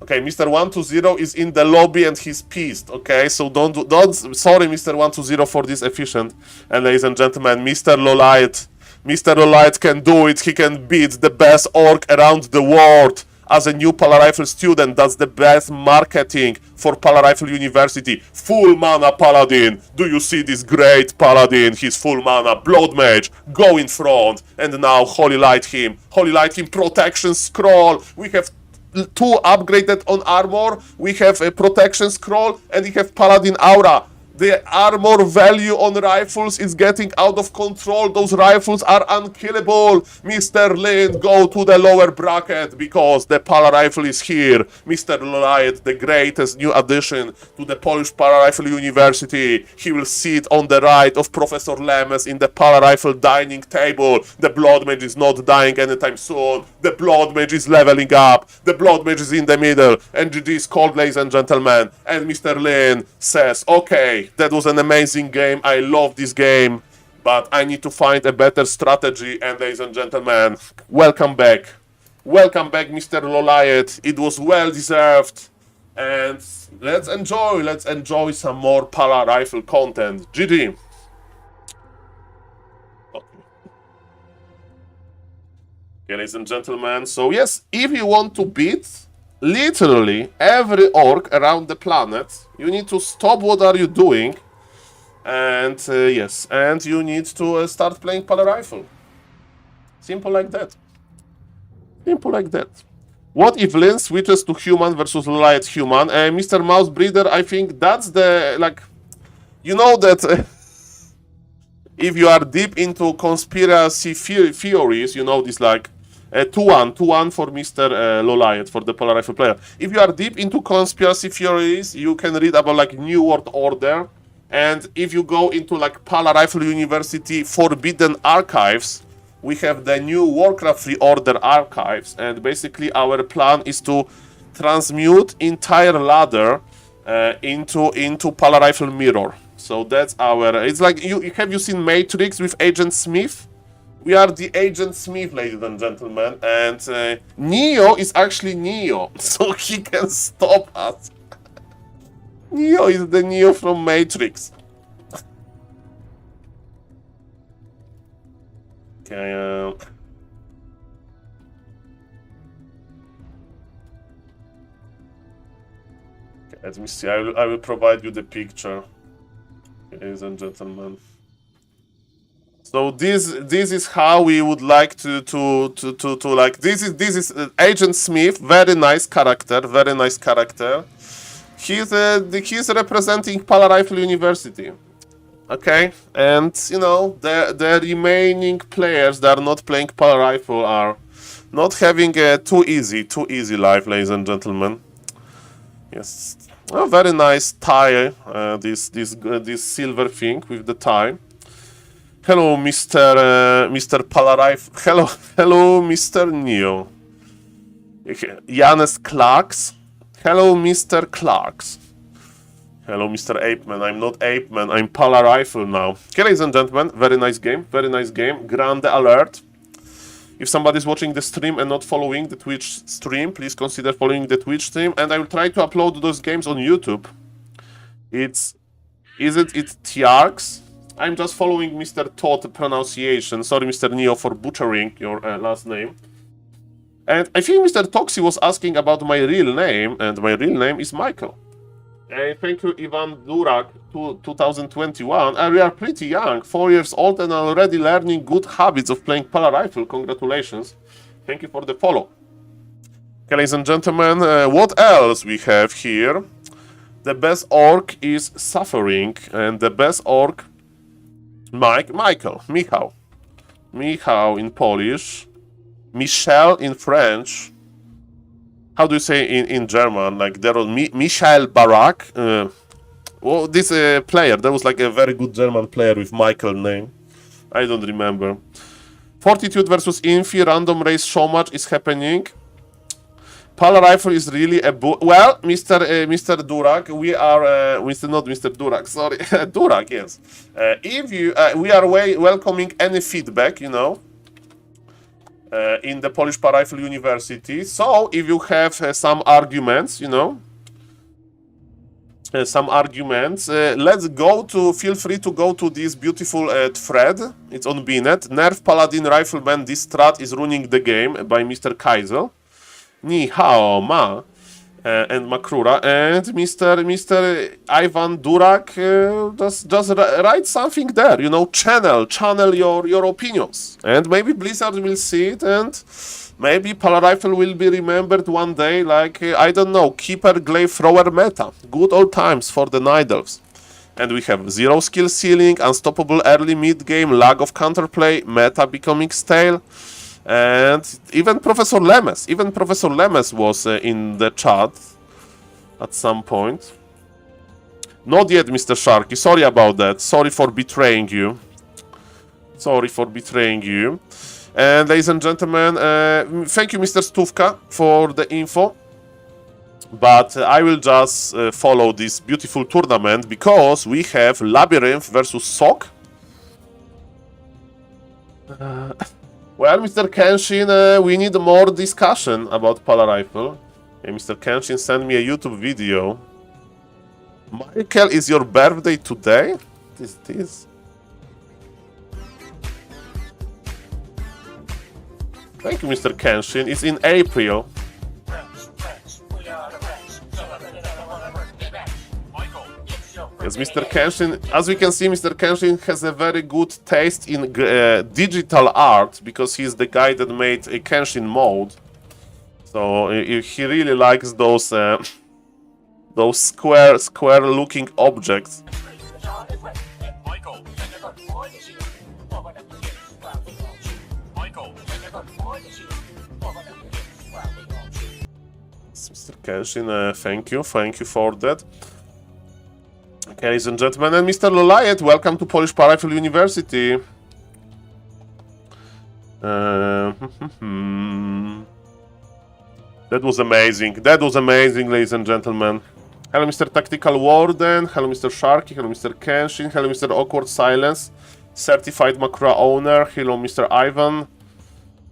[SPEAKER 1] Okay, Mr. 120 is in the lobby and he's pissed. Okay, so don't. Sorry, Mr. 120 for this efficient. And ladies and gentlemen, Mr. Loliet. Mr. Loliet can do it. He can beat the best orc around the world. As a new Polar Rifle student, that's the best marketing for Polar Rifle University. Full mana Paladin. Do you see this great Paladin? He's full mana. Blood Mage. Go in front. And now Holy Light him. Holy Light him. Protection Scroll. We have 2 upgraded on armor. We have a Protection Scroll. And we have Paladin Aura. The armor value on rifles is getting out of control. Those rifles are unkillable. Mr. Lin, go to the lower bracket because the Polar Rifle is here. Mr. Loliet, the greatest new addition to the Polish Polar Rifle University. He will sit on the right of Professor Lemes in the Polar Rifle dining table. The Blood Mage is not dying anytime soon. The Blood Mage is leveling up. The Blood Mage is in the middle. And GG is called, ladies and gentlemen. And Mr. Lin says, okay, that was an amazing game. I love this game, but I need to find a better strategy. And ladies and gentlemen, welcome back. Welcome back, Mr. Loliet. It was well deserved. And let's enjoy some more Polar Rifle content. GG. Okay, ladies and gentlemen. So yes, if you want to beat literally every orc around the planet, you need to stop what are you doing, and yes, and you need to start playing Polar Rifle. Simple like that. Simple like that. What if Lin switches to human versus Loliet human? Mr. Mouse Breeder, I think that's the, like, you know that if you are deep into conspiracy theories, you know this, like, 2-1 for Mr. Loliet, for the Polar Rifle player. If you are deep into conspiracy theories, you can read about like New World Order. And if you go into like Polar Rifle University Forbidden Archives, we have the new Warcraft 3 Order archives. And basically our plan is to transmute entire ladder into Polar Rifle Mirror. So that's our, it's like, have you seen Matrix with Agent Smith? We are the Agent Smith, ladies and gentlemen, and Neo is actually Neo, so he can stop us. Neo is the Neo from Matrix. Okay, okay, let me see. I will provide you the picture, ladies and gentlemen. So this is how we would like to like, this is Agent Smith, very nice character, very nice character. He's representing Polar Rifle University, okay, and you know the remaining players that are not playing Polar Rifle are Not having a too easy life, ladies and gentlemen. Yes, a very nice tie. This silver thing with the tie. Hello, Mr. Palarif. Hello, Mr. Neo. Janes Clarks. Hello, Mr. Clarks. Hello, Mr. Apeman. I'm not Apeman, I'm Pala Rifle now. Okay, ladies and gentlemen, very nice game. Grande alert. If somebody's watching the stream and not following the Twitch stream, please consider following the Twitch stream, and I will try to upload those games on YouTube. It's Tiarks. I'm just following Mr. Todd pronunciation. Sorry, Mr. Neo, for butchering your last name. And I think Mr. Toxi was asking about my real name, and my real name is Michael. Thank you, Ivan Durak, 2021. And we are pretty young, 4 years old, and already learning good habits of playing Pala Rifle. Congratulations. Thank you for the follow. Okay, ladies and gentlemen, what else we have here? The best orc is suffering, and the best orc, Michael, Michał in Polish, Michel in French. How do you say in German? Like there was Michael Barak. Well, this player, there was like a very good German player with Michael name. I don't remember. Fortitude versus Infi, random race show match is happening. Pala Rifle is really a well, Mr. Durak, we are not Mr. Durak, sorry, Durak, yes. If you we are welcoming any feedback, you know, in the Polish Pala Rifle University. So if you have some arguments, you know, let's go to, feel free to go to this beautiful thread. It's on Bnet. Nerf Paladin Rifleman, this strat is ruining the game, by Mr. Kaisel. Ni hao ma and Makrura, and Mr. Ivan Durak, just write something there, you know, channel your opinions, and maybe Blizzard will see it, and maybe Pala Rifle will be remembered one day like, I don't know, Keeper Glaive Thrower meta. Good old times for the Night Elves. And we have zero skill ceiling, unstoppable early mid-game, lag of counterplay, meta becoming stale. And even Professor Lemes was in the chat at some point. Not yet, Mr. Sharky. Sorry about that. Sorry for betraying you. And ladies and gentlemen, thank you, Mr. Stówka, for the info. But I will just follow this beautiful tournament because we have Labyrinth versus Sok. Well, Mr. Kenshin, we need more discussion about Pala Rifle. Okay, Mr. Kenshin, send me a YouTube video. Michael, is your birthday today? What is this? Thank you, Mr. Kenshin. It's in April. Yes, Mr. Kenshin, as we can see, Mr. Kenshin has a very good taste in digital art because he's the guy that made a Kenshin mode. So he really likes those square-looking objects. Mr. Kenshin, thank you for that. Okay, ladies and gentlemen, and Mr. Lolajet, welcome to Polish Pala Rifle University. That was amazing, ladies and gentlemen. Hello, Mr. Tactical Warden. Hello, Mr. Sharky. Hello, Mr. Kenshin. Hello, Mr. Awkward Silence. Certified Makura Owner. Hello, Mr. Ivan.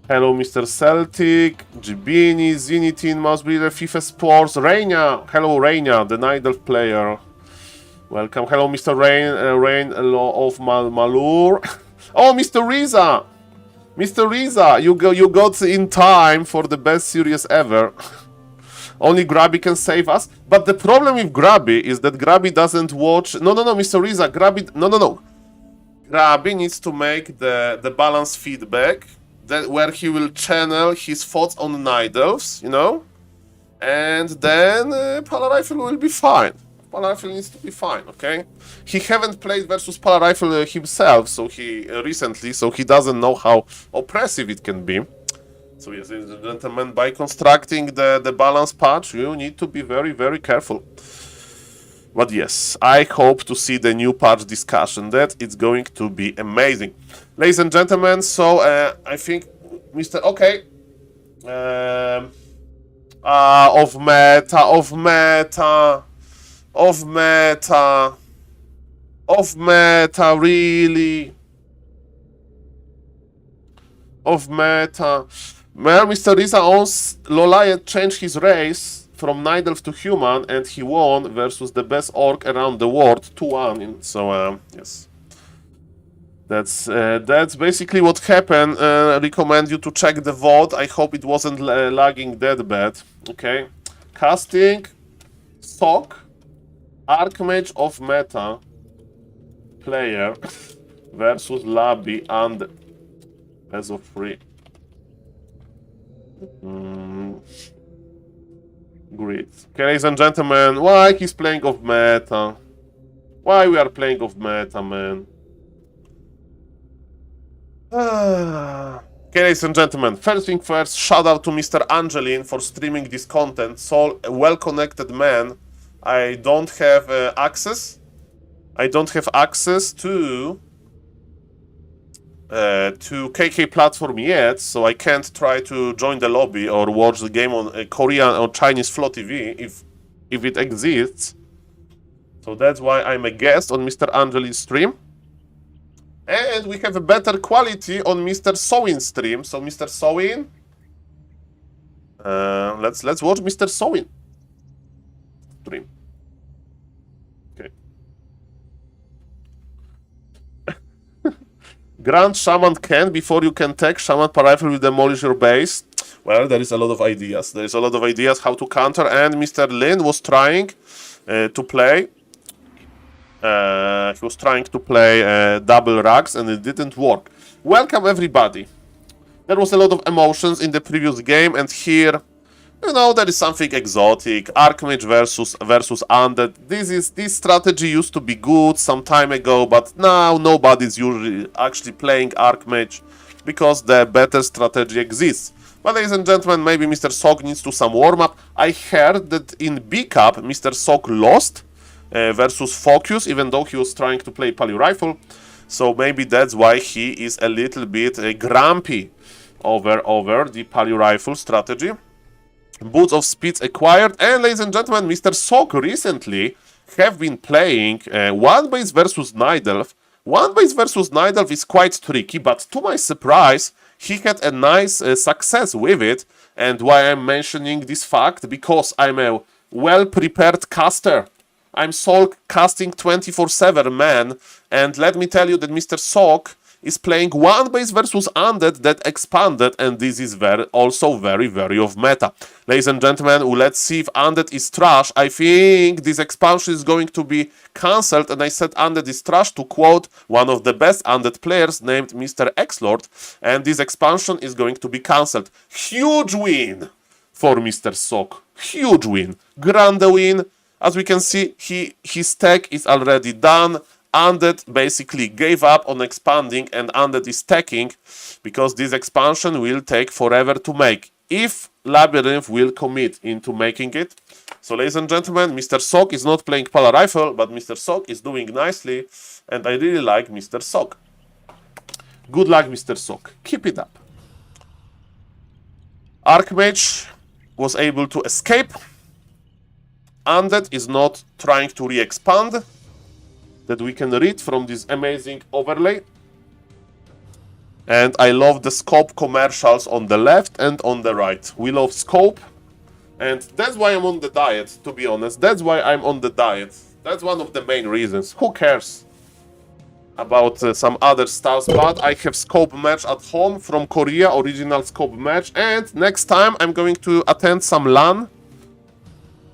[SPEAKER 1] Hello, Mr. Celtic. Gibini, Zinitin, Mousebreeder, FIFA Sports. Reina. Hello, Reina, the Night Elf player. Welcome. Hello, Mr. Rain Law of Malur. Oh, Mr. Riza! Mr. Riza, you got in time for the best series ever. Only Grabby can save us. But the problem with Grabby is that Grabby doesn't watch... No, Mr. Riza, Grabby... No. Grabby needs to make the balanced feedback where he will channel his thoughts on Night Elves, you know? And then Pala Rifle will be fine. Pala Rifle needs to be fine, okay? He haven't played versus Pala Rifle himself, so he recently, so he doesn't know how oppressive it can be. So yes, ladies and gentlemen, by constructing the balance patch, you need to be very, very careful. But yes, I hope to see the new patch discussion. That it's going to be amazing. Ladies and gentlemen, so I think Mr. Okay. Of meta, really. Of meta. Well, Mr. Risa owns Loliet changed his race from Night Elf to human, and he won versus the best orc around the world 2-1. So yes, that's basically what happened. Recommend you to check the vote. I hope it wasn't lagging that bad. Okay, casting Sock, Archmage of meta player versus Labby and as of free. Great. Okay, ladies and gentlemen, why he's playing of meta? Why we are playing of meta, man? Okay, ladies and gentlemen, first thing first, shout out to Mr. Angelin for streaming this content. So, a well-connected man. I don't have access. I don't have access to KK platform yet, so I can't try to join the lobby or watch the game on Korean or Chinese Flow TV if it exists. So that's why I'm a guest on Mr. Angelin's stream. And we have a better quality on Mr. Sowin's stream. So Mr. Sowin, let's watch Mr. Sowin stream. Okay. Grand Shaman can, before you can tech, Shaman Rifle will demolish your base. Well, there is a lot of ideas. There is a lot of ideas how to counter, and Mr. Lin was trying to play. He was trying to play double rugs, and it didn't work. Welcome, everybody. There was a lot of emotions in the previous game, and here, you know, there is something exotic. Archmage versus Undead. This strategy used to be good some time ago, but now nobody's usually actually playing Archmage because the better strategy exists. But ladies and gentlemen, maybe Mr. Sok needs to some warm-up. I heard that in B-Cup, Mr. Sok lost versus Focus, even though he was trying to play Palio Rifle. So maybe that's why he is a little bit grumpy over the Palio Rifle strategy. Boots of Speeds acquired, and ladies and gentlemen, Mr. Sok recently have been playing one base versus Night Elf. One base versus Night Elf is quite tricky, but to my surprise, he had a nice success with it. And why I'm mentioning this fact? Because I'm a well-prepared caster. I'm Soul casting 24/7 man, and let me tell you that Mr. Sok is playing one base versus Undead that expanded, and this is also very, very of meta. Ladies and gentlemen, let's see if Undead is trash. I think this expansion is going to be cancelled, and I said Undead is trash to quote one of the best Undead players named Mr. X-Lord, and this expansion is going to be cancelled. Huge win for Mr. Sok. Huge win. Grand win. As we can see, his tech is already done. Undead basically gave up on expanding, and Undead is teching because this expansion will take forever to make if Labyrinth will commit into making it. So ladies and gentlemen, Mr. Sok is not playing Pala Rifle, but Mr. Sok is doing nicely, and I really like Mr. Sok. Good luck, Mr. Sok. Keep it up. Archmage was able to escape. Undead is not trying to re-expand. That we can read from this amazing overlay. And I love the scope commercials on the left and on the right. We love scope. And that's why I'm on the diet, to be honest. That's why I'm on the diet. That's one of the main reasons. Who cares about some other stuff? But I have scope match at home from Korea, original scope match. And next time I'm going to attend some LAN.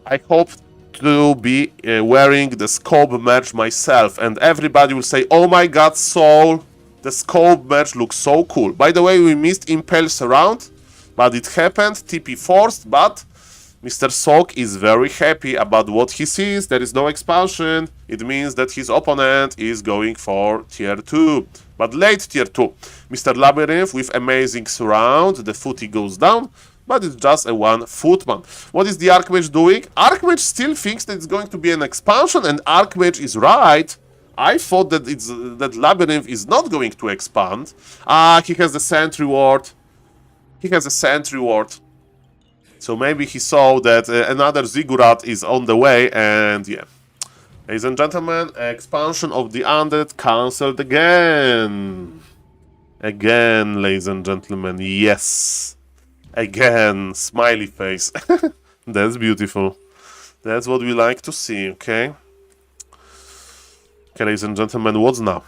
[SPEAKER 1] I hope to be wearing the scope merch myself, and everybody will say, oh my god, Soul, the scope merch looks so cool. By the way, we missed Impulse round, but it happened, TP forced, but Mr. Sok is very happy about what he sees. There is no expansion. It means that his opponent is going for tier 2. But late tier 2, Mr. Labyrinth with amazing surround, the footy goes down, but it's just a 1 footman. What is the Archmage doing? Archmage still thinks that it's going to be an expansion, and Archmage is right. I thought that that Labyrinth is not going to expand. He has the Sentry Ward. He has a Sentry Ward. So maybe he saw that another Ziggurat is on the way, and yeah. Ladies and gentlemen, expansion of the Undead cancelled again. Again, ladies and gentlemen, yes. Again, smiley face. That's beautiful. That's what we like to see, okay? Okay, ladies and gentlemen, what's now?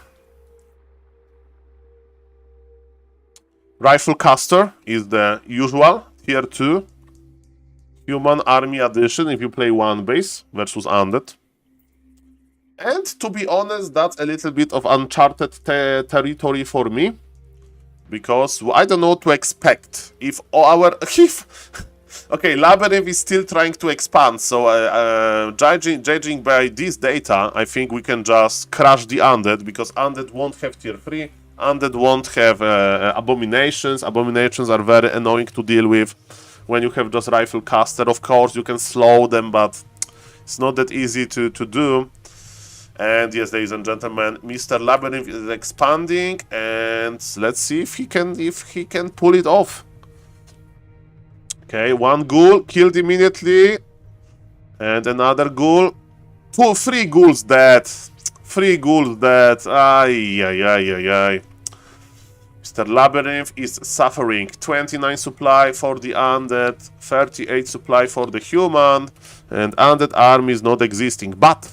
[SPEAKER 1] Rifle Caster is the usual, tier 2. Human Army Addition if you play one base versus Undead. And to be honest, that's a little bit of uncharted territory for me. Because I don't know what to expect. If our... okay, Labyrinth is still trying to expand. So judging by this data, I think we can just crush the Undead. Because Undead won't have tier 3. Undead won't have Abominations. Abominations are very annoying to deal with. When you have just Rifle Caster, of course, you can slow them, but it's not that easy to do. And yes, ladies and gentlemen, Mr. Labyrinth is expanding, and let's see if he can pull it off. Okay, 1 ghoul killed immediately, and another ghoul. 3 ghouls dead. 3 ghouls dead. Ay. Mr. Labyrinth is suffering. 29 supply for the Undead, 38 supply for the Human, and Undead army is not existing. But,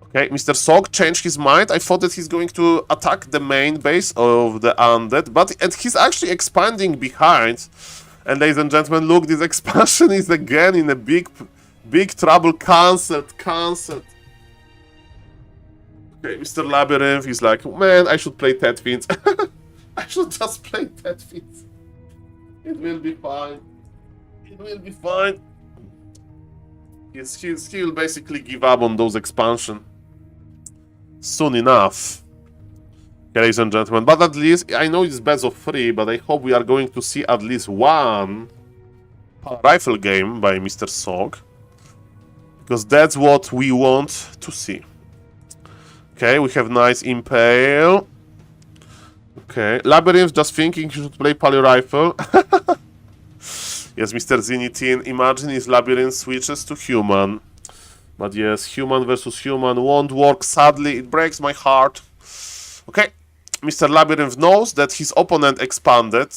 [SPEAKER 1] okay, Mr. Sog changed his mind. I thought that he's going to attack the main base of the Undead, and he's actually expanding behind. And ladies and gentlemen, look, this expansion is again in a big trouble. Cancelled. Okay, Mr. Labyrinth is like, man, I should play Tetfins. I should just play Tetfins. It will be fine. It will be fine. Yes, he will basically give up on those expansion soon enough. Okay, ladies and gentlemen, but at least, I know it's best of 3, but I hope we are going to see at least 1 rifle game by Mr. Sog. Because that's what we want to see. Okay, we have nice Impale. Okay, Labyrinth just thinking he should play Poly Rifle. Yes, Mr. Zinitin, imagine if Labyrinth switches to Human. But yes, Human versus Human won't work, sadly, it breaks my heart. Okay, Mr. Labyrinth knows that his opponent expanded.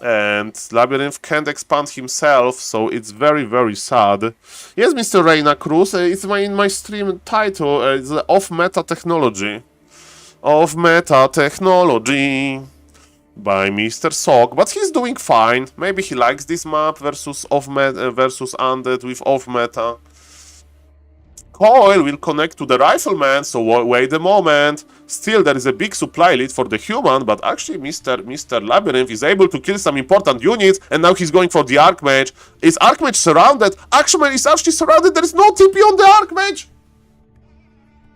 [SPEAKER 1] And Labyrinth can't expand himself, so it's very sad. Yes, Mr. Reina Cruz, it's in my stream title, it's Off-Meta Technology. Off-Meta Technology by Mr. Sog, but he's doing fine. Maybe he likes this map versus versus Undead with Off-Meta. Coil will connect to the Rifleman, so wait a moment. Still, there is a big supply lead for the Human, but actually Mr. Labyrinth is able to kill some important units, and now he's going for the Archmage. Is Archmage surrounded? Archmage is actually surrounded, there is no TP on the Archmage!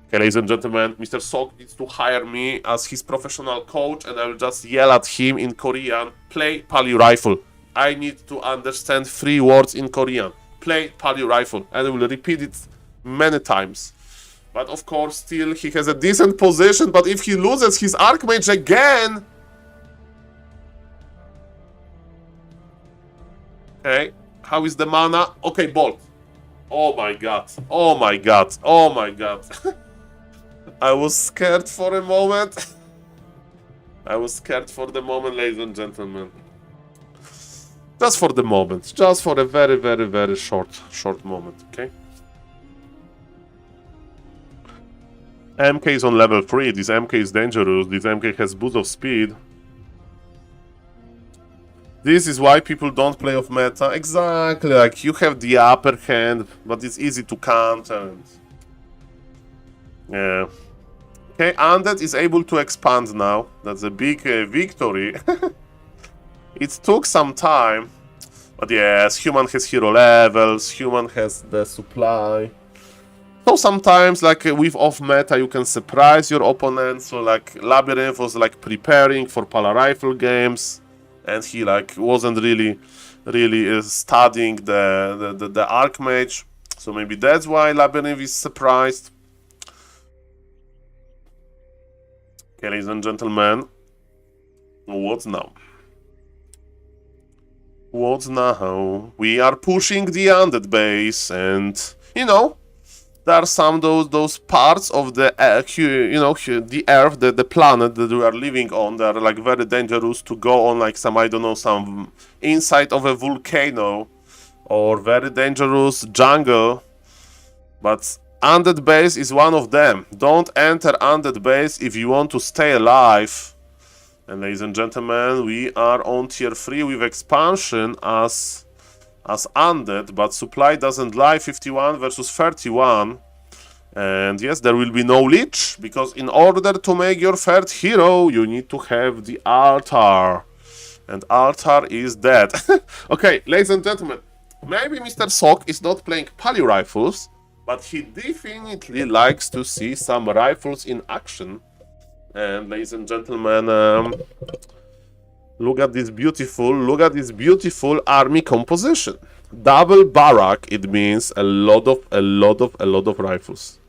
[SPEAKER 1] Okay, ladies and gentlemen, Mr. Sok needs to hire me as his professional coach, and I will just yell at him in Korean, play Pali Rifle. I need to understand 3 words in Korean. Play Pali Rifle, and I will repeat it many times. But of course, still, he has a decent position, but if he loses his Archmage again... Okay, how is the mana? Okay, Bolt. Oh my god, oh my god, oh my god. I was scared for a moment. I was scared for the moment, ladies and gentlemen. Just for the moment. Just for a very short moment, okay? MK is on level 3. This MK is dangerous. This MK has boost of speed. This is why people don't play off meta. Exactly, like you have the upper hand, but it's easy to counter. Yeah. Okay, Undead is able to expand now. That's a big victory. It took some time. But yes, Human has hero levels, Human has the supply. So sometimes, like with off meta, you can surprise your opponent. So like Labyrinth was like preparing for Pala Rifle games, and he like wasn't really studying the Archmage. So maybe that's why Labyrinth is surprised. Okay, ladies and gentlemen, what's now? What's now? We are pushing the undead base, and you know, there are some those parts of the the Earth, the planet that we are living on, that are like very dangerous to go on, like some, I don't know, some inside of a volcano or very dangerous jungle. But undead base is one of them. Don't enter undead base if you want to stay alive. And ladies and gentlemen, we are on tier 3 with expansion as undead, but supply doesn't lie, 51 versus 31. And yes, there will be no Lich, because in order to make your third hero, you need to have the altar. And altar is dead. Okay, ladies and gentlemen, maybe Mr. Sok is not playing Pali rifles, but he definitely likes to see some rifles in action. And ladies and gentlemen, look at this beautiful army composition. Double barrack, it means a lot of rifles.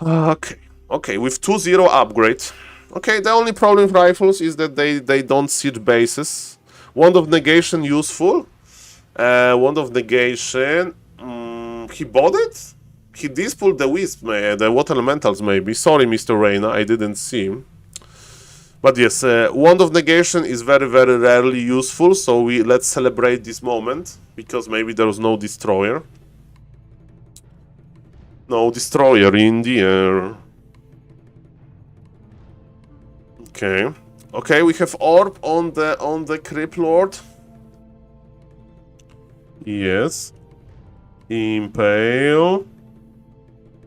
[SPEAKER 1] Okay, with 2-0 upgrade. Okay, the only problem with rifles is that they don't siege bases. Wand of negation useful. Wand of negation. He bought it? He dispulled the wisp, the water elementals maybe. Sorry, Mr. Reina, I didn't see him. But yes, Wand of Negation is very rarely useful, so let's celebrate this moment, because maybe there was no destroyer. No destroyer in the air. Okay, we have orb on the Crypt Lord. Yes. Impale.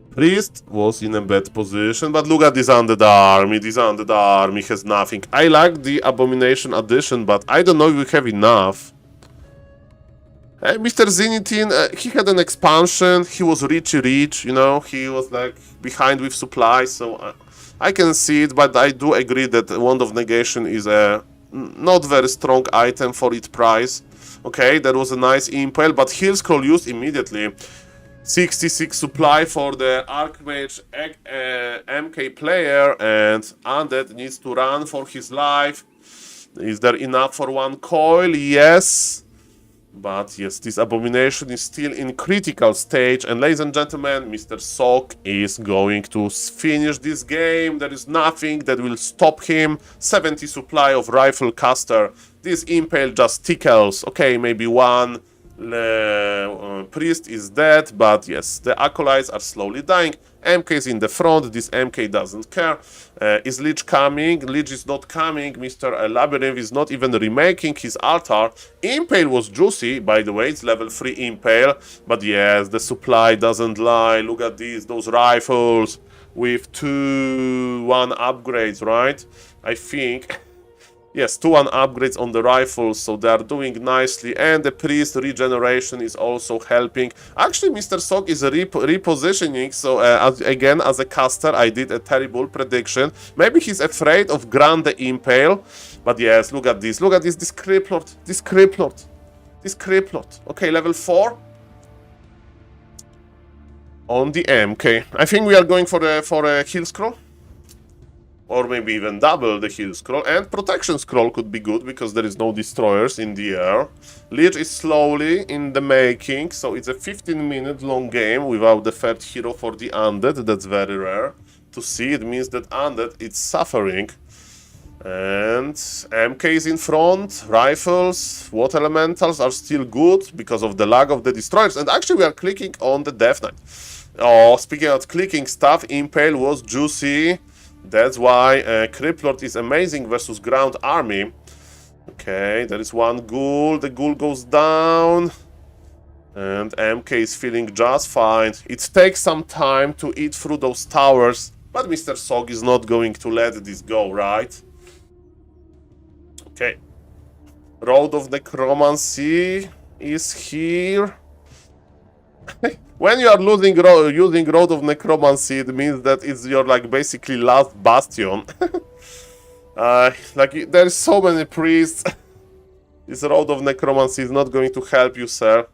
[SPEAKER 1] Priest was in a bad position, but look at this undead army. This undead army has nothing. I like the Abomination addition, but I don't know if we have enough. Mr. Zenitin, he had an expansion. He was rich, you know. He was like behind with supplies, so I can see it, but I do agree that Wand of Negation is a not very strong item for its price. Okay, that was a nice impale, but Heal Scroll used immediately. 66 supply for the Archmage MK player, and Undead needs to run for his life. Is there enough for one coil? Yes. But yes, this Abomination is still in critical stage, and ladies and gentlemen, Mr. Sok is going to finish this game. There is nothing that will stop him. 70 supply of Rifle Caster. This Impale just tickles. Okay, maybe one Priest is dead, but yes, the Acolytes are slowly dying. MK is in the front, this MK doesn't care. Is Lich coming? Lich is not coming. Mr. Labyrinth is not even remaking his altar. Impale was juicy, by the way, it's level 3 Impale. But yes, the supply doesn't lie. Look at these, those rifles with 2-1 upgrades, right? I think... Yes, 2-1 upgrades on the rifles, so they are doing nicely, and the priest regeneration is also helping. Actually, Mr. Sok is repositioning, so again, as a caster, I did a terrible prediction. Maybe he's afraid of Grande Impale, but yes, look at this, this Crypt Lord, this Crypt Lord. Okay, level 4. On the MK. I think we are going for a Heal Scroll. Or maybe even double the Heal Scroll. And Protection Scroll could be good, because there is no destroyers in the air. Lich is slowly in the making, so it's a 15-minute long game without the third hero for the Undead. That's very rare to see. It means that Undead is suffering. And MK is in front. Rifles, Water Elementals are still good because of the lag of the destroyers. And actually we are clicking on the Death Knight. Oh, speaking of clicking stuff, Impale was juicy. That's why Crypt Lord is amazing versus ground army. Okay, there is one ghoul. The ghoul goes down. And MK is feeling just fine. It takes some time to eat through those towers. But Mr. Sok is not going to let this go, right? Okay. Road of Necromancy is here. When you are using Road of Necromancy, it means that it's your like basically last bastion. Like there's so many priests. This Road of Necromancy is not going to help you, sir.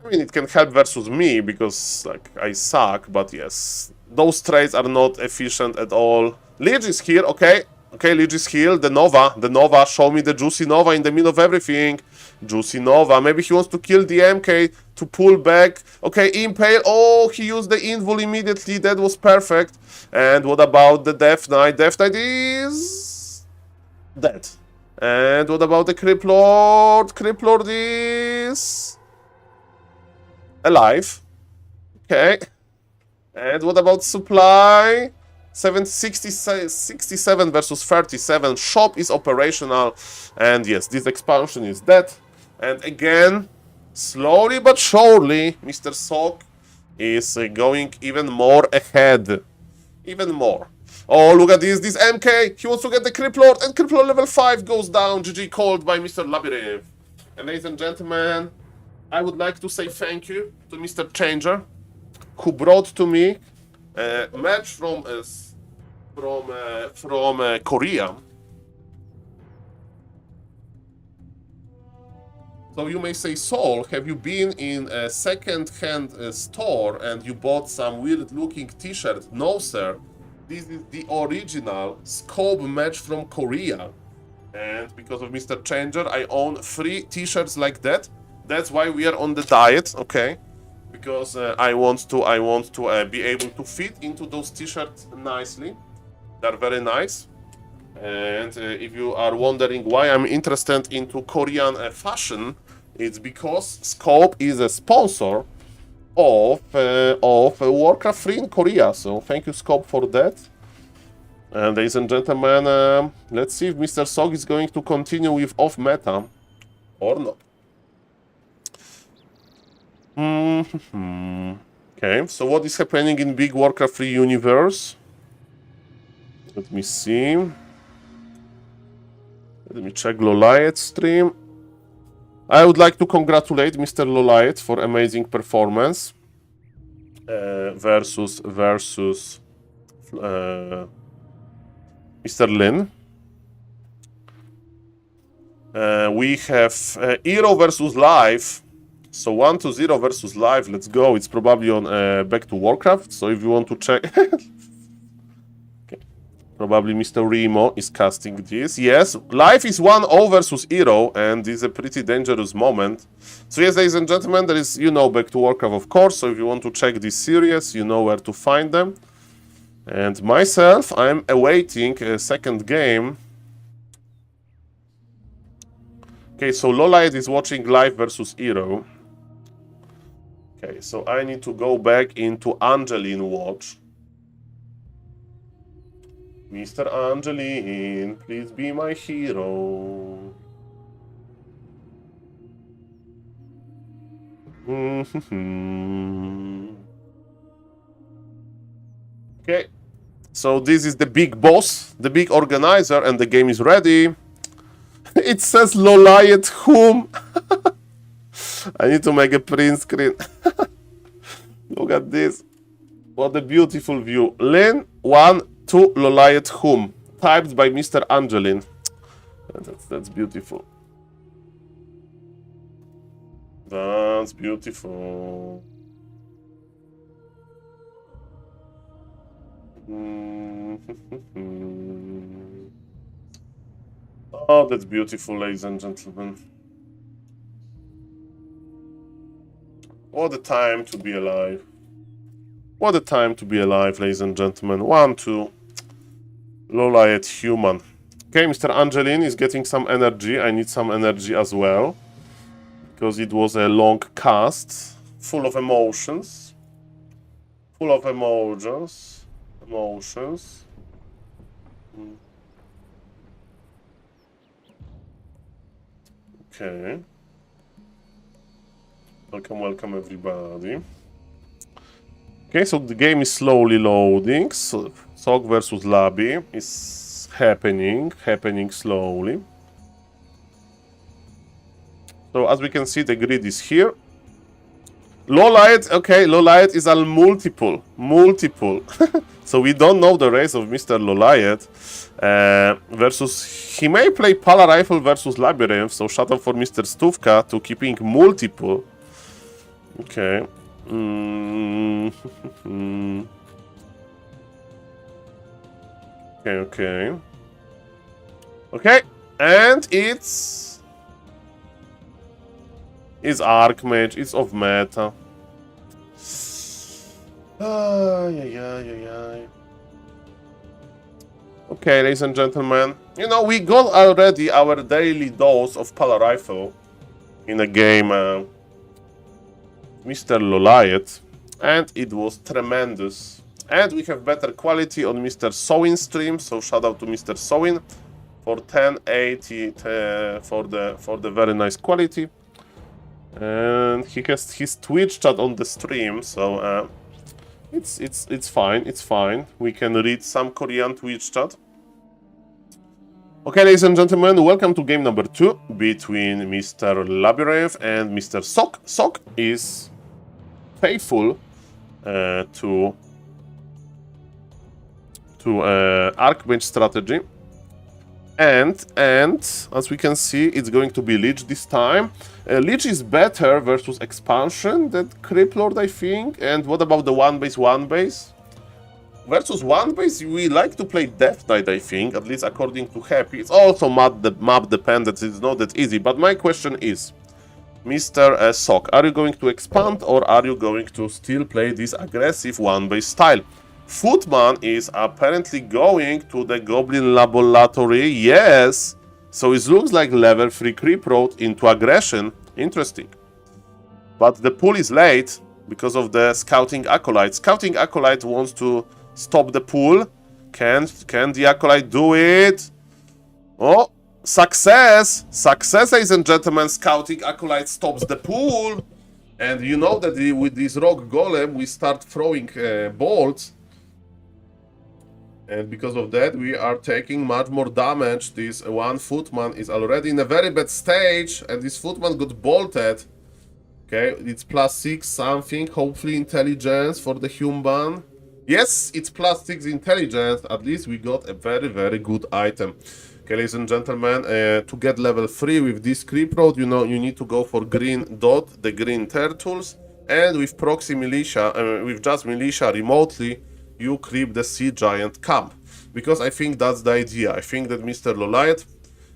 [SPEAKER 1] I mean, it can help versus me because like I suck, but yes, those trades are not efficient at all. Lich is here, okay. Okay, Lich is here. The Nova, show me the Juicy Nova in the middle of everything. Juicy Nova, maybe he wants to kill the MK to pull back. Okay, Impale, oh, he used the Invul immediately, that was perfect. And what about the Death Knight? Death Knight is... dead. And what about the Crypt Lord? Crypt Lord is... alive. Okay. And what about Supply? 67 versus 37. Shop is operational. And yes, this expansion is dead. And again, slowly but surely, Mr. Sock is going even more ahead. Even more. Oh, look at this. This MK. He wants to get the Crypt Lord. And Crypt Lord level 5 goes down. GG called by Mr. Labyrinth. And ladies and gentlemen, I would like to say thank you to Mr. Changer, who brought to me a match from Korea. So you may say, Saul, have you been in a second-hand store and you bought some weird-looking t-shirt? No, sir. This is the original Scope match from Korea. And because of Mr. Changer, I own 3 t-shirts like that. That's why we are on the diet, okay? Because I want to be able to fit into those t-shirts nicely. They're very nice. And if you are wondering why I'm interested into Korean fashion, it's because Scope is a sponsor of Warcraft 3 in Korea. So thank you, Scope, for that. And ladies and gentlemen, let's see if Mr. Sog is going to continue with off meta or not. Okay, so what is happening in Big Warcraft 3 universe? Let me see. Let me check Loliet stream. I would like to congratulate Mr. Loliet for amazing performance versus Mr. Lin. We have Hero versus Live. So 1-0 versus Live. Let's go. It's probably on back to Warcraft. So if you want to check, okay. Probably Mr. Remo is casting this. Yes, Live is 1-0 versus Hero, and this is a pretty dangerous moment. So yes, ladies and gentlemen, there is, you know, back to Warcraft, of course. So if you want to check this series, you know where to find them. And myself, I'm awaiting a second game. Okay, so Loliet is watching Live versus Hero. Okay, so I need to go back into Angeline watch. Mr. Angeline, please be my hero. Okay, so this is the big boss, the big organizer, and the game is ready. It says Loliet whom? I need to make a print screen. Look at this. What a beautiful view. Lin 1-2 Loliet whom? Typed by Mr. Angeline. That's beautiful. That's beautiful. Oh, that's beautiful, ladies and gentlemen. What a time to be alive. What a time to be alive, ladies and gentlemen. 1-2. Loliet human. Okay, Mr. Angeline is getting some energy. I need some energy as well. Because it was a long cast. Full of emotions. Full of emotions. Okay. Welcome everybody. Okay, so the game is slowly loading. So, Sog versus Labi is happening slowly. So as we can see, the grid is here. Lowlight, okay, Lowlight is a multiple. So we don't know the race of Mr. Lowlight. Versus, he may play Pala Rifle versus Labyrinth, so shout out for Mr. Stówka to keeping multiple. Okay. Okay. Okay, and it's Archmage, it's of meta. Okay, ladies and gentlemen, you know, we got already our daily dose of Pala Rifle in a game Mr. Lowlight, and it was tremendous. And we have better quality on Mr. Sowin stream, so shout out to Mr. Sowin for 1080 for the very nice quality. And he has his Twitch chat on the stream, so it's fine. We can read some Korean Twitch chat. Okay, ladies and gentlemen, welcome to game number 2 between Mr. Labyrinth and Mr. Sok. Sok is faithful to Archmage strategy, and as we can see, it's going to be Lich this time. Lich is better versus expansion than Crypt Lord, I think. And what about the one base? Versus one base, we like to play Death Knight, I think, at least according to Happy. It's also map dependent, it's not that easy. But my question is, Mr. Sok, are you going to expand or are you going to still play this aggressive one base style? Footman is apparently going to the Goblin Laboratory, yes. So it looks like level 3 Creep Road into aggression, interesting. But the pull is late because of the Scouting Acolyte. Scouting Acolyte wants to stop the pull. Can the Acolyte do it? Oh, success! Success, ladies and gentlemen, Scouting Acolyte stops the pull. And you know that with this Rock Golem, we start throwing bolts. And because of that, we are taking much more damage. This one Footman is already in a very bad stage, and this Footman got bolted. Okay, it's +6 something, hopefully intelligence for the human. Yes, it's +6 intelligence. At least we got a very, very good item. Okay, ladies and gentlemen, to get level 3 with this Creep Road, you know, you need to go for green dot, the green turtles. And with proxy militia, with just militia remotely, you creep the Sea Giant camp. Because I think that's the idea. I think that Mr. Lowlight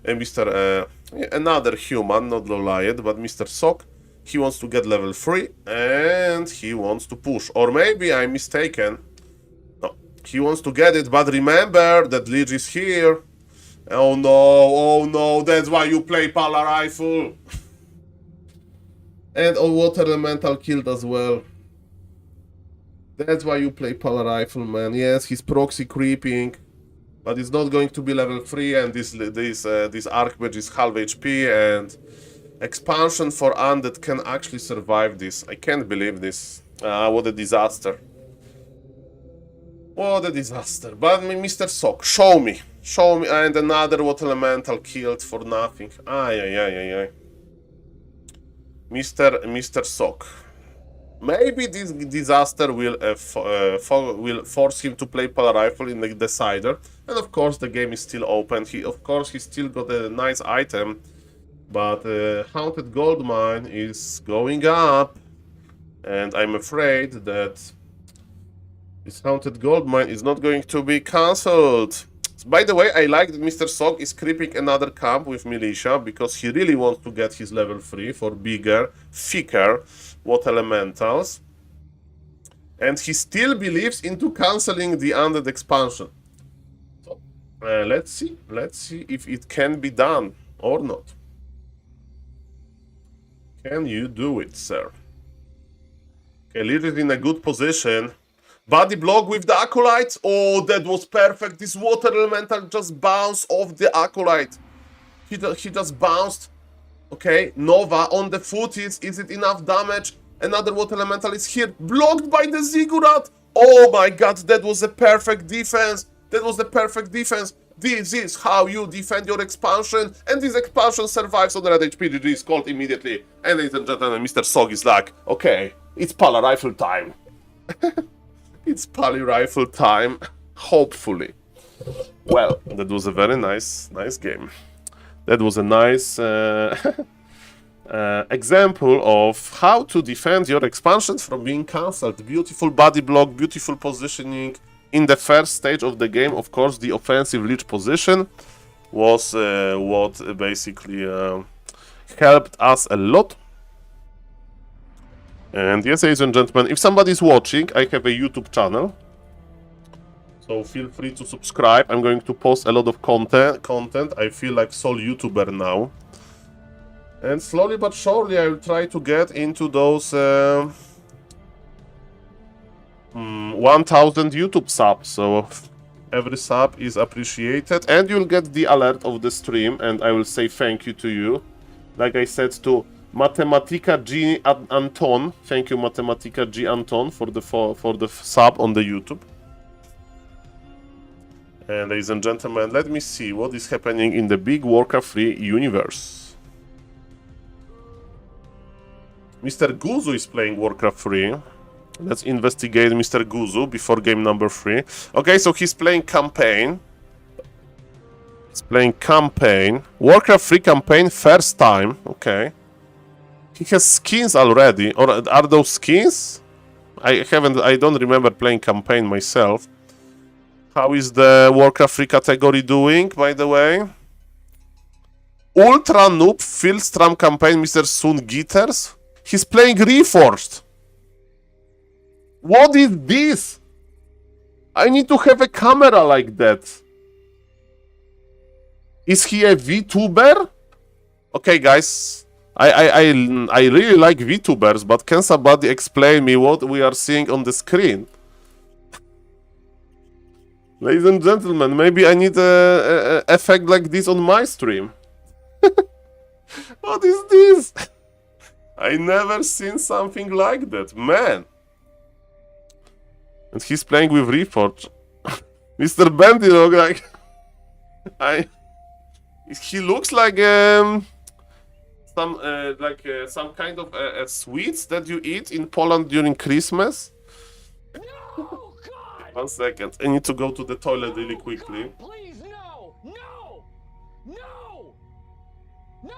[SPEAKER 1] and Mr. Another human, not Lowlight, but Mr. Sok, he wants to get level 3 and he wants to push. Or maybe I'm mistaken. No, he wants to get it, but remember that Lich is here. Oh no, that's why you play Pala Rifle. And Water Elemental killed as well. That's why you play Pala Rifle, man. Yes, he's proxy creeping, but it's not going to be level 3, and this Archmage is half HP, and expansion for Undead can actually survive this. I can't believe this. What a disaster. What a disaster. But Mr. Sok, show me, and another Water Elemental killed for nothing. Ay. Mr. Sok. Maybe this disaster will force him to play Pala Rifle in the Decider, and of course the game is still open. He still got a nice item, but Haunted Goldmine is going up, and I'm afraid that this Haunted Goldmine is not going to be cancelled. By the way, I like that Mr. Sok is creeping another camp with militia because he really wants to get his level 3 for bigger, thicker Water Elementals. And he still believes into cancelling the Undead expansion. So, let's see if it can be done or not. Can you do it, sir? Okay, Lich is in a good position. Body block with the Acolyte. Oh, that was perfect. This Water Elemental just bounced off the Acolyte. He just bounced. Okay, Nova on the footies. Is it enough damage? Another Water Elemental is here. Blocked by the Ziggurat. Oh my god, that was a perfect defense. This is how you defend your expansion. And this expansion survives on the red HP. GG is called immediately. And ladies and gentlemen, Mr. Sok is like, okay, It's Pala Rifle time. It's Pally Rifle time. Hopefully. Well, that was a very nice game. That was a nice example of how to defend your expansions from being cancelled. Beautiful body block, beautiful positioning. In the first stage of the game, of course, the offensive leech position was what basically helped us a lot. And yes, ladies and gentlemen, if somebody is watching, I have a YouTube channel. So feel free to subscribe. I'm going to post a lot of content. I feel like Soul YouTuber now. And slowly but surely I will try to get into those 1000 YouTube subs. So every sub is appreciated. And you'll get the alert of the stream. And I will say thank you to you. Like I said to Matematica G Anton. Thank you, Matematica G Anton, for the sub on the YouTube. And ladies and gentlemen, let me see what is happening in the big Warcraft 3 universe. Mr. Guzu is playing Warcraft 3. Let's investigate Mr. Guzu before game number 3. Okay, so he's playing campaign. He's playing campaign. Warcraft 3 campaign first time. Okay. He has skins already. Or are those skins? I don't remember playing campaign myself. How is the Warcraft 3 category doing, by the way? Ultra Noob Fieldstram campaign, Mr. Sun Gitters. He's playing Reforged. What is this? I need to have a camera like that. Is he a VTuber? Okay, guys. I really like VTubers, but can somebody explain me what we are seeing on the screen? Ladies and gentlemen, maybe I need a effect like this on my stream. What is this? I never seen something like that, man. And he's playing with Reforge. Mr. Bendy look like he looks like some kind of sweets that you eat in Poland during Christmas.
[SPEAKER 8] No, God!
[SPEAKER 1] 1 second. I need to go to the toilet really quickly.
[SPEAKER 8] Please, no! No! No! No!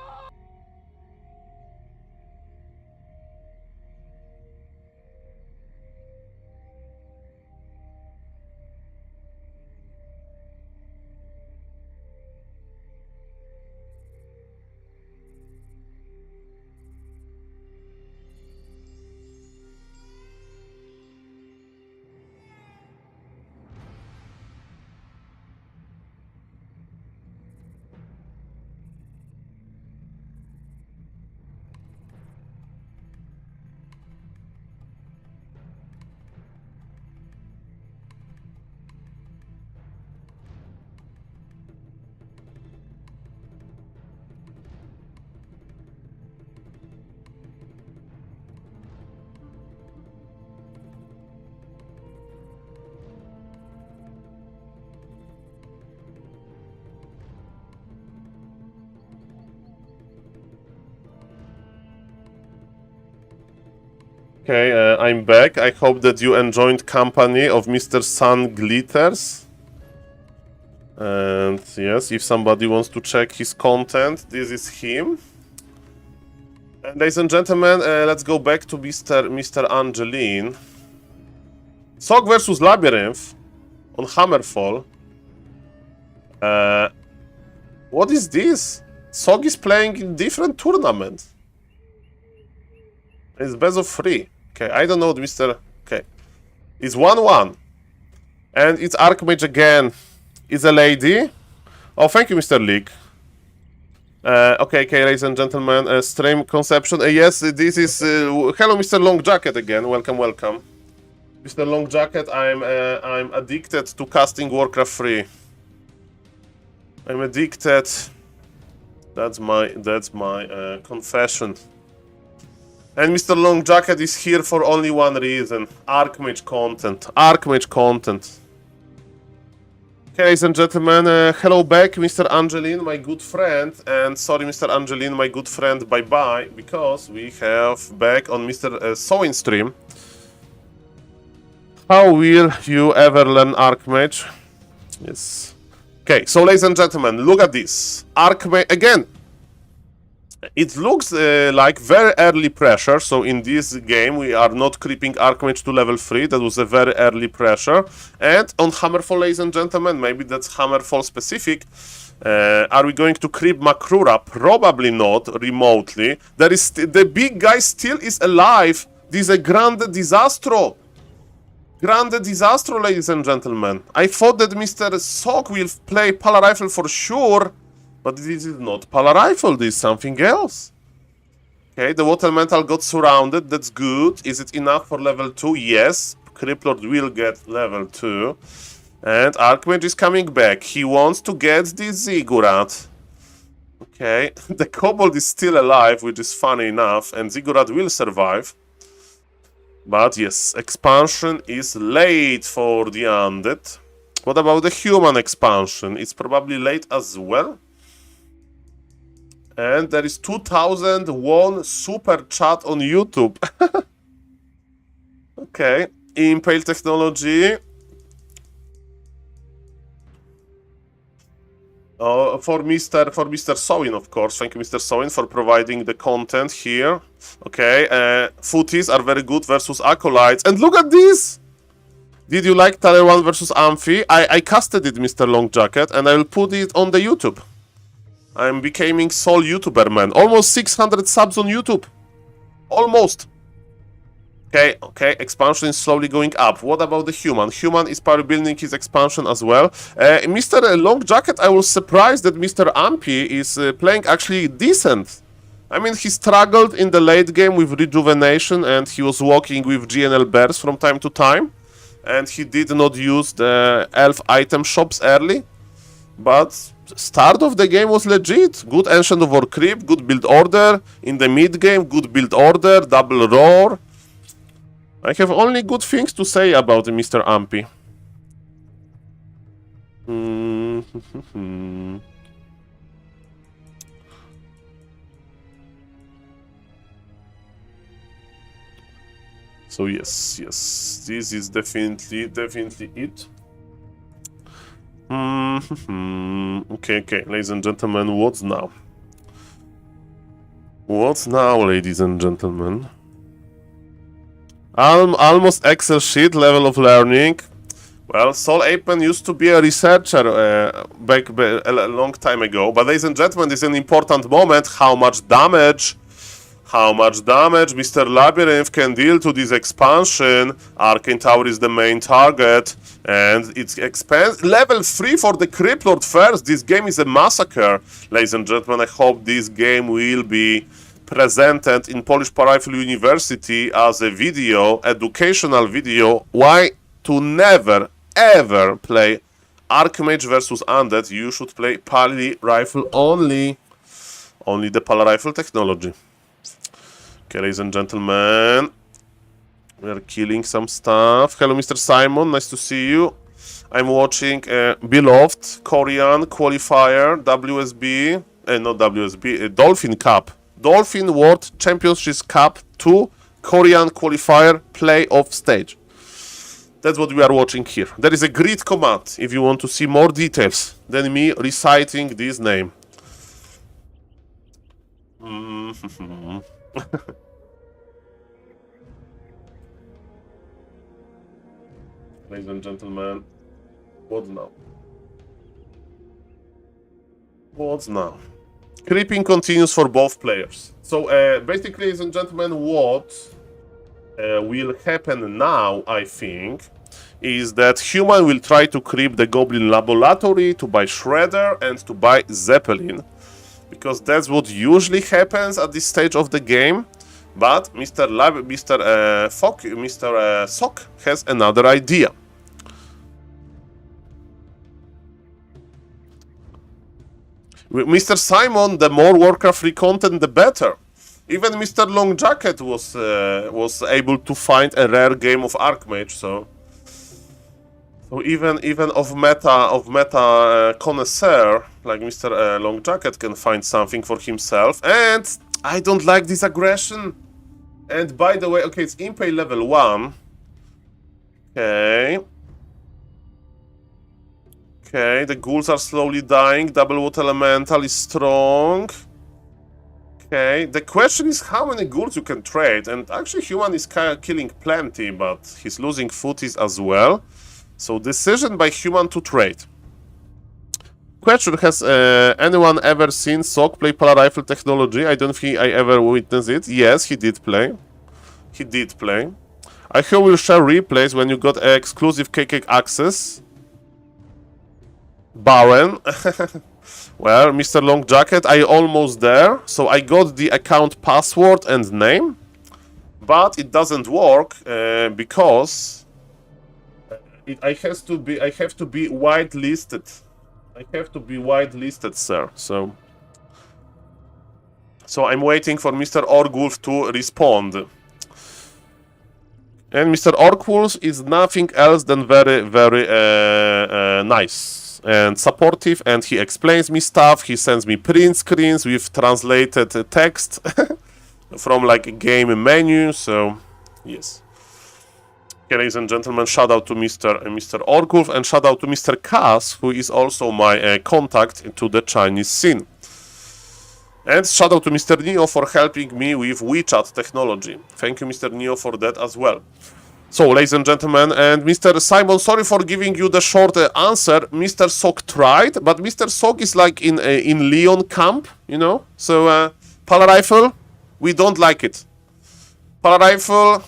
[SPEAKER 1] Okay, I'm back. I hope that you enjoyed company of Mr. Sun Glitters. And yes, if somebody wants to check his content, this is him. And ladies and gentlemen, let's go back to Mr. Angeline. Sok versus Labyrinth on Hammerfall. What is this? Sok is playing in different tournaments. It's best of 3. Okay, I don't know Mr. Okay. It's 1-1. And it's Archmage again. It's a lady. Oh, thank you, Mr. Leak. Okay, ladies and gentlemen, stream conception. Yes, this is... hello, Mr. Long Jacket again. Welcome. Mr. Long Jacket, I'm addicted to casting Warcraft 3. I'm addicted. That's my confession. And Mr. Long Jacket is here for only one reason. Archmage content. Okay, ladies and gentlemen, hello back, Mr. Angelin, my good friend, and sorry, Mr. Angelin, my good friend, bye-bye, because we have back on Mr. Sowin stream. How will you ever learn Archmage? Yes. Okay, so ladies and gentlemen, look at this. Archmage, again, it looks like very early pressure, so in this game we are not creeping Archmage to level 3, that was a very early pressure. And on Hammerfall, ladies and gentlemen, maybe that's Hammerfall specific, are we going to creep Makrura? Probably not, remotely. There is the big guy still is alive. This is a Grande Disastro. Grande Disastro, ladies and gentlemen. I thought that Mr. Sok will play Pala Rifle for sure, but this is not Pala Rifle, this is something else. Okay, the Water Elemental got surrounded, that's good. Is it enough for level 2? Yes. Criplord will get level 2. And Archmage is coming back. He wants to get this Ziggurat. Okay, the Kobold is still alive, which is funny enough, and Ziggurat will survive. But yes, expansion is late for the Undead. What about the human expansion? It's probably late as well. And there is 2001 super chat on YouTube. Okay, Impale Technology. For Mr. Sowin, of course. Thank you, Mr. Sowin, for providing the content here. Okay, footies are very good versus Acolytes. And look at this! Did you like Taler 1 versus Amphi? I casted it, Mr. Long Jacket, and I will put it on the YouTube. I'm becoming Soul YouTuber, man. Almost 600 subs on YouTube. Almost. Okay, expansion is slowly going up. What about the human? Human is probably building his expansion as well. Mr. Long Jacket, I was surprised that Mr. Ampy is playing actually decent. I mean, he struggled in the late game with Rejuvenation and he was walking with GNL Bears from time to time. And he did not use the elf item shops early. But start of the game was legit. Good Ancient of War creep, good build order. In the mid game, good build order, double roar. I have only good things to say about Mr. Ampy. So yes, this is definitely it. Okay, ladies and gentlemen, what's now? What's now, ladies and gentlemen? Almost Excel sheet level of learning. Well, SaulPlayerMan used to be a researcher back a long time ago. But ladies and gentlemen, this is an important moment. How much damage Mr. Labyrinth can deal to this expansion. Arcane Tower is the main target. And it's level 3 for the Criplord first. This game is a massacre. Ladies and gentlemen, I hope this game will be presented in Polish Rifle University as a video, educational video. Why to never ever play Archmage versus Undead? You should play Pali Rifle only the Pala Rifle technology. Okay, ladies and gentlemen, we are killing some stuff. Hello, Mr. Simon, nice to see you. I'm watching beloved Korean qualifier WSB, not WSB, Dolphin Cup. Dolphin World Championships Cup 2 Korean qualifier playoff stage. That's what we are watching here. There is a grid command if you want to see more details than me reciting this name. Ladies and gentlemen, what's now? What's now? Creeping continues for both players. So basically, ladies and gentlemen, what will happen now, I think, is that human will try to creep the Goblin Laboratory to buy Shredder and to buy Zeppelin. Because that's what usually happens at this stage of the game. But Mr. Sok has another idea. With Mr. Simon, the more Warcraft free content, the better. Even Mr. Long Jacket was able to find a rare game of Archmage, so So even of meta connoisseur like Mr. Long Jacket can find something for himself. And I don't like this aggression. And by the way, okay, it's Impay level 1. Okay. Okay, the ghouls are slowly dying. Double Water Elemental is strong. Okay, the question is how many ghouls you can trade. And actually, Human is killing plenty, but he's losing footies as well. So decision by Human to trade. Question, has anyone ever seen Sok play Polar Rifle technology? I don't think I ever witnessed it. Yes, he did play. He did play. I hope we'll share replays when you got exclusive KK access. Baron. Well, Mr. Long Jacket, I almost there. So I got the account password and name. But it doesn't work because I have to be whitelisted. I have to be whitelisted, sir. So I'm waiting for Mr. Orgulf to respond. And Mr. Orgulf is nothing else than very, very nice and supportive. And he explains me stuff. He sends me print screens with translated text from like a game menu. So yes. Okay, ladies and gentlemen, shout out to Mr. Orgulf and shout out to Mr. Kass, who is also my contact to the Chinese scene. And shout out to Mr. Neo for helping me with WeChat technology. Thank you, Mr. Neo, for that as well. So, ladies and gentlemen, and Mr. Simon, sorry for giving you the short answer. Mr. Sok tried, but Mr. Sok is like in Leon camp, you know? So, Polar Rifle, we don't like it. Polar Rifle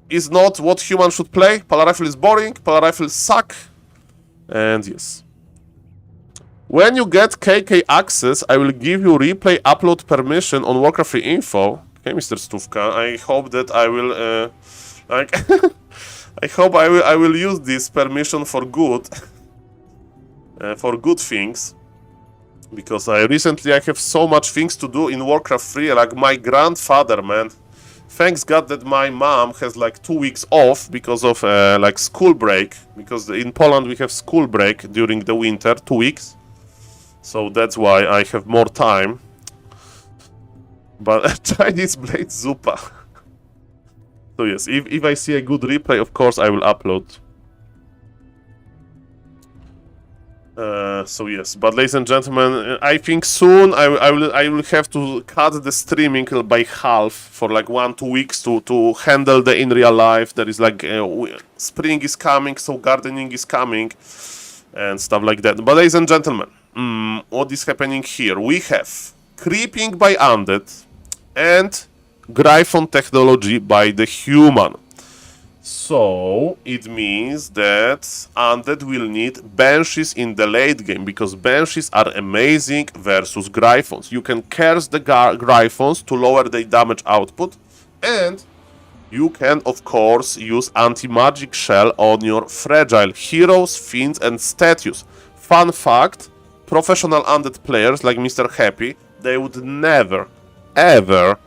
[SPEAKER 1] is not what Human should play. Polar Rifle is boring. Polar Rifles suck. And yes. When you get KK access, I will give you replay upload permission on Warcraft free info. Okay, Mr. Stufka. I hope that I will like I hope I will use this permission for good. For good things. Because I have so much things to do in Warcraft 3, like my grandfather, man. Thanks God that my mom has like 2 weeks off because of like school break. Because in Poland we have school break during the winter, 2 weeks. So that's why I have more time. But Chinese Blade Zupa. So yes, if I see a good replay, of course I will upload. So yes, but ladies and gentlemen, I think soon I will have to cut the streaming by half for like 1-2 weeks to handle the in real life. There is like spring is coming, so gardening is coming and stuff like that. But ladies and gentlemen, what is happening here? We have creeping by undead and Gryphon technology by the human. So it means that undead will need banshees in the late game because banshees are amazing versus Gryphons. You can curse the Gryphons to lower their damage output, and you can of course use anti-magic shell on your fragile heroes, fiends and statues. Fun fact, professional undead players like Mr. Happy, they would never ever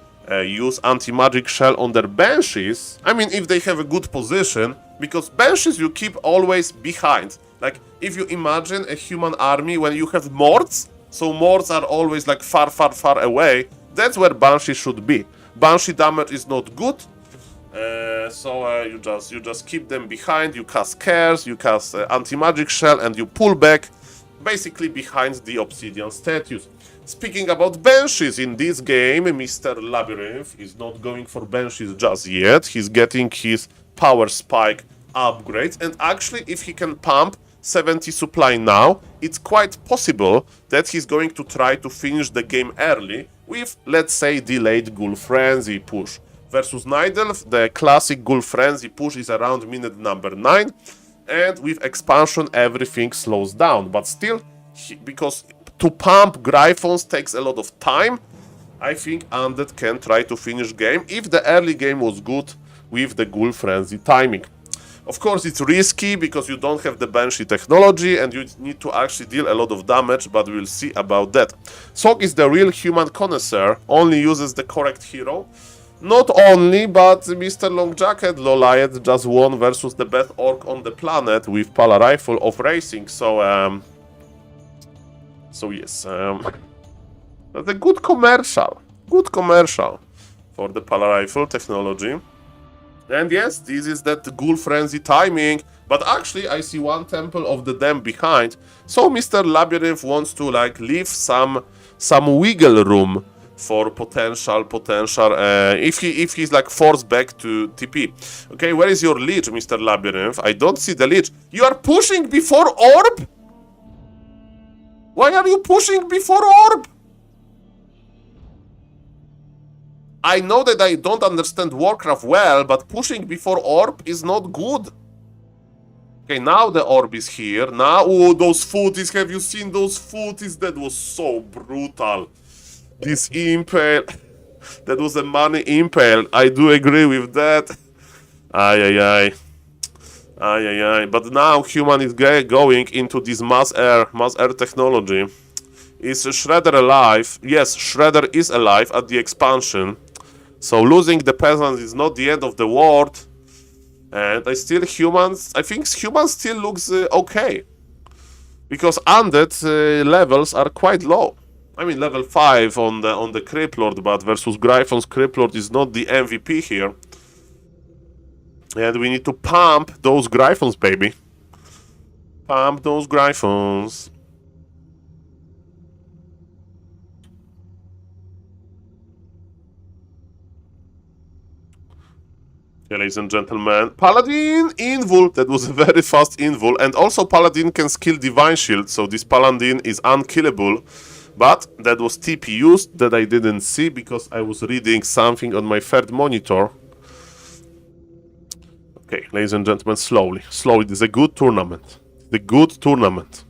[SPEAKER 1] use anti-magic shell on their banshees. I mean, if they have a good position, because banshees you keep always behind. Like, if you imagine a human army when you have morts, so morts are always like far away, that's where banshee should be. Banshee damage is not good, so you just keep them behind, you cast cares, you cast anti-magic shell, and you pull back, basically behind the obsidian statues. Speaking about banshees, in this game, Mr. Labyrinth is not going for banshees just yet. He's getting his power spike upgrades, and actually, if he can pump 70 supply now, it's quite possible that he's going to try to finish the game early with, let's say, delayed Ghoul Frenzy push. Versus Nidelf, the classic Ghoul Frenzy push is around minute number 9, and with expansion everything slows down, but still, because to pump Gryphons takes a lot of time, I think Undead can try to finish game if the early game was good with the Ghoul Frenzy timing. Of course, it's risky because you don't have the Banshee technology and you need to actually deal a lot of damage, but we'll see about that. Sok is the real human connoisseur, only uses the correct hero. Not only, but Mr. Long Jacket Loliet just won versus the best orc on the planet with Pala Rifle of Racing. So yes, that's a good commercial for the Pala Rifle technology. And yes, this is that Ghoul Frenzy timing. But actually, I see one Temple of the Dam behind. So Mr. Labyrinth wants to like leave some wiggle room for potential. If he's like forced back to TP. Okay, where is your leech, Mr. Labyrinth? I don't see the leech. You are pushing before orb? Why are you pushing before orb? I know that I don't understand Warcraft well, but pushing before orb is not good. Okay, now the orb is here. Now, oh, those footies. Have you seen those footies? That was so brutal. This impale. That was a money impale. I do agree with that. Ay. But now human is going into this mass air technology. Is Shredder alive? Yes, Shredder is alive at the expansion. So losing the peasants is not the end of the world. And I think humans still looks okay. Because undead levels are quite low. I mean level 5 on the Crypt Lord, but versus Gryphon's Crypt Lord is not the MVP here. And we need to pump those Gryphons, baby. Pump those Gryphons. Yeah, ladies and gentlemen, Paladin Invul. That was a very fast Invul. And also Paladin can skill Divine Shield, so this Paladin is unkillable. But that was TP used that I didn't see because I was reading something on my third monitor. Okay, ladies and gentlemen, slowly. This is a good tournament. The good tournament.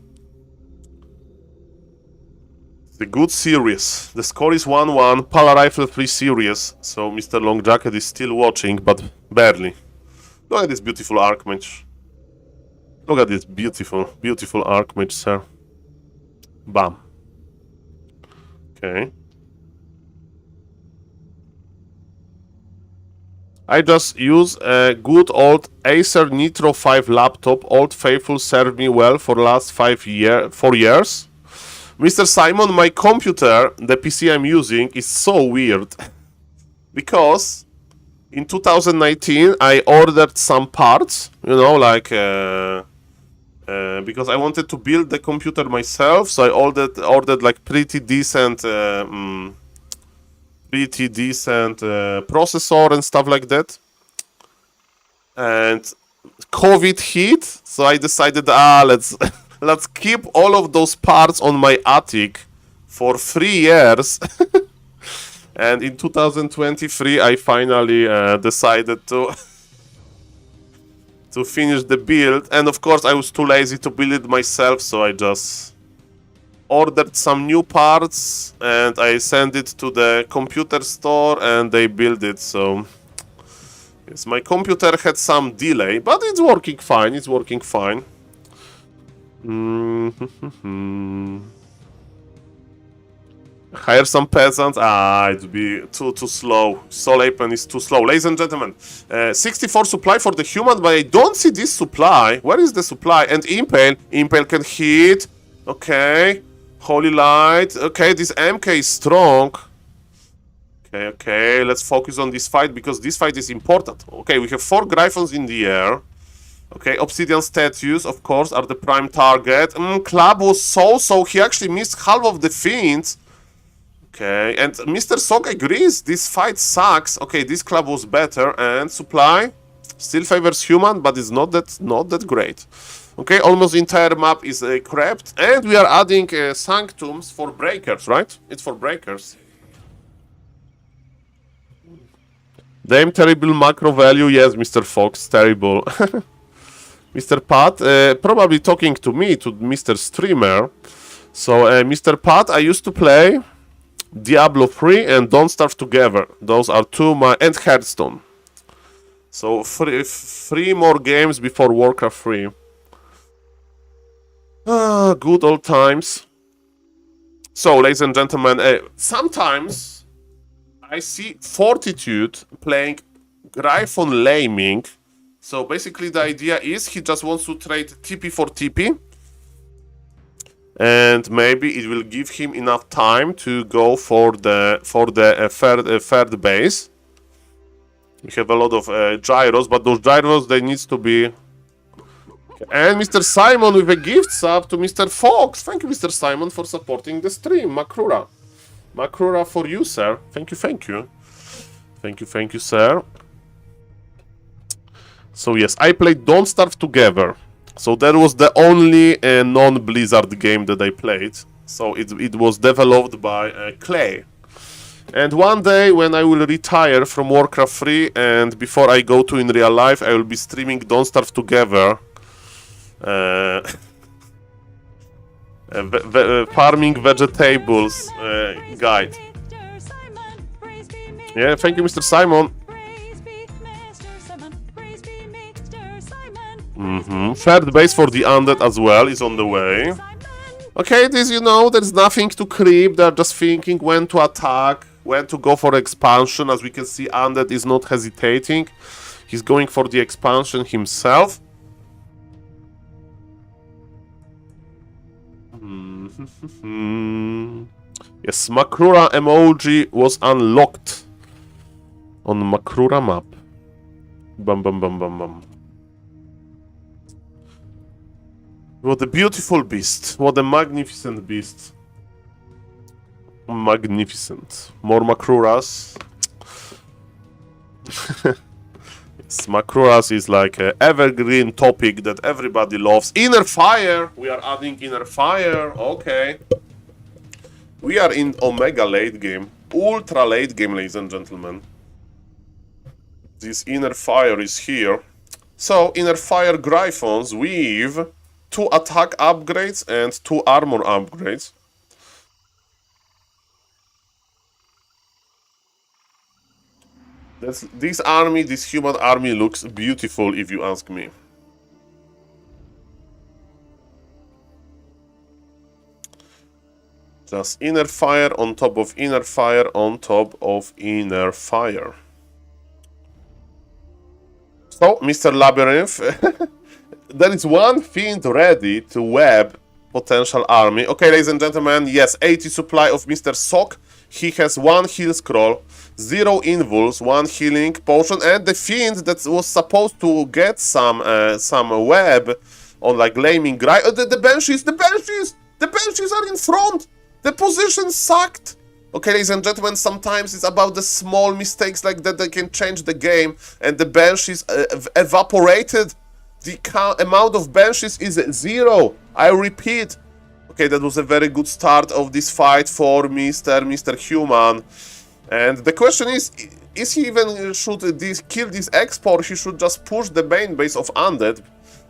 [SPEAKER 1] The good series. The score is 1-1. Pala Rifle 3 series. So Mr. Long Jacket is still watching, but barely. Look at this beautiful Archmage. Look at this beautiful Archmage, sir. Bam. Okay. I just use a good old Acer Nitro 5 laptop. Old Faithful served me well for the last 4 years. Mr. Simon, my computer, the PC I'm using, is so weird. Because in 2019 I ordered some parts, you know, like because I wanted to build the computer myself, so I ordered like pretty decent processor and stuff like that. And COVID hit, so I decided, let's keep all of those parts on my attic for 3 years. And in 2023, I finally decided to finish the build. And of course, I was too lazy to build it myself, so I just ordered some new parts and I sent it to the computer store and they built it. So yes, my computer had some delay, but it's working fine. Hire some peasants. It'd be too slow. SaulPlayerMan is too slow. Ladies and gentlemen, 64 supply for the human, but I don't see this supply. Where is the supply? And Impale. Impale can hit. Okay. Holy Light. Okay, this MK is strong. Okay. Let's focus on this fight because this fight is important. Okay, we have 4 Gryphons in the air. Okay, Obsidian statues, of course, are the prime target. Club was so he actually missed half of the fiends. Okay, and Mr. Sok agrees, this fight sucks. Okay, this club was better, and supply still favors human, but it's not that great. Okay, almost the entire map is crept, and we are adding sanctums for breakers, right? It's for breakers. Damn terrible macro value, yes, Mr. Fox, terrible. Mr. Pat, probably talking to me, to Mr. Streamer. So, Mr. Pat, I used to play Diablo 3 and Don't Starve Together. Those are 2 and Hearthstone. So, 3 more games before Warcraft 3. Good old times. So, ladies and gentlemen, sometimes I see Fortitude playing Gryphon Laming. So basically the idea is he just wants to trade TP for TP. And maybe it will give him enough time to go for the third base. We have a lot of gyros, but those gyros, they needs to be... And Mr. Simon with a gift sub to Mr. Fox. Thank you, Mr. Simon, for supporting the stream. Makrura. Makrura for you, sir. Thank you, thank you. Thank you, sir. So yes, I played Don't Starve Together. So that was the only non-Blizzard game that I played. So it was developed by Clay. And one day when I will retire from Warcraft 3 and before I go to in real life, I will be streaming Don't Starve Together. Farming vegetables guide. Yeah, thank you, Mr. Simon. Third base for the undead as well is on the way. Okay, this, you know, there's nothing to creep. They're just thinking when to attack, when to go for expansion. As we can see, undead is not hesitating. He's going for the expansion himself. Yes, Makrura emoji was unlocked on Makrura map. Bum bum bum bum bum. What a beautiful beast. What a magnificent beast. Magnificent. More Makruras. Yes, Makruras is like an evergreen topic that everybody loves. Inner Fire! We are adding Inner Fire. Okay. We are in Omega late game. Ultra late game, ladies and gentlemen. This Inner Fire is here. So, Inner Fire Gryphons with 2 attack upgrades and 2 armor upgrades. This army, this human army looks beautiful if you ask me. Just Inner Fire on top of Inner Fire on top of Inner Fire. So, Mr. Labyrinth, there is one fiend ready to web potential army. Okay, ladies and gentlemen, yes, 80 supply of Mr. Sock. He has 1 heal scroll, 0 invulse, 1 healing potion, and the fiend that was supposed to get some web on like Laming Gry. The Banshees are in front. The position sucked. Okay, ladies and gentlemen, sometimes it's about the small mistakes like that that can change the game, and the Banshees evaporated. The amount of Banshees is 0. I repeat. Okay, that was a very good start of this fight for Mr. Human. And the question is he even should kill this export? He should just push the main base of Undead.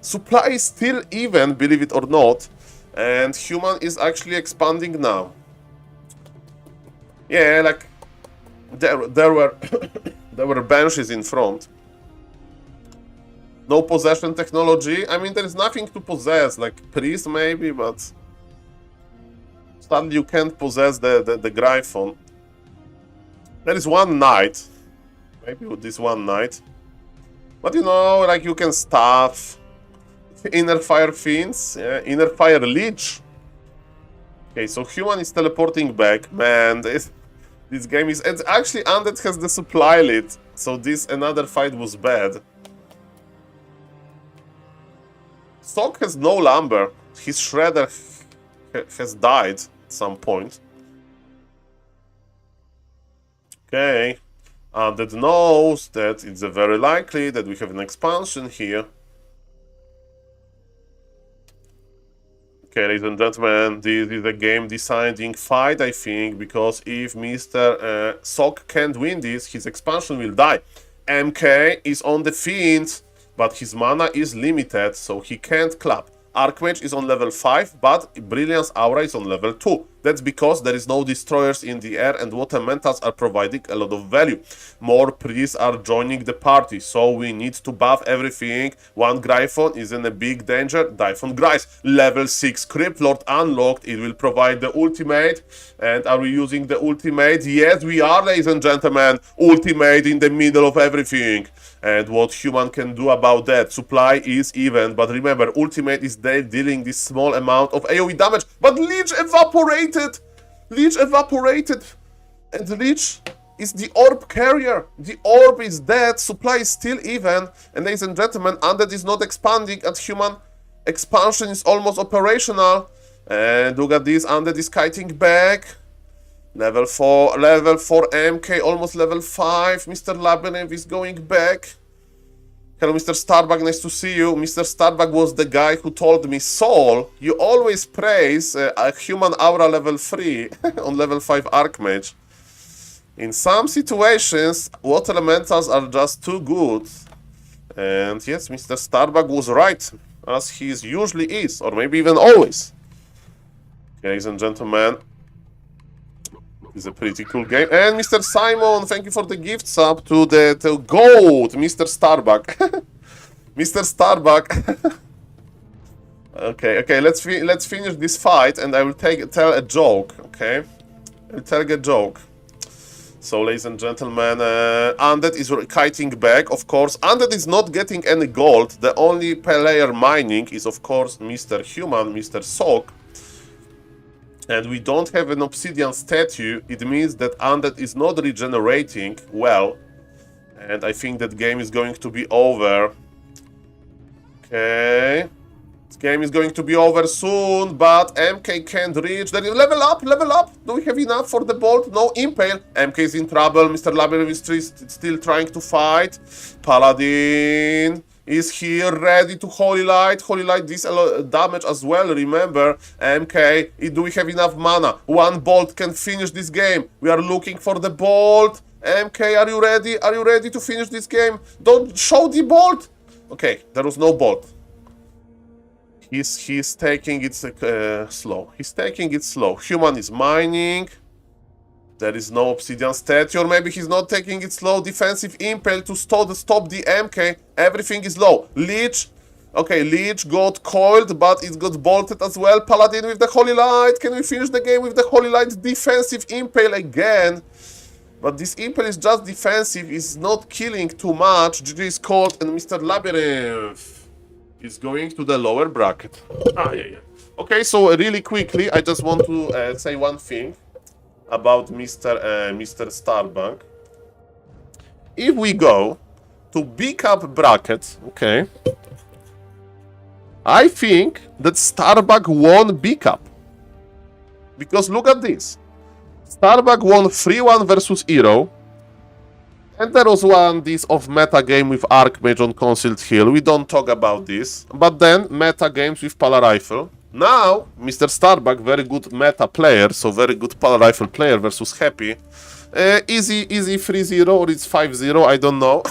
[SPEAKER 1] Supply is still even, believe it or not. And Human is actually expanding now. Yeah, like there were there were Banshees in front. No possession technology. I mean, there is nothing to possess, like priest maybe, but suddenly you can't possess the Gryphon. There is one knight, maybe with this one knight, but you know, like you can staff Inner Fire Fiends, yeah, Inner Fire Lich. Okay, so Human is teleporting back. Man, this game is... And actually, Undead has the supply lead, so this another fight was bad. Sock has no lumber. His Shredder has died at some point. Okay. Undead knows that it's very likely that we have an expansion here. Okay, ladies and gentlemen, this is a game-deciding fight, I think, because if Mr. Sock can't win this, his expansion will die. MK is on the field, but his mana is limited, so he can't clap. Archmage is on level 5, but Brilliance Aura is on level 2. That's because there is no destroyers in the air and water elementals are providing a lot of value. More priests are joining the party, so we need to buff everything. One Gryphon is in a big danger. Typhon Gryce. Level 6 Crypt Lord unlocked. It will provide the ultimate. And are we using the ultimate? Yes, we are, ladies and gentlemen. Ultimate in the middle of everything. And what human can do about that? Supply is even, but remember, ultimate is dealing this small amount of AoE damage. But Leech evaporated! Leech evaporated! And Leech is the orb carrier. The orb is dead, supply is still even. And ladies and gentlemen, Undead is not expanding, and human expansion is almost operational. And look at this, Undead is kiting back. Level 4 MK, almost level 5. Mr. Labyrinth is going back. Hello, Mr. Starbuck, nice to see you. Mr. Starbuck was the guy who told me, Saul, you always praise a human aura level 3 on level 5 Archmage. In some situations, water elementals are just too good. And yes, Mr. Starbuck was right, as he usually is, or maybe even always. Ladies and gentlemen, it's a pretty cool game. And Mr. Simon, thank you for the gift sub to the gold, Mr. Starbuck. Mr. Starbuck. okay, let's finish this fight, and I will tell a joke. Okay, I'll tell a joke. So, ladies and gentlemen, Undead is kiting back. Of course, Undead is not getting any gold. The only player mining is, of course, Mr. Human, Mr. Sock. And we don't have an obsidian statue. It means that Undead is not regenerating well. And I think that game is going to be over. Okay. This game is going to be over soon, but MK can't reach. There is level up, level up. Do we have enough for the bolt? No, impale. MK is in trouble. Mr. Labyrinth is still trying to fight. Paladin is here, ready to Holy Light. Holy Light deals a lot of damage as well, remember. MK, do we have enough mana? One bolt can finish this game. We are looking for the bolt. MK, are you ready? Are you ready to finish this game? Don't show the bolt! Okay, there was no bolt. He's taking it slow. He's taking it slow. Human is mining. There is no obsidian statue, or maybe he's not taking it slow. Defensive impale to stop the MK. Everything is low. Leech. Okay, Leech got coiled, but it got bolted as well. Paladin with the Holy Light. Can we finish the game with the Holy Light? Defensive impale again. But this impale is just defensive. It's not killing too much. GG is caught, and Mr. Labyrinth is going to the lower bracket. Yeah. Okay, so really quickly, I just want to say one thing about Mr. Starbuck. If we go to big up bracket, okay, I think that Starbuck won big up. Because look at this. Starbuck won 3-1 versus Hero. And there was one this of meta game with Archmage on Concealed Hill. We don't talk about this. But then meta games with Pala Rifle. Now, Mr. Starbuck, very good meta player, so very good Pala Rifle player versus Happy. Easy 3-0 or it's 5-0, I don't know.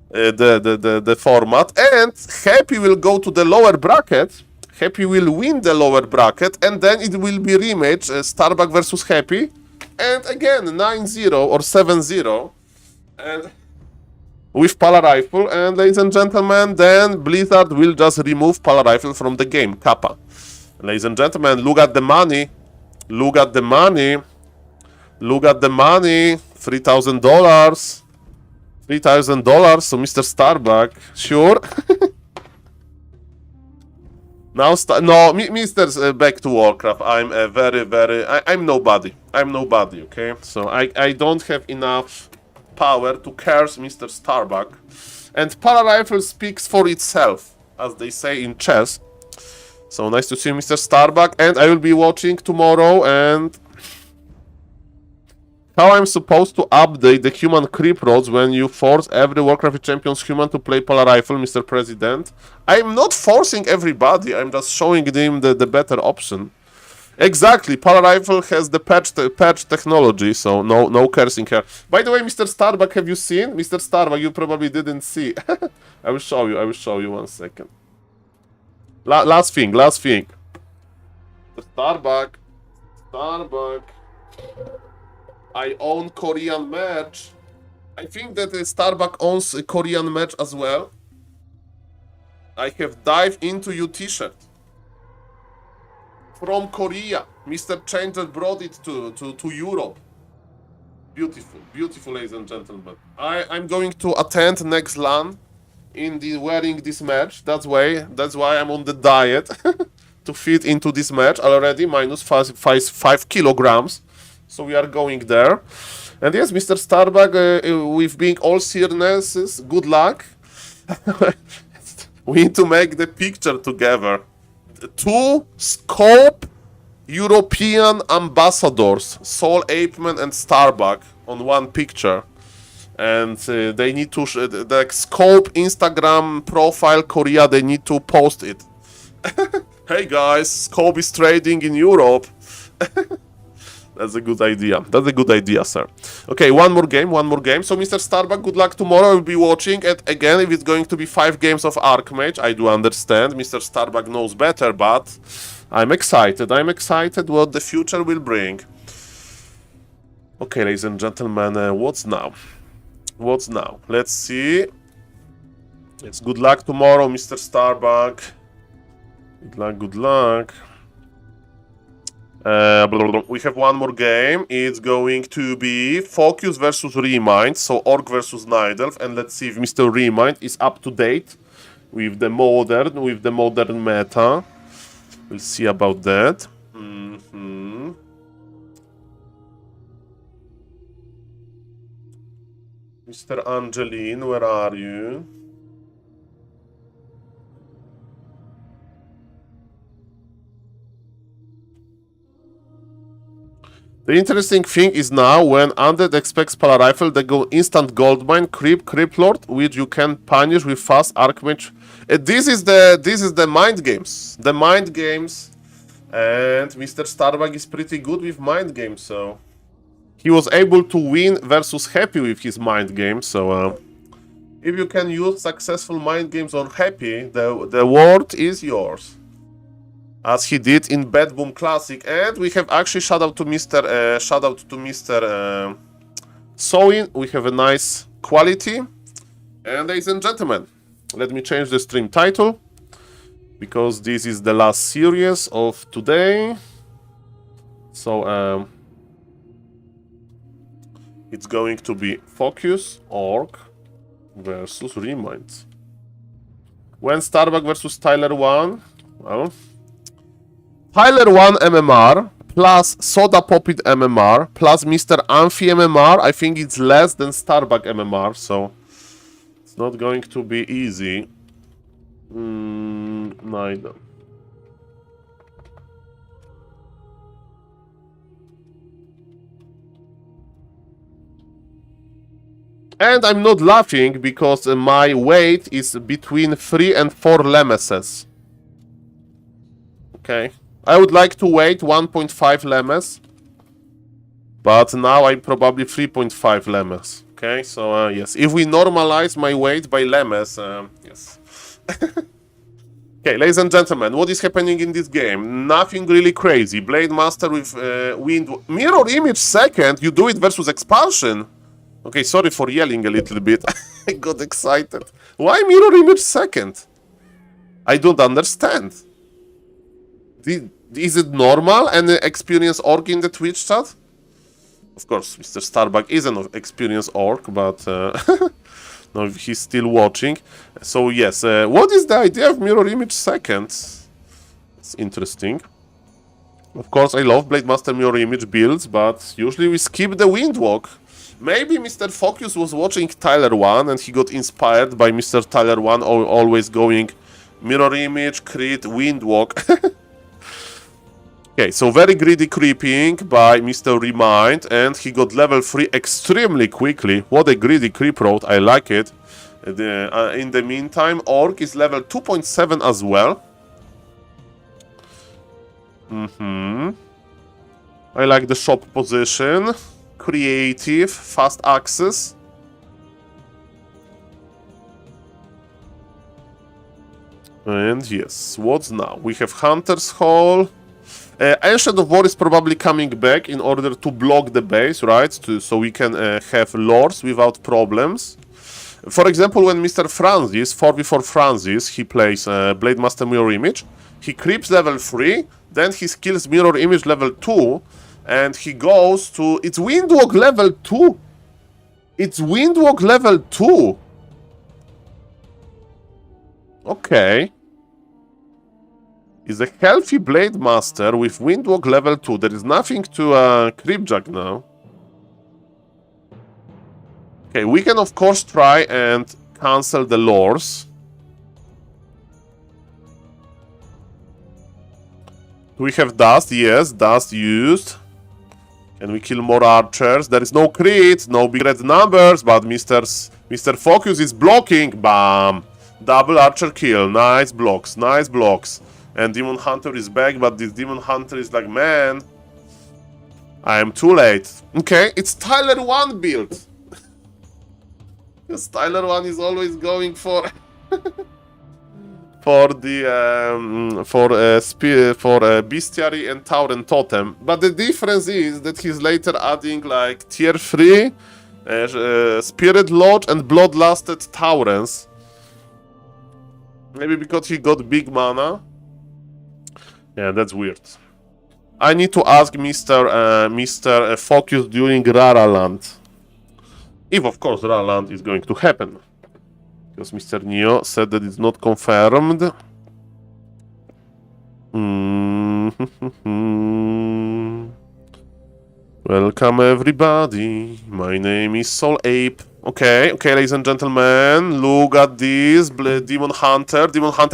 [SPEAKER 1] The format. And Happy will go to the lower bracket. Happy will win the lower bracket, and then it will be rematch Starbuck versus Happy. And again, 9-0 or 7-0. And with Pala Rifle, and ladies and gentlemen, then Blizzard will just remove Pala Rifle from the game, Kappa. Ladies and gentlemen, look at the money. Look at the money. Look at the money. $3,000. $3,000, so Mr. Starbuck, sure. Now, no, Mr. Back to Warcraft, I'm a I'm nobody. I'm nobody, okay? So I don't have enough power to curse Mr. Starbuck. And Pala Rifle speaks for itself, as they say in chess. So nice to see you, Mr. Starbuck. And I will be watching tomorrow and how I'm supposed to update the human creep roads when you force every Warcraft champion's human to play Pala Rifle, Mr. President. I'm not forcing everybody, I'm just showing them the better option. Exactly, Pala Rifle has the patch technology, so no cursing here. By the way, Mr. Starbuck, have you seen? Mr. Starbuck, you probably didn't see. I will show you 1 second. Last thing. Mr. Starbuck. Starbuck. I own Korean merch. I think that Starbuck owns a Korean merch as well. I have dived into your t-shirt. From Korea. Mr. Changer brought it to Europe. Beautiful, beautiful, ladies and gentlemen. I'm going to attend next LAN in the wearing this merch. That's why I'm on the diet to fit into this match already. Minus 5 kilograms. So we are going there. And yes, Mr. Starbuck, with being all seriousness, good luck. We need to make the picture together. 2 scope European ambassadors, SaulPlayerMan and Starbuck, on one picture. And they need to, the scope Instagram profile Korea, they need to post it. Hey guys, scope is trading in Europe. That's a good idea. That's a good idea, sir. Okay, one more game. So, Mr. Starbuck, good luck tomorrow. I will be watching. And again, if it's going to be 5 games of Archmage, I do understand. Mr. Starbuck knows better, but I'm excited. I'm excited what the future will bring. Okay, ladies and gentlemen, what's now? What's now? Let's see. It's good luck tomorrow, Mr. Starbuck. Good luck, good luck. We have one more game. It's going to be Focus versus Remind, so Orc versus Night Elf, and let's see if Mr. Remind is up to date with the modern meta. We'll see about that. Mr. Angeline, where are you? The interesting thing is now when Undead expects Pala Rifle, they go instant Goldmine, Creep Lord, which you can punish with fast Archmage. This is the mind games. The mind games, and Mr. Starbuck is pretty good with mind games, so he was able to win versus Happy with his mind games. So if you can use successful mind games on Happy, the world is yours. As he did in Bad Boom Classic, and we have actually shout out to Mr. Sowin. We have a nice quality. And ladies and gentlemen, let me change the stream title because this is the last series of today. So it's going to be Focus Orc versus Remind. When Starbuck versus Tyler 1, well, Tyler 1 MMR plus Soda Poppit MMR plus Mr. Amphi MMR. I think it's less than Starbuck MMR, so it's not going to be easy. Neither. And I'm not laughing because my weight is between 3 and 4 lemeses. Okay. I would like to weight 1.5 lemes, but now I'm probably 3.5 lemes. Okay, so yes, if we normalize my weight by lemes, yes. Okay, ladies and gentlemen, what is happening in this game? Nothing really crazy. Blade Master with wind mirror image second. You do it versus expansion. Okay, sorry for yelling a little bit. I got excited. Why mirror image second? I don't understand. Is it normal and experienced orc in the Twitch chat? Of course, Mr. Starbuck is an experienced orc, but no, he's still watching. So yes, what is the idea of mirror image second? It's interesting. Of course, I love Blade Master mirror image builds, but usually we skip the Windwalk. Maybe Mr. Focus was watching Tyler 1 and he got inspired by Mr. Tyler 1 always going mirror image, crit, Windwalk. Okay, so very greedy creeping by Mr. Remind, and he got level 3 extremely quickly. What a greedy creep road, I like it. In the meantime, Orc is level 2.7 as well. I like the shop position. Creative, fast access. And yes, what's now? We have Hunter's Hall. Ancient of War is probably coming back in order to block the base, right? So we can have lords without problems. For example, when Mr. Francis, 4v4 Francis, he plays Blade Master Mirror Image, he creeps level 3, then he skills Mirror Image level 2, and he goes to... It's Windwalk level 2! It's Windwalk level 2! Okay. Is a healthy Blade Master with Windwalk level 2. There is nothing to Creepjack now. Okay, we can of course try and cancel the lores. Do we have dust? Yes, dust used. Can we kill more archers? There is no crit, no big red numbers, but Mr. Focus is blocking. Bam! Double archer kill. Nice blocks, nice blocks. And Demon Hunter is back, but this Demon Hunter is like, man, I am too late. Okay, it's Tyler 1 build. Because Tyler 1 is always going for for Bestiary and Tauren Totem. But the difference is that he's later adding like tier 3 Spirit Lodge and Bloodlusted Taurens. Maybe because he got big mana. Yeah, that's weird. I need to ask Mr. Focus during Raraland. If, of course, Raraland is going to happen. Because Mr. Neo said that it's not confirmed. Welcome, everybody. My name is SaulApe. Okay, ladies and gentlemen, look at this. Demon Hunter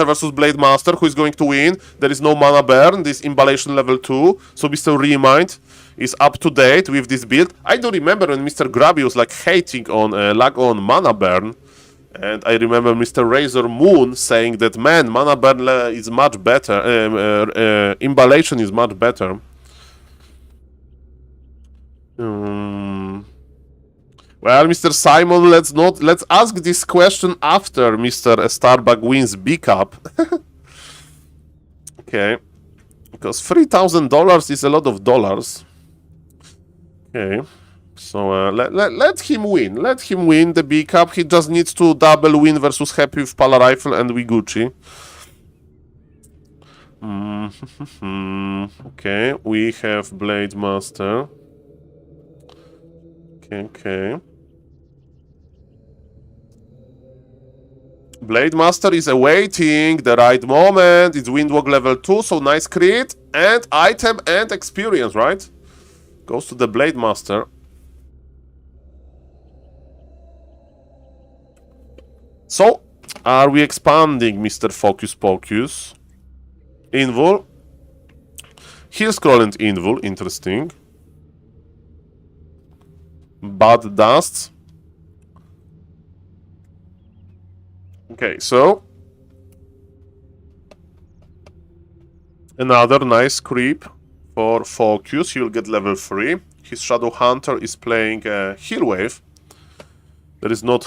[SPEAKER 1] versus Blade Master. Who is going to win? There is no mana burn. This Imballation level 2. So Mr. Remind is up to date with this build. I do remember when Mr. Grabby was like hating on lag on mana burn. And I remember Mr. Razor Moon saying that, man, mana burn is much better. Imballation is much better. Well, Mr. Simon, let's ask this question after Mr. Starbuck wins B Cup. Okay. Because $3,000 is a lot of dollars. Okay. So let him win. Let him win the B Cup. He just needs to double win versus Happy with Pala Rifle and we Gucci. Okay, we have Blade Master. Okay. Blade Master is awaiting the right moment. It's Windwalk level 2, so nice crit. And item and experience, right? Goes to the Blade Master. So, are we expanding Mr. Focus Pocus? Invul. Heel Scroll and Invul, interesting. Bad Dust. Okay, so another nice creep for Focus. He will get level 3. His Shadow Hunter is playing Heal Wave. There is no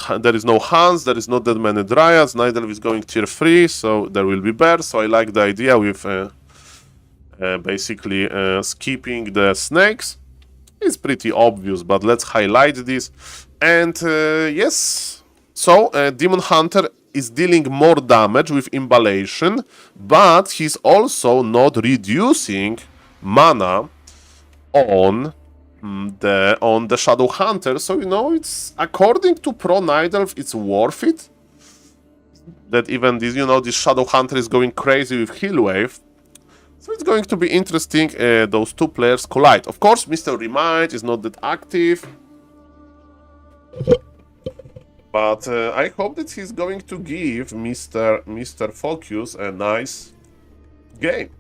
[SPEAKER 1] Hans, there is not that many Dryads. Nidaelf is going tier 3, so there will be bears. So I like the idea with basically skipping the snakes. It's pretty obvious, but let's highlight this. And yes, so Demon Hunter is dealing more damage with Imballation, but he's also not reducing mana on the Shadow Hunter. So, you know, it's according to Pro Nidaelf, it's worth it. That even this, you know, this Shadow Hunter is going crazy with Heal Wave. So it's going to be interesting, those two players collide. Of course, Mr. Remind is not that active. But I hope that he's going to give Mr. Focus a nice game.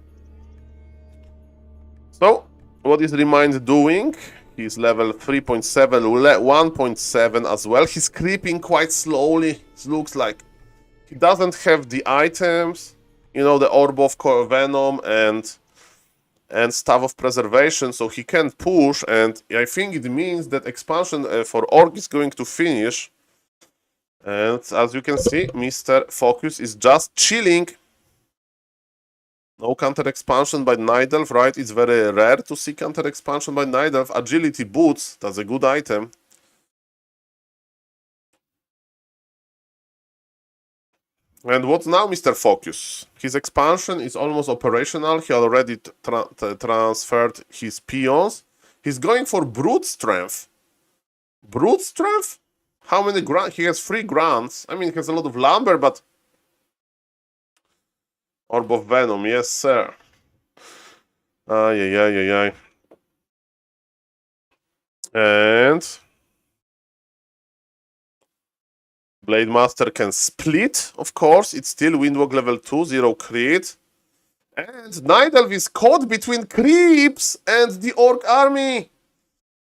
[SPEAKER 1] So, what is Remind doing? He's level 3.7, 1.7 as well. He's creeping quite slowly. It looks like he doesn't have the items. You know, the Orb of Venom and Staff of Preservation, so he can't push, and I think it means that expansion for Orc is going to finish. And as you can see, Mr. Focus is just chilling No counter expansion by Night Elf, right? It's very rare to see counter expansion by Night Elf. Agility boots, that's a good item. And what now, Mr. Focus? His expansion is almost operational. He already transferred his peons. He's going for Brute Strength. Brute Strength? How many grants? He has 3 grants. I mean, he has a lot of lumber, but... Orb of Venom, yes, sir. Ay. And... Blade Master can split, of course. It's still Windwalk level 2, 0 crit. And Night Elf is caught between creeps and the Orc army.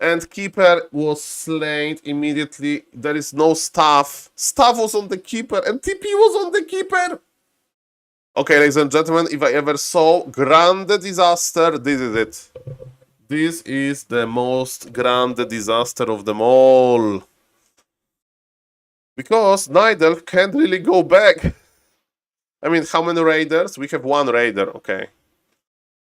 [SPEAKER 1] And Keeper was slain immediately. There is no staff. Staff was on the Keeper and TP was on the Keeper. Okay, ladies and gentlemen, if I ever saw Grand Disaster, this is it. This is the most grand disaster of them all. Because Night Elf can't really go back. I mean, how many raiders? We have 1 raider, okay.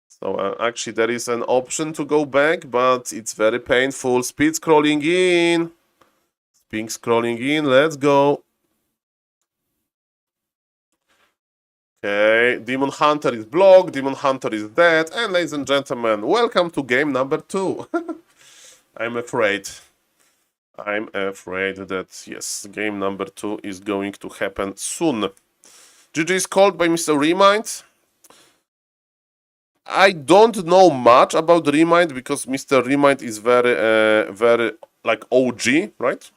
[SPEAKER 1] So actually there is an option to go back, but it's very painful. Speed scrolling in. Speed scrolling in, let's go. Okay, Demon Hunter is blocked, Demon Hunter is dead, and ladies and gentlemen, welcome to game number 2. I'm afraid that, yes, game number 2 is going to happen soon. GG is called by Mr. Remind. I don't know much about Remind because Mr. Remind is very like OG, right?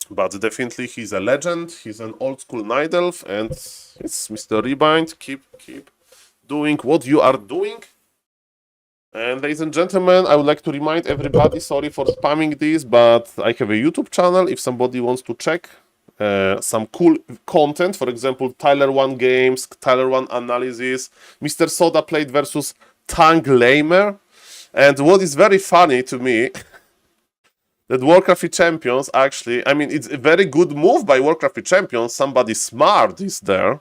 [SPEAKER 1] But definitely he's a legend. He's an old school Night Elf, and it's Mr. Remind. Keep doing what you are doing. And ladies and gentlemen, I would like to remind everybody, sorry for spamming this, but I have a YouTube channel if somebody wants to check some cool content. For example, Tyler 1 games, Tyler 1 analysis, Mr. Soda played versus Tank Lamer. And what is very funny to me, that Warcraft champions actually, I mean, it's a very good move by Warcraft champions. Somebody smart is there.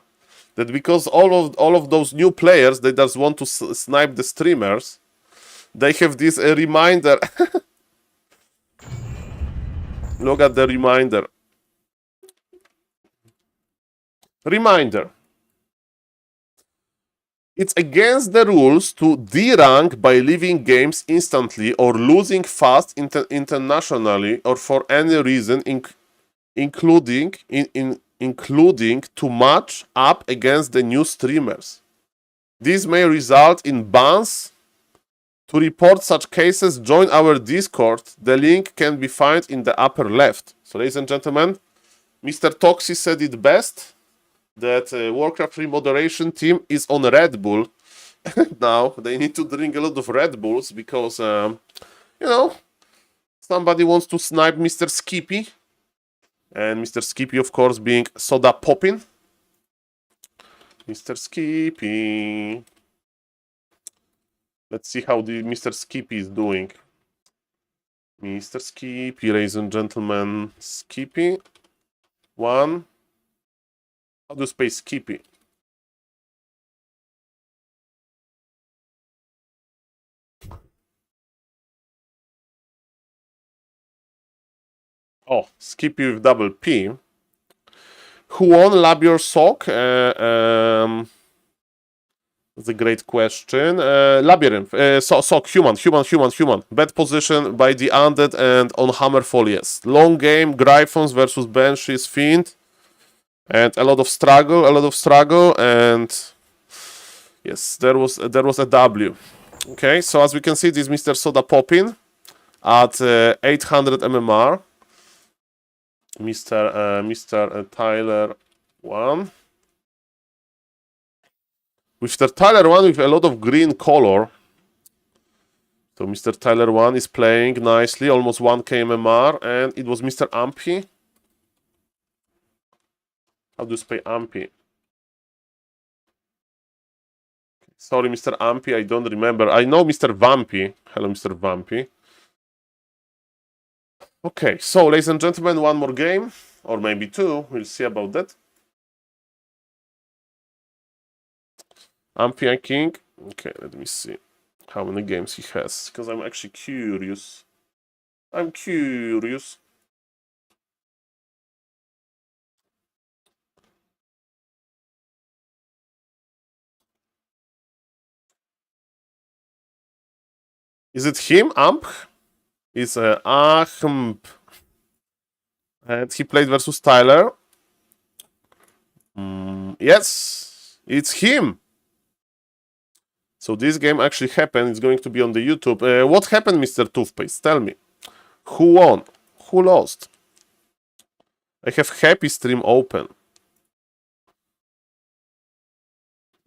[SPEAKER 1] That because all of those new players, they just want to snipe the streamers. They have this reminder. Look at the reminder. Reminder. It's against the rules to D-rank by leaving games instantly or losing fast internationally or for any reason, including to match up against the new streamers. This may result in bans. To report such cases, join our Discord. The link can be found in the upper left. So, ladies and gentlemen, Mr. Toxi said it best, that Warcraft 3 moderation team is on Red Bull. Now, they need to drink a lot of Red Bulls because, you know, somebody wants to snipe Mr. Skippy. And Mr. Skippy, of course, being Soda Poppin. Mr. Skippy. Let's see how the Mr. Skippy is doing. Mr. Skippy, ladies and gentlemen. Skippy. 1. How do you spell Skippy? Oh, Skippy with double P. Who won Labior Sock? That's a great question. Labyrinth. Sock, human. Bad position by the Undead and on Hammerfall, yes. Long game, Gryphons versus Banshees, Fiend. And a lot of struggle, and yes, there was a W. Okay, so as we can see, this Mr. Soda Poppin at 800 MMR. Mr. Tyler 1. Mr. Tyler 1 with a lot of green color. So Mr. Tyler 1 is playing nicely, almost 1k MMR, and it was Mr. Ampy. How do you spell Ampy? Sorry, Mr. Ampy, I don't remember. I know Mr. Vampy. Hello, Mr. Vampy. Okay, so, ladies and gentlemen, one more game. Or maybe 2. We'll see about that. Ampia King. Okay, let me see how many games he has, because I'm actually curious. I'm curious. Is it him, Amp? It's Amp. And he played versus Tyler. Yes, it's him. So this game actually happened. It's going to be on the YouTube. What happened, Mr. Toothpaste? Tell me. Who won? Who lost? I have happy stream open.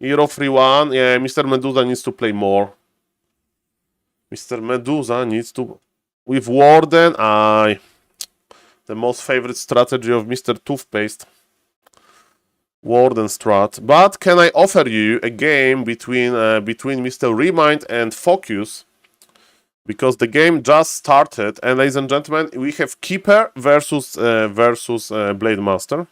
[SPEAKER 1] Hero 3-1. Yeah, Mr. Medusa needs to play more. Mr. Medusa needs to... With Warden, the most favorite strategy of Mr. Toothpaste. Warden strat. But can I offer you a game between Mr. Remind and Focus? Because the game just started, and ladies and gentlemen, we have Keeper versus Blade Master.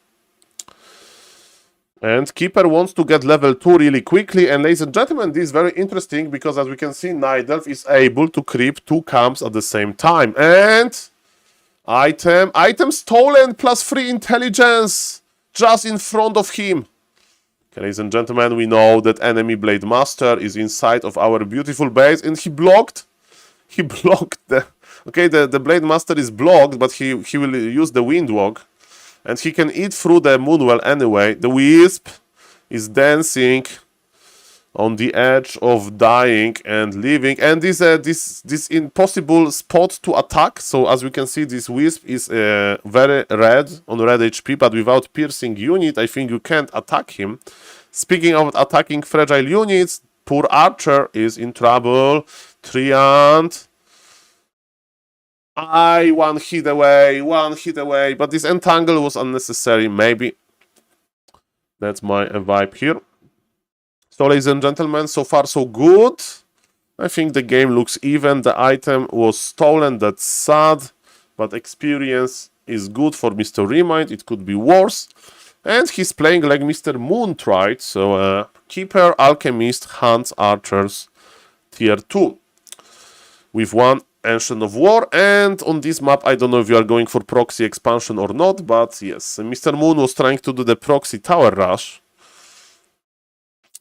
[SPEAKER 1] And Keeper wants to get level 2 really quickly. And ladies and gentlemen, this is very interesting because as we can see, Night Elf is able to creep 2 camps at the same time. And item stolen plus 3 intelligence just in front of him. Okay, ladies and gentlemen, we know that enemy Blade Master is inside of our beautiful base, and he blocked the... Okay, the Blade Master is blocked, but he will use the Windwalk. And he can eat through the Moonwell anyway. The Wisp is dancing on the edge of dying and living. And this impossible spot to attack. So as we can see, this Wisp is very red, on red HP. But without piercing unit, I think you can't attack him. Speaking of attacking fragile units, poor Archer is in trouble. Treant. One hit away, but this entangle was unnecessary, maybe. That's my vibe here. So, ladies and gentlemen, so far so good. I think the game looks even. The item was stolen, that's sad, but experience is good for Mr. Remind. It could be worse. And he's playing like Mr. Moontrite, so Keeper, Alchemist, Hunts, Archers, Tier 2. With 1 Ancient of War, and on this map, I don't know if you are going for proxy expansion or not, but yes, Mr. Moon was trying to do the proxy tower rush.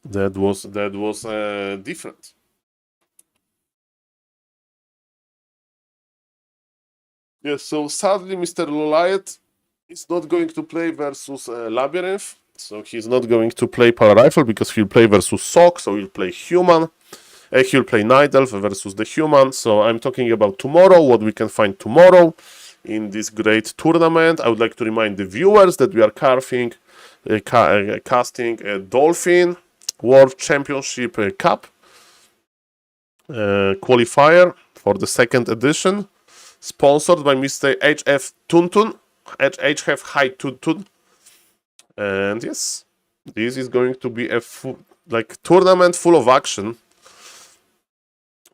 [SPEAKER 1] That was different. Yes, so sadly, Mr. Loliet is not going to play versus Labyrinth, so he's not going to play Power Rifle because he'll play versus Sock, so he'll play Human. He'll play Night Elf versus the Human. So I'm talking about tomorrow, what we can find tomorrow in this great tournament. I would like to remind the viewers that we are casting a Dolphin World Championship Cup qualifier for the 2nd edition, sponsored by Mr. HF Tuntun, HF High Tuntun. And yes, this is going to be a tournament full of action.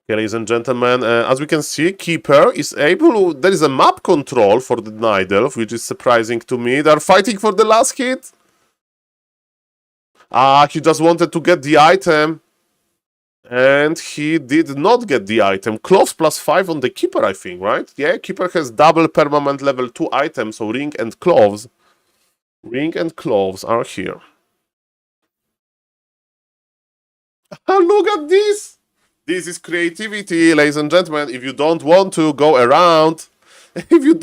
[SPEAKER 1] Okay, ladies and gentlemen, as we can see, Keeper is able... There is a map control for the Night Elf, which is surprising to me. They are fighting for the last hit. He just wanted to get the item. And he did not get the item. Cloves plus 5 on the Keeper, I think, right? Yeah, Keeper has double permanent level 2 items, so Ring and Cloves. Ring and Cloves are here. Look at this! This is creativity, ladies and gentlemen. If you don't want to go around, you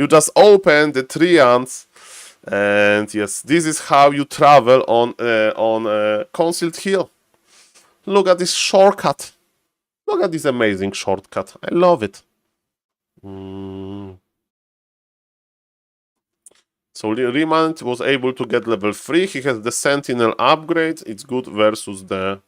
[SPEAKER 1] just open the Treants. And yes, this is how you travel on Concealed Hill. Look at this shortcut. Look at this amazing shortcut. I love it. So Remand was able to get level 3. He has the Sentinel upgrade. It's good versus the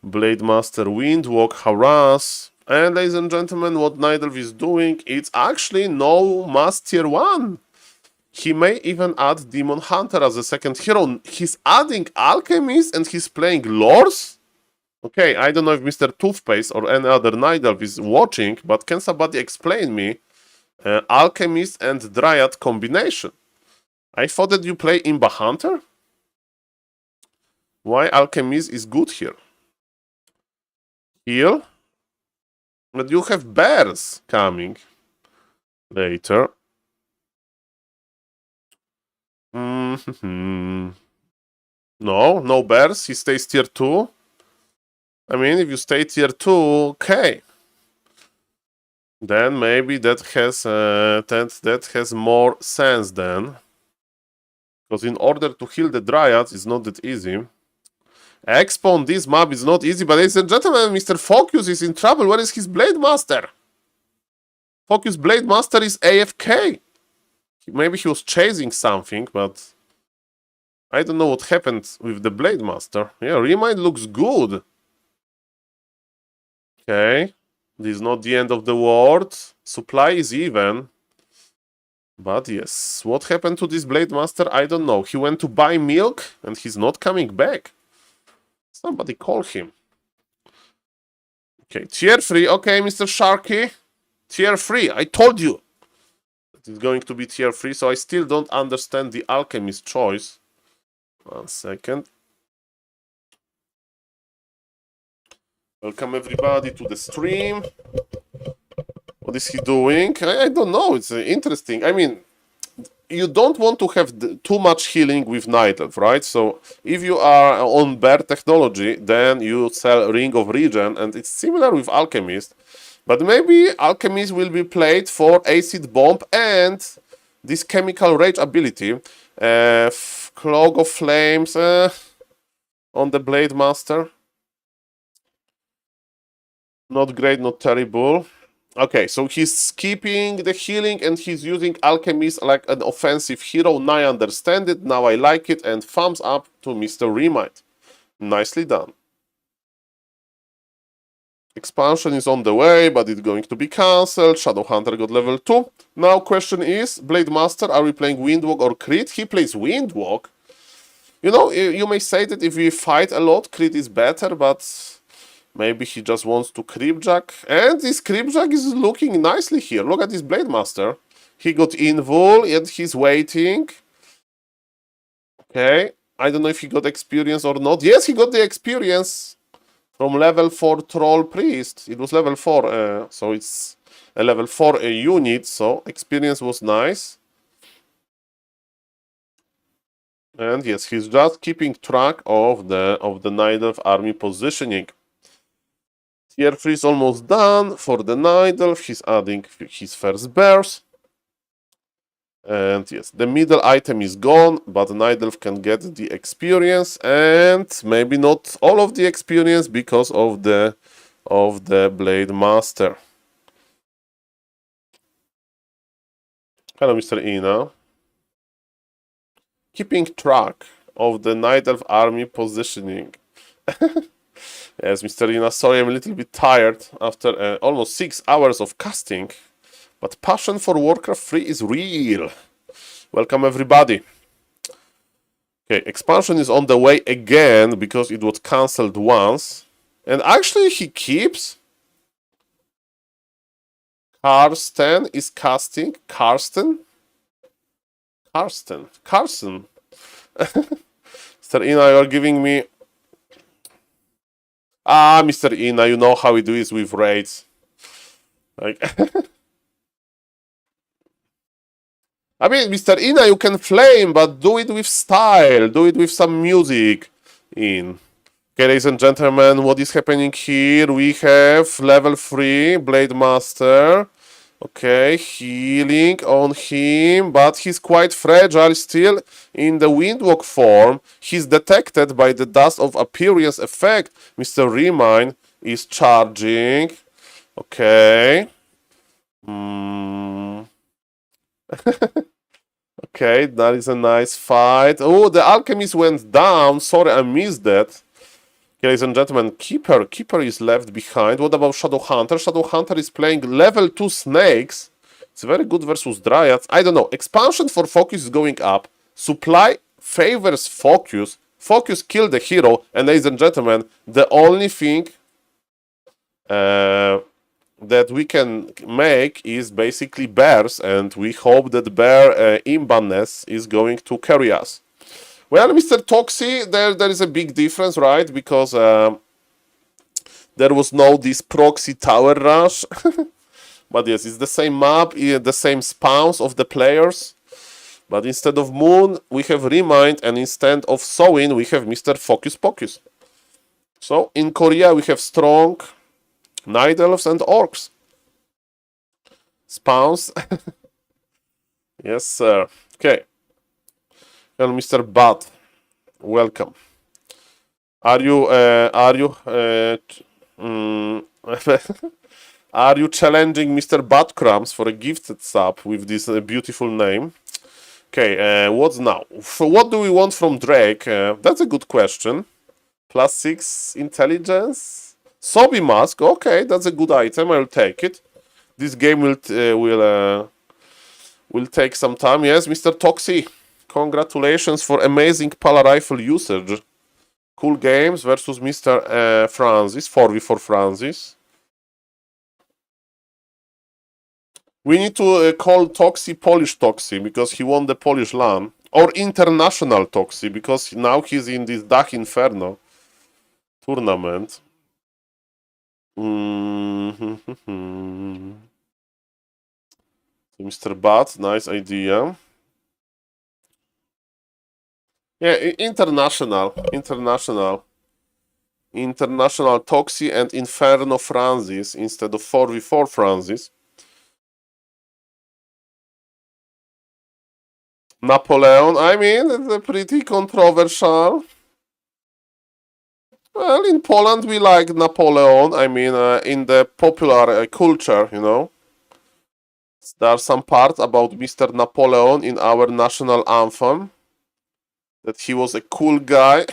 [SPEAKER 1] Blade Master Windwalk Harass. And ladies and gentlemen, what Night Elf is doing, it's actually no Mass Tier 1. He may even add Demon Hunter as a second hero. He's adding Alchemist and he's playing Lores? Okay, I don't know if Mr. Toothpaste or any other Night Elf is watching, but can somebody explain me Alchemist and Dryad combination? I thought that you play Imba Hunter? Why Alchemist is good here? Heal. But you have bears coming later. No, no bears. He stays tier 2. I mean, if you stay tier 2, okay. Then maybe that has more sense then. Because in order to heal the Dryads, it's not that easy. Expo on this map is not easy, but ladies and gentlemen, Mr. Focus is in trouble. Where is his Blade Master? Focus Blade Master is AFK. Maybe he was chasing something, but I don't know what happened with the Blade Master. Yeah, Remind looks good. Okay. This is not the end of the world. Supply is even. But yes, what happened to this Blade Master? I don't know. He went to buy milk and he's not coming back. Somebody call him. Okay, tier 3. Okay, Mr. Sharky. Tier 3. I told you. It's going to be tier 3, so I still don't understand the Alchemist choice. 1 second. Welcome everybody to the stream. What is he doing? I don't know. It's interesting. I mean, you don't want to have too much healing with Night Elf, right? So if you are on bear technology, then you sell Ring of Regen, and it's similar with Alchemist. But maybe Alchemist will be played for Acid Bomb and this Chemical Rage ability. Clog of Flames on the Blade Master. Not great, not terrible. Okay, so he's skipping the healing and he's using Alchemist like an offensive hero. Now I understand it, now I like it, and thumbs up to Mr. Remind. Nicely done. Expansion is on the way, but it's going to be cancelled. Shadowhunter got level 2. Now question is, Blade Master, are we playing Windwalk or Crit? He plays Windwalk. You know, you may say that if we fight a lot, Crit is better, but maybe he just wants to Creepjack. And this Creepjack is looking nicely here. Look at this Blade Master. He got Invul and he's waiting. Okay. I don't know if he got experience or not. Yes, he got the experience from level 4 Troll Priest. It was level 4, so it's a level 4 unit. So experience was nice. And yes, he's just keeping track of the Night Elf army positioning. Tier 3 is almost done for the Night Elf. He's adding his first bears. And yes, the middle item is gone, but the Night Elf can get the experience, and maybe not all of the experience because of the Blade Master. Hello, Mr. Ina. Keeping track of the Night Elf army positioning. Yes, Mr. Ina, sorry, I'm a little bit tired after almost 6 hours of casting, but passion for Warcraft 3 is real. Welcome, everybody. Okay, expansion is on the way again because it was cancelled once. And actually, he keeps. Karsten is casting. Carson. Mr. Ina, you're giving me. Ah, Mr. Ina, you know how it is with raids. Like, I mean, Mr. Ina, you can flame, but do it with style. Do it with some music in. Okay, ladies and gentlemen, what is happening here? We have level 3 Blade Master. Okay, healing on him, but he's quite fragile still in the Windwalk form. He's detected by the Dust of Appearance effect. Mr. Remind is charging. Okay. Okay, that is a nice fight. Oh, the Alchemist went down. Sorry, I missed that. Ladies and gentlemen, Keeper is left behind. What about Shadowhunter? Shadowhunter is playing level 2 snakes. It's very good versus Dryads. I don't know. Expansion for Focus is going up. Supply favors Focus. Focus killed the hero. And ladies and gentlemen, the only thing that we can make is basically bears. And we hope that bear imbanness is going to carry us. Well, Mr. Toxi, there is a big difference, right? Because there was no this proxy tower rush. But yes, it's the same map, the same spawns of the players. But instead of Moon, we have Remind, and instead of Sowin, we have Mr. Focus Pocus. So in Korea, we have strong Night Elves and Orcs. Spawns. Yes, sir. Okay. Well, Mr. Bat, welcome. Are you are you challenging Mr. Batcrumbs for a gifted sub with this beautiful name? Okay, what's now? So what do we want from Drake? That's a good question. +6 intelligence. Sobi mask. Okay, that's a good item. I'll take it. This game will take some time. Yes, Mr. Toxi. Congratulations for amazing Pala Rifle usage. Cool games versus Mr. Francis. 4v4 Francis. We need to call Toxi Polish Toxi because he won the Polish LAN. Or International Toxi because now he's in this Dach Inferno tournament. Mr. Bat, nice idea. Yeah, international Toxi and Inferno Francis instead of 4v4 Francis. Napoleon, I mean, it's a pretty controversial. Well, in Poland we like Napoleon. I mean, in the popular culture, you know. There are some parts about Mr. Napoleon in our national anthem. That he was a cool guy.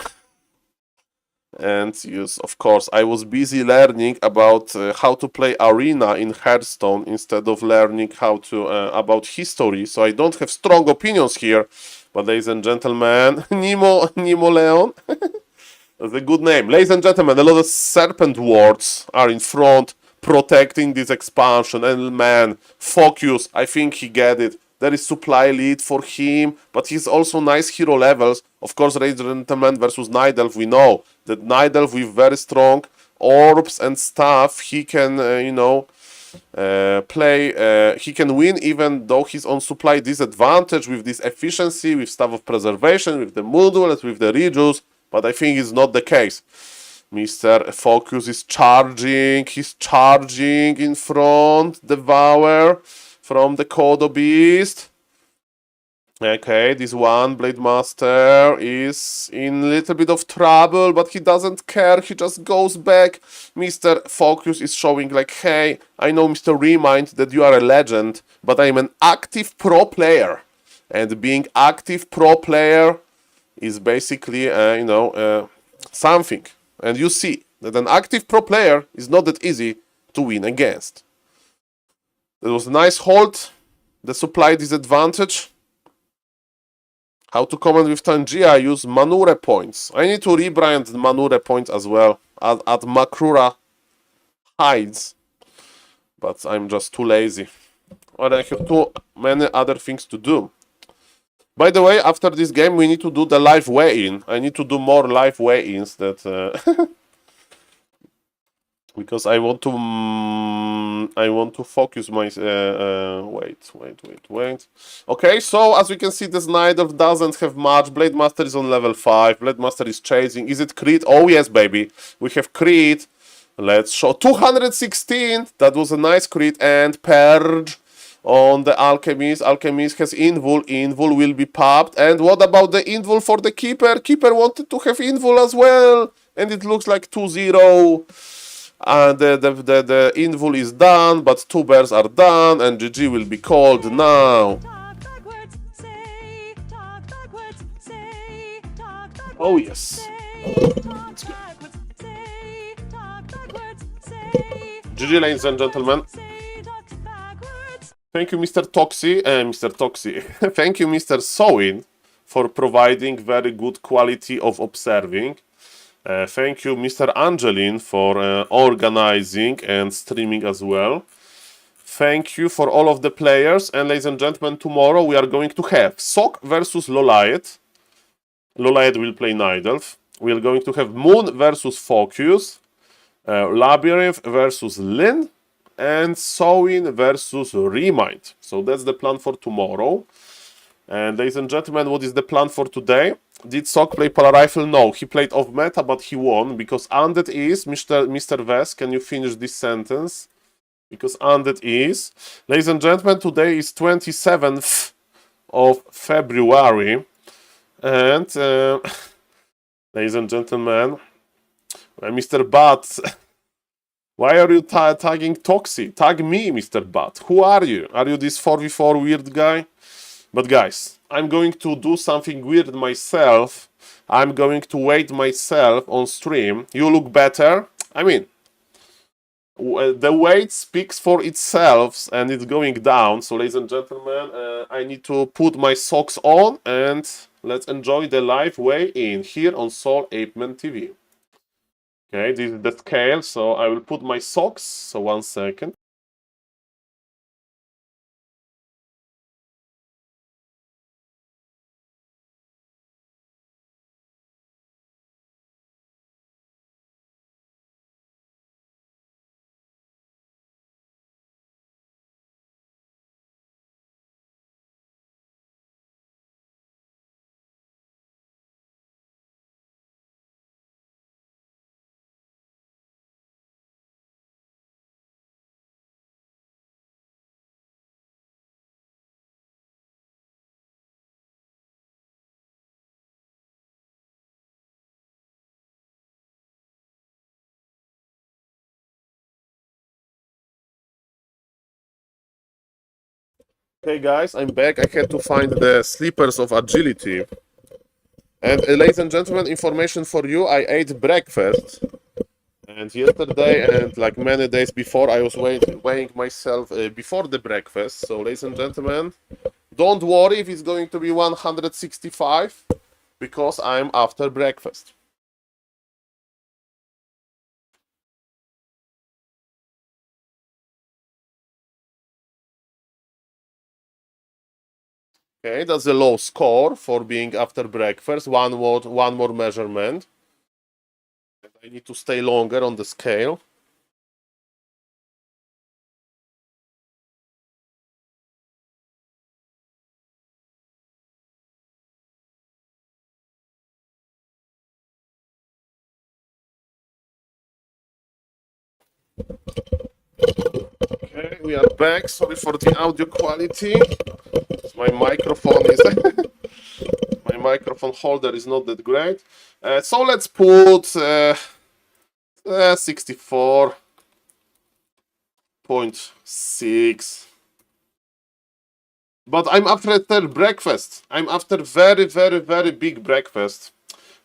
[SPEAKER 1] And yes, of course, I was busy learning about how to play arena in Hearthstone instead of learning how to about history. So I don't have strong opinions here. But ladies and gentlemen, Nemo Leon. That's a good name. Ladies and gentlemen, a lot of serpent wards are in front protecting this expansion. And man, Focus, I think he get it. There is supply lead for him, but he's also nice hero levels. Of course, ladies and gentlemen, versus Night Elf, we know that Night Elf with very strong orbs and stuff, he can, play, he can win even though he's on supply disadvantage with this efficiency, with Staff of Preservation, with the Modules, with the Rejuice, but I think it's not the case. Mr. Focus is charging, he's charging in front, Devour from the Kodo Beast. Okay, this one, Blade Master, is in a little bit of trouble, but he doesn't care, he just goes back. Mr. Focus is showing like, hey, I know, Mr. Remind, that you are a legend, but I'm an active pro player. And being active pro player is basically, something. And you see that an active pro player is not that easy to win against. That was a nice hold. The supply disadvantage. How to comment with Tangia? I use Manure points. I need to rebrand Manure points as well. At Makrura Hides. But I'm just too lazy. Or I have too many other things to do. By the way, after this game, we need to do the live weigh-in. I need to do more live weigh-ins that... because I want to focus my wait. Okay, so as we can see, this Night Elf doesn't have much. Blade Master is on level 5. Blade Master is chasing. Is it crit? Oh yes, baby. We have crit. Let's show 216. That was a nice crit. And Purge on the Alchemist. Alchemist has Invul. Invul will be popped. And what about the Invul for the Keeper? Keeper wanted to have Invul as well. And it looks like 2-0. And the Invul is done, but 2 bears are done, and GG will be called now. Oh yes. Let's go. GG, ladies and gentlemen. Thank you, Mr. Toxi. Thank you, Mr. Sowin, for providing very good quality of observing. Thank you, Mr. Angelin, for organizing and streaming as well. Thank you for all of the players. And ladies and gentlemen, tomorrow we are going to have Sok versus Lolite. Lolaed will play Night Elf. We are going to have Moon versus Focus, Labyrinth versus Lin, and Sowin versus Remind. So that's the plan for tomorrow. And ladies and gentlemen, what is the plan for today? Did Sok play Polar Rifle? No, he played off meta, but he won because Undead is, Mr. Vest, can you finish this sentence? Because Undead is. Ladies and gentlemen, today is 27th of February. And, ladies and gentlemen, Mr. Bat, why are you tagging Toxi? Tag me, Mr. Bat. Who are you? Are you this 4v4 weird guy? But guys, I'm going to do something weird myself. I'm going to wait myself on stream. You look better. I mean, the weight speaks for itself and it's going down. So ladies and gentlemen, I need to put my socks on and let's enjoy the live weigh-in here on SaulPlayerMan TV. Okay, this is the scale, so I will put my socks. So 1 second. Okay guys, I'm back. I had to find the slippers of agility. And ladies and gentlemen, information for you, I ate breakfast. And yesterday and like many days before, I was weighing myself before the breakfast. So ladies and gentlemen, don't worry if it's going to be 165, because I'm after breakfast. Okay, that's a low score for being after breakfast. One more measurement. I need to stay longer on the scale. Okay, we are back. Sorry for the audio quality. My microphone is my microphone holder is not that great. So let's put 64.6. But I'm after breakfast. I'm after very, very, very big breakfast.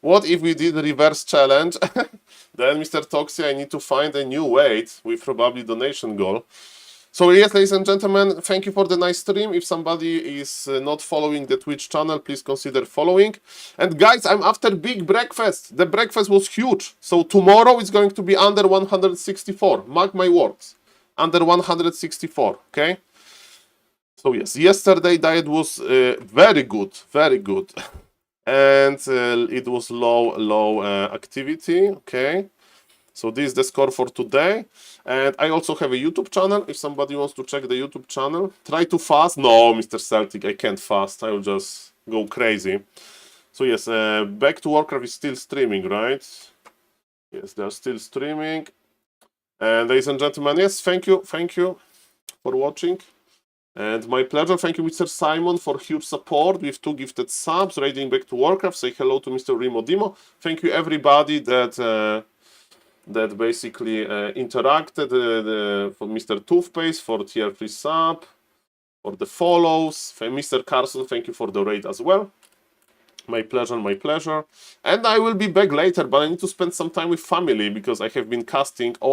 [SPEAKER 1] What if we did a reverse challenge? Then, Mr. Toxi, I need to find a new weight with probably donation goal. So yes, ladies and gentlemen, thank you for the nice stream. If somebody is not following the Twitch channel, please consider following. And guys, I'm after big breakfast. The breakfast was huge. So tomorrow it's going to be under 164. Mark my words. Under 164, okay? So yes, yesterday diet was very good, very good. And it was low activity, okay? So this is the score for today. And I also have a YouTube channel, if somebody wants to check the YouTube channel. Try to fast. No, Mr. Celtic, I can't fast. I will just go crazy. So yes, Back to Warcraft is still streaming, right? Yes, they're still streaming. And ladies and gentlemen, yes, thank you for watching. And my pleasure. Thank you, Mr. Simon, for huge support with 2 gifted subs. Raiding Back to Warcraft. Say hello to Mr. Remo Dimo. Thank you, everybody that basically interacted. For Mr. Toothpaste for tier 3 sub, for the follows. Mr. Carson, thank you for the raid as well. My pleasure, my pleasure. And I will be back later, but I need to spend some time with family because I have been casting all